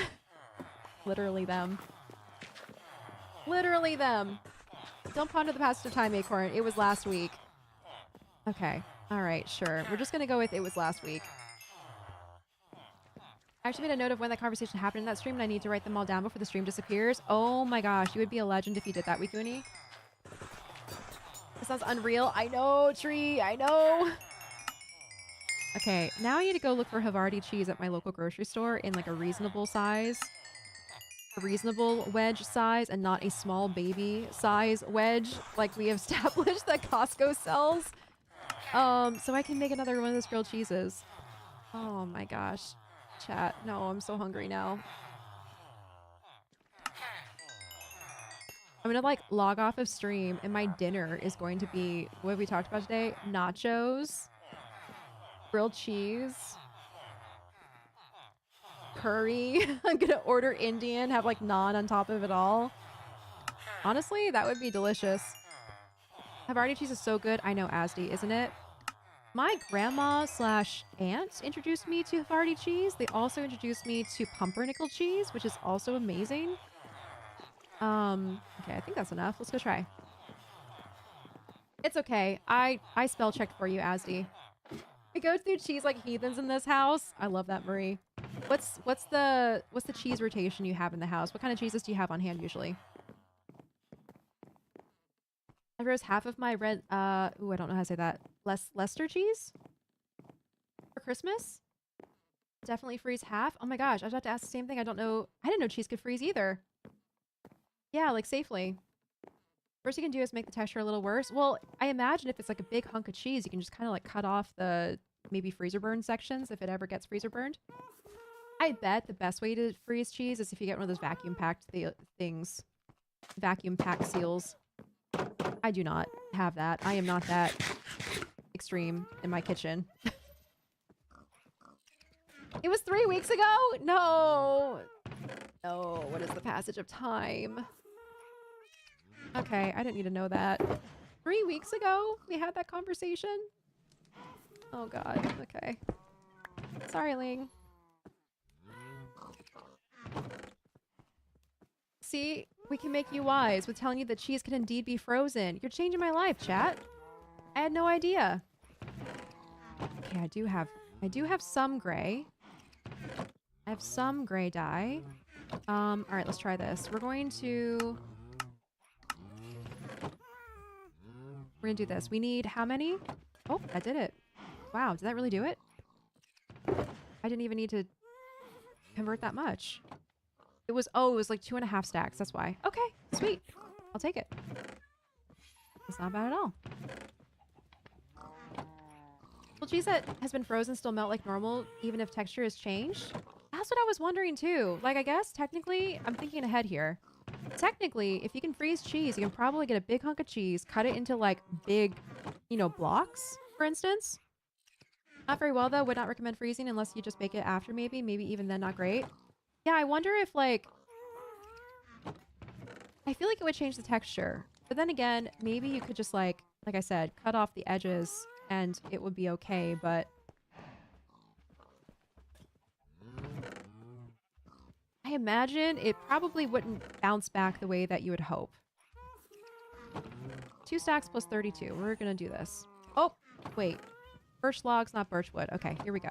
Literally them. Literally them. Don't ponder the passage of time, Acorn. It was last week. Okay. All right, sure. We're just going to go with it was last week. I actually made a note of when that conversation happened in that stream, and I need to write them all down before the stream disappears. Oh my gosh, you would be a legend if you did that, Wikuni. This sounds unreal. I know, Tree. I know. Okay, now I need to go look for Havarti cheese at my local grocery store in like a reasonable size. A reasonable wedge size and not a small baby size wedge like we have established that Costco sells. So I can make another one of those grilled cheeses. Oh my gosh. Chat. No, I'm so hungry now. I'm gonna like log off of stream and my dinner is going to be, what have we talked about today? Nachos. Grilled cheese, curry. I'm gonna order Indian, have like naan on top of it all. Honestly, that would be delicious. Havarti cheese is so good. I know, Asdi, isn't it? My grandma / aunt introduced me to Havarti cheese. They also introduced me to pumpernickel cheese, which is also amazing. Okay, I think that's enough. Let's go try. It's okay. I spell checked for you, Asdi. We go through cheese like heathens in this house. I love that, Marie. What's the cheese rotation you have in the house? What kind of cheeses do you have on hand usually? I froze half of my red ooh, I don't know how to say that. Leicester cheese? For Christmas? Definitely freeze half. Oh my gosh, I was about to ask the same thing. I didn't know cheese could freeze either. Yeah, like safely. First you can do is make the texture a little worse. Well, I imagine if it's like a big hunk of cheese, you can just kind of like cut off the maybe freezer burn sections if it ever gets freezer burned. I bet the best way to freeze cheese is if you get one of those vacuum packed things. Vacuum packed seals. I do not have that. I am not that extreme in my kitchen. It was 3 weeks ago? No. No, what is the passage of time? Okay, I didn't need to know that. 3 weeks ago we had that conversation? Oh god, okay. Sorry, Ling. See, we can make you wise with telling you that cheese can indeed be frozen. You're changing my life, chat. I had no idea. Okay, I do have some gray. I have some gray dye. All right, let's try this. We're gonna do this. We need how many? Oh, that did it. Wow, did that really do it? I didn't even need to convert that much. It was like 2.5 stacks. That's why. Okay, sweet. I'll take it. It's not bad at all. Will cheese that has been frozen still melt like normal, even if texture has changed? That's what I was wondering too. Like, I guess technically, I'm thinking ahead here. Technically, if you can freeze cheese, you can probably get a big hunk of cheese, cut it into like big, you know, blocks, for instance. Not very well though. Would not recommend freezing unless you just bake it after maybe. Maybe even then not great. Yeah, I wonder if like... I feel like it would change the texture. But then again, maybe you could just like I said, cut off the edges and it would be okay, but... I imagine it probably wouldn't bounce back the way that you would hope. 2 stacks plus 32. We're gonna do this. Oh, wait. Birch logs, not birch wood. Okay, here we go.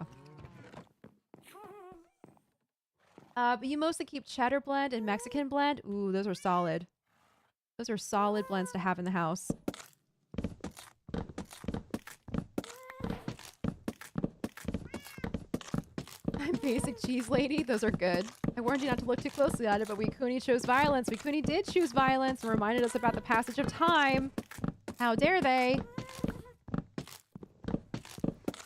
But you mostly keep cheddar blend and Mexican blend. Ooh, those are solid. Those are solid blends to have in the house. I'm basic cheese lady. Those are good. I warned you not to look too closely at it, but Wikuni chose violence. Wikuni did choose violence and reminded us about the passage of time. How dare they?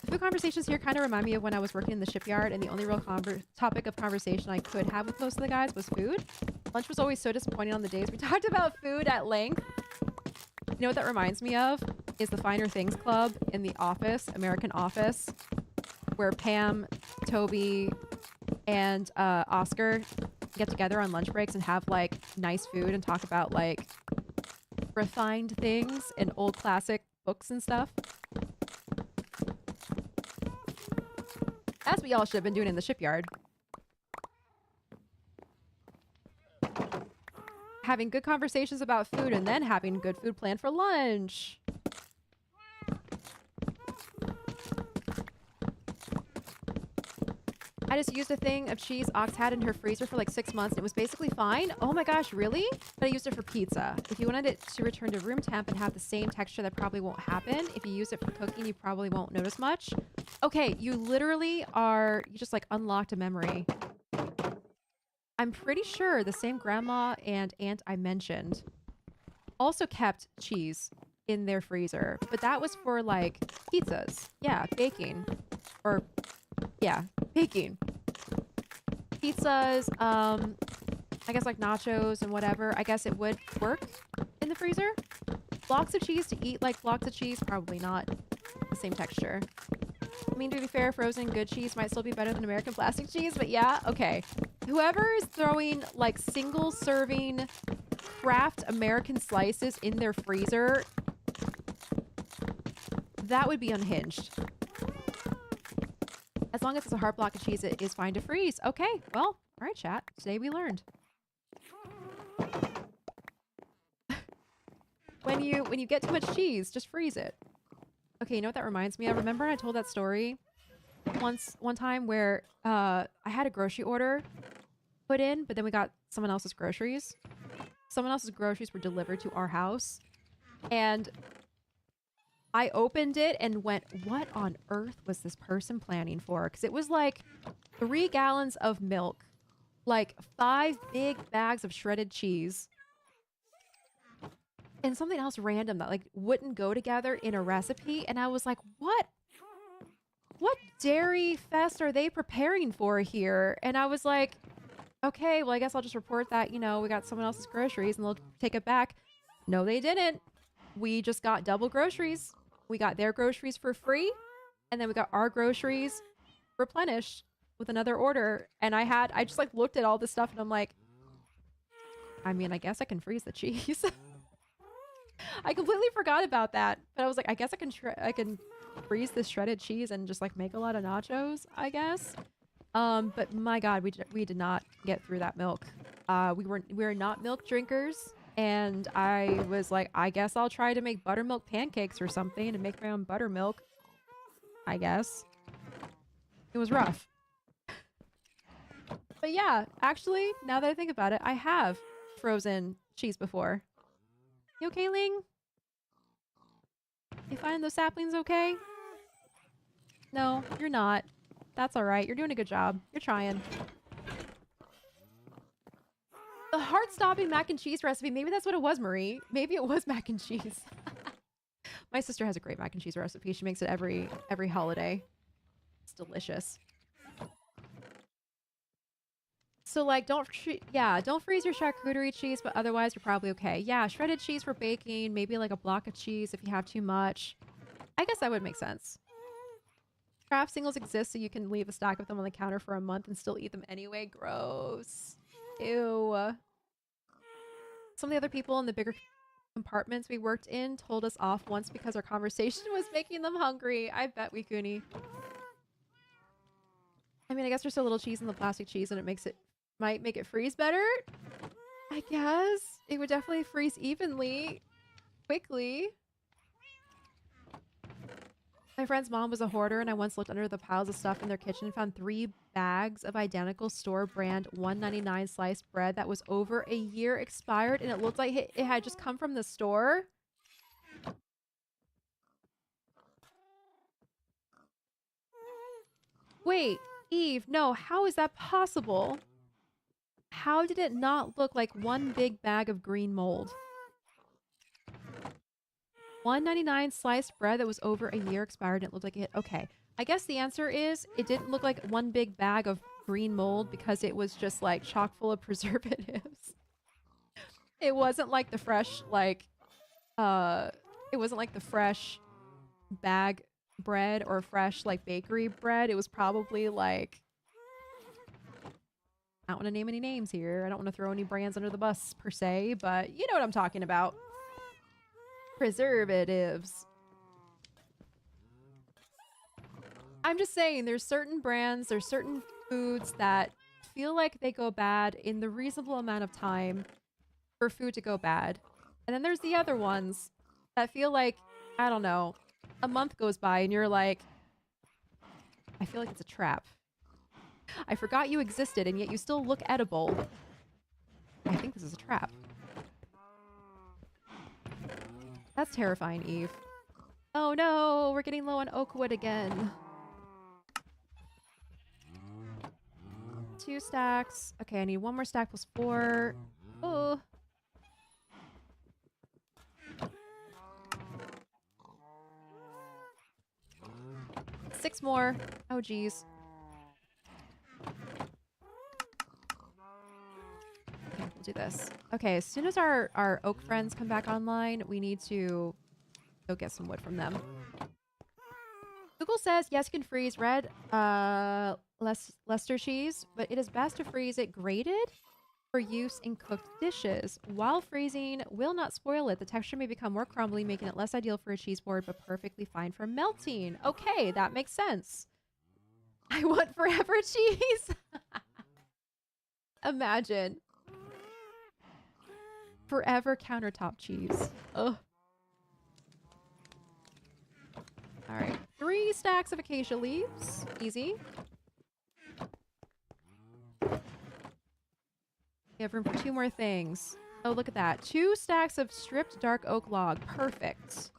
The food conversations here kind of remind me of when I was working in the shipyard and the only real topic of conversation I could have with most of the guys was food. Lunch was always so disappointing on the days we talked about food at length. You know what that reminds me of? Is the Finer Things Club in The Office, American Office, where Pam, Toby, and Oscar get together on lunch breaks and have like nice food and talk about like refined things and old classic books and stuff. That's what y'all should have been doing in the shipyard. Having good conversations about food and then having good food planned for lunch. I just used a thing of cheese Ox had in her freezer for like 6 months and it was basically fine. Oh my gosh, really? But I used it for pizza. If you wanted it to return to room temp and have the same texture, that probably won't happen. If you use it for cooking, you probably won't notice much. Okay, you literally are... You just like unlocked a memory. I'm pretty sure the same grandma and aunt I mentioned also kept cheese in their freezer. But that was for like pizzas. Yeah, baking. Or... Yeah, baking. Pizzas, I guess like nachos and whatever. I guess it would work in the freezer. Blocks of cheese to eat like blocks of cheese, probably not the same texture. I mean, to be fair, frozen good cheese might still be better than American plastic cheese, but yeah, okay. Whoever is throwing like single serving Kraft American slices in their freezer, that would be unhinged. As long as it's a hard block of cheese, it is fine to freeze. Okay, well, all right, chat. Today we learned. When you get too much cheese, just freeze it. Okay, you know what that reminds me of? Remember I told that story one time where I had a grocery order put in, but then we got someone else's groceries. Someone else's groceries were delivered to our house, and I opened it and went, what on earth was this person planning for? Because it was like 3 gallons of milk, like 5 big bags of shredded cheese, and something else random that like wouldn't go together in a recipe. And I was like, what dairy fest are they preparing for here? And I was like, okay, well, I guess I'll just report that, you know, we got someone else's groceries and they'll take it back. No, they didn't. We just got double groceries. We got their groceries for free, and then we got our groceries replenished with another order. And I just like looked at all this stuff and I'm like, I mean, I guess I can freeze the cheese. I completely forgot about that, but I was like, I guess I can freeze this shredded cheese and just like make a lot of nachos, I guess. But my God, we did not get through that milk. We were not milk drinkers, and I was like, I guess I'll try to make buttermilk pancakes or something and make my own buttermilk. I guess. It was rough. But yeah, actually, now that I think about it, I have frozen cheese before. You okay, Ling? You finding those saplings okay? No, you're not. That's alright. You're doing a good job. You're trying. The heart-stopping mac and cheese recipe. Maybe that's what it was, Marie. Maybe it was mac and cheese. My sister has a great mac and cheese recipe. She makes it every holiday. It's delicious. So like, don't freeze your charcuterie cheese, but otherwise you're probably okay. Yeah, shredded cheese for baking, maybe like a block of cheese if you have too much. I guess that would make sense. Craft singles exist so you can leave a stack of them on the counter for a month and still eat them anyway. Gross. Ew. Some of the other people in the bigger compartments we worked in told us off once because our conversation was making them hungry. I bet we Goonie. I mean, I guess there's still a little cheese in the plastic cheese and it might make it freeze better. I guess. It would definitely freeze evenly, quickly. My friend's mom was a hoarder, and I once looked under the piles of stuff in their kitchen and found 3 bags of identical store brand $1.99 sliced bread that was over a year expired, and it looked like it had just come from the store. Wait, Eve, no, how is that possible? How did it not look like one big bag of green mold? $1.99 sliced bread that was over a year expired and it looked like it. Okay. I guess the answer is it didn't look like one big bag of green mold because it was just like chock full of preservatives. It wasn't like the fresh, like, it wasn't like the fresh bag bread or fresh, like, bakery bread. It was probably like, I don't want to name any names here. I don't want to throw any brands under the bus per se, but you know what I'm talking about. Preservatives. I'm just saying there's certain brands, there's certain foods that feel like they go bad in the reasonable amount of time for food to go bad. And then there's the other ones that feel like, I don't know, a month goes by and you're like, I feel like it's a trap. I forgot you existed and yet you still look edible. I think this is a trap. That's terrifying, Eve. Oh no, we're getting low on oak wood again. 2 stacks. Okay, I need 1 more stack plus 4. Oh. Six more. Oh, geez. Okay, we'll do this. Okay, as soon as our oak friends come back online, we need to go get some wood from them. Google says, yes, you can freeze red Leicester cheese, but it is best to freeze it grated for use in cooked dishes. While freezing will not spoil it. The texture may become more crumbly, making it less ideal for a cheese board, but perfectly fine for melting. Okay, that makes sense. I want forever cheese. Imagine. Forever countertop cheese. Ugh. All right. 3 stacks of acacia leaves. Easy. We have room for 2 more things. Oh, look at that. 2 stacks of stripped dark oak log. Perfect.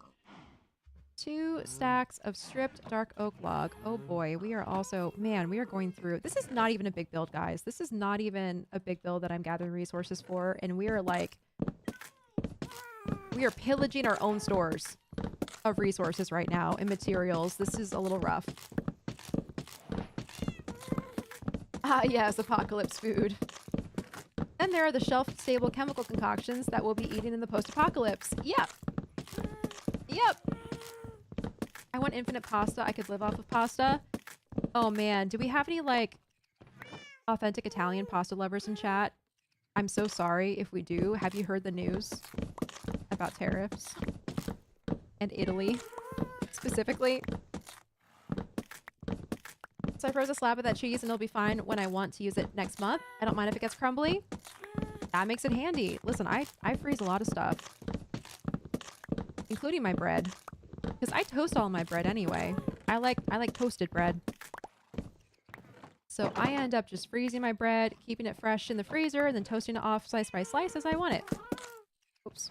2 stacks of stripped dark oak log. Oh boy, we are also... Man, we are going through... This is not even a big build, guys. This is not even a big build that I'm gathering resources for. And we are like... We are pillaging our own stores of resources right now and materials. This is a little rough. Ah, yes, apocalypse food. Then there are the shelf-stable chemical concoctions that we'll be eating in the post-apocalypse. Yep. Yep. I want infinite pasta. I could live off of pasta. Oh man, do we have any like authentic Italian pasta lovers in chat? I'm so sorry if we do. Have you heard the news about tariffs? And Italy, specifically. So I froze a slab of that cheese and it'll be fine when I want to use it next month. I don't mind if it gets crumbly. That makes it handy. Listen, I freeze a lot of stuff. Including my bread. Because I toast all my bread anyway. I like toasted bread. So I end up just freezing my bread, keeping it fresh in the freezer, and then toasting it off slice by slice as I want it. Oops.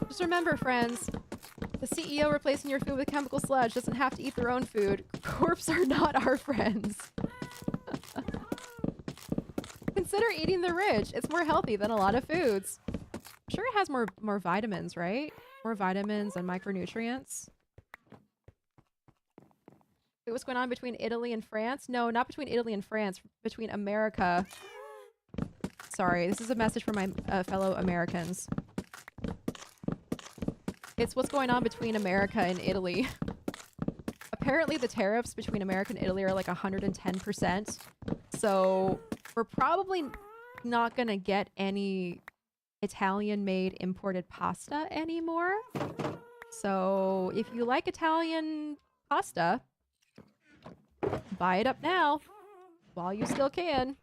Just remember, friends, the CEO replacing your food with chemical sludge doesn't have to eat their own food. Corpses are not our friends. Consider eating the rich. It's more healthy than a lot of foods. I'm sure it has more vitamins, right? More vitamins and micronutrients. Wait, what's going on between Italy and France? No, not between Italy and France. Between America. Sorry, this is a message for my fellow Americans. It's what's going on between America and Italy. Apparently the tariffs between America and Italy are like 110%. So we're probably not gonna get any Italian-made imported pasta anymore. So if you like Italian pasta, buy it up now while you still can.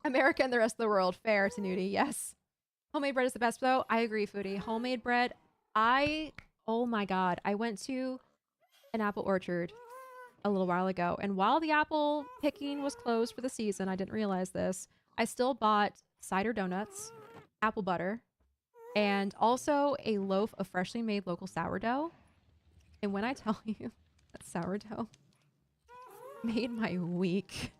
America and the rest of the world. Fair, Tanuti. Yes. Homemade bread is the best, though. I agree, Foodie. Homemade bread. Oh my god. I went to an apple orchard a little while ago, and while the apple picking was closed for the season, I didn't realize this, I still bought cider donuts, apple butter, and also a loaf of freshly made local sourdough. And when I tell you that sourdough made my week,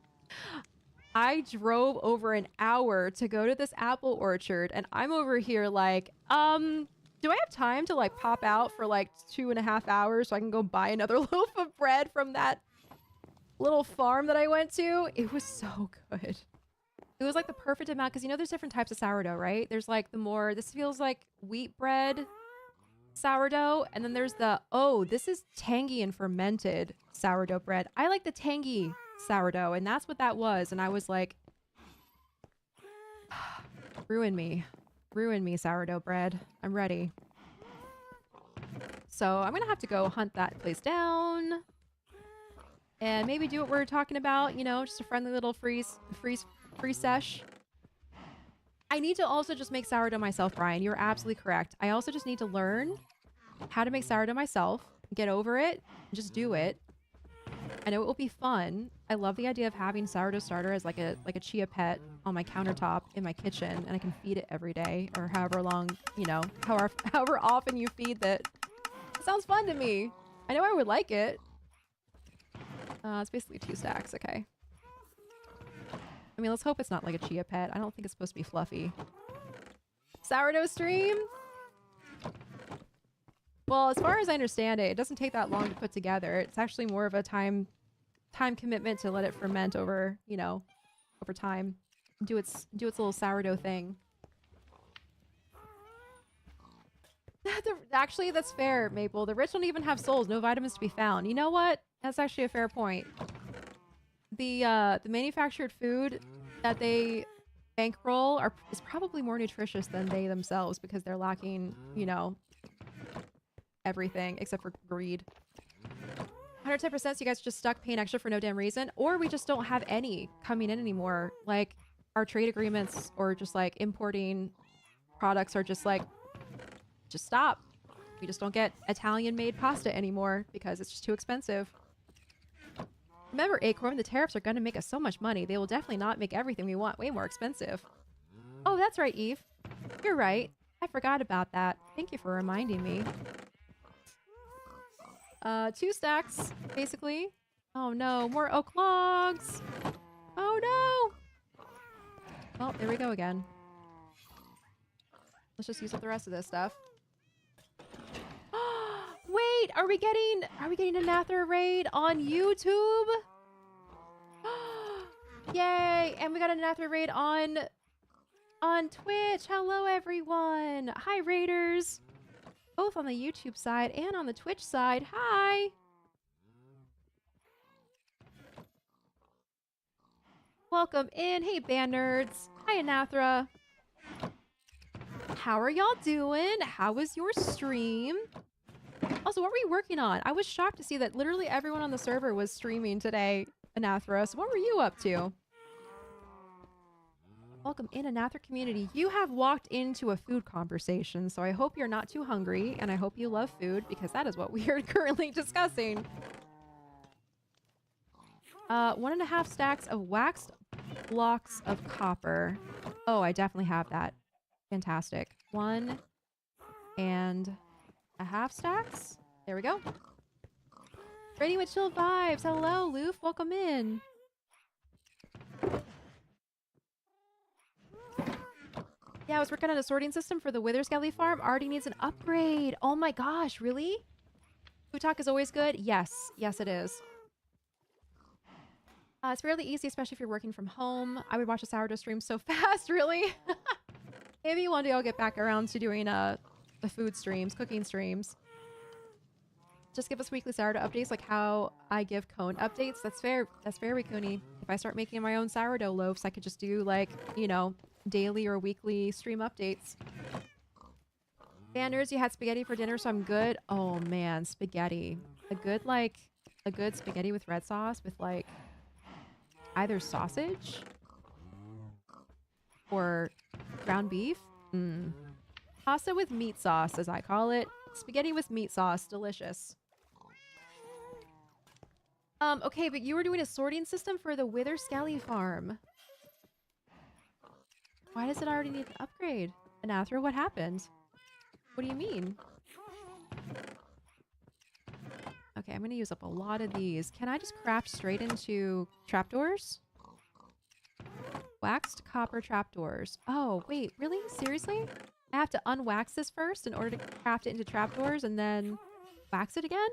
I drove over an hour to go to this apple orchard, and I'm over here like, do I have time to like pop out for like 2.5 hours so I can go buy another loaf of bread from that little farm that I went to? It was so good. It was like the perfect amount, because you know there's different types of sourdough, right? There's like the more, this feels like wheat bread sourdough, and then there's the, oh, this is tangy and fermented sourdough bread. I like the tangy sourdough, and that's what that was. And I was like, ruin me sourdough bread. I'm ready. So I'm gonna have to go hunt that place down and maybe do what we're talking about, you know, just a friendly little free sesh. I need to also just make sourdough myself, Brian. You're absolutely correct. I also just need to learn how to make sourdough myself, get over it, and just do it. I know it will be fun. I love the idea of having sourdough starter as like a chia pet on my countertop in my kitchen, and I can feed it every day or however long, you know, however often you feed it. It sounds fun to me. I know I would like it. It's basically 2 stacks. Okay. I mean, let's hope it's not like a chia pet. I don't think it's supposed to be fluffy. Sourdough stream? Well, as far as I understand it, it doesn't take that long to put together. It's actually more of a time commitment to let it ferment over, you know, over time. Do its little sourdough thing. Actually, that's fair, Maple. The rich don't even have souls. No vitamins to be found. You know what? That's actually a fair point. The manufactured food that they bankroll is probably more nutritious than they themselves, because they're lacking, you know, everything except for greed. 110%, so you guys are just stuck paying extra for no damn reason, or we just don't have any coming in anymore. Like, our trade agreements or just like importing products are just like, just stop. We just don't get Italian made pasta anymore because it's just too expensive. Remember, Acorn, the tariffs are going to make us so much money. They will definitely not make everything we want way more expensive. Oh, that's right, Eve. You're right. I forgot about that. Thank you for reminding me. 2 stacks, basically. Oh no, more oak logs. Oh no. Oh, there we go again. Let's just use up the rest of this stuff. Wait, are we getting a Nather raid on YouTube? Yay! And we got a Nather raid on Twitch. Hello everyone. Hi raiders. Both on the YouTube side and on the Twitch side. Hi. Welcome in. Hey band nerds. Hi Anathra. How are y'all doing? How was your stream? Also, what were you working on? I was shocked to see that literally everyone on the server was streaming today, Anathra. So what were you up to? Welcome in, Anathra community. You have walked into a food conversation, so I hope you're not too hungry, and I hope you love food, because that is what we are currently discussing. 1.5 stacks of waxed blocks of copper. Oh, I definitely have that. Fantastic. 1.5 stacks. There we go. Rating with chill vibes. Hello, Loof. Welcome in. Yeah, I was working on a sorting system for the Wither Skelly farm. Already needs an upgrade. Oh my gosh, really? Food talk is always good? Yes. Yes, it is. It's fairly easy, especially if you're working from home. I would watch a sourdough stream so fast, really. Maybe one day I'll get back around to doing the food streams, cooking streams. Just give us weekly sourdough updates, like how I give cone updates. That's fair. That's fair, Rikuni. If I start making my own sourdough loaves, I could just do like, you know, daily or weekly stream updates. Banders, you had spaghetti for dinner, so I'm good. Oh man, spaghetti. A good spaghetti with red sauce with like either sausage or ground beef. Pasta with meat sauce, as I call it. Spaghetti with meat sauce. Delicious. Okay, but you were doing a sorting system for the Wither Skelly farm. Why does it already need an upgrade? Anathra, what happened? What do you mean? Okay, I'm gonna use up a lot of these. Can I just craft straight into trapdoors? Waxed copper trapdoors. Oh, wait, really? Seriously? I have to unwax this first in order to craft it into trapdoors and then wax it again?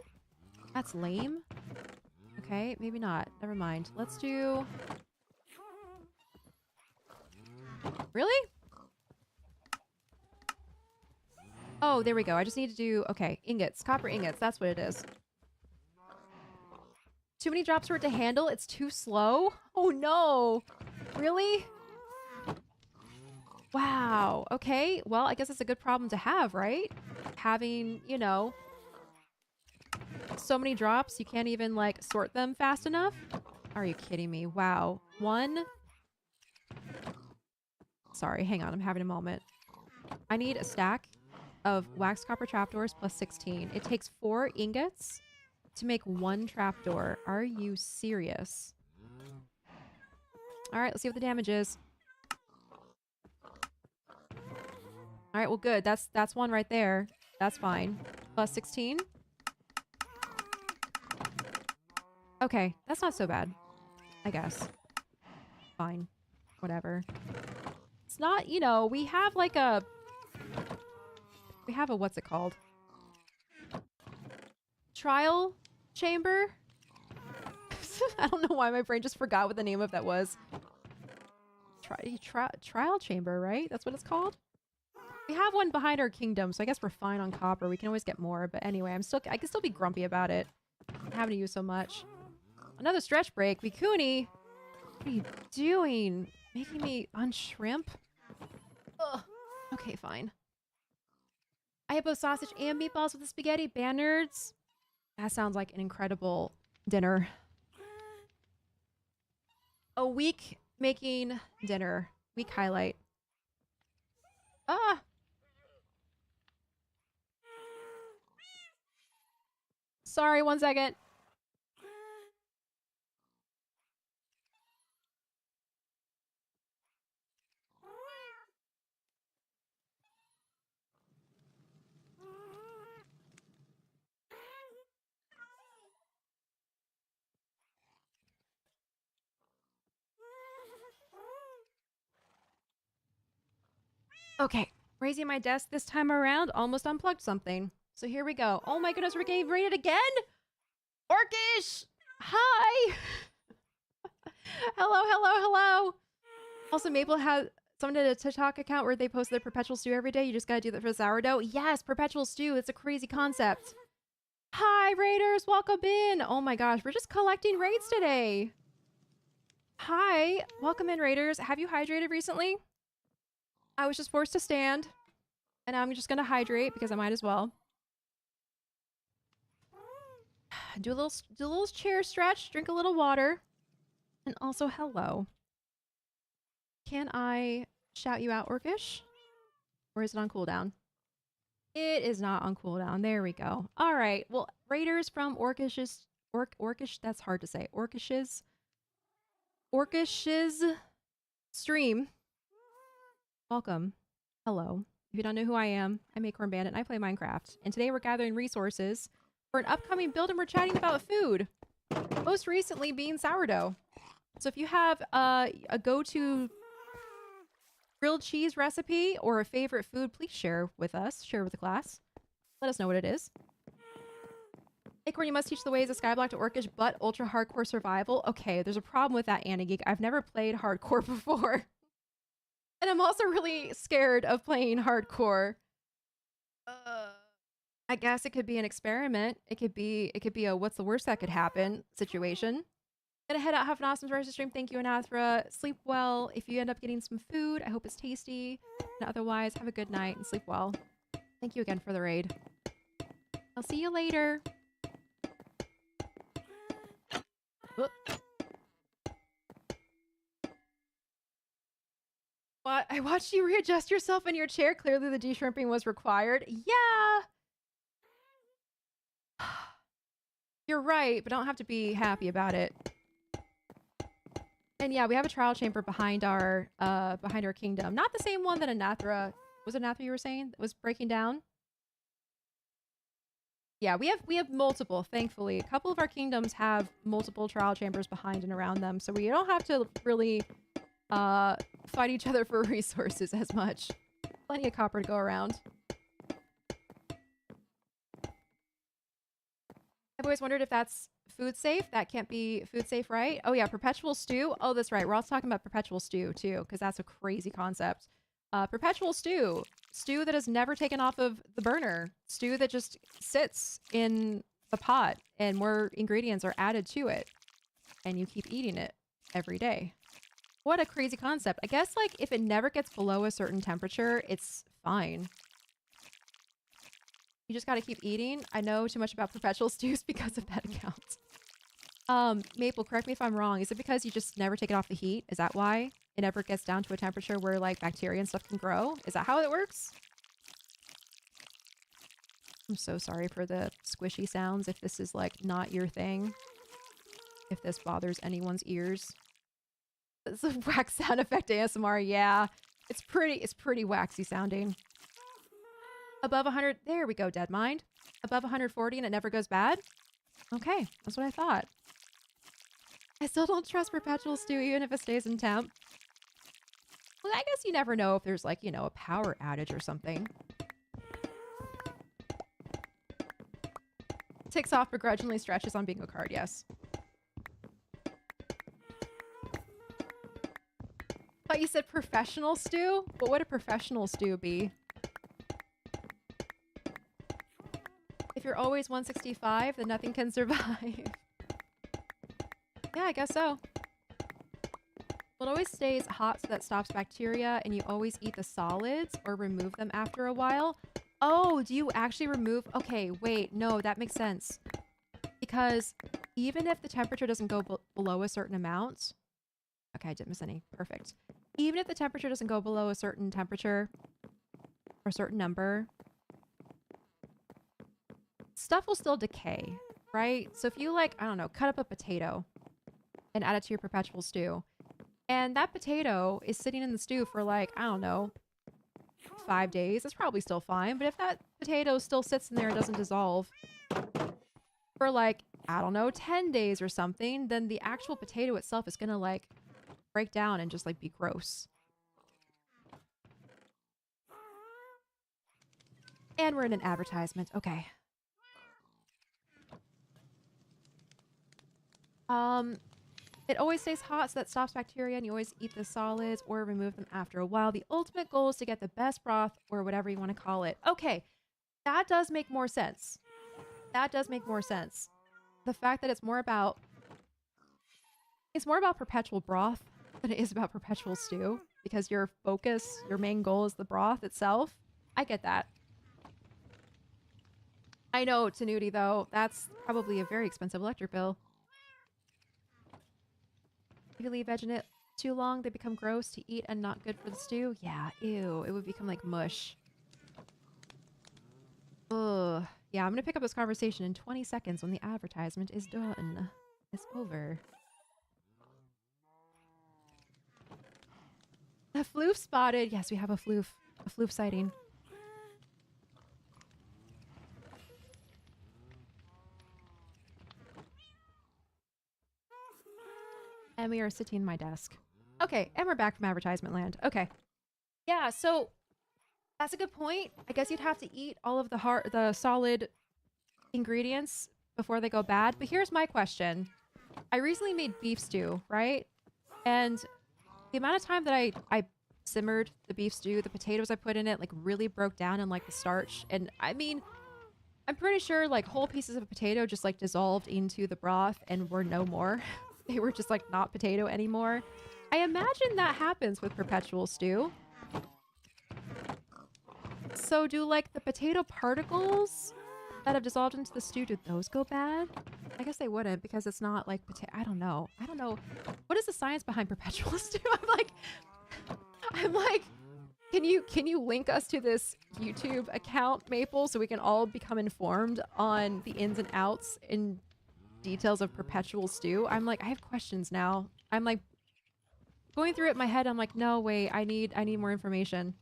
That's lame. Okay, maybe not. Never mind. Let's do... Really? Oh, there we go. I just need to do... Okay, ingots. Copper ingots. That's what it is. Too many drops for it to handle? It's too slow? Oh no! Really? Wow. Okay. Well, I guess it's a good problem to have, right? Having, you know, so many drops, you can't even, like, sort them fast enough? Are you kidding me? Wow. Sorry, hang on. I'm having a moment. I need a stack of wax copper trapdoors plus 16. It takes 4 ingots to make 1 trapdoor. Are you serious? All right, let's see what the damage is. All right, well, good. That's 1 right there. That's fine. Plus 16. Okay, that's not so bad, I guess. Fine. Whatever. It's not, you know, we have like a... We have a, what's it called? Trial chamber? I don't know why my brain just forgot what the name of that was. Trial chamber, right? That's what it's called? We have one behind our kingdom, so I guess we're fine on copper. We can always get more, but anyway, I can still be grumpy about it. I'm having to use so much. Another stretch break. Vikuni! What are you doing? Making me unshrimp? Ugh. Okay, fine. I have both sausage and meatballs with the spaghetti. Bannards. That sounds like an incredible dinner. A week making dinner. Week highlight. Ah! Sorry, 1 second. Okay, raising my desk this time around, almost unplugged something. So here we go. Oh my goodness, we're getting rated again? Orcish! Hi! Hello, hello, hello! Also, Maple has someone did a TikTok account where they post their perpetual stew every day. You just gotta do that for the sourdough. Yes, perpetual stew. It's a crazy concept. Hi, raiders! Welcome in! Oh my gosh, we're just collecting raids today. Hi, welcome in, raiders. Have you hydrated recently? I was just forced to stand, and I'm just gonna hydrate because I might as well. Do a little chair stretch, drink a little water, and also hello. Can I shout you out, Orcish? Or is it on cooldown? It is not on cooldown. There we go. All right. Well, raiders from Orcish, that's hard to say. Orcish's stream. Welcome. Hello. If you don't know who I am, I'm Acorn Bandit and I play Minecraft. And today we're gathering resources for an upcoming build and we're chatting about food. Most recently being sourdough. So if you have a go-to grilled cheese recipe or a favorite food, please share with us. Share with the class. Let us know what it is. Acorn, you must teach the ways of Skyblock to Orcish, but ultra hardcore survival. Okay, there's a problem with that, Annie Geek. I've never played hardcore before. And I'm also really scared of playing hardcore. I guess it could be an experiment. It could be a what's the worst that could happen situation. Gonna head out, have an awesome rest of the stream. Thank you, Anathra. Sleep well. If you end up getting some food, I hope it's tasty. And otherwise, have a good night and sleep well. Thank you again for the raid. I'll see you later. Whoop. What? I watched you readjust yourself in your chair. Clearly the de-shrimping was required. Yeah. You're right, but don't have to be happy about it. And yeah, we have a trial chamber behind our kingdom. Not the same one that Anathra, was it Anathra you were saying was breaking down? Yeah, we have multiple, thankfully. A couple of our kingdoms have multiple trial chambers behind and around them, so we don't have to really fight each other for resources as much. Plenty of copper to go around. I've always wondered if that's food safe. That can't be food safe, right? Oh yeah, perpetual stew. Oh, that's right. We're also talking about perpetual stew too, because that's a crazy concept. Perpetual stew. Stew that is never taken off of the burner. Stew that just sits in the pot and more ingredients are added to it. And you keep eating it every day. What a crazy concept. I guess like if it never gets below a certain temperature, it's fine. You just gotta keep eating. I know too much about perpetual stews because of that account. Maple, correct me if I'm wrong. Is it because you just never take it off the heat? Is that why it never gets down to a temperature where like bacteria and stuff can grow? Is that how it works? I'm so sorry for the squishy sounds if this is like not your thing. If this bothers anyone's ears. It's a wax sound effect ASMR, yeah. It's pretty waxy sounding. Above 100, there we go, Dead Mind. Above 140 and it never goes bad? Okay, that's what I thought. I still don't trust perpetual stew even if it stays in temp. Well, I guess you never know if there's like, you know, a power outage or something. Ticks off begrudgingly stretches on bingo card, yes. Thought you said professional stew? What would a professional stew be? If you're always 165, then nothing can survive. Yeah, I guess so. Well, it always stays hot so that stops bacteria, and you always eat the solids or remove them after a while. Oh, do you actually remove? Okay, wait, no, that makes sense. Because even if the temperature doesn't go below a certain amount... Okay, I didn't miss any. Perfect. Even if the temperature doesn't go below a certain temperature or a certain number, stuff will still decay, right? So if you like, I don't know, cut up a potato and add it to your perpetual stew, and that potato is sitting in the stew for like, I don't know, 5 days, it's probably still fine. But if that potato still sits in there and doesn't dissolve for like, I don't know, 10 days or something, then the actual potato itself is gonna like break down and just like be gross. And we're in an advertisement. Okay. It always stays hot, so that stops bacteria, and you always eat the solids or remove them after a while. The ultimate goal is to get the best broth, or whatever you want to call it. Okay, that does make more sense. That does make more sense. The fact that it's more about perpetual broth than it is about perpetual stew, because your focus, your main goal is the broth itself. I get that. I know, Tanuti, though, that's probably a very expensive electric bill. If you leave veg in it too long, they become gross to eat and not good for the stew. Yeah, ew. It would become like mush. Ugh. Yeah, I'm gonna pick up this conversation in 20 seconds when the advertisement is done. It's over. A floof spotted. Yes, we have a floof. A floof sighting. And we are sitting in my desk. Okay, and we're back from advertisement land. Okay. Yeah, so that's a good point. I guess you'd have to eat all of the solid ingredients before they go bad. But here's my question. I recently made beef stew, right? And the amount of time that I simmered the beef stew, the potatoes I put in it, like really broke down in like the starch. And I mean, I'm pretty sure like whole pieces of potato just like dissolved into the broth and were no more. They were just like not potato anymore. I imagine that happens with perpetual stew. So do like the potato particles that have dissolved into the stew, do those go bad? I guess they wouldn't because it's not like potato. I don't know. I don't know. What is the science behind perpetual stew? I'm like, can you link us to this YouTube account, Maple, so we can all become informed on the ins and outs and details of perpetual stew? I'm like, I have questions now. I'm like going through it in my head. I'm like, no, wait, I need more information.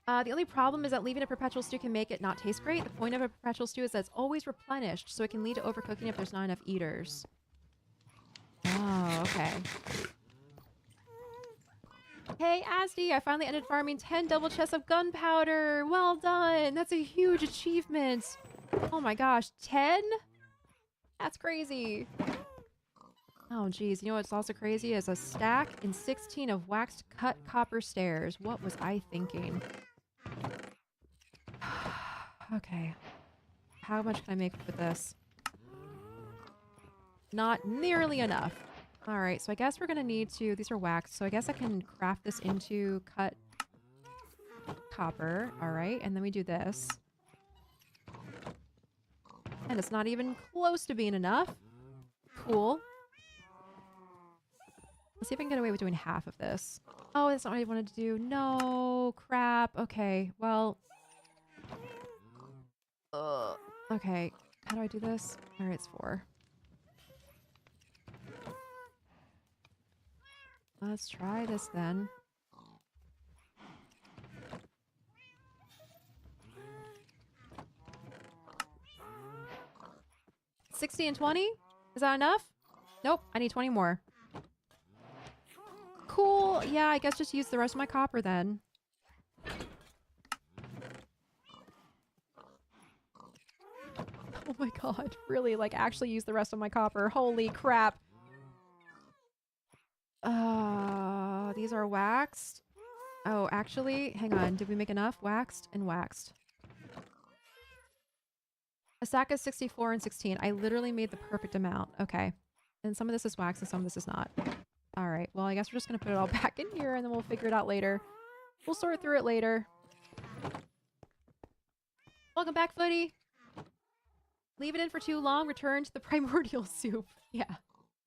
The only problem is that leaving a perpetual stew can make it not taste great. The point of a perpetual stew is that it's always replenished, so it can lead to overcooking if there's not enough eaters. Oh, okay. Hey, Asdi, I finally ended farming 10 double chests of gunpowder. Well done. That's a huge achievement. Oh my gosh, 10? That's crazy. Oh, geez. You know what's also crazy is a stack and 16 of waxed cut copper stairs. What was I thinking? Okay. How much can I make with this? Not nearly enough. All right, so I guess we're going to need to... These are waxed, so I guess I can craft this into cut copper. All right, and then we do this. And it's not even close to being enough. Cool. Let's see if I can get away with doing half of this. Oh, that's not what I wanted to do. No, crap. Okay, well... okay, how do I do this? All right, it's 4. Let's try this then. $60 and 20? Is that enough? Nope, I need 20 more. Cool. Yeah, I guess just use the rest of my copper then. Oh my god, really? Like, actually use the rest of my copper. Holy crap. These are waxed. Oh, actually, hang on. Did we make enough? Waxed and waxed. A stack of 64 and 16. I literally made the perfect amount. Okay. And some of this is waxed and some of this is not. All right. Well, I guess we're just going to put it all back in here and then we'll figure it out later. We'll sort through it later. Welcome back, Footy. Leave it in for too long. Return to the primordial soup. Yeah.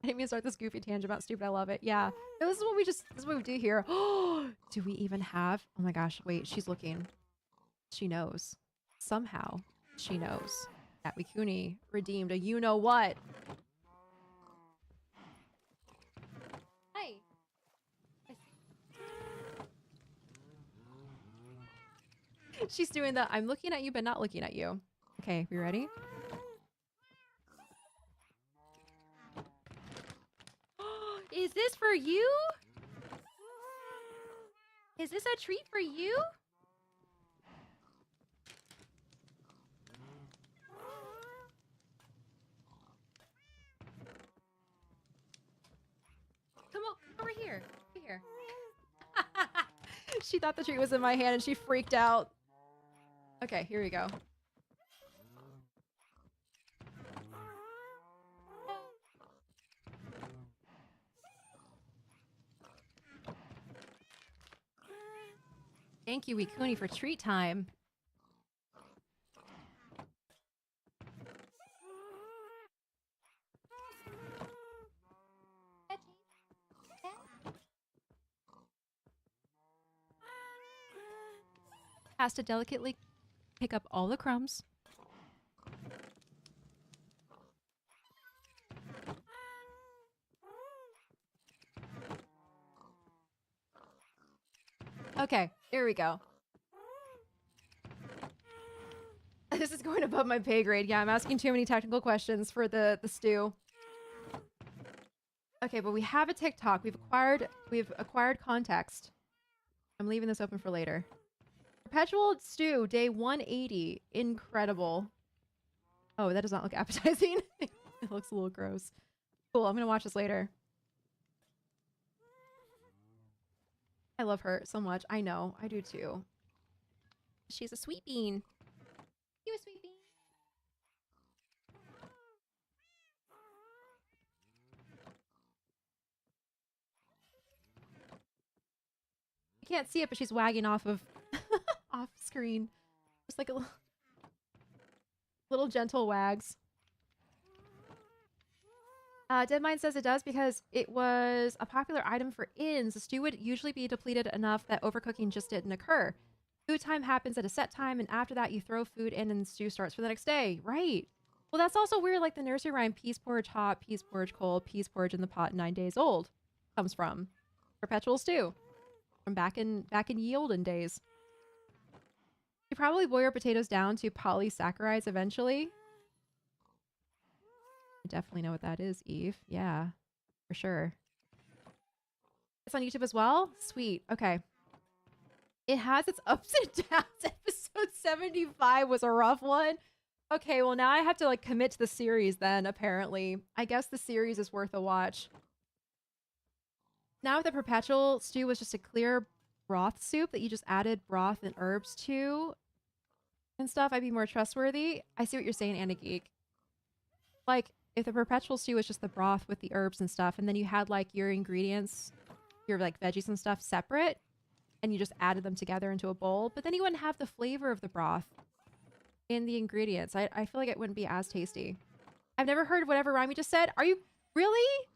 I didn't mean to start this goofy tangent about stupid. I love it. Yeah. No, this is what we do here. Oh, do we even have? Oh my gosh. Wait, she's looking. She knows. Somehow she knows that Wikuni redeemed a you-know-what. Hi. She's doing the I'm looking at you but not looking at you. Okay, we ready? Is this for you? Is this a treat for you? Come over here. Over here. She thought the treat was in my hand and she freaked out. Okay, here we go. Thank you, Wikuni, for treat time. Has to delicately pick up all the crumbs. Okay, here we go. This is going above my pay grade. Yeah, I'm asking too many technical questions for the stew. Okay, but we have a TikTok. We've acquired context. I'm leaving this open for later. Perpetual stew, day 180. Incredible. Oh, that does not look appetizing. It looks a little gross. Cool, I'm gonna watch this later. I love her so much. I know, I do too. She's a sweet bean. You a sweet bean? You can't see it, but she's wagging off of off screen. Just like a little gentle wags. Deadmine says it does because it was a popular item for inns. The stew would usually be depleted enough that overcooking just didn't occur. Food time happens at a set time, and after that, you throw food in and the stew starts for the next day. Right. Well, that's also weird, like the nursery rhyme, peas porridge hot, peas porridge cold, peas porridge in the pot 9 days old comes from. Perpetual stew. From back in ye olden days. You probably boil your potatoes down to polysaccharides eventually. I definitely know what that is, Eve. Yeah, for sure. It's on YouTube as well? Sweet. Okay. It has its ups and downs. Episode 75 was a rough one. Okay, well now I have to like commit to the series then, apparently. I guess the series is worth a watch. Now if the perpetual stew was just a clear broth soup that you just added broth and herbs to and stuff, I'd be more trustworthy. I see what you're saying, Anna Geek. Like, if the perpetual stew was just the broth with the herbs and stuff, and then you had like your ingredients, your like veggies and stuff separate, and you just added them together into a bowl, but then you wouldn't have the flavor of the broth in the ingredients. I feel like it wouldn't be as tasty. I've never heard whatever rhyme you just said. Are you really?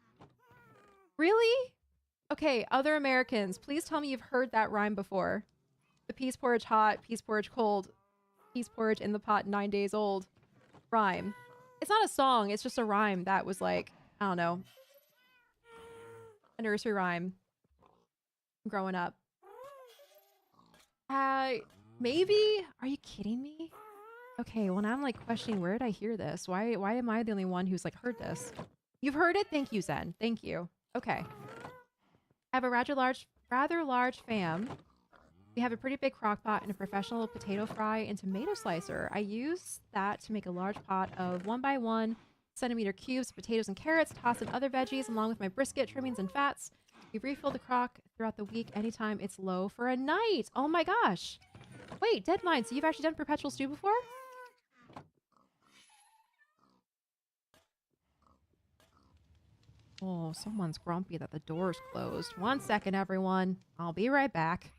Really? Okay, other Americans, please tell me you've heard that rhyme before. The peas porridge hot, peas porridge cold, peas porridge in the pot 9 days old rhyme. It's not a song, it's just a rhyme that was like, I don't know, a nursery rhyme growing up. Maybe? Are you kidding me? Okay, well now I'm like questioning, where did I hear this? Why am I the only one who's like heard this? You've heard it? Thank you, Zen. Thank you. Okay. I have a rather large fam. We have a pretty big crock pot and a professional potato fry and tomato slicer. I use that to make a large pot of 1x1 centimeter cubes of potatoes and carrots, toss in other veggies along with my brisket, trimmings, and fats. We refill the crock throughout the week anytime it's low for a night. Oh my gosh. Wait, Deadmine, so you've actually done perpetual stew before? Oh, someone's grumpy that the door's closed. 1 second, everyone. I'll be right back.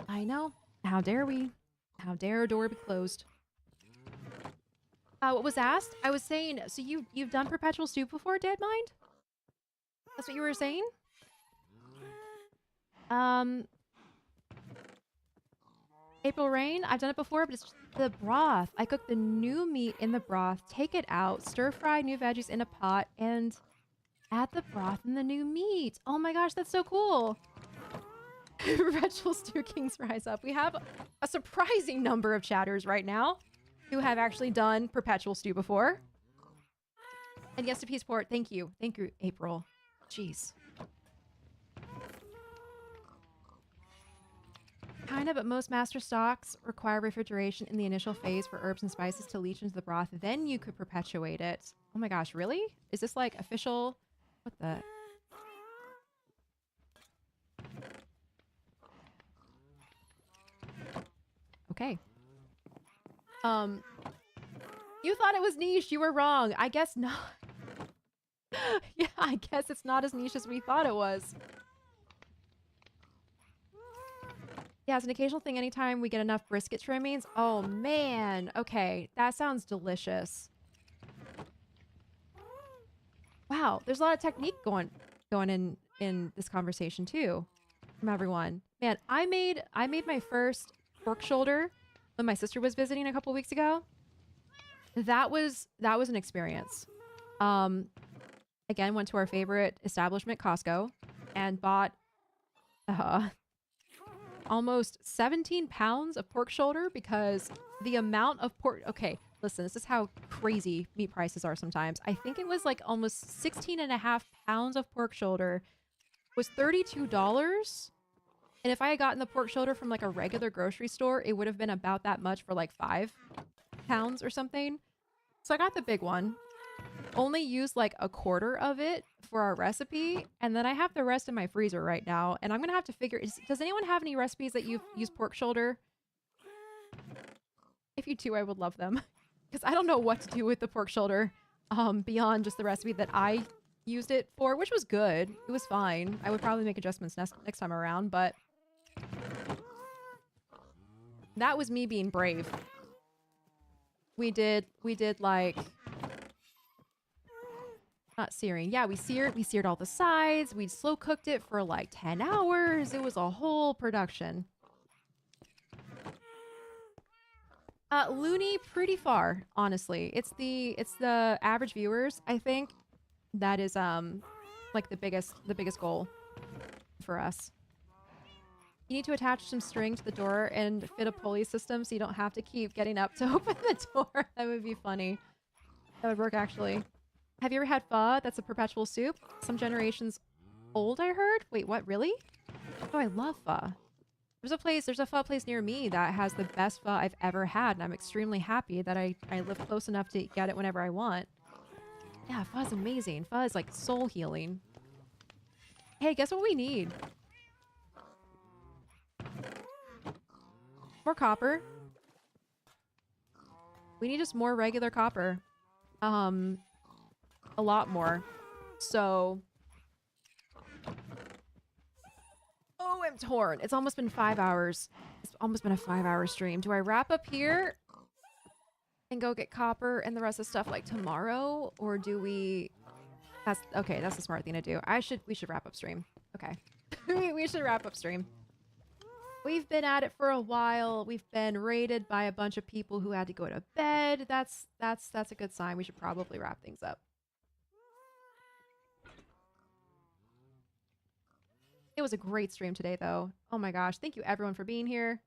I know. How dare we? How dare a door be closed? What was asked? I was saying, so you've done perpetual stew before, Deadmind? That's what you were saying? April Rain, I've done it before, but it's the broth. I cook the new meat in the broth, take it out, stir fry new veggies in a pot, and add the broth and the new meat. Oh my gosh, that's so cool. Perpetual Stew Kings rise up. We have a surprising number of chatters right now who have actually done Perpetual Stew before. And yes to Peaceport. Thank you. Thank you, April. Jeez. Kind of, but most master stocks require refrigeration in the initial phase for herbs and spices to leach into the broth. Then you could perpetuate it. Oh my gosh, really? Is this like official? What the? Okay. You thought it was niche. You were wrong. I guess not. Yeah, I guess it's not as niche as we thought it was. Yeah, it's an occasional thing anytime we get enough brisket trimmings. Oh, man. Okay, that sounds delicious. Wow, there's a lot of technique going in this conversation too from everyone. Man, I made my first pork shoulder when my sister was visiting a couple weeks ago. That was an experience. Again, went to our favorite establishment, Costco, and bought almost 17 pounds of pork shoulder because the amount of pork... Okay, listen, this is how crazy meat prices are sometimes. I think it was like almost 16 and a half pounds of pork shoulder was $32. And if I had gotten the pork shoulder from like a regular grocery store, it would have been about that much for like 5 pounds or something. So I got the big one. Only used like a quarter of it for our recipe, and then I have the rest in my freezer right now, and I'm gonna have to figure, does anyone have any recipes that you've used pork shoulder? If you do, I would love them, because I don't know what to do with the pork shoulder beyond just the recipe that I used it for, which was good. It was fine. I would probably make adjustments next time around, but that was me being brave. We did like... Not searing. Yeah, we seared all the sides. We slow cooked it for like 10 hours. It was a whole production. Looney, pretty far, honestly. It's the average viewers, I think, that is like the biggest goal for us. You need to attach some string to the door and fit a pulley system so you don't have to keep getting up to open the door. That would be funny. That would work, actually. Have you ever had pho? That's a perpetual soup. Some generations old, I heard. Wait, what? Really? Oh, I love pho. There's a pho place near me that has the best pho I've ever had, and I'm extremely happy that I live close enough to get it whenever I want. Yeah, pho is amazing. Pho is like soul healing. Hey, guess what we need? More copper. We need just more regular copper. A lot more. So... Oh, I'm torn. It's almost been 5 hours. It's almost been a 5-hour stream. Do I wrap up here and go get copper and the rest of stuff like tomorrow? Or do we... That's the smart thing to do. We should wrap up stream. Okay. We should wrap up stream. We've been at it for a while. We've been raided by a bunch of people who had to go to bed. That's a good sign. We should probably wrap things up. It was a great stream today, though. Oh my gosh. Thank you, everyone, for being here.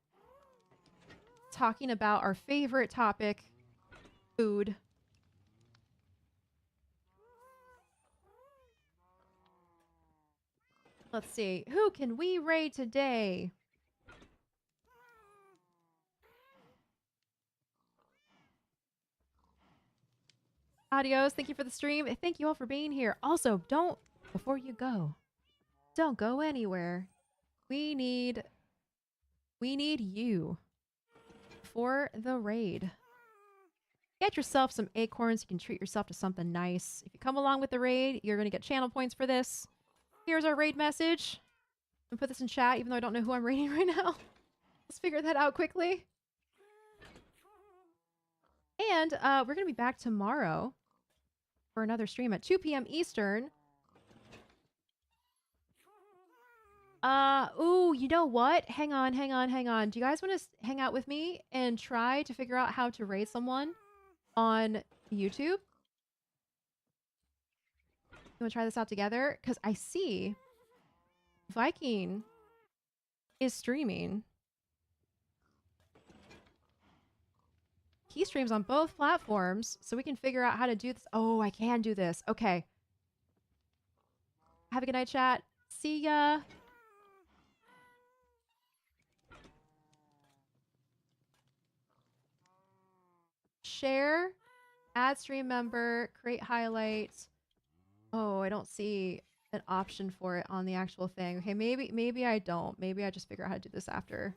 Talking about our favorite topic, food. Let's see. Who can we raid today? Adios. Thank you for the stream. Thank you all for being here. Also, before you go, don't go anywhere. We need you for the raid. Get yourself some acorns. You can treat yourself to something nice. If you come along with the raid, you're going to get channel points for this. Here's our raid message. I'm going to put this in chat, even though I don't know who I'm raiding right now. Let's figure that out quickly. And we're going to be back tomorrow for another stream at 2 p.m. Eastern. Ooh, you know what? Hang on. Do you guys want to hang out with me and try to figure out how to raid someone on YouTube? You want to try this out together? Because I see Viking is streaming. He streams on both platforms, so we can figure out how to do this. Oh, I can do this. Okay. Have a good night, chat. See ya. Share, add stream member, create highlights. Oh, I don't see an option for it on the actual thing. Okay, maybe I don't. Maybe I just figure out how to do this after.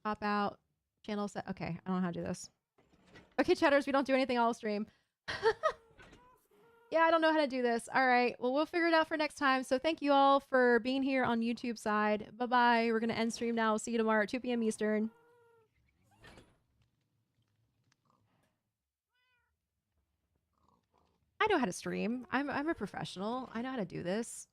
Pop out, channel set. Okay, I don't know how to do this. Okay, chatters, we don't do anything all stream. Yeah, I don't know how to do this. All right, well, we'll figure it out for next time. So thank you all for being here on YouTube side. Bye-bye. We're going to end stream now. See you tomorrow at 2 p.m. Eastern. I know how to stream. I'm a professional. I know how to do this.